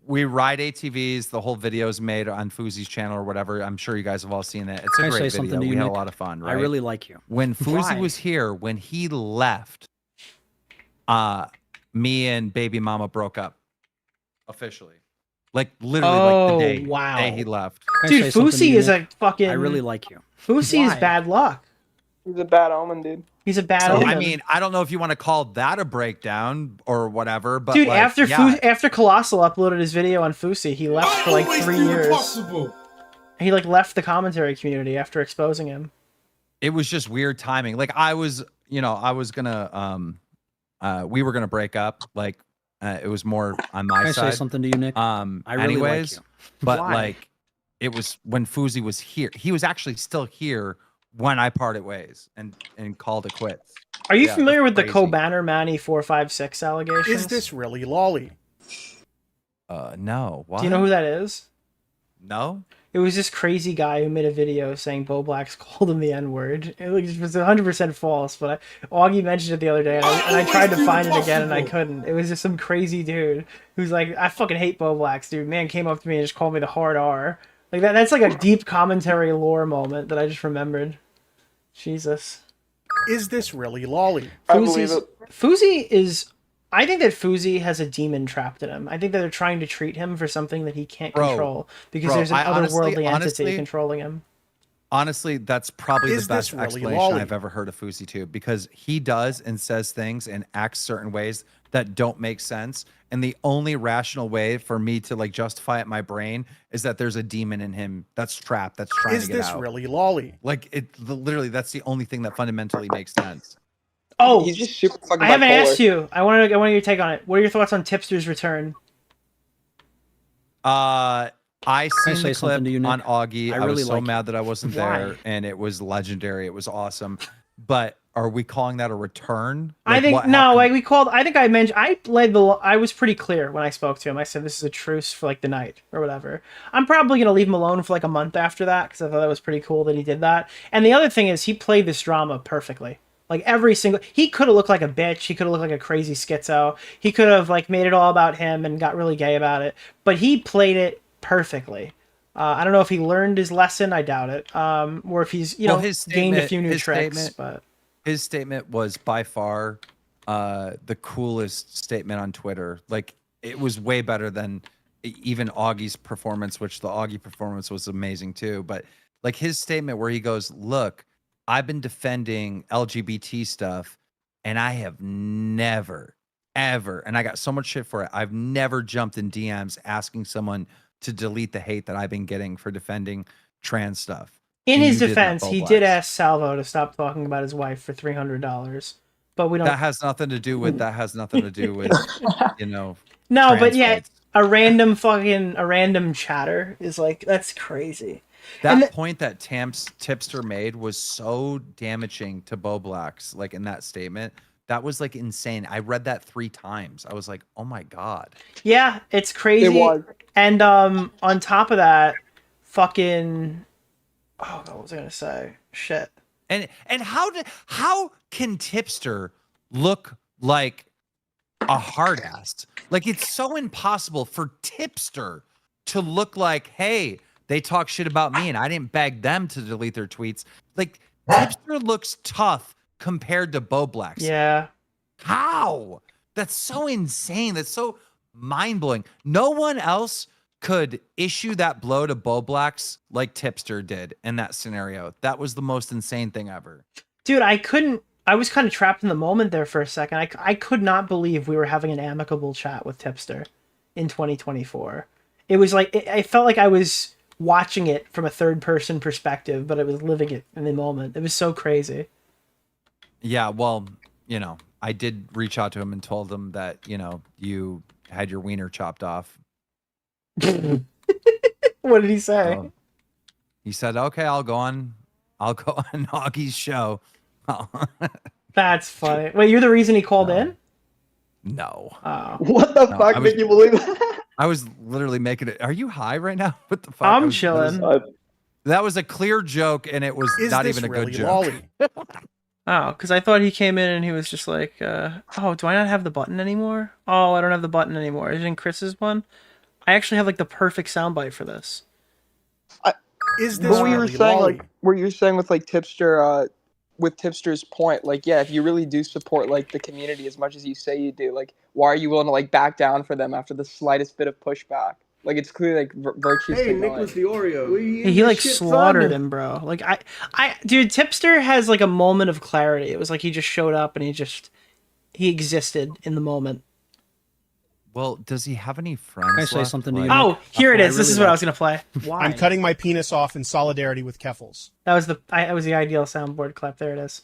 [SPEAKER 20] We ride ATVs. The whole video is made on Fousey's channel or whatever. I'm sure you guys have all seen it. It's a
[SPEAKER 8] Can I say
[SPEAKER 20] great
[SPEAKER 8] something
[SPEAKER 20] video.
[SPEAKER 8] to you,
[SPEAKER 20] We had a
[SPEAKER 8] Nick?
[SPEAKER 20] lot of fun, right?
[SPEAKER 8] I really like you.
[SPEAKER 20] When Fousey
[SPEAKER 8] Why?
[SPEAKER 20] was here, when he left, me and baby mama broke up officially. Like literally like the day,
[SPEAKER 6] wow.
[SPEAKER 20] day he left.
[SPEAKER 8] Can I
[SPEAKER 6] Dude,
[SPEAKER 8] say something to
[SPEAKER 6] Fousey
[SPEAKER 8] you,
[SPEAKER 6] is
[SPEAKER 8] Nick?
[SPEAKER 6] a fucking...
[SPEAKER 8] I really like you.
[SPEAKER 6] Fousey is
[SPEAKER 8] Why?
[SPEAKER 6] bad luck.
[SPEAKER 18] He's a bad omen, dude.
[SPEAKER 6] He's a bad
[SPEAKER 20] So,
[SPEAKER 6] omen.
[SPEAKER 20] I mean, I don't know if you want to call that a breakdown or whatever, but
[SPEAKER 6] Dude,
[SPEAKER 20] like,
[SPEAKER 6] after
[SPEAKER 20] yeah.
[SPEAKER 6] after Colossal uploaded his video on Fousey, he left for like 3 years. He like left the commentary community after exposing him.
[SPEAKER 20] It was just weird timing. Like I was gonna we were gonna break up. Like it was more on my
[SPEAKER 8] Can I
[SPEAKER 20] side.
[SPEAKER 8] say something to you, Nick? I really
[SPEAKER 20] anyways,
[SPEAKER 8] like you.
[SPEAKER 20] but
[SPEAKER 8] Why?
[SPEAKER 20] like it was when Fousey was here. He was actually still here when I parted ways and called it quits.
[SPEAKER 6] Are you
[SPEAKER 20] Yeah,
[SPEAKER 6] familiar with
[SPEAKER 20] that's
[SPEAKER 6] the
[SPEAKER 20] crazy.
[SPEAKER 6] Co-Banner Manny 456 allegations?
[SPEAKER 4] Is this really lolly?
[SPEAKER 20] No. What?
[SPEAKER 6] Do you know who that is?
[SPEAKER 20] No.
[SPEAKER 6] It was this crazy guy who made a video saying Bowblax called him the N-word. It was 100% false, but Augie mentioned it the other day, and I tried to find it again, and I couldn't. It was just some crazy dude who's like, I fucking hate Bowblax, dude. Man came up to me and just called me the hard R. Like that's like a deep commentary lore moment that I just remembered. Jesus.
[SPEAKER 4] Is this really lolly?
[SPEAKER 18] I believe it.
[SPEAKER 6] Fousey is... I think that Fousey has a demon trapped in him. I think that they're trying to treat him for something that he can't
[SPEAKER 20] Bro,
[SPEAKER 6] control because
[SPEAKER 20] bro,
[SPEAKER 6] there's an
[SPEAKER 20] I
[SPEAKER 6] otherworldly
[SPEAKER 20] honestly-
[SPEAKER 6] entity controlling him.
[SPEAKER 20] Honestly, that's probably
[SPEAKER 4] Is
[SPEAKER 20] the best
[SPEAKER 4] this really
[SPEAKER 20] explanation
[SPEAKER 4] lolly?
[SPEAKER 20] I've ever heard of FouseyTube, because he does and says things and acts certain ways that don't make sense. And the only rational way for me to like justify it in my brain is that there's a demon in him that's trapped, that's trying
[SPEAKER 4] Is
[SPEAKER 20] to get
[SPEAKER 4] this
[SPEAKER 20] out.
[SPEAKER 4] really lolly?
[SPEAKER 20] Like literally, that's the only thing that fundamentally makes sense.
[SPEAKER 6] Oh,
[SPEAKER 18] He's just super fucking
[SPEAKER 6] I haven't
[SPEAKER 18] bipolar.
[SPEAKER 6] asked you. I want your take on it. What are your thoughts on Tipster's return?
[SPEAKER 20] I seen
[SPEAKER 8] say
[SPEAKER 20] the
[SPEAKER 8] something
[SPEAKER 20] clip
[SPEAKER 8] to you, Nick?
[SPEAKER 20] on Augie.
[SPEAKER 8] I
[SPEAKER 20] I
[SPEAKER 8] really
[SPEAKER 20] was so
[SPEAKER 8] like
[SPEAKER 20] mad that I wasn't
[SPEAKER 6] Why?
[SPEAKER 20] there, and it was legendary. It was awesome. But are we calling that a return?
[SPEAKER 6] I
[SPEAKER 20] Like,
[SPEAKER 6] think
[SPEAKER 20] what
[SPEAKER 6] no.
[SPEAKER 20] happened?
[SPEAKER 6] Like we called. I think I mentioned. I was pretty clear when I spoke to him. I said this is a truce for like the night or whatever. I'm probably gonna leave him alone for like a month after that because I thought that was pretty cool that he did that. And the other thing is he played this drama perfectly. Like every single, he could have looked like a bitch. He could have looked like a crazy schizo. He could have like made it all about him and got really gay about it. But he played it perfectly. I don't know if he learned his lesson. I doubt it. Or if he's gained a few new tricks. But
[SPEAKER 20] his statement was by far the coolest statement on Twitter. Like it was way better than even Augie's performance, which the Augie performance was amazing too. But like his statement where he goes, "Look, I've been defending LGBT stuff, and I have never, ever, and I got so much shit for it. I've never jumped in DMs asking someone to delete the hate that I've been getting for defending trans stuff."
[SPEAKER 6] in
[SPEAKER 20] And
[SPEAKER 6] his
[SPEAKER 20] you did that,
[SPEAKER 6] defense, he
[SPEAKER 20] Bowblax.
[SPEAKER 6] did ask Salvo to stop talking about his wife for $300. But we don't.
[SPEAKER 20] That has nothing to do with. That has nothing to do with. You know.
[SPEAKER 6] No, but
[SPEAKER 20] trans
[SPEAKER 6] yeah,
[SPEAKER 20] rights.
[SPEAKER 6] a random chatter is like that's crazy.
[SPEAKER 20] That
[SPEAKER 6] And
[SPEAKER 20] point that Tipster made was so damaging to Bowblax, like in that statement. That was like insane. I read that 3 times. I was like, oh my God.
[SPEAKER 6] Yeah, it's crazy.
[SPEAKER 18] It was.
[SPEAKER 6] And on top of that, fucking oh, what was I gonna say? Shit.
[SPEAKER 20] And how can Tipster look like a hard ass? Like it's so impossible for Tipster to look like, hey, they talk shit about me and I didn't beg them to delete their tweets. Like Tipster looks tough compared to Bowblax.
[SPEAKER 6] Yeah.
[SPEAKER 20] How? That's so insane. That's so mind-blowing. No one else could issue that blow to Bowblax like Tipster did in that scenario. That was the most insane thing ever.
[SPEAKER 6] Dude, I was kind of trapped in the moment there for a second. I could not believe we were having an amicable chat with Tipster in 2024. It was like, I felt like I was watching it from a third person perspective, but I was living it in the moment. It was so crazy.
[SPEAKER 20] Yeah, well, you know, I did reach out to him and told him that, you know, you had your wiener chopped off.
[SPEAKER 6] What did he say?
[SPEAKER 20] He said, okay, I'll go on Augie's show.
[SPEAKER 6] That's funny. Wait, you're the reason he called in?
[SPEAKER 20] No.
[SPEAKER 6] Oh.
[SPEAKER 17] What the
[SPEAKER 20] No,
[SPEAKER 17] fuck
[SPEAKER 20] I was-
[SPEAKER 17] made you believe that?
[SPEAKER 20] I was literally making it. Are you high right now? What the fuck?
[SPEAKER 6] I'm
[SPEAKER 20] I was-
[SPEAKER 6] chilling.
[SPEAKER 20] That was a clear joke, and it was
[SPEAKER 4] Is
[SPEAKER 20] not
[SPEAKER 4] this
[SPEAKER 20] even a
[SPEAKER 4] really
[SPEAKER 20] good joke.
[SPEAKER 4] lolly?
[SPEAKER 6] Oh, because I thought he came in and he was just like, oh, do I not have the button anymore? Oh, I don't have the button anymore. Is it in Chris's one? I actually have like the perfect soundbite for this.
[SPEAKER 4] Is this
[SPEAKER 18] But we were
[SPEAKER 4] really
[SPEAKER 18] saying
[SPEAKER 4] lolly?
[SPEAKER 18] like where you're saying with like Tipster, with Tipster's point, like yeah, if you really do support like the community as much as you say you do, like why are you willing to like back down for them after the slightest bit of pushback? Like it's clearly like virtue's
[SPEAKER 15] Hey,
[SPEAKER 18] signaling.
[SPEAKER 15] Nicholas DeOrio.
[SPEAKER 6] He like slaughtered him, bro. Like dude, Tipster has like a moment of clarity. It was like he just showed up and he existed in the moment.
[SPEAKER 20] Well, does he have any friends?
[SPEAKER 8] Can I say
[SPEAKER 20] left?
[SPEAKER 8] something to you?
[SPEAKER 20] Like-
[SPEAKER 6] Oh, here it is. This
[SPEAKER 4] really
[SPEAKER 6] is what I
[SPEAKER 4] like
[SPEAKER 6] was gonna play. Why?
[SPEAKER 4] I'm cutting my penis off in solidarity with Keffels.
[SPEAKER 6] That was the ideal soundboard clip. There it is.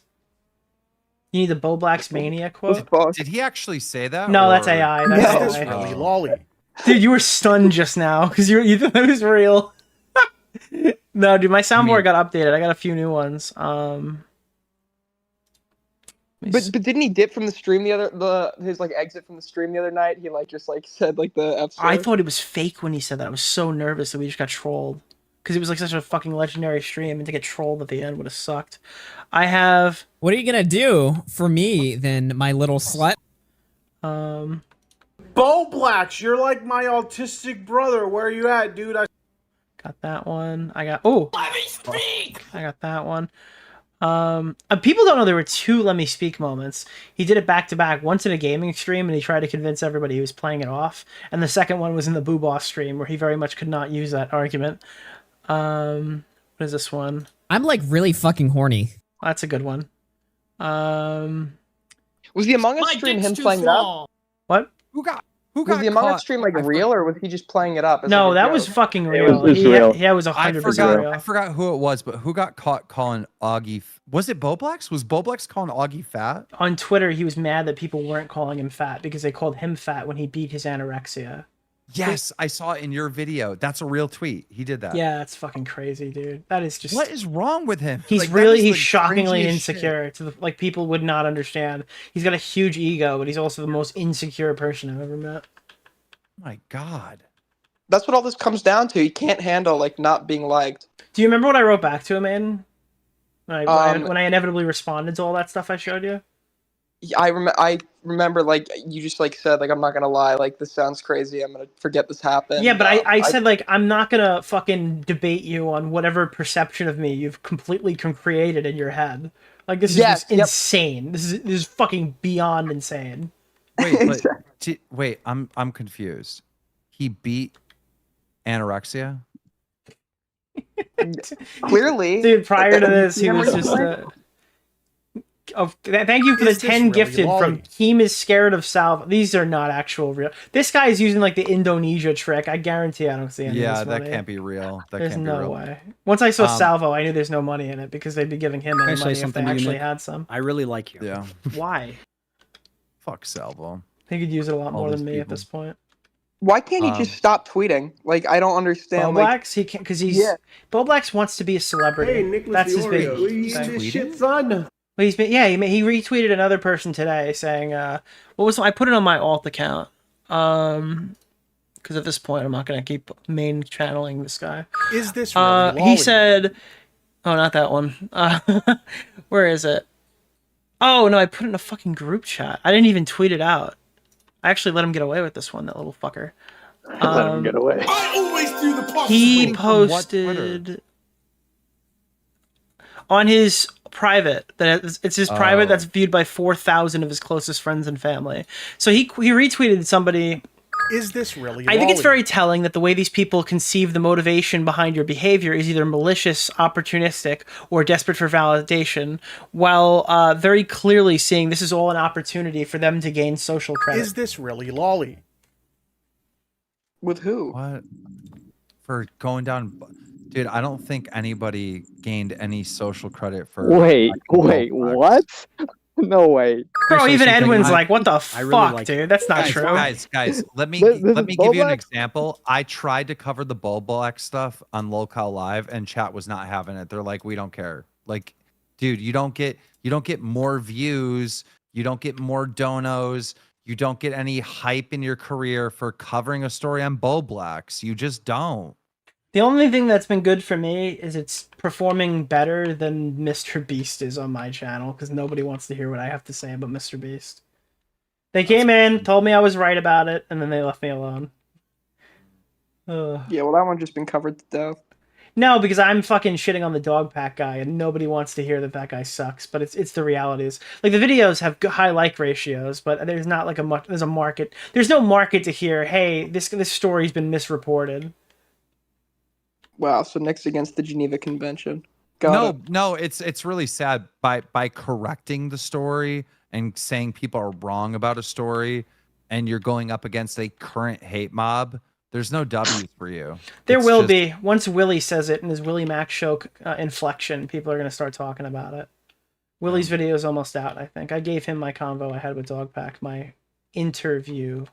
[SPEAKER 6] You need the Bowblax Mania quote.
[SPEAKER 20] Did he actually say that?
[SPEAKER 6] No, that's
[SPEAKER 20] or-
[SPEAKER 6] AI. That's
[SPEAKER 4] Is this
[SPEAKER 6] AI.
[SPEAKER 4] really lolly?
[SPEAKER 6] Dude, you were stunned just now because you thought it was real. No, dude, my soundboard got updated. I got a few new ones.
[SPEAKER 18] But didn't he dip from the stream his like exit from the stream the other night? He like just like said like the F
[SPEAKER 6] I thought it was fake when he said that. I was so nervous that we just got trolled because it was like such a fucking legendary stream, and to get trolled at the end would have sucked. I have.
[SPEAKER 12] What are you gonna do for me then, my little slut?
[SPEAKER 15] Bowblax, you're like my autistic brother. Where are you at, dude?
[SPEAKER 6] Got that one. I got. Oh, let me speak. I got that one. People don't know there were 2 "Let Me Speak" moments. He did it back to back. Once in a gaming stream, and he tried to convince everybody he was playing it off. And the second one was in the Boo Boss stream, where he very much could not use that argument. What is this one?
[SPEAKER 12] I'm like really fucking horny.
[SPEAKER 6] That's a good one.
[SPEAKER 18] Was the Among Us stream him playing it up?
[SPEAKER 6] What?
[SPEAKER 20] Who got
[SPEAKER 18] Was the Among Us stream like real, or was he just playing it up? as,
[SPEAKER 6] No,
[SPEAKER 18] like, a
[SPEAKER 6] that
[SPEAKER 18] joke?
[SPEAKER 6] was fucking real. Yeah, it was 100% real.
[SPEAKER 20] I forgot who it was, but who got caught calling Augie? Was it Bowblax? Was Bowblax calling Augie fat?
[SPEAKER 6] On Twitter, he was mad that people weren't calling him fat because they called him fat when he beat his anorexia.
[SPEAKER 20] Yes, I saw it in your video. That's a real tweet. He did that.
[SPEAKER 6] Yeah, it's fucking crazy, dude. That is just.
[SPEAKER 20] What is wrong with him?
[SPEAKER 6] He's
[SPEAKER 20] Like, that
[SPEAKER 6] really,
[SPEAKER 20] is
[SPEAKER 6] he's
[SPEAKER 20] the
[SPEAKER 6] shockingly
[SPEAKER 20] cringiest
[SPEAKER 6] insecure. To the, like, people would not understand. He's got a huge ego, but he's also the most insecure person I've ever met.
[SPEAKER 20] My God.
[SPEAKER 18] That's what all this comes down to. He can't handle like not being liked.
[SPEAKER 6] Do you remember what I wrote back to him, Aiden? When I inevitably responded to all that stuff I showed you?
[SPEAKER 18] I remember like you just like said like I'm not gonna lie, like this sounds crazy, I'm gonna forget this happened.
[SPEAKER 6] Yeah, but I said like I'm not gonna fucking debate you on whatever perception of me you've completely created in your head. Like this is just insane. This is fucking beyond insane.
[SPEAKER 20] Wait, but wait, I'm confused. He beat anorexia?
[SPEAKER 18] Clearly,
[SPEAKER 6] dude. Prior to this, he was just. Thank you for the 10
[SPEAKER 4] really
[SPEAKER 6] gifted
[SPEAKER 4] lolly?
[SPEAKER 6] from Keem is scared of Salvo. These are not actual real. This guy is using like the Indonesia trick. I guarantee I don't see any of this money.
[SPEAKER 20] That can't be real. That
[SPEAKER 6] There's
[SPEAKER 20] can't
[SPEAKER 6] no
[SPEAKER 20] be real.
[SPEAKER 6] way. Once I saw Salvo, I knew there's no money in it because they'd be giving him
[SPEAKER 8] Can I
[SPEAKER 6] any
[SPEAKER 8] say
[SPEAKER 6] money if
[SPEAKER 8] something
[SPEAKER 6] they
[SPEAKER 8] to you,
[SPEAKER 6] actually
[SPEAKER 8] Nick?
[SPEAKER 6] had some.
[SPEAKER 8] I really like you.
[SPEAKER 20] Yeah.
[SPEAKER 6] Why?
[SPEAKER 20] Fuck Salvo.
[SPEAKER 6] He could use it a lot
[SPEAKER 20] All
[SPEAKER 6] more
[SPEAKER 20] these
[SPEAKER 6] than me at
[SPEAKER 20] people.
[SPEAKER 6] this point.
[SPEAKER 18] Why can't he just stop tweeting? Like I don't understand.
[SPEAKER 6] Bowblax, he can't because he's Bowblax wants to be a celebrity.
[SPEAKER 15] Hey, Nicholas
[SPEAKER 6] That's his big
[SPEAKER 15] DeOrio, what are you eating
[SPEAKER 6] thing.
[SPEAKER 15] this shit, son?
[SPEAKER 6] Well, he retweeted another person today saying, what was I put it on my alt account. Because at this point I'm not gonna keep main channeling this guy.
[SPEAKER 4] Is this really
[SPEAKER 6] he said, oh, not that one. Where is it? Oh no, I put it in a fucking group chat. I didn't even tweet it out. I actually let him get away with this one, that little fucker.
[SPEAKER 2] Let him get away.
[SPEAKER 15] I always do the process.
[SPEAKER 6] He posted on his private it's his private that's viewed by 4,000 of his closest friends and family. So he retweeted somebody.
[SPEAKER 4] Is this really
[SPEAKER 6] I think it's
[SPEAKER 4] lolly?
[SPEAKER 6] very telling that the way these people conceive the motivation behind your behavior is either malicious, opportunistic, or desperate for validation, while very clearly seeing this is all an opportunity for them to gain social credit.
[SPEAKER 4] Is this really lolly?
[SPEAKER 18] With who?
[SPEAKER 20] What? For going down... Dude, I don't think anybody gained any social credit for...
[SPEAKER 21] Wait, what? No way.
[SPEAKER 6] Bro, even Edwin's like, what the
[SPEAKER 20] I
[SPEAKER 6] fuck,
[SPEAKER 20] really like
[SPEAKER 6] dude? That's not true.
[SPEAKER 20] Guys, let me
[SPEAKER 21] This
[SPEAKER 20] let
[SPEAKER 21] is
[SPEAKER 20] me give you an
[SPEAKER 21] Bowblax?
[SPEAKER 20] example. I tried to cover the Bowblax stuff on Lullcow Live, and chat was not having it. They're like, we don't care. Like, dude, you don't get more views, you don't get more donos, you don't get any hype in your career for covering a story on Bowblax. You just don't.
[SPEAKER 6] The only thing that's been good for me is it's performing better than Mr. Beast is on my channel, because nobody wants to hear what I have to say about Mr. Beast. They came in, told me I was right about it, and then they left me alone. Ugh.
[SPEAKER 18] Yeah, well that one's just been covered to death.
[SPEAKER 6] No, because I'm fucking shitting on the dog pack guy, and nobody wants to hear that that guy sucks. But it's the realities. Like the videos have high like ratios, but there's not like there's a market. There's no market to hear. Hey, this story's been misreported.
[SPEAKER 18] Wow, so Nick's against the Geneva Convention. Got it.
[SPEAKER 20] No, it's really sad. By correcting the story and saying people are wrong about a story, and you're going up against a current hate mob, there's no W's for you.
[SPEAKER 6] There
[SPEAKER 20] It's
[SPEAKER 6] will
[SPEAKER 20] just-
[SPEAKER 6] be. Once Willie says it in his Willie Mac show inflection, people are going to start talking about it. Willie's video is almost out, I think. I gave him my convo I had with Dogpack, my interview.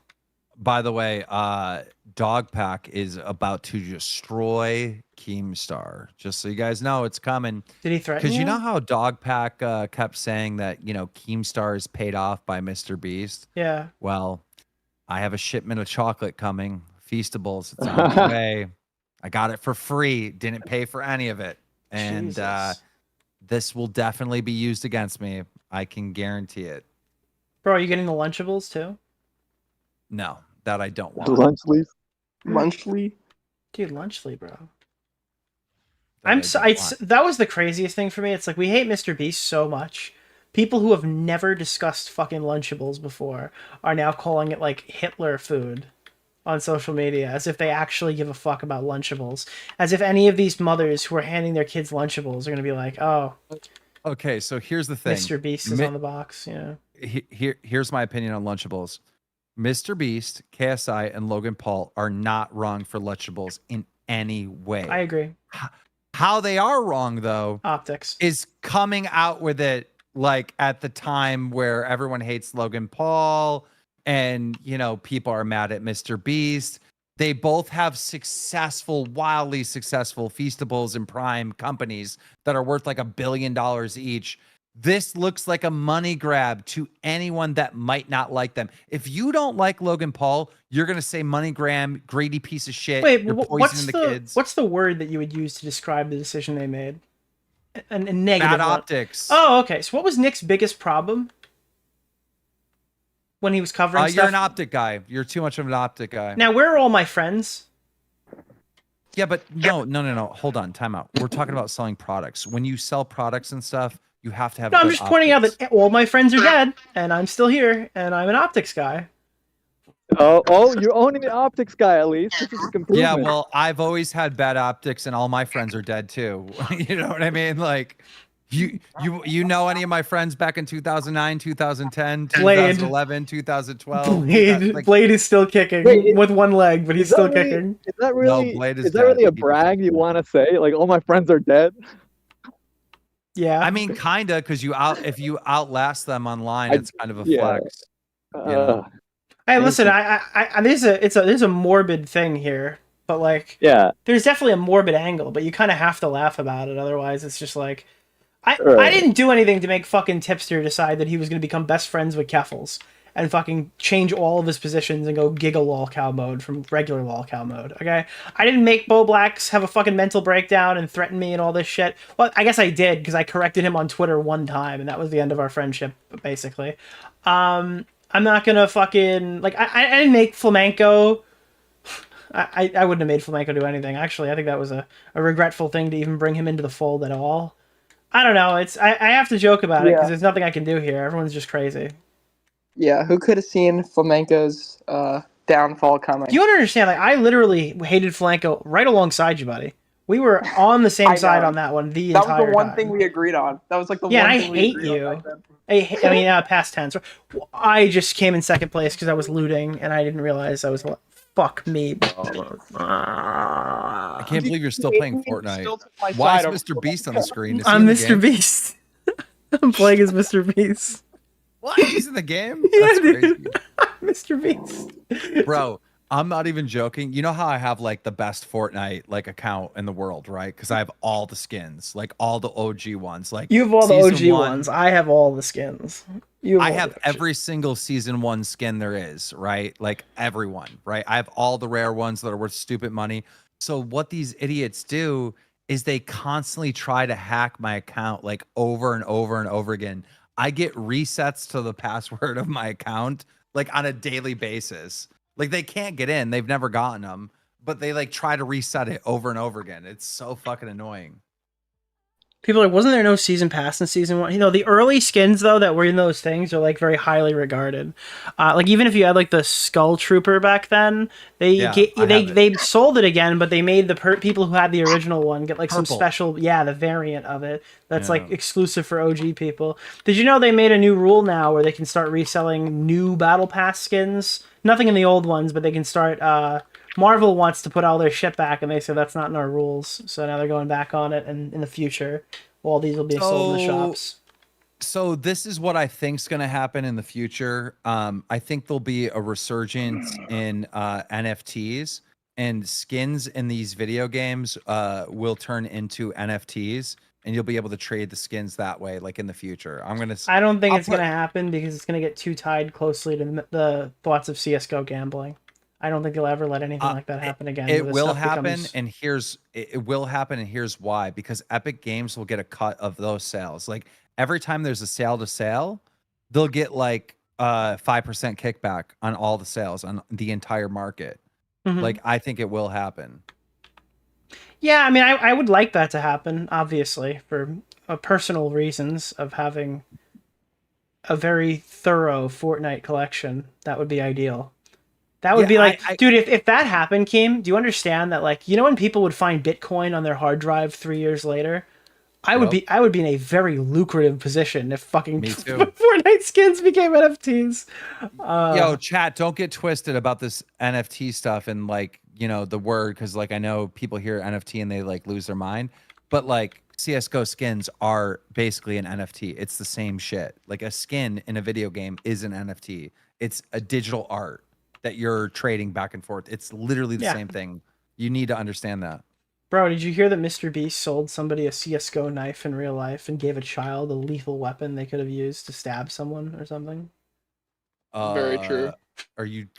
[SPEAKER 20] By the way, Dogpack is about to destroy Keemstar. Just so you guys know, it's coming.
[SPEAKER 6] Did he threaten
[SPEAKER 20] Because you
[SPEAKER 6] you?
[SPEAKER 20] know how Dogpack kept saying that, Keemstar is paid off by Mr. Beast?
[SPEAKER 6] Yeah.
[SPEAKER 20] Well, I have a shipment of chocolate coming. Feastables. It's on its way. I got it for free. Didn't pay for any of it. And
[SPEAKER 6] Jesus.
[SPEAKER 20] this will definitely be used against me. I can guarantee it.
[SPEAKER 6] Bro, are you getting the Lunchables too?
[SPEAKER 20] No, that I don't want.
[SPEAKER 18] Lunchly?
[SPEAKER 6] Dude, Lunchly, bro.
[SPEAKER 20] That
[SPEAKER 6] That was the craziest thing for me. It's like we hate Mr. Beast so much. People who have never discussed fucking Lunchables before are now calling it like Hitler food. on social media, as if they actually give a fuck about Lunchables. As if any of these mothers who are handing their kids Lunchables are going to be like, oh,
[SPEAKER 20] Okay, so here's the thing.
[SPEAKER 6] Mr. Beast is on the box. Yeah.
[SPEAKER 20] Here's my opinion on Lunchables. Mr. Beast, KSI, and Logan Paul are not wrong for Lunchables in any way.
[SPEAKER 6] I agree.
[SPEAKER 20] How they are wrong, though,
[SPEAKER 6] optics,
[SPEAKER 20] is coming out with it like at the time where everyone hates Logan Paul and, you know, people are mad at Mr. Beast. They both have successful, wildly successful Feastables and Prime companies that are worth like $1 billion each. This looks like a money grab to anyone that might not like them. If you don't like Logan Paul, you're going to say money grab, greedy piece of shit.
[SPEAKER 6] Wait,
[SPEAKER 20] you're
[SPEAKER 6] what's
[SPEAKER 20] poisoning
[SPEAKER 6] the
[SPEAKER 20] kids.
[SPEAKER 6] what's the word that you would use to describe the decision they made? A negative
[SPEAKER 20] Bad
[SPEAKER 6] one.
[SPEAKER 20] optics.
[SPEAKER 6] Oh, okay. So what was Nick's biggest problem when he was covering stuff?
[SPEAKER 20] You're an optic guy. You're too much of an optic guy.
[SPEAKER 6] Now, where are all my friends?
[SPEAKER 20] Yeah, but no. Hold on, time out. We're talking about selling products. When you sell products and stuff, you have to have.
[SPEAKER 6] No, I'm
[SPEAKER 20] good
[SPEAKER 6] just pointing out
[SPEAKER 20] optics.
[SPEAKER 6] that all my friends are dead, and I'm still here, and I'm an optics guy.
[SPEAKER 21] Oh, you're owning the optics guy at least. This is a improvement.
[SPEAKER 20] Yeah, well, I've always had bad optics, and all my friends are dead too. You know what I mean? Like, you know any of my friends back in 2009, 2010,
[SPEAKER 6] Blade.
[SPEAKER 20] 2011, 2012?
[SPEAKER 6] Blade is still kicking with one leg, but he's still kicking.
[SPEAKER 21] Is that really?
[SPEAKER 20] Blade is
[SPEAKER 21] is that really a
[SPEAKER 20] dead.
[SPEAKER 21] brag you want to say? Like, all my friends are dead.
[SPEAKER 6] Yeah.
[SPEAKER 20] I mean, kinda, because if you outlast them online, it's kind of a flex. You know?
[SPEAKER 6] Hey, listen, there's a morbid thing here, but like,
[SPEAKER 21] yeah,
[SPEAKER 6] there's definitely a morbid angle, but you kind of have to laugh about it, otherwise it's just like, I
[SPEAKER 21] Right.
[SPEAKER 6] didn't do anything to make fucking Tipster decide that he was going to become best friends with Keffels and fucking change all of his positions and go Giga Lullcow mode from regular Lullcow mode, okay? I didn't make Bowblax have a fucking mental breakdown and threaten me and all this shit. Well, I guess I did, because I corrected him on Twitter one time, and that was the end of our friendship, basically. I'm not gonna fucking... Like, I didn't make Flamenco... I wouldn't have made Flamenco do anything, actually. I think that was a regretful thing to even bring him into the fold at all. I don't know, I have to joke about it, because there's nothing I can do here. Everyone's just crazy.
[SPEAKER 18] Yeah, who could have seen Flamenco's downfall coming?
[SPEAKER 6] You don't understand. Like, I literally hated Flamenco right alongside you, buddy. We were on the same side on that one the entire time.
[SPEAKER 18] That was the one thing we agreed on. That was like the one
[SPEAKER 6] and
[SPEAKER 18] thing
[SPEAKER 6] I
[SPEAKER 18] we
[SPEAKER 6] hate
[SPEAKER 18] agreed on
[SPEAKER 6] you.
[SPEAKER 18] back then.
[SPEAKER 6] I mean, past tense. I just came in second place because I was looting, and I didn't realize I was... Fuck me.
[SPEAKER 20] I can't believe you're still playing Fortnite. Why is Mr. Beast on the screen? Is he
[SPEAKER 6] I'm
[SPEAKER 20] in the
[SPEAKER 6] Mr.
[SPEAKER 20] game?
[SPEAKER 6] Beast. I'm playing as Mr. Beast.
[SPEAKER 20] What? He's in the game?
[SPEAKER 6] Yeah,
[SPEAKER 20] That's
[SPEAKER 6] dude.
[SPEAKER 20] crazy.
[SPEAKER 6] Mr. Beast.
[SPEAKER 20] Bro, I'm not even joking. You know how I have like the best Fortnite like account in the world, right? Because I have all the skins, like all the OG ones. Like
[SPEAKER 6] You have all the
[SPEAKER 20] season
[SPEAKER 6] OG
[SPEAKER 20] one,
[SPEAKER 6] ones. I have all the skins.
[SPEAKER 20] I have every single season 1 skin there is, right? Like everyone, right? I have all the rare ones that are worth stupid money. So what these idiots do is they constantly try to hack my account like over and over and over again. I get resets to the password of my account like on a daily basis. Like they can't get in. They've never gotten them, but they like try to reset it over and over again. It's so fucking annoying.
[SPEAKER 6] People are like, wasn't there no season pass in season 1? You know, the early skins, though, that were in those things are, like, very highly regarded. Like, even if you had, like, the Skull Trooper back then, they sold it again, but they made the people who had the original one get, like, some special, the variant of it that's, like, exclusive for OG people. Did you know they made a new rule now where they can start reselling new Battle Pass skins? Nothing in the old ones, but they can start... Marvel wants to put all their shit back, and they said that's not in our rules. So now they're going back on it, and in the future, all these will be sold in the shops.
[SPEAKER 20] So this is what I think's going to happen in the future. I think there'll be a resurgence in NFTs, and skins in these video games will turn into NFTs, and you'll be able to trade the skins that way, like in the future.
[SPEAKER 6] I don't think it's going to happen because it's going to get too tied closely to the thoughts of CS:GO gambling. I don't think you'll ever let anything like that happen again.
[SPEAKER 20] It will happen, and here's why. Because Epic Games will get a cut of those sales. Like every time there's a sale to sale, they'll get like 5% kickback on all the sales on the entire market.
[SPEAKER 6] Mhm.
[SPEAKER 20] Like I think it will happen.
[SPEAKER 6] Yeah, I mean, I would like that to happen, obviously, for personal reasons of having a very thorough Fortnite collection. That would be ideal. That would
[SPEAKER 20] Yeah,
[SPEAKER 6] be like, dude, if that happened, Keem, do you understand that, like, you know, when people would find Bitcoin on their hard drive 3 years later, I would be in a very lucrative position if fucking
[SPEAKER 20] Me too.
[SPEAKER 6] Fortnite skins became NFTs.
[SPEAKER 20] Yo, chat, don't get twisted about this NFT stuff and like, you know, the word, because like I know people hear NFT and they like lose their mind, but like CSGO skins are basically an NFT. It's the same shit. Like a skin in a video game is an NFT. It's a digital art that you're trading back and forth. It's literally the same thing. You need to understand that.
[SPEAKER 6] Bro, did you hear that Mr. Beast sold somebody a CSGO knife in real life and gave a child a lethal weapon they could have used to stab someone or something?
[SPEAKER 18] Very true.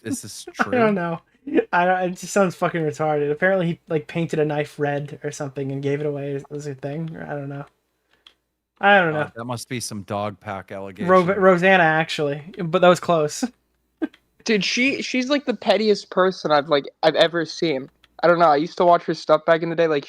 [SPEAKER 20] Is this true?
[SPEAKER 6] I don't know. It just sounds fucking retarded. Apparently he like painted a knife red or something and gave it away as a thing. I don't know.
[SPEAKER 20] That must be some dog pack allegation.
[SPEAKER 6] Rosanna, actually. But that was close.
[SPEAKER 18] Dude, she's like the pettiest person I've ever seen. I don't know. I used to watch her stuff back in the day. Like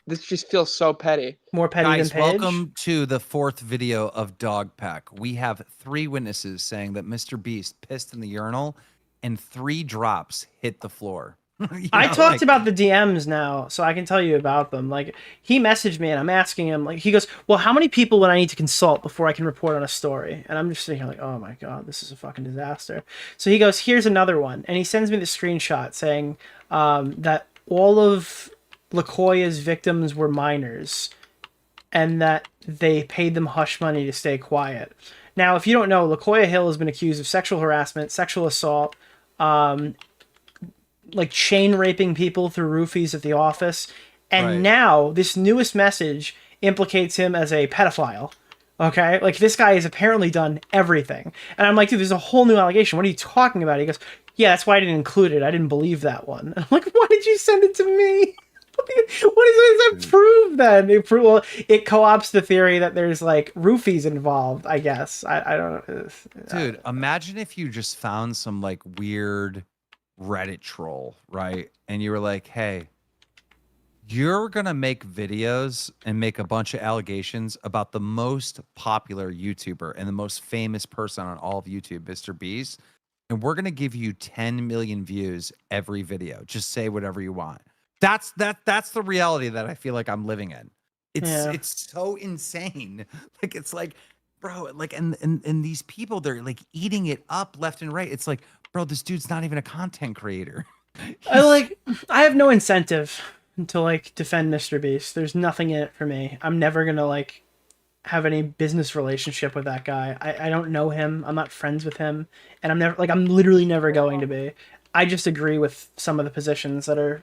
[SPEAKER 18] this just feels so petty.
[SPEAKER 6] More petty
[SPEAKER 20] Guys,
[SPEAKER 6] than Paige.
[SPEAKER 20] welcome to the 4th video of Dog Pack. We have 3 witnesses saying that Mr. Beast pissed in the urinal and 3 drops hit the floor.
[SPEAKER 6] I talked about the DMs now, so I can tell you about them. Like, he messaged me and I'm asking him, like, he goes, well, how many people would I need to consult before I can report on a story? And I'm just thinking, like, oh my God, this is a fucking disaster. So he goes, here's another one. And he sends me the screenshot saying that all of LaCoya's victims were minors and that they paid them hush money to stay quiet. Now, if you don't know, LaCoya Hill has been accused of sexual harassment, sexual assault, like chain raping people through roofies at the office. And now this newest message implicates him as a pedophile. Okay. Like this guy has apparently done everything. And I'm like, dude, there's a whole new allegation. What are you talking about? He goes, yeah, that's why I didn't include it. I didn't believe that one. And I'm like, why did you send it to me? What does that prove then? It co-ops the theory that there's like roofies involved, I guess. I don't know.
[SPEAKER 20] Dude, imagine if you just found some like weird Reddit troll, right? And you were like, hey, you're gonna make videos and make a bunch of allegations about the most popular YouTuber and the most famous person on all of YouTube, Mr. Beast, and we're gonna give you 10 million views every video. Just say whatever you want. That's the reality that I feel like I'm living in. It's so insane. Like it's like, bro, like and these people, they're like eating it up left and right. It's like, bro, this dude's not even a content creator.
[SPEAKER 6] I have no incentive to like defend Mr. Beast. There's nothing in it for me. I'm never gonna like have any business relationship with that guy. I don't know him. I'm not friends with him, and I'm literally never going to be. I just agree with some of the positions that are.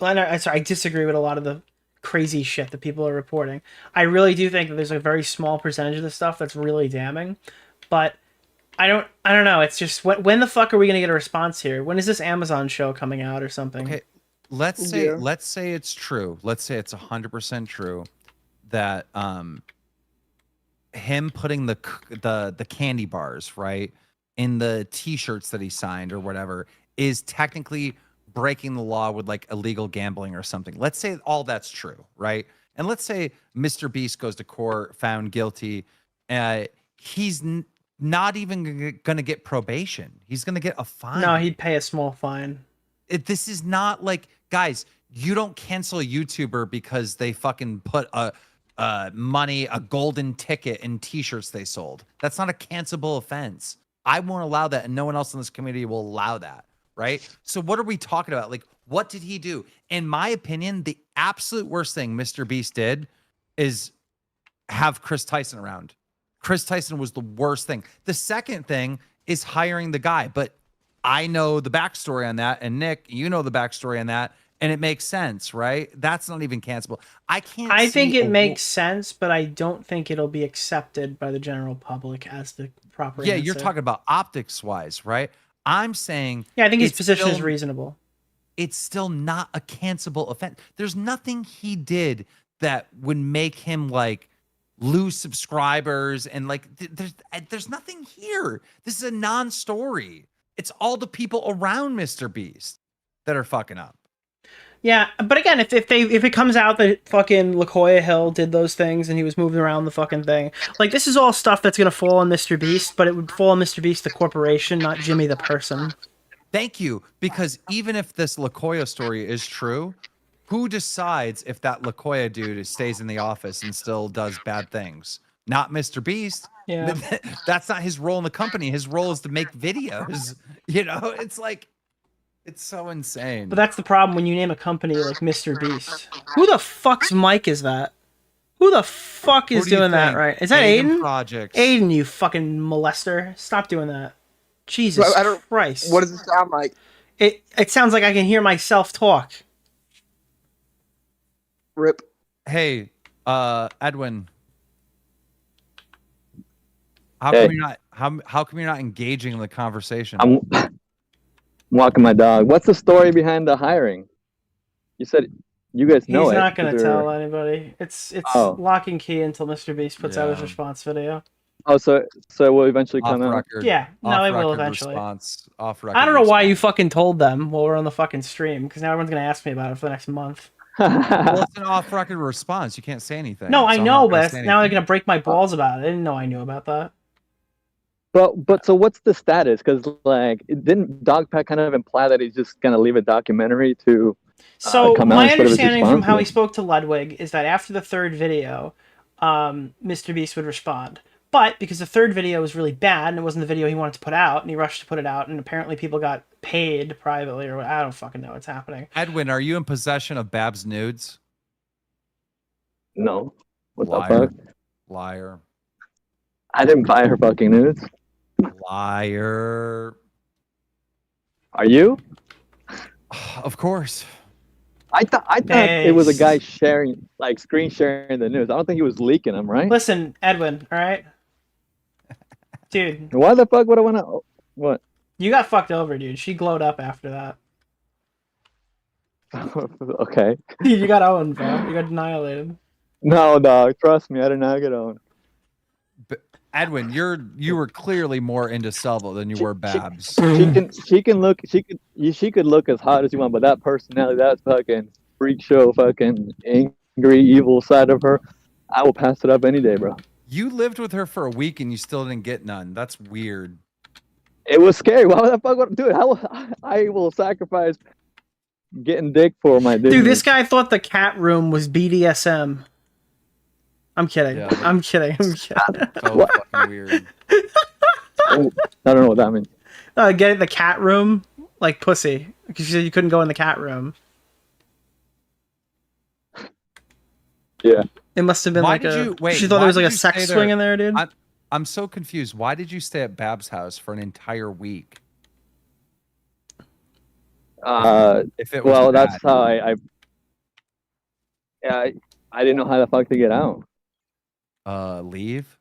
[SPEAKER 6] I disagree with a lot of the crazy shit that people are reporting. I really do think that there's a very small percentage of the stuff that's really damning, but I don't know. It's just when the fuck are we gonna get a response here? When is this Amazon show coming out or something?
[SPEAKER 20] Okay, let's say it's true. Let's say it's 100% true that him putting the candy bars right in the T-shirts that he signed or whatever is technically breaking the law with like illegal gambling or something. Let's say all that's true, right? And let's say Mr. Beast goes to court, found guilty. He's not even going to get probation. He's going to get a fine.
[SPEAKER 6] No, he'd pay a small fine.
[SPEAKER 20] This is not like, guys, you don't cancel a YouTuber because they fucking put a golden ticket in T-shirts they sold. That's not a cancelable offense. I won't allow that, and no one else in this community will allow that. Right? So what are we talking about? Like, what did he do? In my opinion, the absolute worst thing Mr. Beast did is have Chris Tyson around. Chris Tyson was the worst thing. The second thing is hiring the guy. But I know the backstory on that. And Nick, you know the backstory on that. And it makes sense, right? That's not even cancelable. I
[SPEAKER 6] think it makes sense, but I don't think it'll be accepted by the general public as the proper answer.
[SPEAKER 20] You're talking about optics-wise, right? I'm saying...
[SPEAKER 6] Yeah, I think his position is reasonable.
[SPEAKER 20] It's still not a cancelable offense. There's nothing he did that would make him, like, lose subscribers. And, like, there's nothing here. This is a non-story. It's all the people around Mr. Beast that are fucking up.
[SPEAKER 6] Yeah, but again, if it comes out that fucking LaCoya Hill did those things and he was moving around the fucking thing, like this is all stuff that's gonna fall on Mr. Beast, but it would fall on Mr. Beast the corporation, not Jimmy the person.
[SPEAKER 20] Thank you, because even if this LaCoya story is true, who decides if that LaCoya dude stays in the office and still does bad things? Not Mr. Beast.
[SPEAKER 6] Yeah.
[SPEAKER 20] That's not his role in the company. His role is to make videos. You know, it's like. It's so insane.
[SPEAKER 6] But that's the problem when you name a company like Mr. Beast. Who the fuck's mic is that? Who the fuck is doing that, right? Is that Aiden?
[SPEAKER 20] Projects.
[SPEAKER 6] Aiden, you fucking molester. Stop doing that. Jesus Christ.
[SPEAKER 18] What does it sound like?
[SPEAKER 6] It sounds like I can hear myself talk.
[SPEAKER 18] Rip.
[SPEAKER 20] Hey, Edwin. How
[SPEAKER 21] Hey.
[SPEAKER 20] come you're not how come you're not engaging in the conversation?
[SPEAKER 21] I'm walking my dog. What's the story behind the hiring? You said you guys know
[SPEAKER 6] He's
[SPEAKER 21] it.
[SPEAKER 6] not going to
[SPEAKER 21] 'cause
[SPEAKER 6] tell
[SPEAKER 21] they're-
[SPEAKER 6] anybody. It's
[SPEAKER 21] Oh.
[SPEAKER 6] lock and key until Mr. Beast puts out his response video.
[SPEAKER 21] Oh, so it will eventually come out.
[SPEAKER 20] Record,
[SPEAKER 6] Yeah, no, it will
[SPEAKER 20] off-record
[SPEAKER 6] eventually.
[SPEAKER 20] Response, off record
[SPEAKER 6] I don't know why you fucking told them while we're on the fucking stream, because now everyone's going to ask me about it for the next month.
[SPEAKER 20] Well, it's an off-record response. You can't say anything.
[SPEAKER 6] No, I
[SPEAKER 20] so I'm
[SPEAKER 6] know,
[SPEAKER 20] not gonna
[SPEAKER 6] but
[SPEAKER 20] say
[SPEAKER 6] now they're
[SPEAKER 20] anything.
[SPEAKER 6] going to break my balls about it. I didn't know I knew about that.
[SPEAKER 21] But so what's the status? Because like, didn't Dogpack kind of imply that he's just gonna leave a documentary to
[SPEAKER 6] So
[SPEAKER 21] come out
[SPEAKER 6] my
[SPEAKER 21] instead of his
[SPEAKER 6] understanding from how he
[SPEAKER 21] response?
[SPEAKER 6] spoke to Ludwig is that after the third video, Mr. Beast would respond. But because the third video was really bad and it wasn't the video he wanted to put out, and he rushed to put it out, and apparently people got paid privately, or I don't fucking know what's happening.
[SPEAKER 20] Edwin, are you in possession of Bab's nudes?
[SPEAKER 21] No. What the
[SPEAKER 20] Liar.
[SPEAKER 21] fuck?
[SPEAKER 20] Liar.
[SPEAKER 21] I didn't buy her fucking nudes.
[SPEAKER 20] Liar.
[SPEAKER 21] Are you?
[SPEAKER 20] Of course.
[SPEAKER 21] I thought it was a guy sharing, like screen sharing the news. I don't think he was leaking them, right?
[SPEAKER 6] Listen, Edwin, all right? Dude,
[SPEAKER 21] Why the fuck would I want to? What?
[SPEAKER 6] you got fucked over, dude. She glowed up after that.
[SPEAKER 21] Okay.
[SPEAKER 6] You got owned, bro. You got annihilated.
[SPEAKER 21] No, dog. Trust me, I did not get on.
[SPEAKER 20] Edwin, you were clearly more into Selva than you were Babs.
[SPEAKER 21] She could look as hot as you want, but that personality, that fucking freak show, fucking angry, evil side of her, I will pass it up any day, bro.
[SPEAKER 20] You lived with her for a week and you still didn't get none. That's weird.
[SPEAKER 21] It was scary. Why the fuck would do it? I will sacrifice getting dick for my dick.
[SPEAKER 6] Dude, this guy thought the cat room was BDSM. I'm kidding.
[SPEAKER 20] Yeah.
[SPEAKER 6] I'm kidding. I'm kidding.
[SPEAKER 20] So fucking weird.
[SPEAKER 21] I don't know what that means.
[SPEAKER 6] Get it? The cat room? Like pussy. Because you said you couldn't go in the cat room.
[SPEAKER 21] Yeah.
[SPEAKER 6] It must have been
[SPEAKER 20] Why
[SPEAKER 6] like
[SPEAKER 20] did
[SPEAKER 6] a...
[SPEAKER 20] you wait?
[SPEAKER 6] She thought
[SPEAKER 20] why
[SPEAKER 6] there was
[SPEAKER 20] did
[SPEAKER 6] like a
[SPEAKER 20] you
[SPEAKER 6] sex
[SPEAKER 20] stay
[SPEAKER 6] swing in there, dude.
[SPEAKER 20] I'm so confused. Why did you stay at Bab's house for an entire week? If it was
[SPEAKER 21] Well,
[SPEAKER 20] bad.
[SPEAKER 21] that's how I didn't know how the fuck to get out.
[SPEAKER 20] Leave?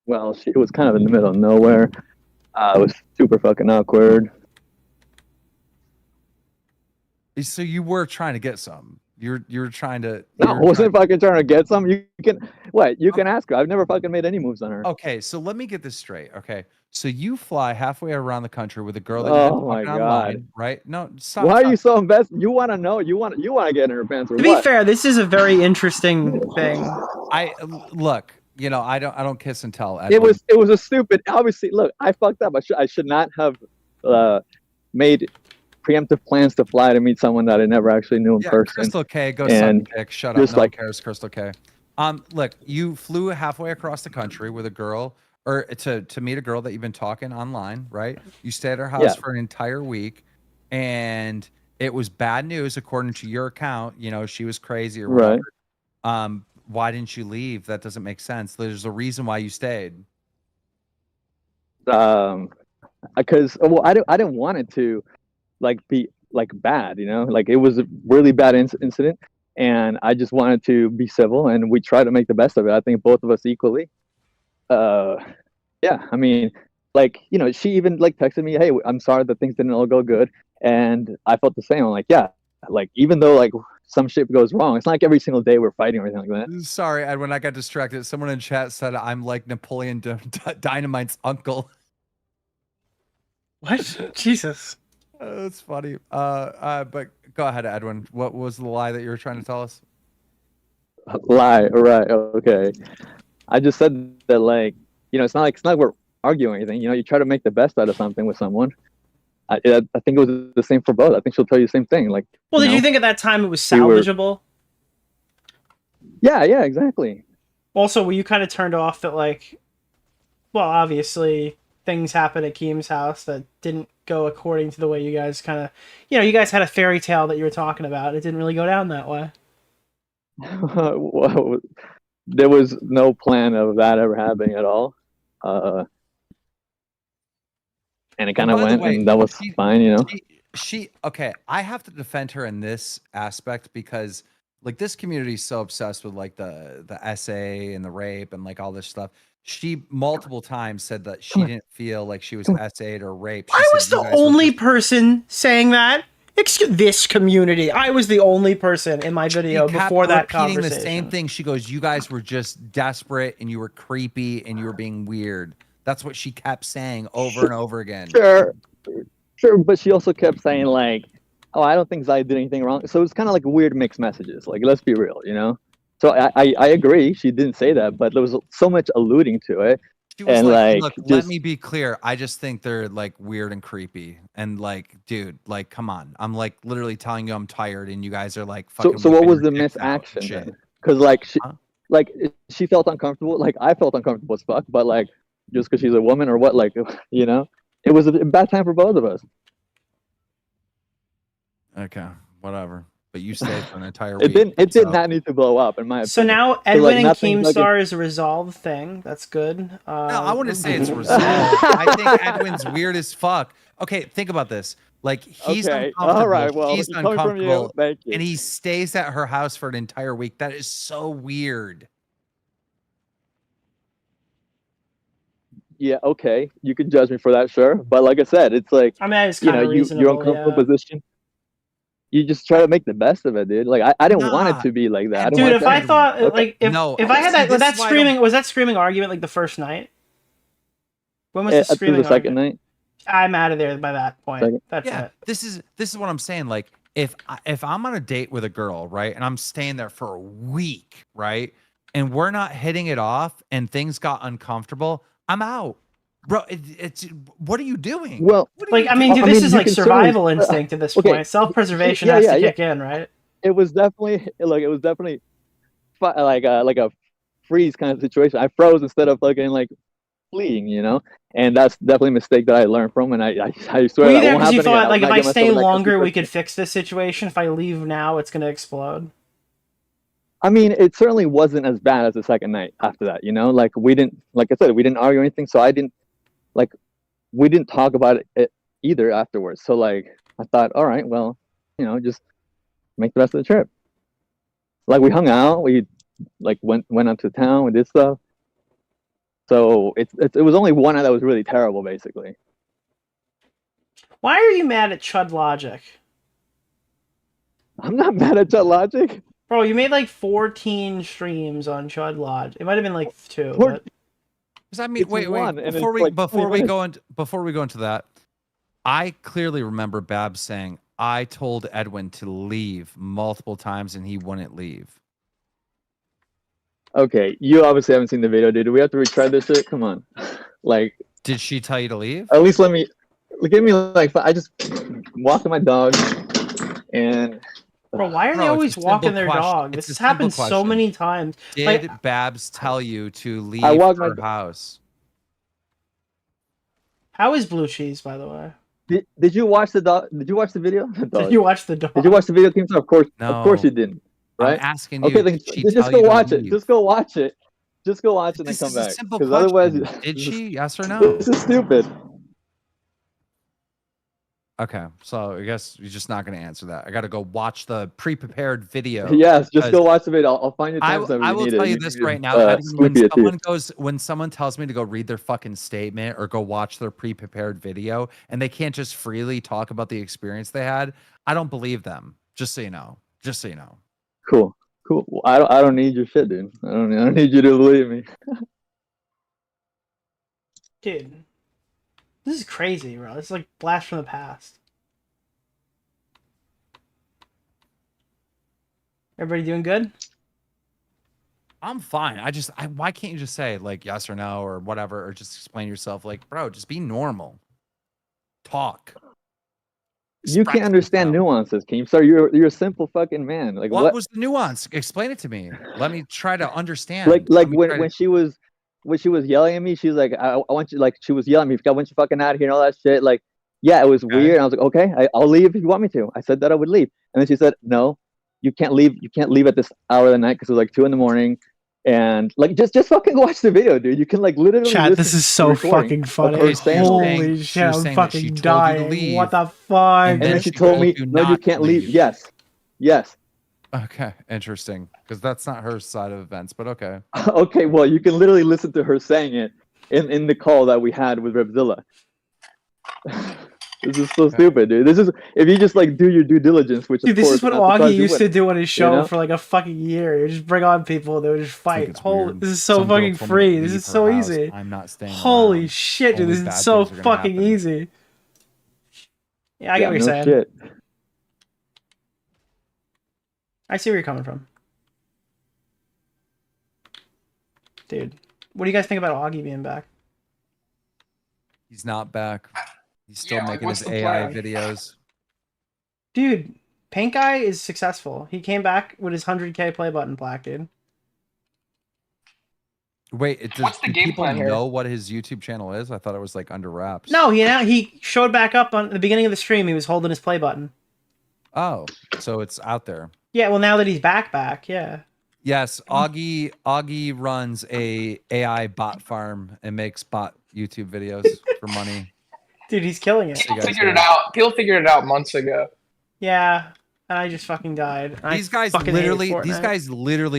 [SPEAKER 21] Well, it was kind of in the middle of nowhere. It was super fucking awkward.
[SPEAKER 20] So you were trying to get some. You're trying to.
[SPEAKER 21] No, I
[SPEAKER 20] you're
[SPEAKER 21] wasn't fucking trying to get some. You can ask her. I've never fucking made any moves on her.
[SPEAKER 20] Okay, so let me get this straight. Okay, so you fly halfway around the country with a girl that you've been
[SPEAKER 21] Oh my
[SPEAKER 20] talking
[SPEAKER 21] God.
[SPEAKER 20] online, right? No, stop.
[SPEAKER 21] Why are you so invested? You want to know? You want to get in her pants or
[SPEAKER 6] To be
[SPEAKER 21] what?
[SPEAKER 6] fair, this is a very interesting thing.
[SPEAKER 20] I look. You know, I don't kiss and tell.
[SPEAKER 21] It was a stupid. Obviously, look, I fucked up. I should not have made preemptive plans to fly to meet someone that I never actually knew in person.
[SPEAKER 20] Crystal K, go
[SPEAKER 21] And
[SPEAKER 20] suck dick. Shut up.
[SPEAKER 21] just
[SPEAKER 20] No one
[SPEAKER 21] like-
[SPEAKER 20] cares. Crystal K. Look, you flew halfway across the country with a girl, or to meet a girl that you've been talking online, right? You stayed at her house
[SPEAKER 21] Yeah.
[SPEAKER 20] for an entire week, and it was bad news according to your account. You know, she was crazy or
[SPEAKER 21] Right.
[SPEAKER 20] whatever. Why didn't you leave? That doesn't make sense. There's a reason why you stayed.
[SPEAKER 21] Because I didn't want it to be bad, you know, like it was a really bad incident, and I just wanted to be civil, and we tried to make the best of it. I think both of us equally. Yeah, I mean, you know, she even texted me, "Hey, I'm sorry that things didn't all go good," and I felt the same. I'm like, yeah, even though some shit goes wrong, it's not like every single day we're fighting or anything like that.
[SPEAKER 20] Sorry, Edwin, I got distracted. Someone in chat said I'm like Napoleon Dynamite's uncle.
[SPEAKER 6] What? Jesus.
[SPEAKER 20] That's funny. But go ahead, Edwin. What was the lie that you were trying to tell us?
[SPEAKER 21] Lie. Right. Okay. I just said that, like, it's not like we're arguing or anything. You try to make the best out of something with someone. I think it was the same for both. I think she'll tell you the same thing. Like,
[SPEAKER 6] Well, did you think at that time it was
[SPEAKER 21] we were-
[SPEAKER 6] salvageable?
[SPEAKER 21] Yeah. Exactly.
[SPEAKER 6] Also, were you kind of turned off that, like, well, obviously things happened at Keem's house that didn't go according to the way you guys kind of, you guys had a fairy tale that you were talking about. It didn't really go down that way.
[SPEAKER 21] Well, there was no plan of that ever happening at all. And it kind of
[SPEAKER 20] By the
[SPEAKER 21] went,
[SPEAKER 20] way,
[SPEAKER 21] and that was fine.
[SPEAKER 20] She okay. I have to defend her in this aspect because like this community is so obsessed with like the essay and the rape and like all this stuff. She multiple times said that she didn't feel like she was essayed or raped. She
[SPEAKER 6] I
[SPEAKER 20] said
[SPEAKER 6] was
[SPEAKER 20] you
[SPEAKER 6] the
[SPEAKER 20] guys were
[SPEAKER 6] only
[SPEAKER 20] just-
[SPEAKER 6] person saying that. Excuse this community. I was the only person in my video
[SPEAKER 20] She kept
[SPEAKER 6] before that
[SPEAKER 20] repeating
[SPEAKER 6] conversation.
[SPEAKER 20] the same thing. She goes, "You guys were just desperate and you were creepy and you were being weird." That's what she kept saying over and over again.
[SPEAKER 21] Sure, but she also kept saying like, "Oh, I don't think Zai did anything wrong." So it's kind of like weird mixed messages. Like, let's be real. So I agree, she didn't say that, but there was so much alluding to it.
[SPEAKER 20] She was
[SPEAKER 21] And
[SPEAKER 20] like,
[SPEAKER 21] like,
[SPEAKER 20] "Look,
[SPEAKER 21] just,
[SPEAKER 20] let me be clear. I just think they're like weird and creepy. And like, dude, like, come on. I'm like literally telling you I'm tired, and you guys are like fucking."
[SPEAKER 21] So what
[SPEAKER 20] whipping
[SPEAKER 21] was
[SPEAKER 20] your
[SPEAKER 21] the
[SPEAKER 20] dicks out and
[SPEAKER 21] misaction
[SPEAKER 20] shit.
[SPEAKER 21] then? Because like she felt uncomfortable. Like I felt uncomfortable as fuck. But like just because she's a woman or what? Like it was a bad time for both of us.
[SPEAKER 20] Okay, whatever. But you stayed for an entire
[SPEAKER 21] It
[SPEAKER 20] week.
[SPEAKER 21] didn't. It did not need to blow up, in my opinion.
[SPEAKER 6] So now
[SPEAKER 21] 'Cause,
[SPEAKER 6] Edwin
[SPEAKER 21] like,
[SPEAKER 6] and
[SPEAKER 21] nothing fucking-
[SPEAKER 6] Keemstar is a resolved thing. That's good.
[SPEAKER 20] No, I wouldn't say it's resolved. I think Edwin's weird as fuck. Okay, think about this. Like he's
[SPEAKER 21] Okay,
[SPEAKER 20] uncomfortable.
[SPEAKER 21] all right, well,
[SPEAKER 20] He's
[SPEAKER 21] coming from you,
[SPEAKER 20] uncomfortable,
[SPEAKER 21] thank you.
[SPEAKER 20] and he stays at her house for an entire week. That is so weird.
[SPEAKER 21] Yeah, okay, you can judge me for that, sure. But like I said, it's like
[SPEAKER 6] I mean, it's
[SPEAKER 21] you
[SPEAKER 6] kind
[SPEAKER 21] know,
[SPEAKER 6] of
[SPEAKER 21] you're
[SPEAKER 6] reasonable.
[SPEAKER 21] uncomfortable
[SPEAKER 6] Yeah.
[SPEAKER 21] position. You just try to make the best of it, dude. Like I didn't want
[SPEAKER 20] Nah.
[SPEAKER 21] it to be like that. I didn't
[SPEAKER 6] Dude,
[SPEAKER 21] want
[SPEAKER 6] if
[SPEAKER 21] that
[SPEAKER 6] I
[SPEAKER 21] to-
[SPEAKER 6] thought
[SPEAKER 21] okay.
[SPEAKER 6] like if
[SPEAKER 20] No,
[SPEAKER 6] if I had
[SPEAKER 20] see,
[SPEAKER 6] that
[SPEAKER 20] this
[SPEAKER 6] that
[SPEAKER 20] is why I
[SPEAKER 6] screaming was that screaming argument like the first night? When was the
[SPEAKER 21] Through
[SPEAKER 6] screaming
[SPEAKER 21] the second
[SPEAKER 6] argument?
[SPEAKER 21] night.
[SPEAKER 6] I'm out of there by that point.
[SPEAKER 21] Second.
[SPEAKER 6] That's
[SPEAKER 20] Yeah,
[SPEAKER 6] it.
[SPEAKER 20] this is what I'm saying. Like if I'm on a date with a girl, right, and I'm staying there for a week, right, and we're not hitting it off, and things got uncomfortable, I'm out, bro. It's what are you doing?
[SPEAKER 21] Well,
[SPEAKER 6] Like, I mean, dude, this is
[SPEAKER 21] you
[SPEAKER 6] like
[SPEAKER 21] can
[SPEAKER 6] survival
[SPEAKER 21] certainly-
[SPEAKER 6] instinct at this
[SPEAKER 21] okay,
[SPEAKER 6] point. Self-preservation
[SPEAKER 21] yeah,
[SPEAKER 6] has
[SPEAKER 21] yeah,
[SPEAKER 6] to
[SPEAKER 21] yeah.
[SPEAKER 6] kick in, right?
[SPEAKER 21] It was definitely like a freeze kind of situation. I froze instead of fucking like fleeing, and that's definitely a mistake that I learned from. And I swear
[SPEAKER 6] Were you
[SPEAKER 21] that
[SPEAKER 6] there
[SPEAKER 21] won't
[SPEAKER 6] because you
[SPEAKER 21] happen again.
[SPEAKER 6] thought, like,
[SPEAKER 21] will
[SPEAKER 6] if
[SPEAKER 21] not
[SPEAKER 6] I
[SPEAKER 21] get myself
[SPEAKER 6] stay
[SPEAKER 21] in that kind of
[SPEAKER 6] longer, we
[SPEAKER 21] situation.
[SPEAKER 6] could fix this situation. If I leave now, it's gonna explode.
[SPEAKER 21] I mean, it certainly wasn't as bad as the second night after that. Like we didn't, like I said, we didn't argue or anything. So we didn't talk about it either afterwards. So like I thought, all right, well, just make the rest of the trip. Like we hung out, we like went up to town, we did stuff. So it was only one night that was really terrible, basically.
[SPEAKER 6] Why are you mad at Chud Logic?
[SPEAKER 21] I'm not mad at Chud Logic.
[SPEAKER 6] Bro, you made like 14 streams on Chud Logic. It might have been like 2.
[SPEAKER 21] Four-
[SPEAKER 6] But...
[SPEAKER 20] Does that mean
[SPEAKER 21] It's
[SPEAKER 20] wait
[SPEAKER 21] one, and
[SPEAKER 20] before
[SPEAKER 21] it's
[SPEAKER 20] we
[SPEAKER 21] like
[SPEAKER 20] before
[SPEAKER 21] 20
[SPEAKER 20] we
[SPEAKER 21] minutes.
[SPEAKER 20] go into that, I clearly remember Babs saying I told Edwin to leave multiple times and he wouldn't leave.
[SPEAKER 21] Okay, you obviously haven't seen the video, dude. Do we have to retry this shit? Come on. Like,
[SPEAKER 20] Did she tell you to leave?
[SPEAKER 21] at least give me like, I just walked my dog, and
[SPEAKER 6] Bro, why are
[SPEAKER 20] Bro,
[SPEAKER 6] they
[SPEAKER 20] it's
[SPEAKER 6] always
[SPEAKER 20] a simple
[SPEAKER 6] walking their
[SPEAKER 20] question.
[SPEAKER 6] dog?
[SPEAKER 20] It's
[SPEAKER 6] This
[SPEAKER 20] a
[SPEAKER 6] has happened
[SPEAKER 20] simple
[SPEAKER 6] so
[SPEAKER 20] question.
[SPEAKER 6] many times.
[SPEAKER 20] Did
[SPEAKER 6] Like,
[SPEAKER 20] Babs tell you to leave
[SPEAKER 21] walked
[SPEAKER 20] her
[SPEAKER 21] my-
[SPEAKER 20] house?
[SPEAKER 6] how is Blue Cheese, by the way?
[SPEAKER 21] did you watch the dog? Did you watch the video? The
[SPEAKER 6] Did
[SPEAKER 21] dog.
[SPEAKER 6] you watch the dog?
[SPEAKER 21] Did you watch the video, Keemstar? Of course you didn't.
[SPEAKER 20] I'm
[SPEAKER 21] Right?
[SPEAKER 20] asking you,
[SPEAKER 21] Okay, then
[SPEAKER 20] did she
[SPEAKER 21] just
[SPEAKER 20] tell
[SPEAKER 21] go
[SPEAKER 20] you to
[SPEAKER 21] watch it.
[SPEAKER 20] leave?
[SPEAKER 21] Just go watch it. Just go watch it and
[SPEAKER 20] This
[SPEAKER 21] then
[SPEAKER 20] is
[SPEAKER 21] come
[SPEAKER 20] a
[SPEAKER 21] back.
[SPEAKER 20] simple
[SPEAKER 21] Because
[SPEAKER 20] question.
[SPEAKER 21] otherwise,
[SPEAKER 20] Did she? Yes or no?
[SPEAKER 21] This is stupid.
[SPEAKER 20] Okay, so I guess you're just not going to answer that. I got to go watch the pre-prepared video.
[SPEAKER 21] Yes, just go
[SPEAKER 20] because
[SPEAKER 21] watch the video. I'll find you
[SPEAKER 20] I,
[SPEAKER 21] timestamp if
[SPEAKER 20] I
[SPEAKER 21] you
[SPEAKER 20] will
[SPEAKER 21] need
[SPEAKER 20] tell
[SPEAKER 21] it.
[SPEAKER 20] you
[SPEAKER 21] can
[SPEAKER 20] this
[SPEAKER 21] just,
[SPEAKER 20] right now, Edwin, when
[SPEAKER 21] scoop it, dude.
[SPEAKER 20] when someone tells me to go read their fucking statement or go watch their pre-prepared video and they can't just freely talk about the experience they had, I don't believe them. Just so you know. Just so you know.
[SPEAKER 21] Cool. Well, I don't need your shit, dude. I don't need you to believe me.
[SPEAKER 6] Dude, this is crazy, bro. It's like blast from the past. Everybody doing good?
[SPEAKER 20] I'm fine. Why can't you just say like yes or no or whatever, or just explain yourself? Like, bro, just be normal. Talk.
[SPEAKER 21] You can't understand nuances, Keemstar. You're a simple fucking man. Like
[SPEAKER 20] What was the nuance? Explain it to me. Let me try to understand.
[SPEAKER 21] Like
[SPEAKER 20] Let me try
[SPEAKER 21] when she was yelling at me, she's like, I want you, like she was yelling at me, I want you fucking out of here and all that shit. Like, yeah, it was weird. And I was like, okay, I'll leave if you want me to. I said that I would leave, and then she said, no, you can't leave. You can't leave at this hour of the night because it was like 2 a.m. And like, just fucking watch the video, dude. You can like literally.
[SPEAKER 6] Chat, this is so fucking funny. Holy shit, I'm fucking dying. What the fuck?
[SPEAKER 21] And then she told me, no, you can't leave. Yes.
[SPEAKER 20] Okay, interesting. Because that's not her side of events, but okay.
[SPEAKER 21] Okay, well, you can literally listen to her saying it in the call that we had with Revzilla. This is so stupid, dude. This is if you just like do your due diligence, which
[SPEAKER 6] Dude,
[SPEAKER 21] of
[SPEAKER 6] this
[SPEAKER 21] course,
[SPEAKER 6] is what
[SPEAKER 21] not because
[SPEAKER 6] Augie
[SPEAKER 21] you
[SPEAKER 6] used to
[SPEAKER 21] would,
[SPEAKER 6] do on his show
[SPEAKER 21] you know?
[SPEAKER 6] for like a fucking year. You just bring on people, they would just fight. This is so fucking free. This is so easy.
[SPEAKER 20] I'm not staying
[SPEAKER 6] Holy
[SPEAKER 20] around.
[SPEAKER 6] shit, dude.
[SPEAKER 20] Only
[SPEAKER 6] This
[SPEAKER 20] bad
[SPEAKER 6] is so
[SPEAKER 20] things are gonna
[SPEAKER 6] fucking
[SPEAKER 20] happen.
[SPEAKER 6] easy. Yeah, I get what you're
[SPEAKER 21] no
[SPEAKER 6] saying.
[SPEAKER 21] shit.
[SPEAKER 6] I see where you're coming from. Dude, what do you guys think about Augie being back?
[SPEAKER 20] He's not back. He's still making
[SPEAKER 18] what's
[SPEAKER 20] his
[SPEAKER 18] the
[SPEAKER 20] AI
[SPEAKER 18] plan?
[SPEAKER 20] videos.
[SPEAKER 6] Dude, Paint Guy is successful. He came back with his 100K play button plaque, dude.
[SPEAKER 20] Wait,
[SPEAKER 18] What's the
[SPEAKER 20] do
[SPEAKER 18] game
[SPEAKER 20] people
[SPEAKER 18] plan here?
[SPEAKER 20] know what his YouTube channel is? I thought it was like under wraps.
[SPEAKER 6] No, he showed back up on the beginning of the stream. He was holding his play button.
[SPEAKER 20] Oh, so it's out there.
[SPEAKER 6] Yeah, well, now that he's back, yeah.
[SPEAKER 20] Yes, Augie runs a AI bot farm and makes bot YouTube videos for money.
[SPEAKER 6] Dude, he's killing it.
[SPEAKER 18] People figured it out. People figured it out months ago.
[SPEAKER 6] Yeah, and I just fucking died.
[SPEAKER 20] These guys literally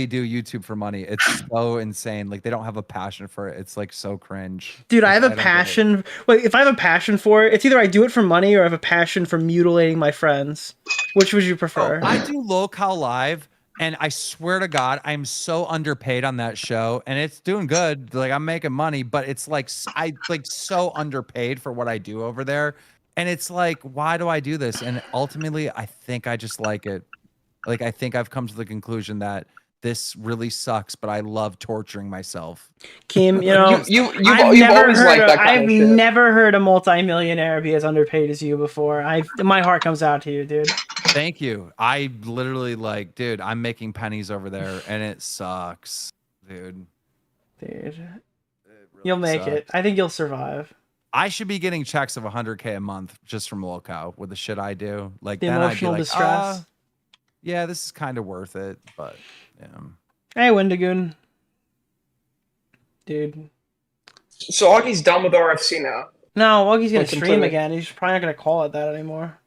[SPEAKER 20] do YouTube for money. It's so insane. Like they don't have a passion for it. It's like so cringe.
[SPEAKER 6] Dude,
[SPEAKER 20] Like,
[SPEAKER 6] I have a passion. Wait, if I have a passion for it, it's either I do it for money or I have a passion for mutilating my friends. Which would you prefer?
[SPEAKER 20] I do Lullcow Live, and I swear to God, I'm so underpaid on that show, and it's doing good. Like I'm making money, but it's like I like so underpaid for what I do over there. And it's like, why do I do this? And ultimately, I think I just like it. Like I think I've come to the conclusion that this really sucks, but I love torturing myself.
[SPEAKER 6] Keem, you know,
[SPEAKER 18] you've always liked that kind
[SPEAKER 6] I've
[SPEAKER 18] of shit.
[SPEAKER 6] never heard a multimillionaire be as underpaid as you before. My heart comes out to you, dude.
[SPEAKER 20] Thank you. I literally like, dude, I'm making pennies over there, and it sucks, dude.
[SPEAKER 6] You'll make it. I think you'll survive.
[SPEAKER 20] I should be getting checks of 100K a month just from Lullcow with the shit I do. Like
[SPEAKER 6] The
[SPEAKER 20] then I'd be
[SPEAKER 6] emotional
[SPEAKER 20] like,
[SPEAKER 6] distress.
[SPEAKER 20] yeah, this is kind of worth it, but yeah.
[SPEAKER 6] Hey, Wendigoon. Dude.
[SPEAKER 18] So Augie's done with RFC now.
[SPEAKER 6] No, Wuggy's gonna
[SPEAKER 18] Like,
[SPEAKER 6] stream
[SPEAKER 18] completely.
[SPEAKER 6] again. He's probably not gonna call it that anymore.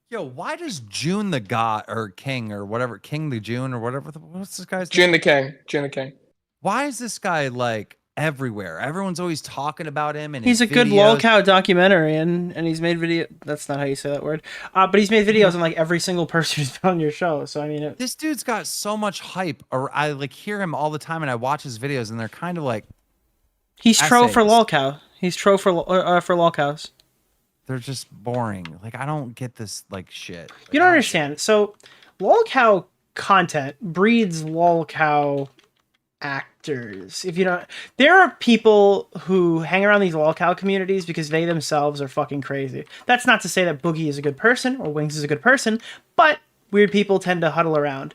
[SPEAKER 20] Yo, why does June the God or King or whatever, King the June or whatever, what's this guy's
[SPEAKER 18] June
[SPEAKER 20] name?
[SPEAKER 18] the King. June the King.
[SPEAKER 20] Why is this guy like everywhere? Everyone's always talking about him, and
[SPEAKER 6] He's a
[SPEAKER 20] his
[SPEAKER 6] good
[SPEAKER 20] videos.
[SPEAKER 6] Lullcow documentary, and he's made video. That's not how you say that word. But he's made videos on like every single person who's been on your show. So I mean,
[SPEAKER 20] This dude's got so much hype, or I like hear him all the time, and I watch his videos, and they're kind of like
[SPEAKER 6] he's tro for
[SPEAKER 20] essays.
[SPEAKER 6] Lullcow. He's tro for Lullcows.
[SPEAKER 20] They're just boring. Like I don't get this like shit.
[SPEAKER 6] You don't understand. So Lullcow content breeds Lullcow actors. If you don't, there are people who hang around these Lullcow communities because they themselves are fucking crazy. That's not to say that Boogie is a good person or Wings is a good person, but weird people tend to huddle around.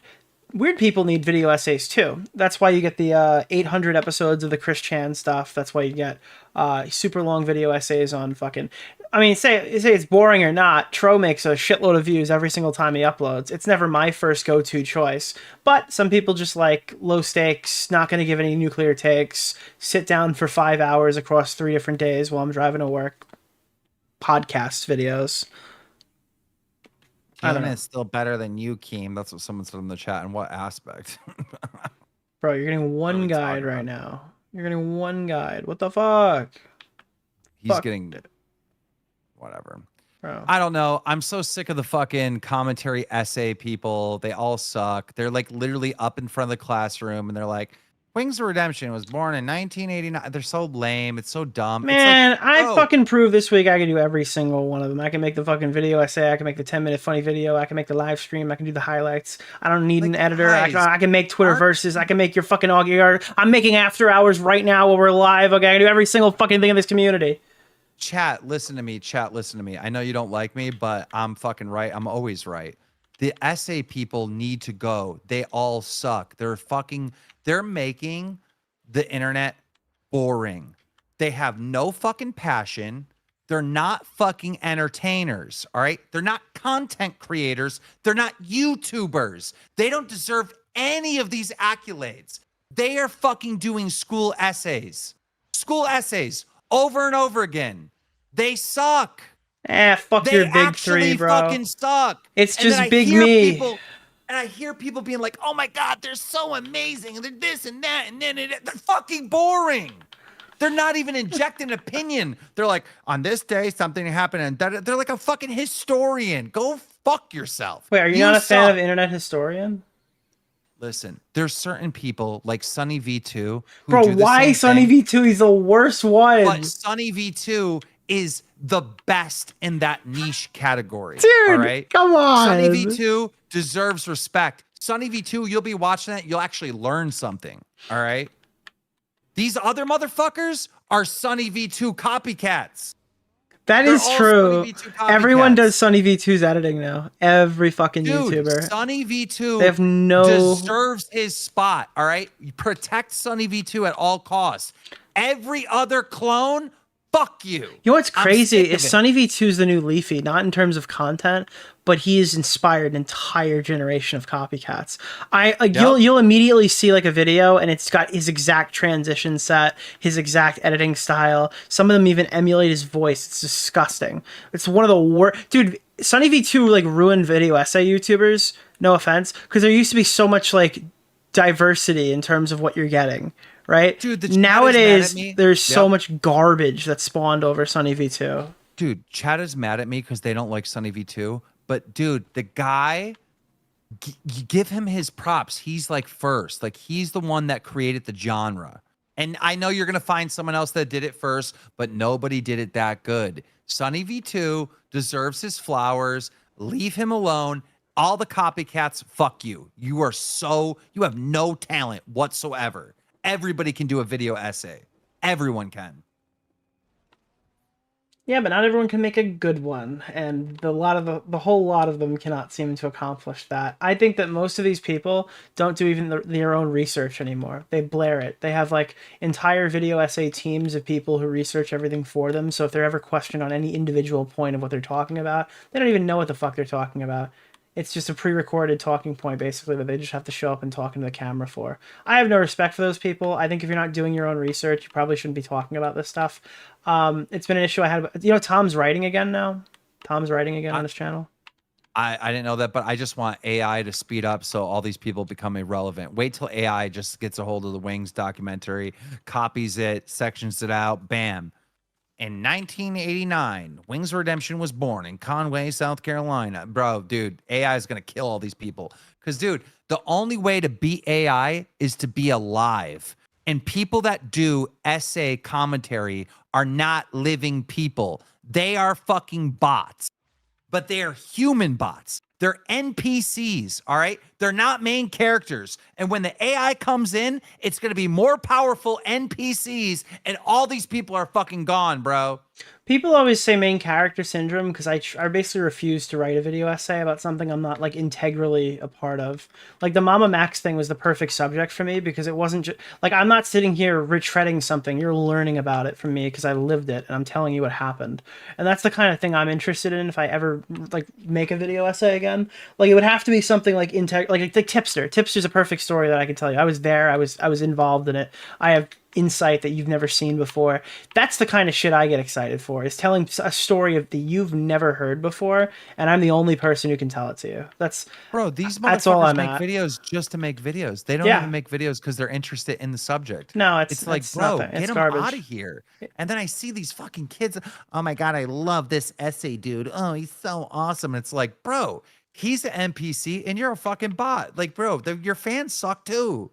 [SPEAKER 6] Weird people need video essays too. That's why you get the 800 episodes of the Chris Chan stuff. That's why you get super long video essays on fucking... I mean, say it's boring or not, Tro makes a shitload of views every single time he uploads. It's never my first go-to choice. But some people just like low stakes, not going to give any nuclear takes, sit down for 5 hours across 3 different days while I'm driving to work. Podcast videos. I don't know.
[SPEAKER 20] It's still better than you, Keem. That's what someone said in the chat. In what aspect?
[SPEAKER 6] Bro, you're getting one guide right now. You're getting one guide. What the fuck?
[SPEAKER 20] He's getting whatever.
[SPEAKER 6] Bro.
[SPEAKER 20] I don't know. I'm so sick of the fucking commentary essay people. They all suck. They're like literally up in front of the classroom and they're like, Wings of Redemption was born in 1989. They're so lame. It's so dumb.
[SPEAKER 6] Man,
[SPEAKER 20] it's like,
[SPEAKER 6] I fucking proved this week I can do every single one of them. I can make the fucking video essay. I can make the 10-minute funny video. I can make the live stream. I can do the highlights. I don't need an editor. I can make Twitter verses. I can make your fucking audio art. I'm making after hours right now while we're live. Okay, I can do every single fucking thing in this community.
[SPEAKER 20] Chat, listen to me. Chat, listen to me. I know you don't like me, but I'm fucking right. I'm always right. The essay people need to go. They all suck. They're making the internet boring. They have no fucking passion. They're not fucking entertainers, all right? They're not content creators. They're not YouTubers. They don't deserve any of these accolades. They are fucking doing school essays. School essays over and over again. They suck.
[SPEAKER 6] Fuck your big three, bro.
[SPEAKER 20] They actually fucking suck.
[SPEAKER 6] It's
[SPEAKER 20] And
[SPEAKER 6] just
[SPEAKER 20] then I
[SPEAKER 6] big
[SPEAKER 20] hear
[SPEAKER 6] me.
[SPEAKER 20] And I hear people being like, oh my God, they're so amazing. And they're this and that. And then they're fucking boring. They're not even injecting opinion. They're like, on this day, something happened. And they're like a fucking historian. Go fuck yourself.
[SPEAKER 6] Wait, are you not a fan of Internet Historian?
[SPEAKER 20] Listen, there's certain people like Sunny V2. Who
[SPEAKER 6] Bro,
[SPEAKER 20] do the
[SPEAKER 6] why
[SPEAKER 20] same
[SPEAKER 6] Sunny
[SPEAKER 20] thing.
[SPEAKER 6] V2? He's the worst one.
[SPEAKER 20] But Sunny V2 is the best in that niche category.
[SPEAKER 6] Dude,
[SPEAKER 20] all right?
[SPEAKER 6] come on.
[SPEAKER 20] Sunny V2 deserves respect. Sunny V2, you'll be watching that. You'll actually learn something. All right? These other motherfuckers are Sunny V2 copycats.
[SPEAKER 6] That
[SPEAKER 20] They're
[SPEAKER 6] is
[SPEAKER 20] all
[SPEAKER 6] true.
[SPEAKER 20] Sunny V2
[SPEAKER 6] Everyone
[SPEAKER 20] copycats.
[SPEAKER 6] does Sunny V2's editing now. Every fucking
[SPEAKER 20] Dude,
[SPEAKER 6] YouTuber.
[SPEAKER 20] Sunny V2
[SPEAKER 6] They have no
[SPEAKER 20] deserves his spot. All right? You protect Sunny V2 at all costs. Every other clone, fuck you.
[SPEAKER 6] You know what's
[SPEAKER 20] I'm
[SPEAKER 6] crazy
[SPEAKER 20] sick of
[SPEAKER 6] is
[SPEAKER 20] it.
[SPEAKER 6] Sunny V2 is the new Leafy, not in terms of content, but he has inspired an entire generation of copycats. You'll immediately see like a video and it's got his exact transition set, his exact editing style. Some of them even emulate his voice. It's disgusting. It's one of the worst. Dude, Sunny V2 like ruined video essay YouTubers. No offense, because there used to be so much like diversity in terms of what you're getting. Right?
[SPEAKER 20] Dude, the chat is
[SPEAKER 6] nowadays
[SPEAKER 20] mad at me.
[SPEAKER 6] there's so
[SPEAKER 20] Yep.
[SPEAKER 6] much garbage that spawned over Sunny V2.
[SPEAKER 20] Dude, chat is mad at me because they don't like Sunny V2. But dude, the guy, give him his props. He's like first. Like he's the one that created the genre. And I know you're gonna find someone else that did it first, but nobody did it that good. Sunny V2 deserves his flowers. Leave him alone. All the copycats, fuck you. You have no talent whatsoever. Everybody can do a video essay. Everyone can.
[SPEAKER 6] Yeah, but not everyone can make a good one, and the whole lot of them cannot seem to accomplish that. I think that most of these people don't do even their own research anymore. They blare it. They have like entire video essay teams of people who research everything for them. So if they're ever questioned on any individual point of what they're talking about, they don't even know what the fuck they're talking about. It's just a pre-recorded talking point, basically, that they just have to show up and talk into the camera for. I have no respect for those people. I think if you're not doing your own research, you probably shouldn't be talking about this stuff. It's been an issue I had. Tom's writing again now. Tom's writing again on his channel.
[SPEAKER 20] I didn't know that, but I just want AI to speed up so all these people become irrelevant. Wait till AI just gets a hold of the Wings documentary, copies it, sections it out, bam. In 1989, Wings of Redemption was born in Conway, South Carolina. Bro, dude, AI is going to kill all these people. Because, dude, the only way to beat AI is to be alive. And people that do essay commentary are not living people. They are fucking bots. But they are human bots. They're NPCs, all right? They're not main characters. And when the AI comes in, it's going to be more powerful NPCs, and all these people are fucking gone, bro.
[SPEAKER 6] People always say main character syndrome because I basically refuse to write a video essay about something I'm not like integrally a part of. Like the Mama Max thing was the perfect subject for me because it wasn't just like I'm not sitting here retreading something. You're learning about it from me because I lived it and I'm telling you what happened. And that's the kind of thing I'm interested in if I ever like make a video essay again. Like it would have to be something like like Tipster. Tipster's a perfect story that I can tell you. I was there. I was involved in it. I have insight that you've never seen before. That's the kind of shit I get excited for, is telling a story that you've never heard before, and I'm the only person who can tell it to you. That's
[SPEAKER 20] Bro, these
[SPEAKER 6] that's all
[SPEAKER 20] motherfuckers
[SPEAKER 6] I'm
[SPEAKER 20] make
[SPEAKER 6] at.
[SPEAKER 20] videos just to make videos. They don't
[SPEAKER 6] Yeah.
[SPEAKER 20] even make videos because they're interested in the subject.
[SPEAKER 6] No,
[SPEAKER 20] it's like,
[SPEAKER 6] it's
[SPEAKER 20] bro,
[SPEAKER 6] nothing.
[SPEAKER 20] get
[SPEAKER 6] It's
[SPEAKER 20] them
[SPEAKER 6] garbage.
[SPEAKER 20] out of here. And then I see these fucking kids. Oh my God, I love this essay, dude. Oh, he's so awesome. And it's like, bro, he's an NPC and you're a fucking bot. Like, bro, your fans suck too.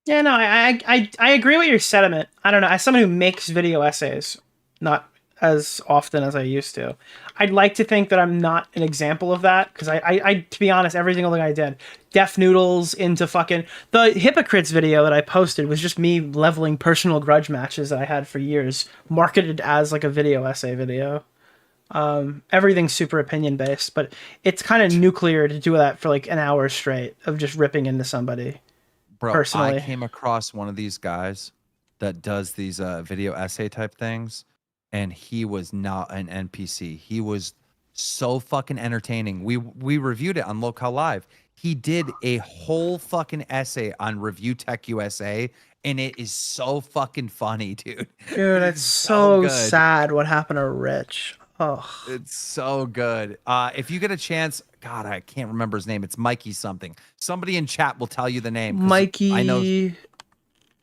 [SPEAKER 6] Yeah, no, I agree with your sentiment. I don't know. As someone who makes video essays, not as often as I used to, I'd like to think that I'm not an example of that because I to be honest, every single thing I did, Def Noodles into fucking the Hypocrites video that I posted was just me leveling personal grudge matches that I had for years, marketed as like a video essay video. Everything's super opinion based, but it's kind of nuclear to do that for like an hour straight of just ripping into somebody.
[SPEAKER 20] Bro,
[SPEAKER 6] Personally.
[SPEAKER 20] I came across one of these guys that does these video essay type things, and he was not an NPC. He was so fucking entertaining. We reviewed it on Lullcow Live. He did a whole fucking essay on Review Tech USA, and it is so fucking funny, dude.
[SPEAKER 6] Dude, it's so sad what happened to Rich. Oh,
[SPEAKER 20] it's so good. If you get a chance, God, I can't remember his name. It's Mikey something. Somebody in chat will tell you the name. 'Cause
[SPEAKER 6] Mikey.
[SPEAKER 20] I know,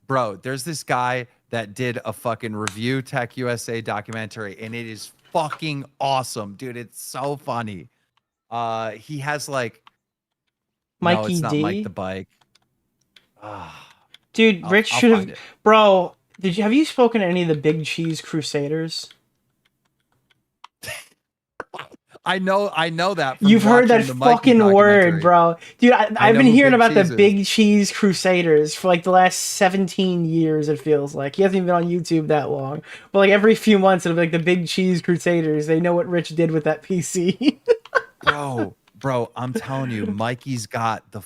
[SPEAKER 20] bro. There's this guy that did a fucking Review Tech USA documentary, and it is fucking awesome, dude. It's so funny. He has like, no,
[SPEAKER 6] Mikey
[SPEAKER 20] it's not
[SPEAKER 6] D?
[SPEAKER 20] Mike the Bike.
[SPEAKER 6] dude, Rich
[SPEAKER 20] I'll
[SPEAKER 6] should
[SPEAKER 20] find
[SPEAKER 6] have.
[SPEAKER 20] it.
[SPEAKER 6] Bro, have you spoken to any of the Big Cheese Crusaders?
[SPEAKER 20] I know that. From
[SPEAKER 6] You've heard that
[SPEAKER 20] watching the Mikey
[SPEAKER 6] fucking
[SPEAKER 20] documentary.
[SPEAKER 6] word, bro. Dude, I've
[SPEAKER 20] know
[SPEAKER 6] been
[SPEAKER 20] who
[SPEAKER 6] hearing
[SPEAKER 20] Big
[SPEAKER 6] about the
[SPEAKER 20] Cheese is.
[SPEAKER 6] Big Cheese Crusaders for like the last 17 years, it feels like. He hasn't even been on YouTube that long. But like every few months, it'll be like the Big Cheese Crusaders. They know what Rich did with that PC.
[SPEAKER 20] Bro, I'm telling you, Mikey's got the.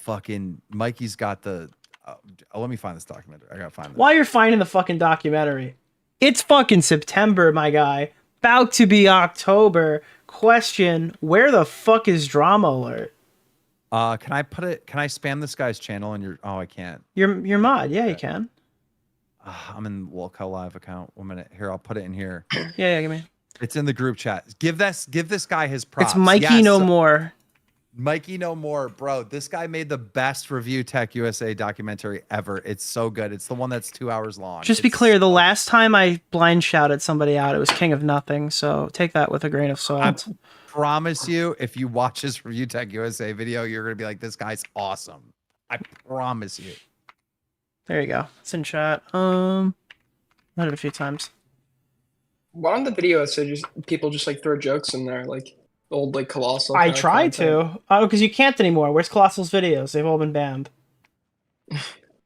[SPEAKER 20] Let me find this documentary. I gotta find this.
[SPEAKER 6] While you're finding the fucking documentary, it's fucking September, my guy. About to be October. Question, where the fuck is Drama Alert?
[SPEAKER 20] Can I spam this guy's channel on your? Oh, I can't.
[SPEAKER 6] Your mod, yeah, you can.
[SPEAKER 20] I'm in Lullcow Live account. 1 minute. Here, I'll put it in here.
[SPEAKER 6] Yeah, give me.
[SPEAKER 20] It's in the group chat. Give this guy his props.
[SPEAKER 6] It's Mikey
[SPEAKER 20] Yes.
[SPEAKER 6] No More.
[SPEAKER 20] Mikey No More, bro. This guy made the best Review Tech USA documentary ever. It's so good. It's the one that's 2 hours long.
[SPEAKER 6] Just be clear, the last time I blind shouted somebody out, it was King of Nothing, so take that with a grain of salt.
[SPEAKER 20] Promise you, if you watch this Review Tech USA video, you're gonna be like, this guy's awesome. I promise you.
[SPEAKER 6] There you go. It's in chat. I did it a few times.
[SPEAKER 18] Why don't the videos say just people just like throw jokes in there, like old like Colossal?
[SPEAKER 6] I
[SPEAKER 18] kind of
[SPEAKER 6] tried
[SPEAKER 18] content?
[SPEAKER 6] to. Oh, because you can't anymore. Where's Colossal's videos? They've all been banned.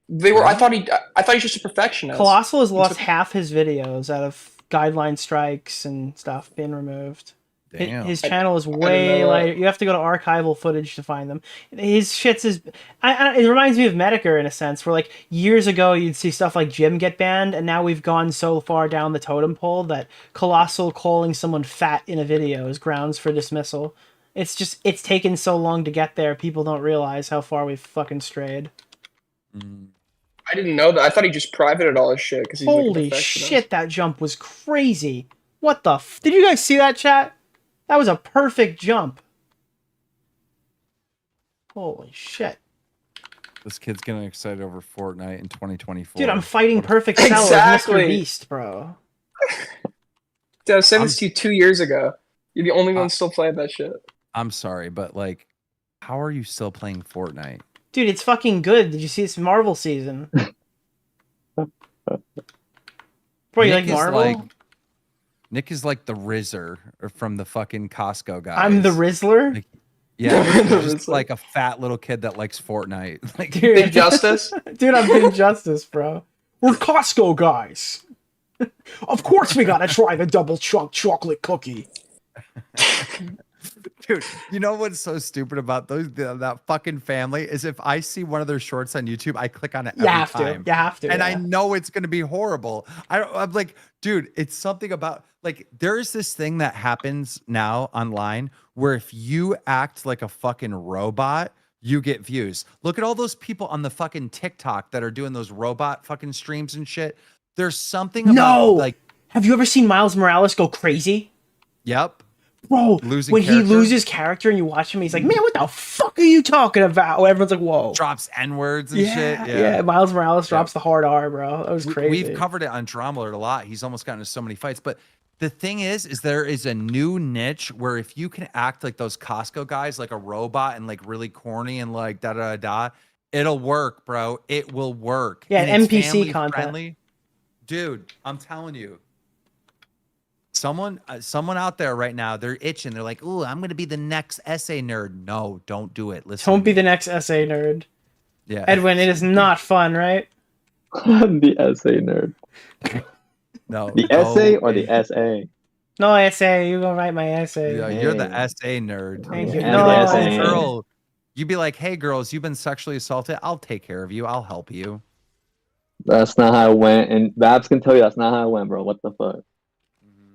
[SPEAKER 18] They were. I thought he was just a perfectionist.
[SPEAKER 6] Colossal has
[SPEAKER 18] He
[SPEAKER 6] lost
[SPEAKER 18] took-
[SPEAKER 6] half his videos out of guideline strikes and stuff being removed.
[SPEAKER 20] Damn.
[SPEAKER 6] His
[SPEAKER 18] I-
[SPEAKER 6] channel is
[SPEAKER 18] I didn't
[SPEAKER 6] way
[SPEAKER 18] know that.
[SPEAKER 6] lighter. You have to go to archival footage to find them. His shits is. It reminds me of Medicare in a sense, where like years ago you'd see stuff like Jim get banned, and now we've gone so far down the totem pole that Colossal calling someone fat in a video is grounds for dismissal. It's it's taken so long to get there. People don't realize how far we've fucking strayed.
[SPEAKER 18] I didn't know that. I thought he just privated all his shit because he's like a
[SPEAKER 6] Holy
[SPEAKER 18] perfectionist.
[SPEAKER 6] shit, that jump was crazy. What the did you guys see that, chat? That was a perfect jump. Holy shit.
[SPEAKER 20] This kid's getting excited over Fortnite in 2024.
[SPEAKER 6] Dude, I'm fighting Perfect Cell
[SPEAKER 18] Exactly.
[SPEAKER 6] with Mr. Beast, bro.
[SPEAKER 18] Dude, I was sent this to you 2 years ago. You're the only one still playing that shit.
[SPEAKER 20] I'm sorry, but like, how are you still playing Fortnite?
[SPEAKER 6] Dude, it's fucking good. Did you see this Marvel season? Bro, you like
[SPEAKER 20] Nick is
[SPEAKER 6] Marvel?
[SPEAKER 20] Nick is like the Rizzer from the fucking Costco guy.
[SPEAKER 6] I'm the Rizzler?
[SPEAKER 20] Like, yeah, he's just like a fat little kid that likes Fortnite. Like,
[SPEAKER 6] Dude.
[SPEAKER 18] Big Justice?
[SPEAKER 6] Dude, I'm Big Justice, bro. We're Costco guys. Of course we gotta try the double chunk chocolate cookie.
[SPEAKER 20] Dude, you know what's so stupid about that fucking family is if I see one of their shorts on YouTube, I click on it every time.
[SPEAKER 6] You have to.
[SPEAKER 20] And
[SPEAKER 6] yeah.
[SPEAKER 20] I know it's gonna be horrible. I'm like, dude, it's something about like there's this thing that happens now online where if you act like a fucking robot, you get views. Look at all those people on the fucking TikTok that are doing those robot fucking streams and shit. There's something about like,
[SPEAKER 6] have you ever seen Miles Morales go crazy?
[SPEAKER 20] yep.
[SPEAKER 6] Bro,
[SPEAKER 20] Losing
[SPEAKER 6] when
[SPEAKER 20] character.
[SPEAKER 6] he loses character and you watch him, he's like, man, what the fuck are you talking about? Everyone's like, whoa.
[SPEAKER 20] Drops N-words and shit.
[SPEAKER 6] Yeah, Miles Morales drops the hard R, bro. That was crazy.
[SPEAKER 20] We've covered it on Drama Alert a lot. He's almost gotten into so many fights. But the thing is there is a new niche where if you can act like those Costco guys, like a robot and like really corny and like da-da-da, It'll work, bro. It will work.
[SPEAKER 6] Yeah,
[SPEAKER 20] And it's
[SPEAKER 6] NPC
[SPEAKER 20] family
[SPEAKER 6] content.
[SPEAKER 20] friendly. Dude, I'm telling you. Someone out there right now, they're itching. They're like, "Ooh, I'm gonna be the next essay nerd." No, don't do it. Listen.
[SPEAKER 6] Don't be the next essay nerd.
[SPEAKER 20] Yeah.
[SPEAKER 6] Edwin, it is not fun, right?
[SPEAKER 21] The essay nerd.
[SPEAKER 20] No.
[SPEAKER 21] The essay or the SA?
[SPEAKER 6] No essay. You gonna write my essay.
[SPEAKER 20] Yeah, you're the essay nerd.
[SPEAKER 6] Thank you.
[SPEAKER 21] Yeah,
[SPEAKER 6] No,
[SPEAKER 21] the
[SPEAKER 20] Hey,
[SPEAKER 21] essay.
[SPEAKER 20] girl, you'd be like, "Hey, girls, you've been sexually assaulted. I'll take care of you. I'll help you."
[SPEAKER 21] That's not how it went. And Babs can tell you that's not how it went, bro. What the fuck?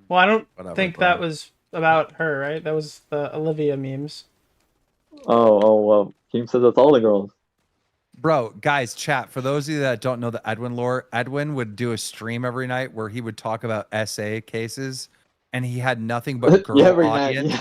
[SPEAKER 6] Well, I don't
[SPEAKER 20] Whatever,
[SPEAKER 6] think
[SPEAKER 20] bro.
[SPEAKER 6] that was about her, right? That was the Olivia memes.
[SPEAKER 21] Oh, well, Keem says that's all the girls.
[SPEAKER 20] Bro, guys, chat. For those of you that don't know the Edwin lore, Edwin would do a stream every night where he would talk about SA cases, and he had nothing but girl
[SPEAKER 21] Yeah, every night,
[SPEAKER 20] audience.
[SPEAKER 21] yeah.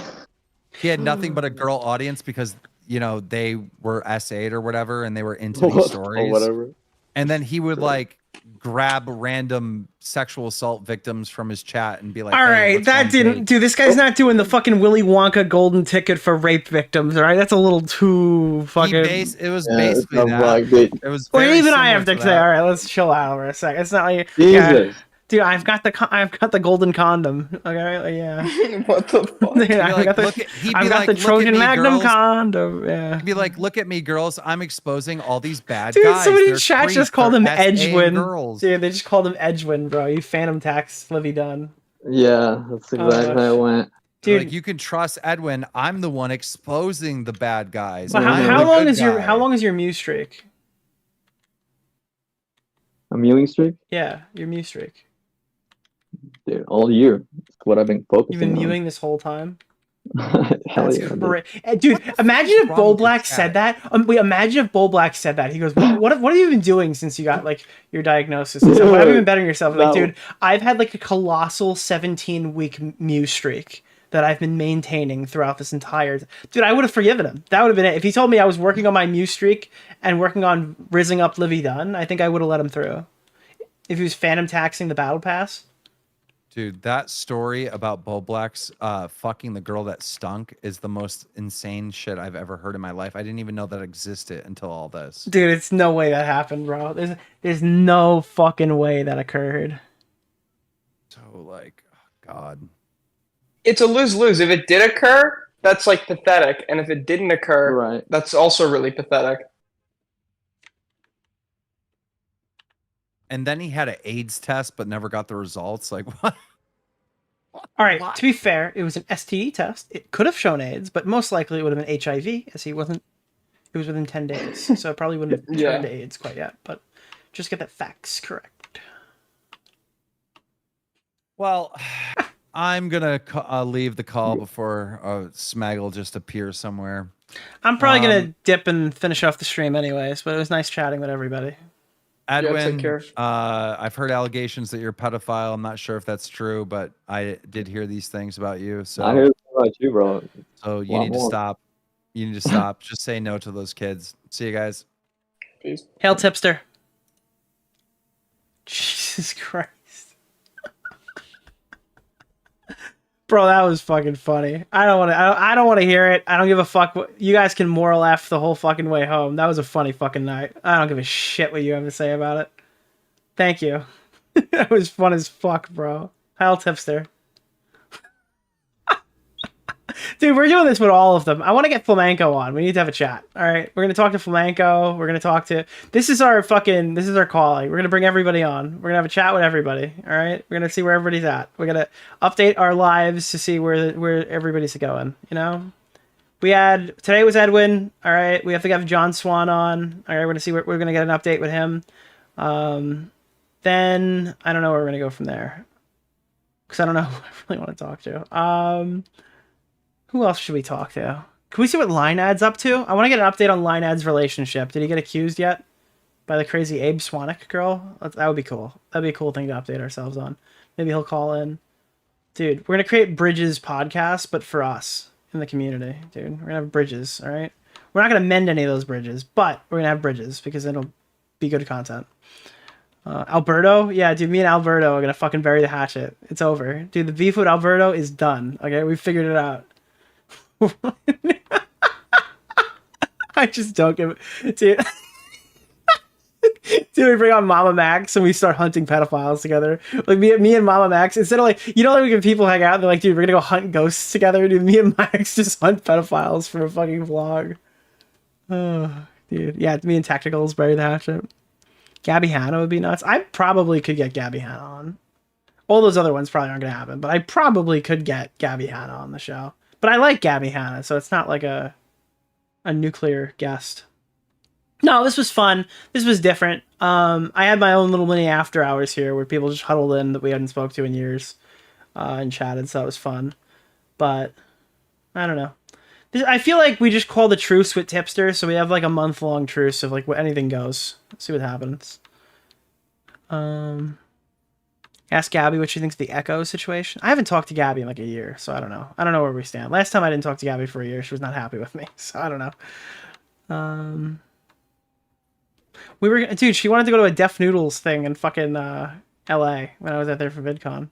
[SPEAKER 20] He had nothing but a girl audience because they were SA'd or whatever, and they were into these
[SPEAKER 21] Or
[SPEAKER 20] stories.
[SPEAKER 21] whatever.
[SPEAKER 20] And then he would like grab random sexual assault victims from his chat and be like,
[SPEAKER 6] All
[SPEAKER 20] "Hey,
[SPEAKER 6] right,
[SPEAKER 20] what's
[SPEAKER 6] that
[SPEAKER 20] on
[SPEAKER 6] didn't.
[SPEAKER 20] date?"
[SPEAKER 6] Dude, this guy's not doing the fucking Willy Wonka golden ticket for rape victims. All right, that's a little too fucking.
[SPEAKER 20] It was
[SPEAKER 21] Yeah,
[SPEAKER 20] basically
[SPEAKER 21] it's
[SPEAKER 20] that.
[SPEAKER 21] like, dude.
[SPEAKER 20] It was.
[SPEAKER 6] Well,
[SPEAKER 20] very
[SPEAKER 6] even I
[SPEAKER 20] similar
[SPEAKER 6] have to
[SPEAKER 20] to
[SPEAKER 6] say,
[SPEAKER 20] that.
[SPEAKER 6] all right, let's chill out for a sec. It's not like
[SPEAKER 21] Jesus.
[SPEAKER 6] dude, I've got the golden condom. Okay, like, yeah.
[SPEAKER 18] What the fuck?
[SPEAKER 6] Dude,
[SPEAKER 20] He'd be
[SPEAKER 6] I've
[SPEAKER 20] like,
[SPEAKER 6] got the,
[SPEAKER 20] "Look at-" he'd
[SPEAKER 6] I've
[SPEAKER 20] be
[SPEAKER 6] got
[SPEAKER 20] like,
[SPEAKER 6] the
[SPEAKER 20] "Look at
[SPEAKER 6] Trojan
[SPEAKER 20] me,
[SPEAKER 6] Magnum
[SPEAKER 20] girls."
[SPEAKER 6] condom. Yeah.
[SPEAKER 20] He'd be like, "Look at me, girls. I'm exposing all these bad
[SPEAKER 6] Dude,
[SPEAKER 20] guys.
[SPEAKER 6] somebody in
[SPEAKER 20] They're
[SPEAKER 6] chat
[SPEAKER 20] creeps.
[SPEAKER 6] just called
[SPEAKER 20] They're
[SPEAKER 6] him
[SPEAKER 20] SA
[SPEAKER 6] Edwin.
[SPEAKER 20] girls."
[SPEAKER 6] Dude, they just called him Edwin, bro. You phantom tax Livy Dunn.
[SPEAKER 21] Yeah, that's exactly how it went.
[SPEAKER 20] They're
[SPEAKER 6] Dude,
[SPEAKER 20] like, you can trust Edwin. I'm the one exposing the bad guys.
[SPEAKER 6] but
[SPEAKER 20] I'm
[SPEAKER 6] how
[SPEAKER 20] the
[SPEAKER 6] long
[SPEAKER 20] good
[SPEAKER 6] is your
[SPEAKER 20] guy."
[SPEAKER 6] how long is your Mew streak?
[SPEAKER 21] A mewing streak?
[SPEAKER 6] Yeah, your Mew streak.
[SPEAKER 21] Dude, all year. It's what I've been focusing
[SPEAKER 6] You've been
[SPEAKER 21] on.
[SPEAKER 6] mewing this whole time.
[SPEAKER 21] Hell
[SPEAKER 6] That's
[SPEAKER 21] yeah. dude.
[SPEAKER 6] great. Dude, imagine if
[SPEAKER 20] wrong with
[SPEAKER 6] Bowblax
[SPEAKER 20] this
[SPEAKER 6] said
[SPEAKER 20] guy?
[SPEAKER 6] that. Wait, imagine if Bowblax said that. He goes, what have you been doing since you got like your diagnosis? And stuff? What have you been bettering yourself? I'm like,
[SPEAKER 21] No.
[SPEAKER 6] dude, I've had like a colossal 17-week Mew streak that I've been maintaining throughout this entire. Dude, I would have forgiven him. That would have been it. If he told me I was working on my Mew streak and working on rizzing up Livy Dunn, I think I would have let him through. If he was phantom taxing the battle pass.
[SPEAKER 20] Dude, that story about Bowblax fucking the girl that stunk is the most insane shit I've ever heard in my life. I didn't even know that existed until all this.
[SPEAKER 6] Dude, it's no way that happened, bro. There's no fucking way that occurred.
[SPEAKER 20] So like, oh God.
[SPEAKER 18] It's a lose-lose. If it did occur, that's like pathetic, and if it didn't occur,
[SPEAKER 21] Right.
[SPEAKER 18] that's also really pathetic.
[SPEAKER 20] And then he had an AIDS test but never got the results. Like what?
[SPEAKER 6] All right, to be fair, it was an STD test. It could have shown AIDS, but most likely it would have been HIV, as he wasn't. It was within 10 days, so it probably wouldn't have turned to AIDS quite yet. But just get the facts correct.
[SPEAKER 20] Well, I'm gonna leave the call before Smaggle just appears somewhere.
[SPEAKER 6] I'm probably gonna dip and finish off the stream anyways. But it was nice chatting with everybody.
[SPEAKER 20] Edwin,
[SPEAKER 18] take care.
[SPEAKER 20] I've heard allegations that you're a pedophile. I'm not sure if that's true, but I did hear these things about you. So
[SPEAKER 21] I heard about you, bro.
[SPEAKER 20] So you
[SPEAKER 21] Lot
[SPEAKER 20] need to
[SPEAKER 21] more.
[SPEAKER 20] stop. You need to stop. Just say no to those kids. See you guys.
[SPEAKER 18] Peace.
[SPEAKER 6] Hail tipster. Jesus Christ. Bro, that was fucking funny. I don't want to hear it. I don't give a fuck. You guys can moral F the whole fucking way home. That was a funny fucking night. I don't give a shit what you have to say about it. Thank you. That was fun as fuck, bro. Hail tipster. Dude, we're doing this with all of them. I want to get Flamenco on. We need to have a chat. All right, we're gonna talk to Flamenco. We're gonna talk to. This is our calling. We're gonna bring everybody on. We're gonna have a chat with everybody. All right, we're gonna see where everybody's at. We're gonna update our lives to see where everybody's going. You know, today was Edwin. All right, we have to have John Swan on. All right, we're gonna see we're gonna get an update with him. Then I don't know where we're gonna go from there because I don't know who I really want to talk to. Who else should we talk to? Can we see what Linead's up to? I want to get an update on Linead's relationship. Did he get accused yet by the crazy Abe Swanik girl? That would be cool. That'd be a cool thing to update ourselves on. Maybe he'll call in. Dude, we're going to create Bridges podcast, but for us in the community, dude. We're going to have bridges, all right? We're not going to mend any of those bridges, but we're going to have bridges because it'll be good content. Alberto? Yeah, dude, me and Alberto are going to fucking bury the hatchet. It's over. Dude, the beef with Alberto is done, okay? We figured it out. I just don't give it. Dude, Dude, we bring on Mama Max and we start hunting pedophiles together. Like me and Mama Max, instead of like, you know, like when people hang out, they're like, dude, we're gonna go hunt ghosts together. Dude, me and Max just hunt pedophiles for a fucking vlog. Oh, dude. Yeah, me and Tacticals bury the hatchet. Gabby Hanna would be nuts. I probably could get Gabby Hanna on. All those other ones probably aren't gonna happen, but I probably could get Gabby Hanna on the show. But I like Gabby Hanna, so it's not like a nuclear guest. No, this was fun. This was different. I had my own little mini after hours here where people just huddled in that we hadn't spoke to in years and chatted, so that was fun. But I don't know. I feel like we just called a truce with Tipster, so we have like a month-long truce of like anything goes. Let's see what happens. Ask Gabby what she thinks of the Echo situation. I haven't talked to Gabby in like a year, so I don't know. I don't know where we stand. Last time I didn't talk to Gabby for a year, she was not happy with me, so I don't know. We were, dude, she wanted to go to a Deaf Noodles thing in fucking LA when I was out there for VidCon.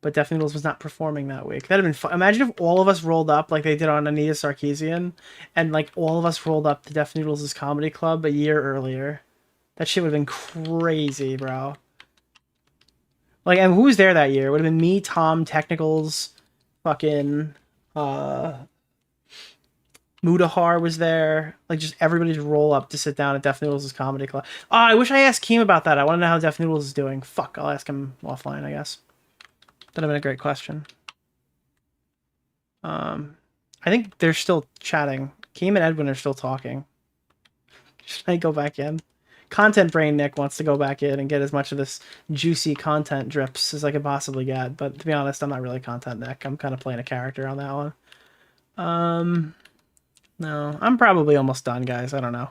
[SPEAKER 6] But Deaf Noodles was not performing that week. That'd have been fun. Imagine if all of us rolled up like they did on Anita Sarkeesian, and like all of us rolled up to Deaf Noodles' comedy club a year earlier. That shit would have been crazy, bro. Like, and who was there that year? It would have been me, Tom, Technicals, fucking Mudahar was there. Like, just everybody to roll up to sit down at Deaf Noodles' comedy club. Oh, I wish I asked Keem about that. I want to know how Deaf Noodles is doing. Fuck, I'll ask him offline, I guess. That'd have been a great question. I think they're still chatting. Keem and Edwin are still talking. Should I go back in? Content Brain Nick wants to go back in and get as much of this juicy content drips as I could possibly get. But to be honest, I'm not really Content Nick. I'm kind of playing a character on that one. No, I'm probably almost done, guys. I don't know.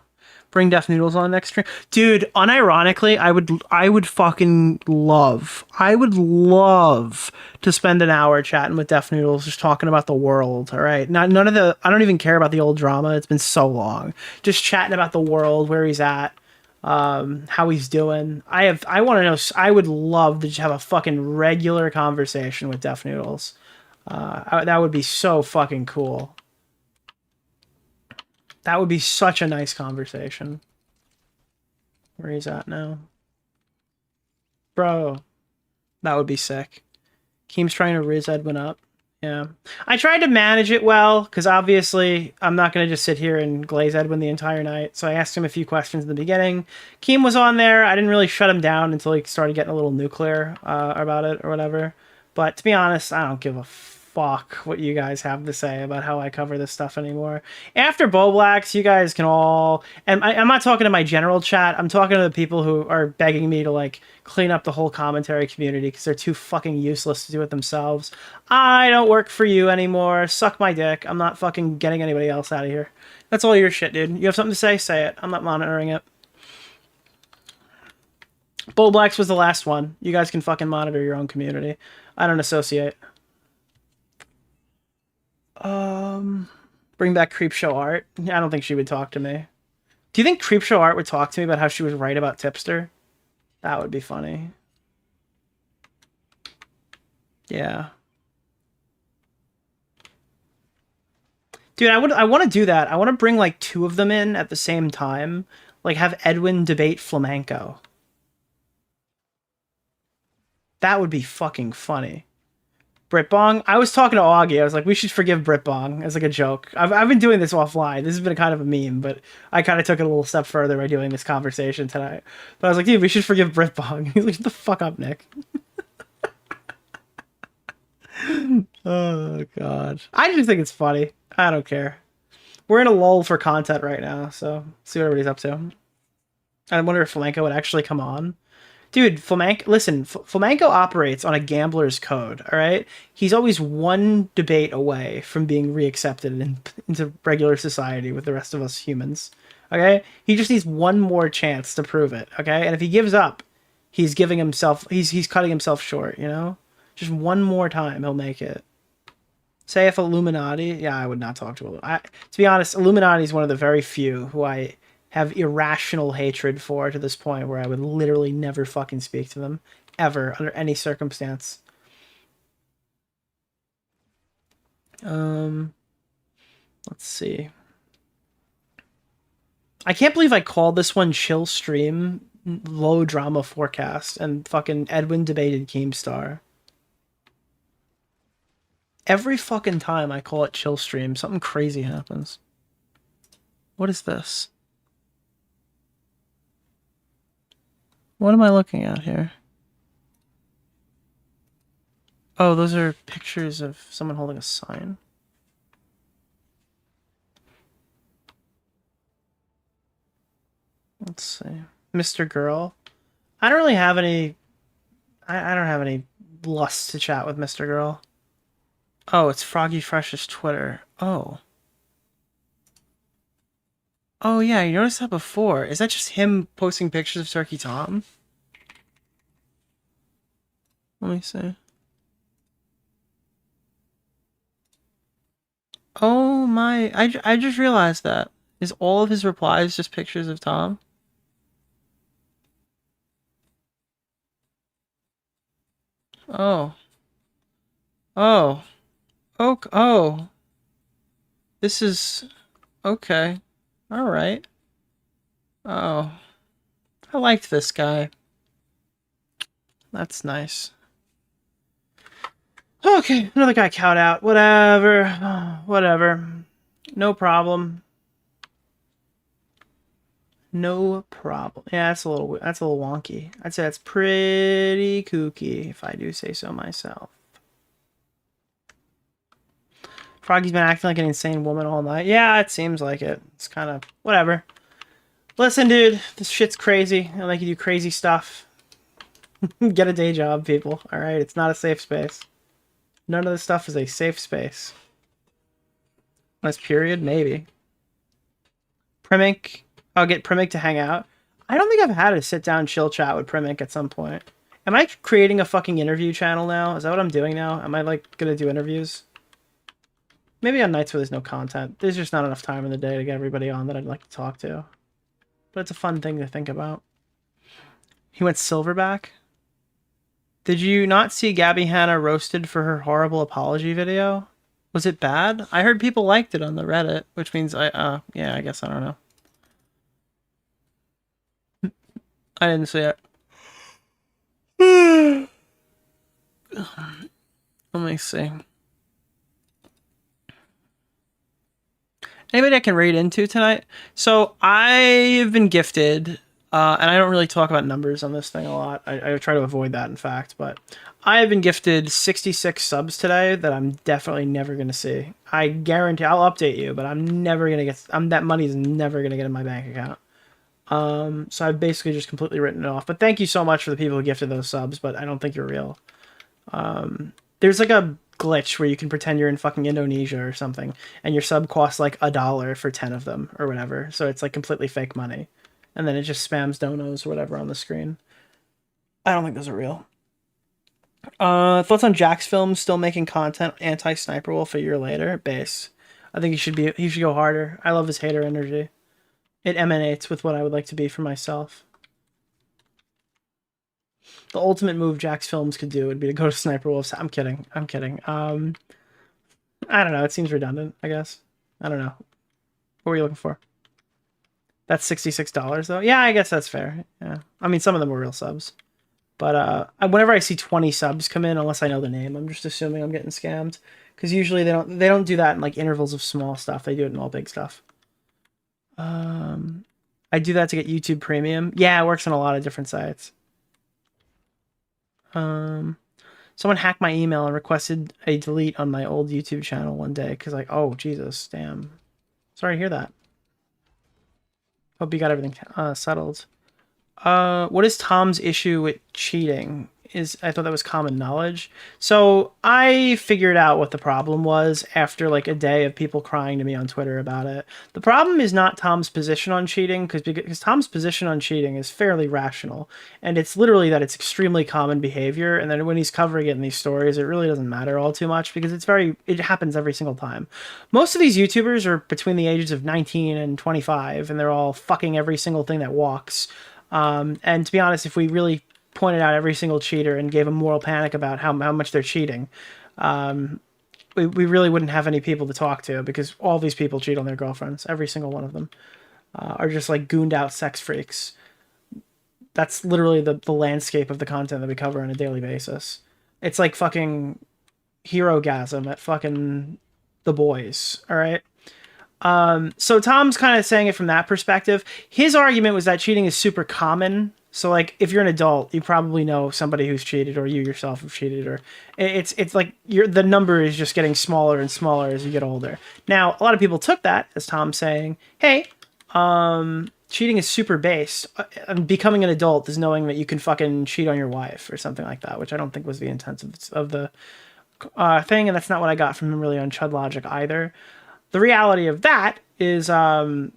[SPEAKER 6] Bring Deaf Noodles on next stream. Dude, unironically, I would fucking love. I would love to spend an hour chatting with Deaf Noodles, just talking about the world, all right? None of the, I don't even care about the old drama. It's been so long. Just chatting about the world, where he's at, how he's doing. I want to know, I would love to just have a fucking regular conversation with Deaf Noodles. That would be so fucking cool. That would be such a nice conversation. Where he's at now. Bro. That would be sick. Keem's trying to riz Edwin up. Yeah. I tried to manage it well, because obviously I'm not going to just sit here and glaze Edwin the entire night. So I asked him a few questions in the beginning. Keem was on there. I didn't really shut him down until he started getting a little nuclear about it or whatever. But to be honest, I don't give a fuck what you guys have to say about how I cover this stuff anymore. After Bowblax, you guys can all, and I'm not talking to my general chat, I'm talking to the people who are begging me to like clean up the whole commentary community because they're too fucking useless to do it themselves. I don't work for you anymore. Suck my dick. I'm not fucking getting anybody else out of here. That's all your shit, dude. You have something to say? Say it. I'm not monitoring it. Bowblax was the last one. You guys can fucking monitor your own community. I don't associate. Bring back Creepshow Art. I don't think she would talk to me. Do you think Creepshow Art would talk to me about how she was right about Tipster? That would be funny. Yeah. Dude, I want to do that. I want to bring like two of them in at the same time. Like have Edwin debate flamenco. That would be fucking funny. Britbong. I was talking to Augie. I was like, we should forgive Britbong as like a joke. I've been doing this offline. This has been kind of a meme, but I kind of took it a little step further by doing this conversation tonight. But I was like, dude, we should forgive Britbong. He's like, shut the fuck up, Nick. Oh, God. I just think it's funny. I don't care. We're in a lull for content right now, so see what everybody's up to. I wonder if Flamenco would actually come on. Dude, Flamenco, listen, Flamenco operates on a gambler's code, all right? He's always one debate away from being reaccepted into regular society with the rest of us humans, okay? He just needs one more chance to prove it, okay? And if he gives up, he's giving himself, he's cutting himself short, you know? Just one more time, he'll make it. Say if Illuminati, yeah, I would not talk to Illuminati. To be honest, Illuminati is one of the very few who I have irrational hatred for to this point where I would literally never fucking speak to them ever under any circumstance. Let's see. I can't believe I called this one chill stream low drama forecast, and fucking Edwin debated Keemstar. Every fucking time I call it chill stream, something crazy happens. What is this? What am I looking at here? Oh, those are pictures of someone holding a sign. Let's see. Mr. Girl. I don't really have any... I don't have any lust to chat with Mr. Girl. Oh, it's Froggy Fresh's Twitter. Oh. Oh, yeah, you noticed that before. Is that just him posting pictures of Turkey Tom? Let me see. Oh my, I just realized that. Is all of his replies just pictures of Tom? Oh. Oh. Oh. Oh. This is... Okay. Alright. Oh. I liked this guy. That's nice. Okay, another guy cowed out. Whatever. Whatever. No problem. No problem. Yeah, that's a little wonky. I'd say that's pretty kooky, if I do say so myself. Froggy's been acting like an insane woman all night. Yeah, it seems like it. It's kind of whatever. Listen, dude, this shit's crazy. I like you do crazy stuff. Get a day job, people. All right, it's not a safe space. None of this stuff is a safe space. Unless period, maybe. Primink. I'll get Primink to hang out. I don't think I've had a sit-down chill chat with Primink at some point. Am I creating a fucking interview channel now? Is that what I'm doing now? Am I, like, gonna do interviews? Maybe on nights where there's no content. There's just not enough time in the day to get everybody on that I'd like to talk to. But it's a fun thing to think about. He went silverback? Did you not see Gabby Hanna roasted for her horrible apology video? Was it bad? I heard people liked it on the Reddit, which means yeah, I guess I don't know. I didn't see it. Let me see. Anybody I can raid into tonight? So I've been gifted, and I don't really talk about numbers on this thing a lot. I try to avoid that, in fact, but I have been gifted 66 subs today that I'm definitely never going to see. I guarantee, I'll update you, but I'm never going to get, that money is never going to get in my bank account. So I've basically just completely written it off. But thank you so much for the people who gifted those subs, but I don't think you're real. There's like a glitch where you can pretend you're in fucking Indonesia or something, and your sub costs like $1 for 10 of them or whatever. So it's like completely fake money. And then it just spams donos or whatever on the screen. I don't think those are real. Thoughts on Jack's films still making content anti-Sniper Wolf a year later? Base. I think he should go harder. I love his hater energy. It emanates with what I would like to be for myself. The ultimate move Jack's films could do would be to go to Sniper Wolf's. I'm kidding. I'm kidding. I don't know. It seems redundant, I guess. I don't know. What were you looking for? That's $66 though. Yeah, I guess that's fair. Yeah. I mean, some of them were real subs. But whenever I see 20 subs come in, unless I know the name, I'm just assuming I'm getting scammed. Because usually they don't do that in like intervals of small stuff. They do it in all big stuff. I do that to get YouTube Premium. Yeah, it works on a lot of different sites. Someone hacked my email and requested a delete on my old YouTube channel one day because like, oh Jesus, damn. Sorry to hear that. Hope you got everything settled. What is Tom's issue with cheating? I thought that was common knowledge. So I figured out what the problem was after like a day of people crying to me on Twitter about it. The problem is not Tom's position on cheating, because Tom's position on cheating is fairly rational. And it's literally that it's extremely common behavior. And then when he's covering it in these stories, it really doesn't matter all too much because it happens every single time. Most of these YouTubers are between the ages of 19 and 25, and they're all fucking every single thing that walks. And to be honest, if we really pointed out every single cheater and gave a moral panic about how much they're cheating, we really wouldn't have any people to talk to, because all these people cheat on their girlfriends. Every single one of them are just like gooned out sex freaks. That's literally the landscape of the content that we cover on a daily basis. It's like fucking Hero-gasm at fucking The Boys, all right? So Tom's kind of saying it from that perspective. His argument was that cheating is super common. So like if you're an adult, you probably know somebody who's cheated, or you yourself have cheated, or it's like the number is just getting smaller and smaller as you get older. Now, a lot of people took that as Tom saying, hey, cheating is super base. Becoming an adult is knowing that you can fucking cheat on your wife or something like that, which I don't think was the intent of the thing, and that's not what I got from him really on Chud Logic either. The reality of that is, I don't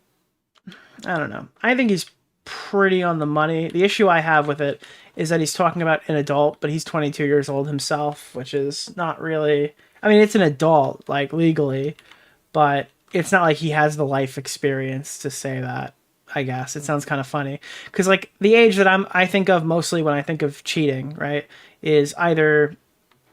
[SPEAKER 6] know. I think he's pretty on the money. The issue I have with it is that he's talking about an adult, but he's 22 years old himself, which is not really... I mean, it's an adult, like, legally, but it's not like he has the life experience to say that, I guess. It sounds kind of funny. Because, like, the age that I think of mostly when I think of cheating, right, is either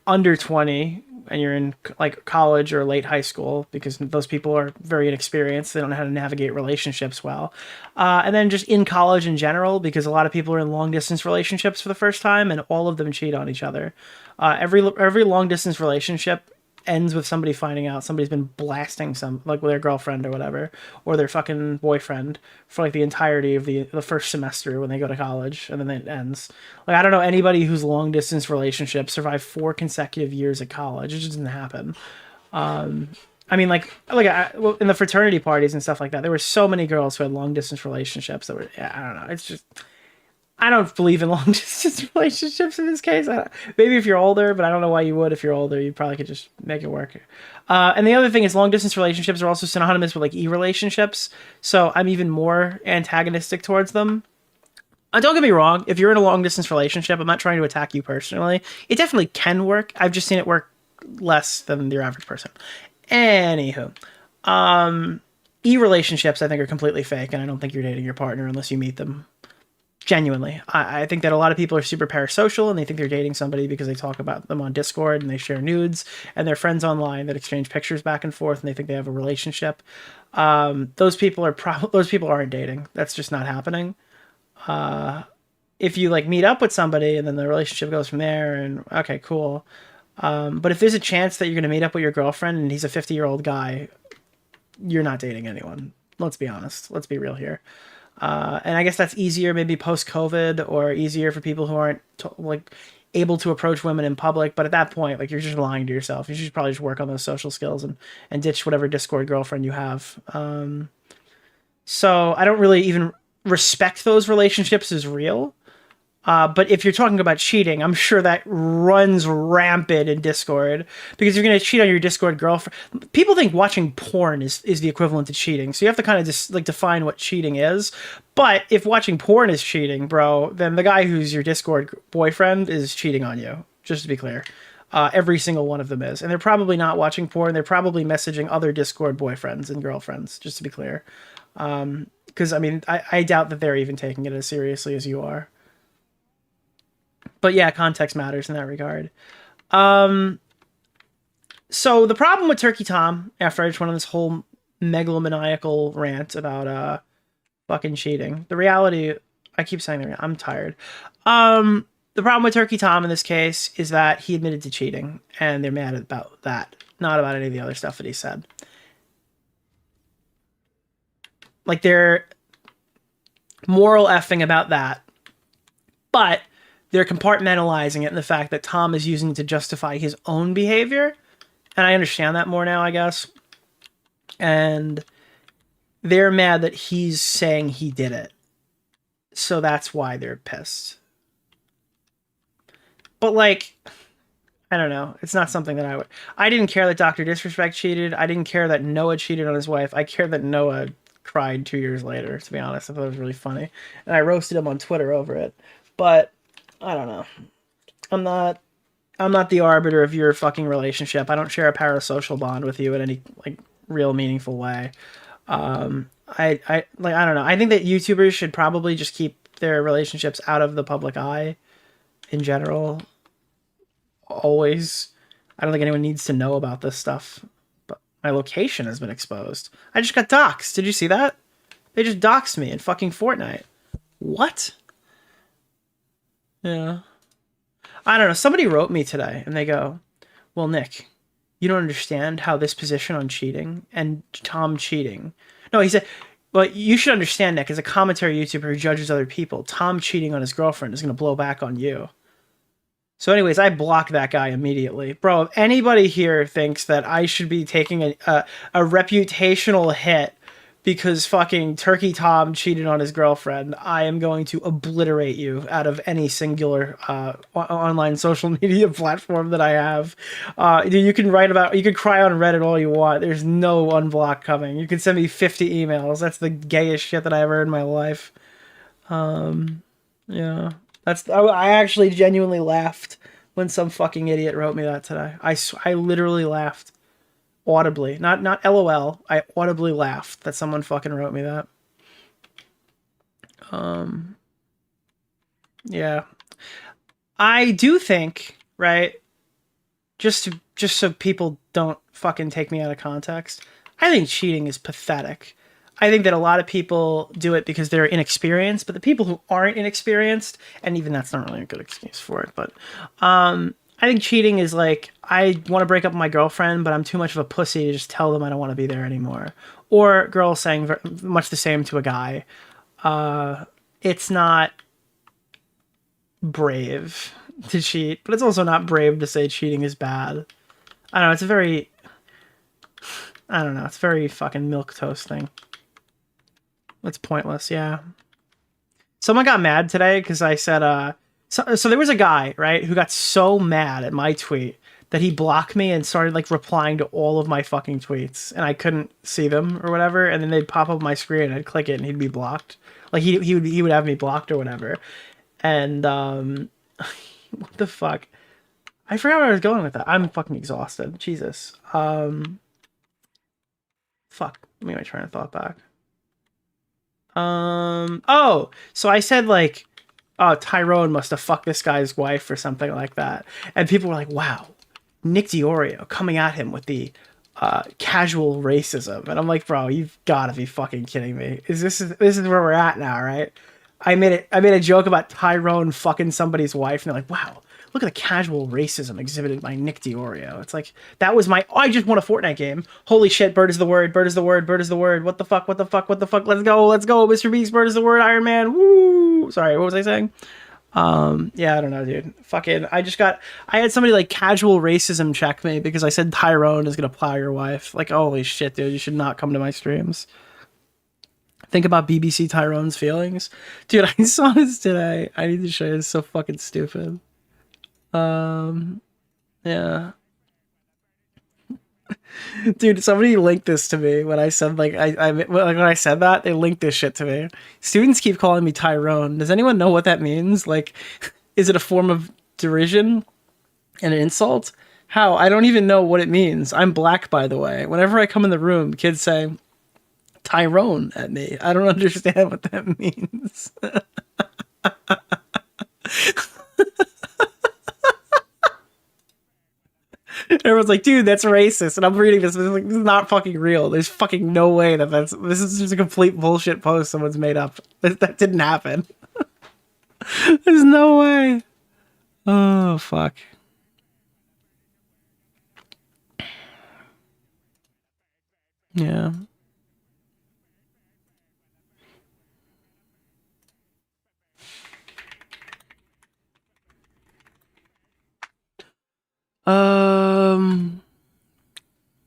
[SPEAKER 6] under 20 and you're in like college or late high school, because those people are very inexperienced. They don't know how to navigate relationships well. And then just in college in general, because a lot of people are in long distance relationships for the first time and all of them cheat on each other. Every long distance relationship ends with somebody finding out somebody's been blasting like with their girlfriend or whatever, or their fucking boyfriend for like the entirety of the first semester when they go to college, and then it ends. Like, I don't know anybody whose long distance relationship survived 4 consecutive years at college. It just didn't happen. I mean, well, in the fraternity parties and stuff like that, there were so many girls who had long distance relationships that were, I don't know. It's just, I don't believe in long distance relationships in this case. Maybe if you're older, but I don't know why you would. If you're older, you probably could just make it work. And the other thing is long distance relationships are also synonymous with like e-relationships. So I'm even more antagonistic towards them. Don't get me wrong. If you're in a long distance relationship, I'm not trying to attack you personally. It definitely can work. I've just seen it work less than your average person. Anywho, e-relationships I think are completely fake, and I don't think you're dating your partner unless you meet them. Genuinely. I think that a lot of people are super parasocial and they think they're dating somebody because they talk about them on Discord and they share nudes, and they're friends online that exchange pictures back and forth and they think they have a relationship. Those people aren't dating. That's just not happening. If you like meet up with somebody and then the relationship goes from there, and okay, cool. But if there's a chance that you're going to meet up with your girlfriend and he's a 50-year-old guy, you're not dating anyone. Let's be honest. Let's be real here. And I guess that's easier maybe post-COVID, or easier for people who aren't like able to approach women in public. But at that point, like, you're just lying to yourself. You should probably just work on those social skills and ditch whatever Discord girlfriend you have. So I don't really even respect those relationships as real. But if you're talking about cheating, I'm sure that runs rampant in Discord, because you're going to cheat on your Discord girlfriend. People think watching porn is the equivalent to cheating. So you have to kind of just like define what cheating is. But if watching porn is cheating, bro, then the guy who's your Discord boyfriend is cheating on you, just to be clear. Every single one of them is. And they're probably not watching porn. They're probably messaging other Discord boyfriends and girlfriends, just to be clear. Because, I mean, I doubt that they're even taking it as seriously as you are. But yeah, context matters in that regard. So the problem with Turkey Tom, after I just went on this whole megalomaniacal rant about fucking cheating, the reality, I keep saying that, I'm tired. The problem with Turkey Tom in this case is that he admitted to cheating, and they're mad about that, not about any of the other stuff that he said. Like, they're moral effing about that, but they're compartmentalizing it in the fact that Tom is using it to justify his own behavior. And I understand that more now, I guess. And they're mad that he's saying he did it. So that's why they're pissed. But, like, I don't know. It's not something that I didn't care that Dr. Disrespect cheated. I didn't care that Noah cheated on his wife. I care that Noah cried 2 years later, to be honest. I thought it was really funny. And I roasted him on Twitter over it. But I don't know. I'm not the arbiter of your fucking relationship. I don't share a parasocial bond with you in any like real meaningful way. I don't know. I think that YouTubers should probably just keep their relationships out of the public eye in general. Always. I don't think anyone needs to know about this stuff. But my location has been exposed. I just got doxxed. Did you see that? They just doxed me in fucking Fortnite. What? Yeah. I don't know. Somebody wrote me today and they go, well, Nick, you don't understand how this position on cheating and Tom cheating. No, he said, well, you should understand, Nick, as a commentary YouTuber who judges other people, Tom cheating on his girlfriend is going to blow back on you. So anyways, I blocked that guy immediately. Bro, if anybody here thinks that I should be taking a reputational hit because fucking Turkey Tom cheated on his girlfriend, I am going to obliterate you out of any singular online social media platform that I have. Dude, you can cry on Reddit all you want. There's no unblock coming. You can send me 50 emails. That's the gayest shit that I ever heard in my life. Yeah. I actually genuinely laughed when some fucking idiot wrote me that today. I literally laughed. Audibly, not LOL. I audibly laughed that someone fucking wrote me that. Yeah, I do think, right? Just so people don't fucking take me out of context, I think cheating is pathetic. I think that a lot of people do it because they're inexperienced, but the people who aren't inexperienced, and even that's not really a good excuse for it, but I think cheating is like, I want to break up with my girlfriend, but I'm too much of a pussy to just tell them I don't want to be there anymore. Or girls saying much the same to a guy. It's not brave to cheat, but it's also not brave to say cheating is bad. I don't know, it's a very, I don't know, it's very fucking milquetoast thing. It's pointless, yeah. Someone got mad today because I said, so there was a guy, right, who got so mad at my tweet that he blocked me and started like replying to all of my fucking tweets, and I couldn't see them or whatever, and then they'd pop up my screen and I'd click it and he'd be blocked. Like he would have me blocked or whatever. And what the fuck? I forgot where I was going with that. I'm fucking exhausted. Jesus. Fuck. Let me get my train of thought back. Oh, so I said like, oh, Tyrone must have fucked this guy's wife or something like that. And people were like, wow, Nick DeOrio coming at him with the casual racism. And I'm like, bro, you've got to be fucking kidding me. This is where we're at now, right? I made a joke about Tyrone fucking somebody's wife, and they're like, wow, look at the casual racism exhibited by Nick DeOrio. It's like, that was my, oh, I just won a Fortnite game. Holy shit, bird is the word, bird is the word, bird is the word. What the fuck, what the fuck, what the fuck? Let's go, Mr. Beast, bird is the word, Iron Man, woo! Sorry, what was I saying? Yeah, I don't know, dude. Fucking, I had somebody like casual racism check me because I said Tyrone is gonna plow your wife. Like, holy shit, dude, you should not come to my streams. Think about BBC Tyrone's feelings. Dude, I saw this today. I need to show you. It's so fucking stupid. Yeah. Dude, somebody linked this to me when I said like when I said that, they linked this shit to me. Students keep calling me Tyrone. Does anyone know what that means? Like, is it a form of derision and an insult? How? I don't even know what it means. I'm black, by the way. Whenever I come in the room, kids say Tyrone at me. I don't understand what that means. Everyone's like, dude, that's racist. And I'm reading this, and like, this is not fucking real. There's fucking no way this is just a complete bullshit post someone's made up. That didn't happen. There's no way. Oh, fuck. Yeah.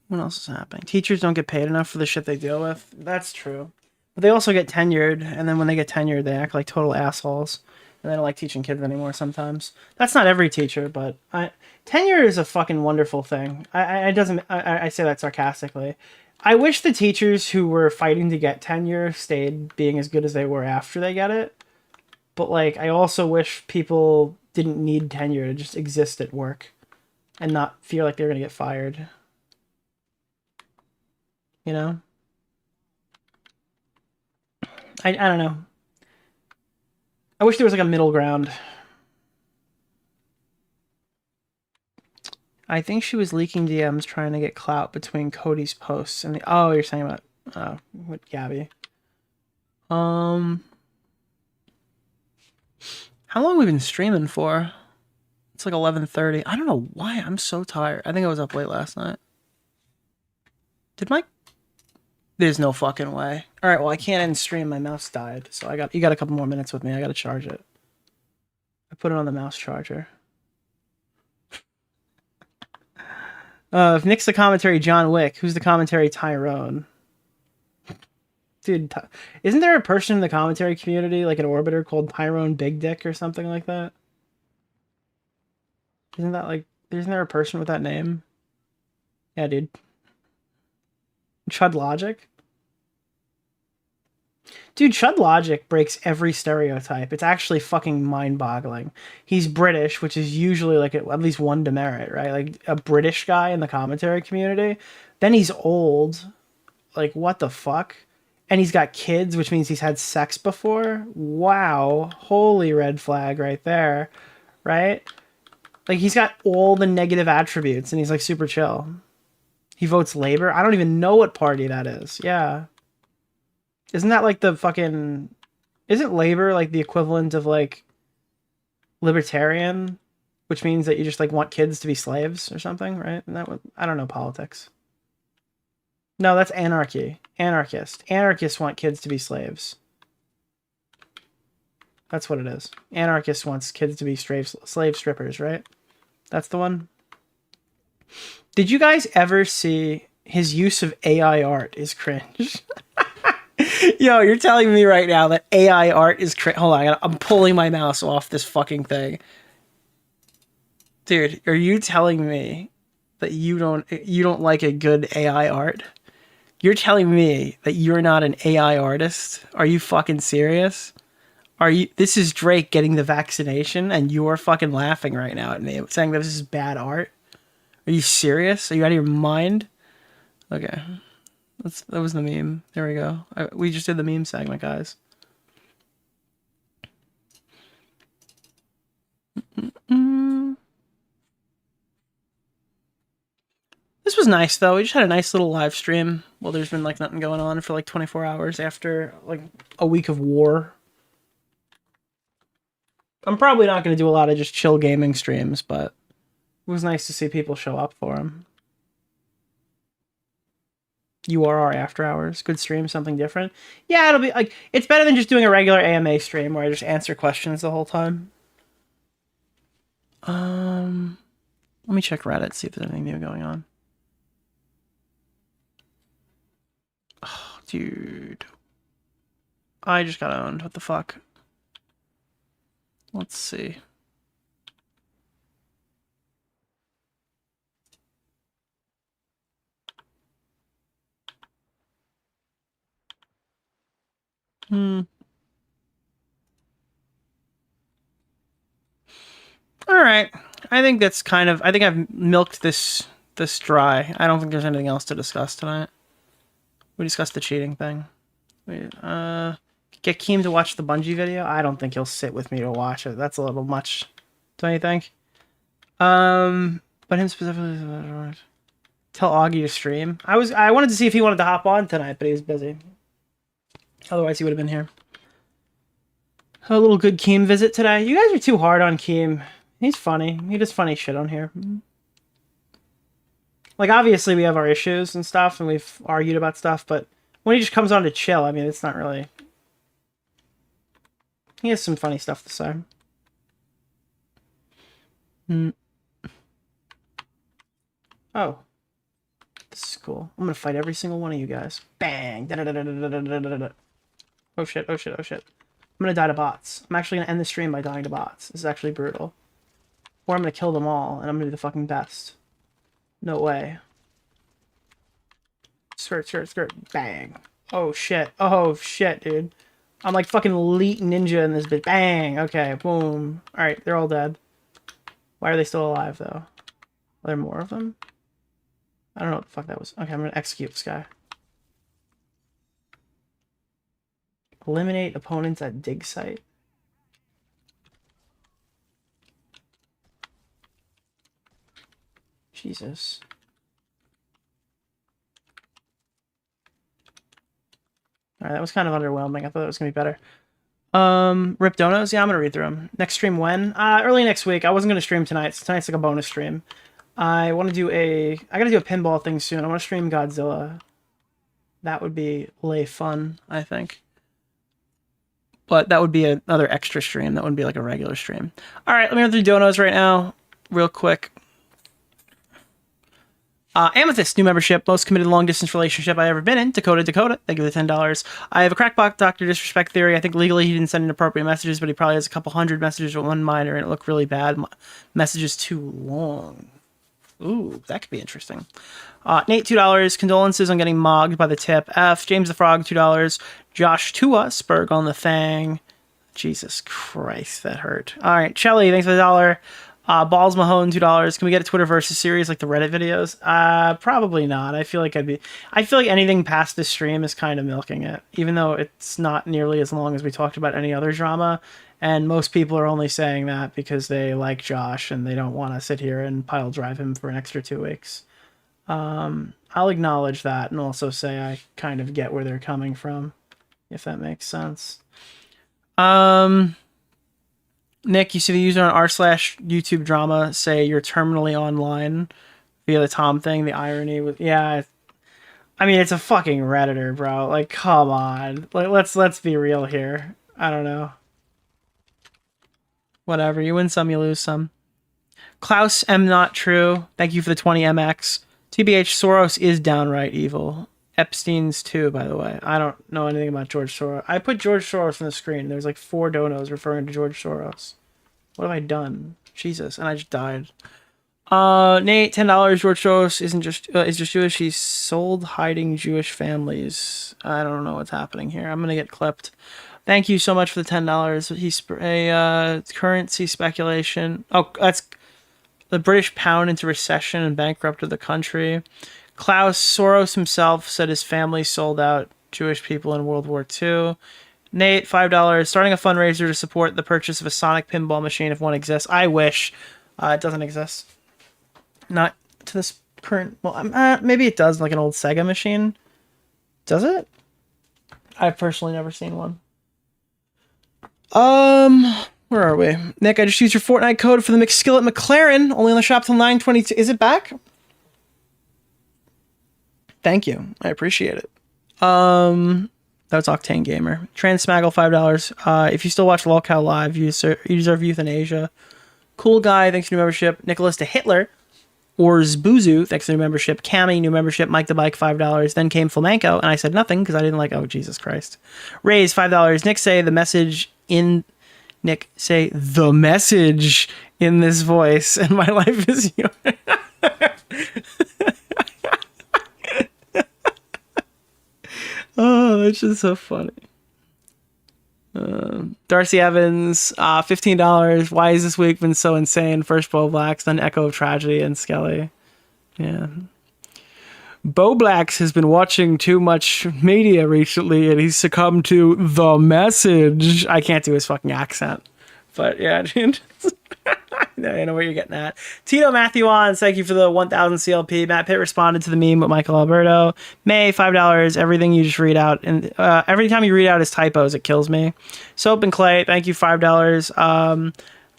[SPEAKER 6] What else is happening? Teachers don't get paid enough for the shit they deal with. That's true. But they also get tenured, and then when they get tenured, they act like total assholes. And they don't like teaching kids anymore sometimes. That's not every teacher, but tenure is a fucking wonderful thing. I say that sarcastically. I wish the teachers who were fighting to get tenure stayed being as good as they were after they get it. But like, I also wish people didn't need tenure to just exist at work and not feel like they're gonna get fired. You know? I don't know. I wish there was like a middle ground. I think she was leaking DMs trying to get clout between Cody's posts and the, oh, you're saying about with Gabby. How long have we been streaming for? It's like 11:30. I don't know why I'm so tired. I think I was up late last night. Did my... There's no fucking way. All right, well, I can't end stream. My mouse died. So you got a couple more minutes with me. I got to charge it. I put it on the mouse charger. If Nick's the commentary, John Wick. Who's the commentary, Tyrone? Dude, isn't there a person in the commentary community, like an orbiter called Tyrone Big Dick or something like that? Isn't there a person with that name? Yeah, dude. Chud Logic? Dude, Chud Logic breaks every stereotype. It's actually fucking mind-boggling. He's British, which is usually like at least one demerit, right? Like a British guy in the commentary community. Then he's old. Like, what the fuck? And he's got kids, which means he's had sex before. Wow. Holy red flag right there. Right? Like, he's got all the negative attributes, and he's like super chill. He votes Labor. I don't even know what party that is. Yeah. Isn't that like the fucking... Isn't Labor like the equivalent of like libertarian? Which means that you just like want kids to be slaves or something, right? And that would... I don't know politics. No, that's anarchy. Anarchist. Anarchists want kids to be slaves. That's what it is. Anarchist wants kids to be slave strippers, right? That's the one. Did you guys ever see his use of AI art is cringe? Yo, you're telling me right now that AI art is cringe. Hold on, I'm pulling my mouse off this fucking thing. Dude, are you telling me that you don't like a good AI art? You're telling me that you're not an AI artist? Are you fucking serious? This is Drake getting the vaccination and you're fucking laughing right now at me, saying that this is bad art? Are you serious? Are you out of your mind? Okay. That was the meme. There we go. We just did the meme segment, guys. This was nice, though. We just had a nice little live stream. Well, there's been like nothing going on for like 24 hours after like a week of war. I'm probably not going to do a lot of just chill gaming streams, but it was nice to see people show up for them. You are our after hours. Good stream, something different. Yeah, it'll be like, it's better than just doing a regular AMA stream where I just answer questions the whole time. Let me check Reddit, see if there's anything new going on. Oh, dude. I just got owned. What the fuck? Let's see. All right. I think that's kind of... I think I've milked this dry. I don't think there's anything else to discuss tonight. We discussed the cheating thing. Wait, get Keem to watch the Bungie video? I don't think he'll sit with me to watch it. That's a little much. Don't you think? But him specifically... Tell Augie to stream. I wanted to see if he wanted to hop on tonight, but he was busy. Otherwise, he would have been here. A little good Keem visit today. You guys are too hard on Keem. He's funny. He does funny shit on here. Like, obviously, we have our issues and stuff, and we've argued about stuff, but when he just comes on to chill, I mean, it's not really... He has some funny stuff to say. Oh. This is cool. I'm gonna fight every single one of you guys. Bang! Da-da-da-da-da-da-da-da-da. Oh shit, oh shit, oh shit. I'm gonna die to bots. I'm actually gonna end the stream by dying to bots. This is actually brutal. Or I'm gonna kill them all, and I'm gonna do the fucking best. No way. Skirt, skirt, skirt. Bang. Oh shit. Oh shit, dude. I'm like fucking elite ninja in this bitch. Bang! Okay, boom. Alright, they're all dead. Why are they still alive, though? Are there more of them? I don't know what the fuck that was. Okay, I'm gonna execute this guy. Eliminate opponents at dig site. Jesus. Alright, that was kind of underwhelming. I thought it was gonna be better. Rip Donos. Yeah, I'm gonna read through them. Next stream when? Early next week. I wasn't gonna stream tonight. So tonight's like a bonus stream. I gotta do a pinball thing soon. I want to stream Godzilla. That would be lay fun, I think. But that would be another extra stream. That wouldn't be like a regular stream. All right, let me run through donos right now, real quick. Amethyst, new membership, most committed long-distance relationship I've ever been in. Dakota, thank you for the $10. I have a crackpot Dr. Disrespect theory. I think legally he didn't send inappropriate messages, but he probably has a couple hundred messages with one minor, and it looked really bad. Messages too long. Ooh, that could be interesting. Nate, $2. Condolences on getting mogged by the tip. F. James the Frog, $2. Josh Tua, Spurg on the thing. Jesus Christ, that hurt. All right, Shelly, thanks for the $1. Balls Mahone, $2. Can we get a Twitter versus series like the Reddit videos? Probably not. I feel like anything past this stream is kind of milking it, even though it's not nearly as long as we talked about any other drama. And most people are only saying that because they like Josh and they don't want to sit here and pile drive him for an extra 2 weeks. I'll acknowledge that and also say I kind of get where they're coming from, if that makes sense. Nick, you see the user on r/YouTube drama say you're terminally online via the Tom thing. The irony with, yeah, I mean, it's a fucking Redditor, bro. Like, come on. Like, let's be real here. I don't know. Whatever. You win some, you lose some. Klaus M. Not True. Thank you for the 20 MX. TBH, Soros is downright evil. Epstein's too, by the way. I don't know anything about George Soros. I put George Soros on the screen. There's like 4 donos referring to George Soros. What have I done? Jesus, and I just died. Nate, $10. George Soros is just Jewish. He's sold hiding Jewish families. I don't know what's happening here. I'm gonna get clipped. Thank you so much for the $10. He's a currency speculation. Oh, that's the British pound into recession and bankrupted the country. Klaus Soros himself said his family sold out Jewish people in World War II. Nate, $5. Starting a fundraiser to support the purchase of a Sonic pinball machine if one exists. I wish. It doesn't exist. Not to this current... Well, maybe it does, like an old Sega machine. Does it? I've personally never seen one. Where are we? Nick, I just used your Fortnite code for the McSkillet McLaren. Only on the shop till 9/22. Is it back? Thank you. I appreciate it. That was Octane Gamer. Transmaggle, $5. If you still watch Lullcow live, you deserve euthanasia. Cool Guy, thanks for new membership. Nicholas DeHitler. Or Zbuzu, thanks for new membership. Cammy, new membership. Mike the Bike, $5. Then came Flamenco, and I said nothing because I didn't like, oh, Jesus Christ. Raise, $5. Nick, say the message in this voice, and my life is yours. Oh, that's just so funny. Darcy Evans, $15. Why has this week been so insane? First Bowblax, then Echo of Tragedy, and Skelly. Yeah. Bowblax has been watching too much media recently, and he's succumbed to the message. I can't do his fucking accent. But yeah, dude. I know what you're getting at. Tito Matthew on, thank you for the 1000 CLP. Matt Pitt responded to the meme with Michael Alberto. May, $5. Everything you just read out, and every time you read out his typos, it kills me. Soap and Clay, thank you, $5.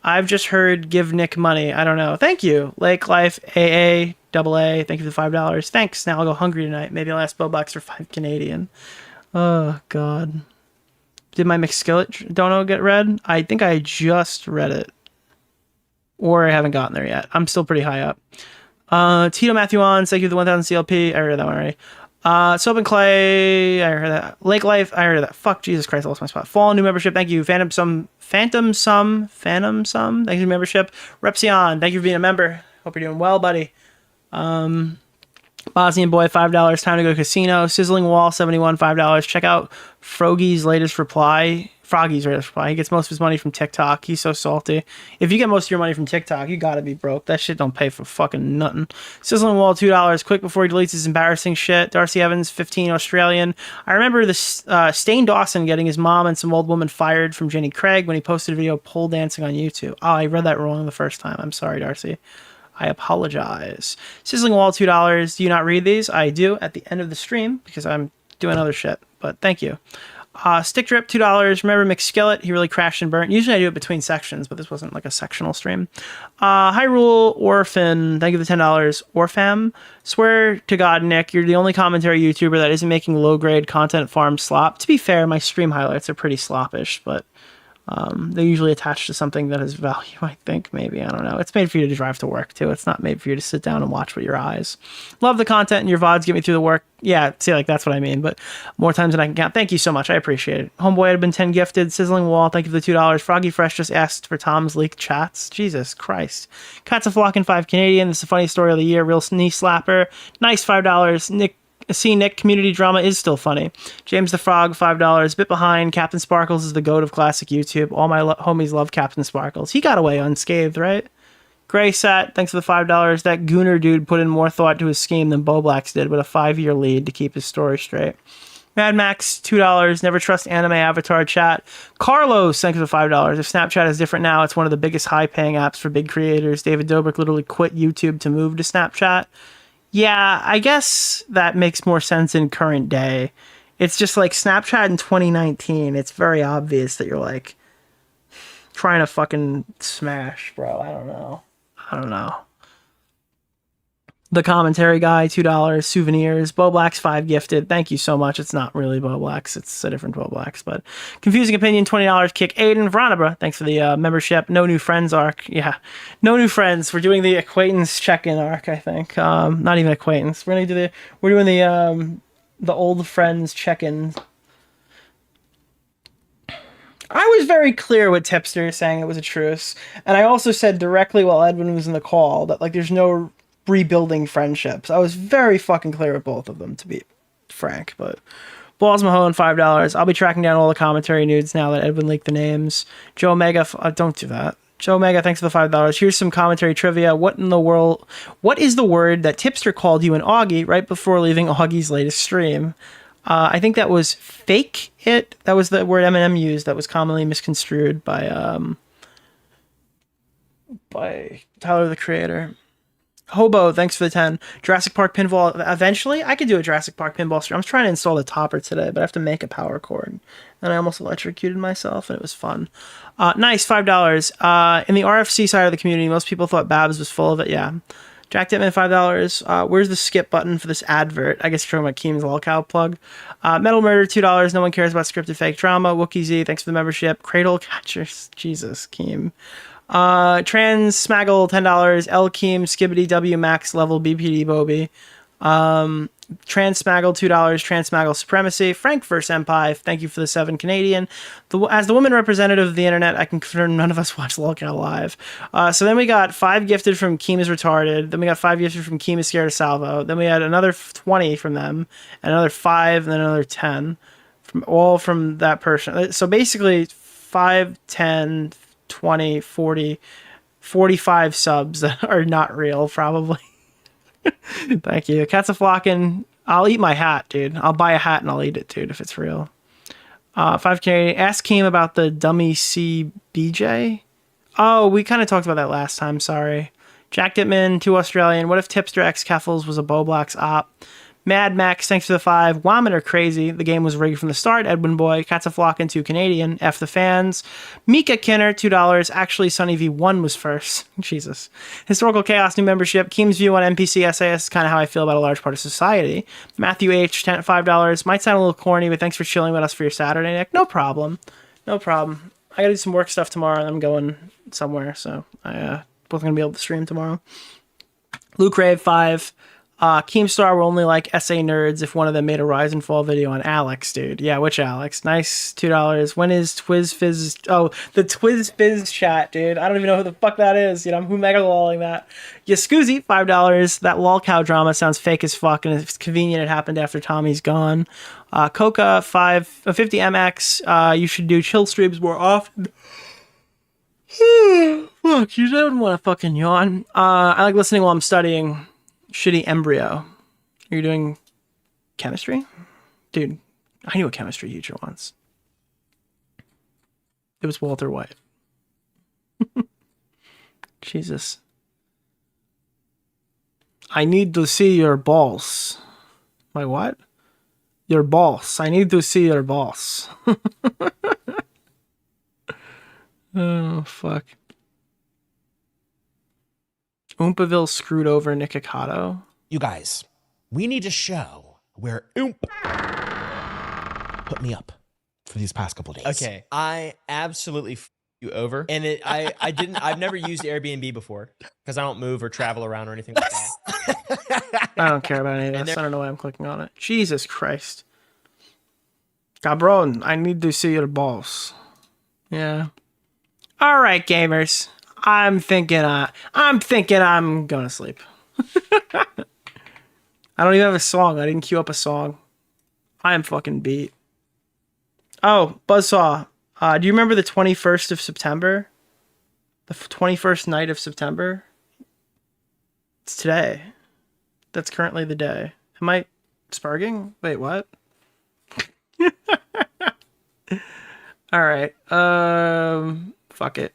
[SPEAKER 6] I've just heard give Nick money. I don't know. Thank you. Lake Life AA thank you for the $5. Thanks. Now I'll go hungry tonight. Maybe I'll ask Bowblax for 5 Canadian. Oh God. Did my McSkillet dono get read? I think I just read it. Or I haven't gotten there yet. I'm still pretty high up. Tito Matthew on, thank you for the 1000 CLP. I heard that one already. Soap and Clay, I heard that. Lake Life, I heard that. Fuck, Jesus Christ, I lost my spot. Fall, new membership, thank you. Phantom Sum, thank you for the membership. Repsion, thank you for being a member. Hope you're doing well, buddy. Bosnian Boy, $5. Time to go to casino. Sizzling Wall, $71, $5. Check out Froggy's latest reply. He gets most of his money from TikTok. He's so salty. If you get most of your money from TikTok, you gotta be broke. That shit don't pay for fucking nothing. Sizzling Wall, $2. Quick before he deletes his embarrassing shit. Darcy Evans, 15, Australian. I remember this Stain Dawson getting his mom and some old woman fired from Jenny Craig when he posted a video pole dancing on YouTube. Oh, I read that wrong the first time. I'm sorry, Darcy. I apologize. Sizzling Wall, $2. Do you not read these? I do at the end of the stream because I'm doing other shit. But thank you. Stick Drip, $2. Remember McSkillet? He really crashed and burnt. Usually I do it between sections, but this wasn't like a sectional stream. Hyrule Orphan, thank you for the $10. Orfam, swear to God, Nick, you're the only commentary YouTuber that isn't making low-grade content farm slop. To be fair, my stream highlights are pretty sloppish, but they're usually attached to something that has value, I think, maybe. I don't know. It's made for you to drive to work, too. It's not made for you to sit down and watch with your eyes. Love the content, and your VODs get me through the work. Yeah, see, like, that's what I mean, but more times than I can count. Thank you so much. I appreciate it. Homeboy had been 10 gifted. Sizzling Wall, thank you for the $2. Froggy Fresh just asked for Tom's leaked chats. Jesus Christ. Cats a Flockin' 5 Canadian. This is the funniest story of the year. Real knee slapper. Nice $5. Nick, community drama is still funny. James the Frog, $5. Bit behind. Captain Sparkles is the goat of classic YouTube. All my homies love Captain Sparkles. He got away unscathed, right? Gray Sat, thanks for the $5. That Gooner dude put in more thought to his scheme than Bowblax did with a 5-year lead to keep his story straight. Mad Max, $2. Never trust anime avatar chat. Carlos, thanks for the $5. If Snapchat is different now, it's one of the biggest high-paying apps for big creators. David Dobrik literally quit YouTube to move to Snapchat. Yeah, I guess that makes more sense in current day. It's just like Snapchat in 2019. It's very obvious that you're like trying to fucking smash, bro. I don't know. The commentary guy, $2. Souvenirs. Bowblax, 5 gifted. Thank you so much. It's not really Bowblax. It's a different Bowblax. But Confusing Opinion, $20. Kick Aiden. Veronabra, thanks for the membership. No new friends arc. Yeah. No new friends. We're doing the acquaintance check-in arc, I think. Not even acquaintance. We're doing the old friends check-in. I was very clear with Tipster saying it was a truce. And I also said directly while Edwin was in the call that like there's no rebuilding friendships. I was very fucking clear with both of them, to be frank. But Balls Mahone, $5. I'll be tracking down all the commentary nudes now that Edwin leaked the names. Joe Mega, don't do that. Joe Mega, thanks for the $5. Here's some commentary trivia. What is the word that Tipster called you and Augie right before leaving Augie's latest stream? I think that was fake it. That was the word Eminem used that was commonly misconstrued by Tyler, the Creator. Hobo, thanks for the 10. Jurassic Park pinball. Eventually, I could do a Jurassic Park pinball stream. I was trying to install the topper today, but I have to make a power cord. And I almost electrocuted myself, and it was fun. Nice, $5. In the RFC side of the community, most people thought Babs was full of it. Yeah. Jack Dittman, $5. Where's the skip button for this advert? I guess you're talking about Keem's Lullcow plug. Metal Murder, $2. No one cares about scripted fake drama. Wookie Z, thanks for the membership. Cradle Catchers, Jesus, Keem. Trans Smaggle, $10. L Keem, Skibbity W Max level BPD Bobby. Trans Smaggle, $2. Trans Smaggle Supremacy. Frank vs. Empire, thank you for the 7 Canadian. As the woman representative of the internet, I can confirm none of us watch Lullcow live. So then we got 5 gifted from Keem is Retarded. Then we got 5 gifted from Keem is Scared of Salvo. Then we had another 20 from them. And another 5, and then another 10. From that person. So basically 5, 10, 20, 40, 45 subs that are not real, probably. Thank you. Cats a Flockin'. I'll eat my hat, dude. I'll buy a hat and I'll eat it, dude, if it's real. 5 Canadian. Ask Keem about the dummy CBJ. Oh, we kind of talked about that last time. Sorry. Jack Dittman, 2 Australian. What if Tipster X Keffels was a Bowblax op? Mad Max, thanks for the 5. Woman or Crazy. The game was rigged from the start. Edwin Boy. Cats a Flockin', 2 Canadian. F the fans. Mika Kinner, $2. Actually, Sunny V1 was first. Jesus. Historical Chaos, new membership. Keem's view on NPC SAS is kind of how I feel about a large part of society. Matthew H, $5. Might sound a little corny, but thanks for chilling with us for your Saturday, Nick. No problem. I gotta do some work stuff tomorrow, and I'm going somewhere, so I both gonna be able to stream tomorrow. Luke Rave, 5. Keemstar will only like SA nerds if one of them made a Rise and Fall video on Alex, dude. Yeah, which Alex? Nice, $2. When is Twiz Fizz? Oh, the Twiz Fizz chat, dude. I don't even know who the fuck that is. You know, I'm who mega lolling that. Yaskuzi, $5. That Lullcow drama sounds fake as fuck, and it's convenient it happened after Tommy's gone. Coca, 50 MX. You should do chill streams more often. Fuck, you don't want to fucking yawn. I like listening while I'm studying. Shitty embryo. Are you doing chemistry? Dude, I knew a chemistry teacher once. It was Walter White. Jesus. I need to see your balls. My what? your boss. I need to see your boss. Oh, fuck. Oompaville screwed over Nikocado.
[SPEAKER 1] You guys, we need a show where Oomp put me up for these past couple days.
[SPEAKER 22] Okay, I absolutely you over, and I've never used Airbnb before because I don't move or travel around or anything like that.
[SPEAKER 6] I don't care about any of this. I don't know why I'm clicking on it. Jesus Christ. Cabron, I need to see your boss. Yeah. All right, gamers. I'm thinking I'm going to sleep. I don't even have a song. I didn't queue up a song. I am fucking beat. Oh, Buzzsaw. Do you remember the 21st of September? The 21st night of September? It's today. That's currently the day. Am I sparking? Wait, what? All right. Fuck it.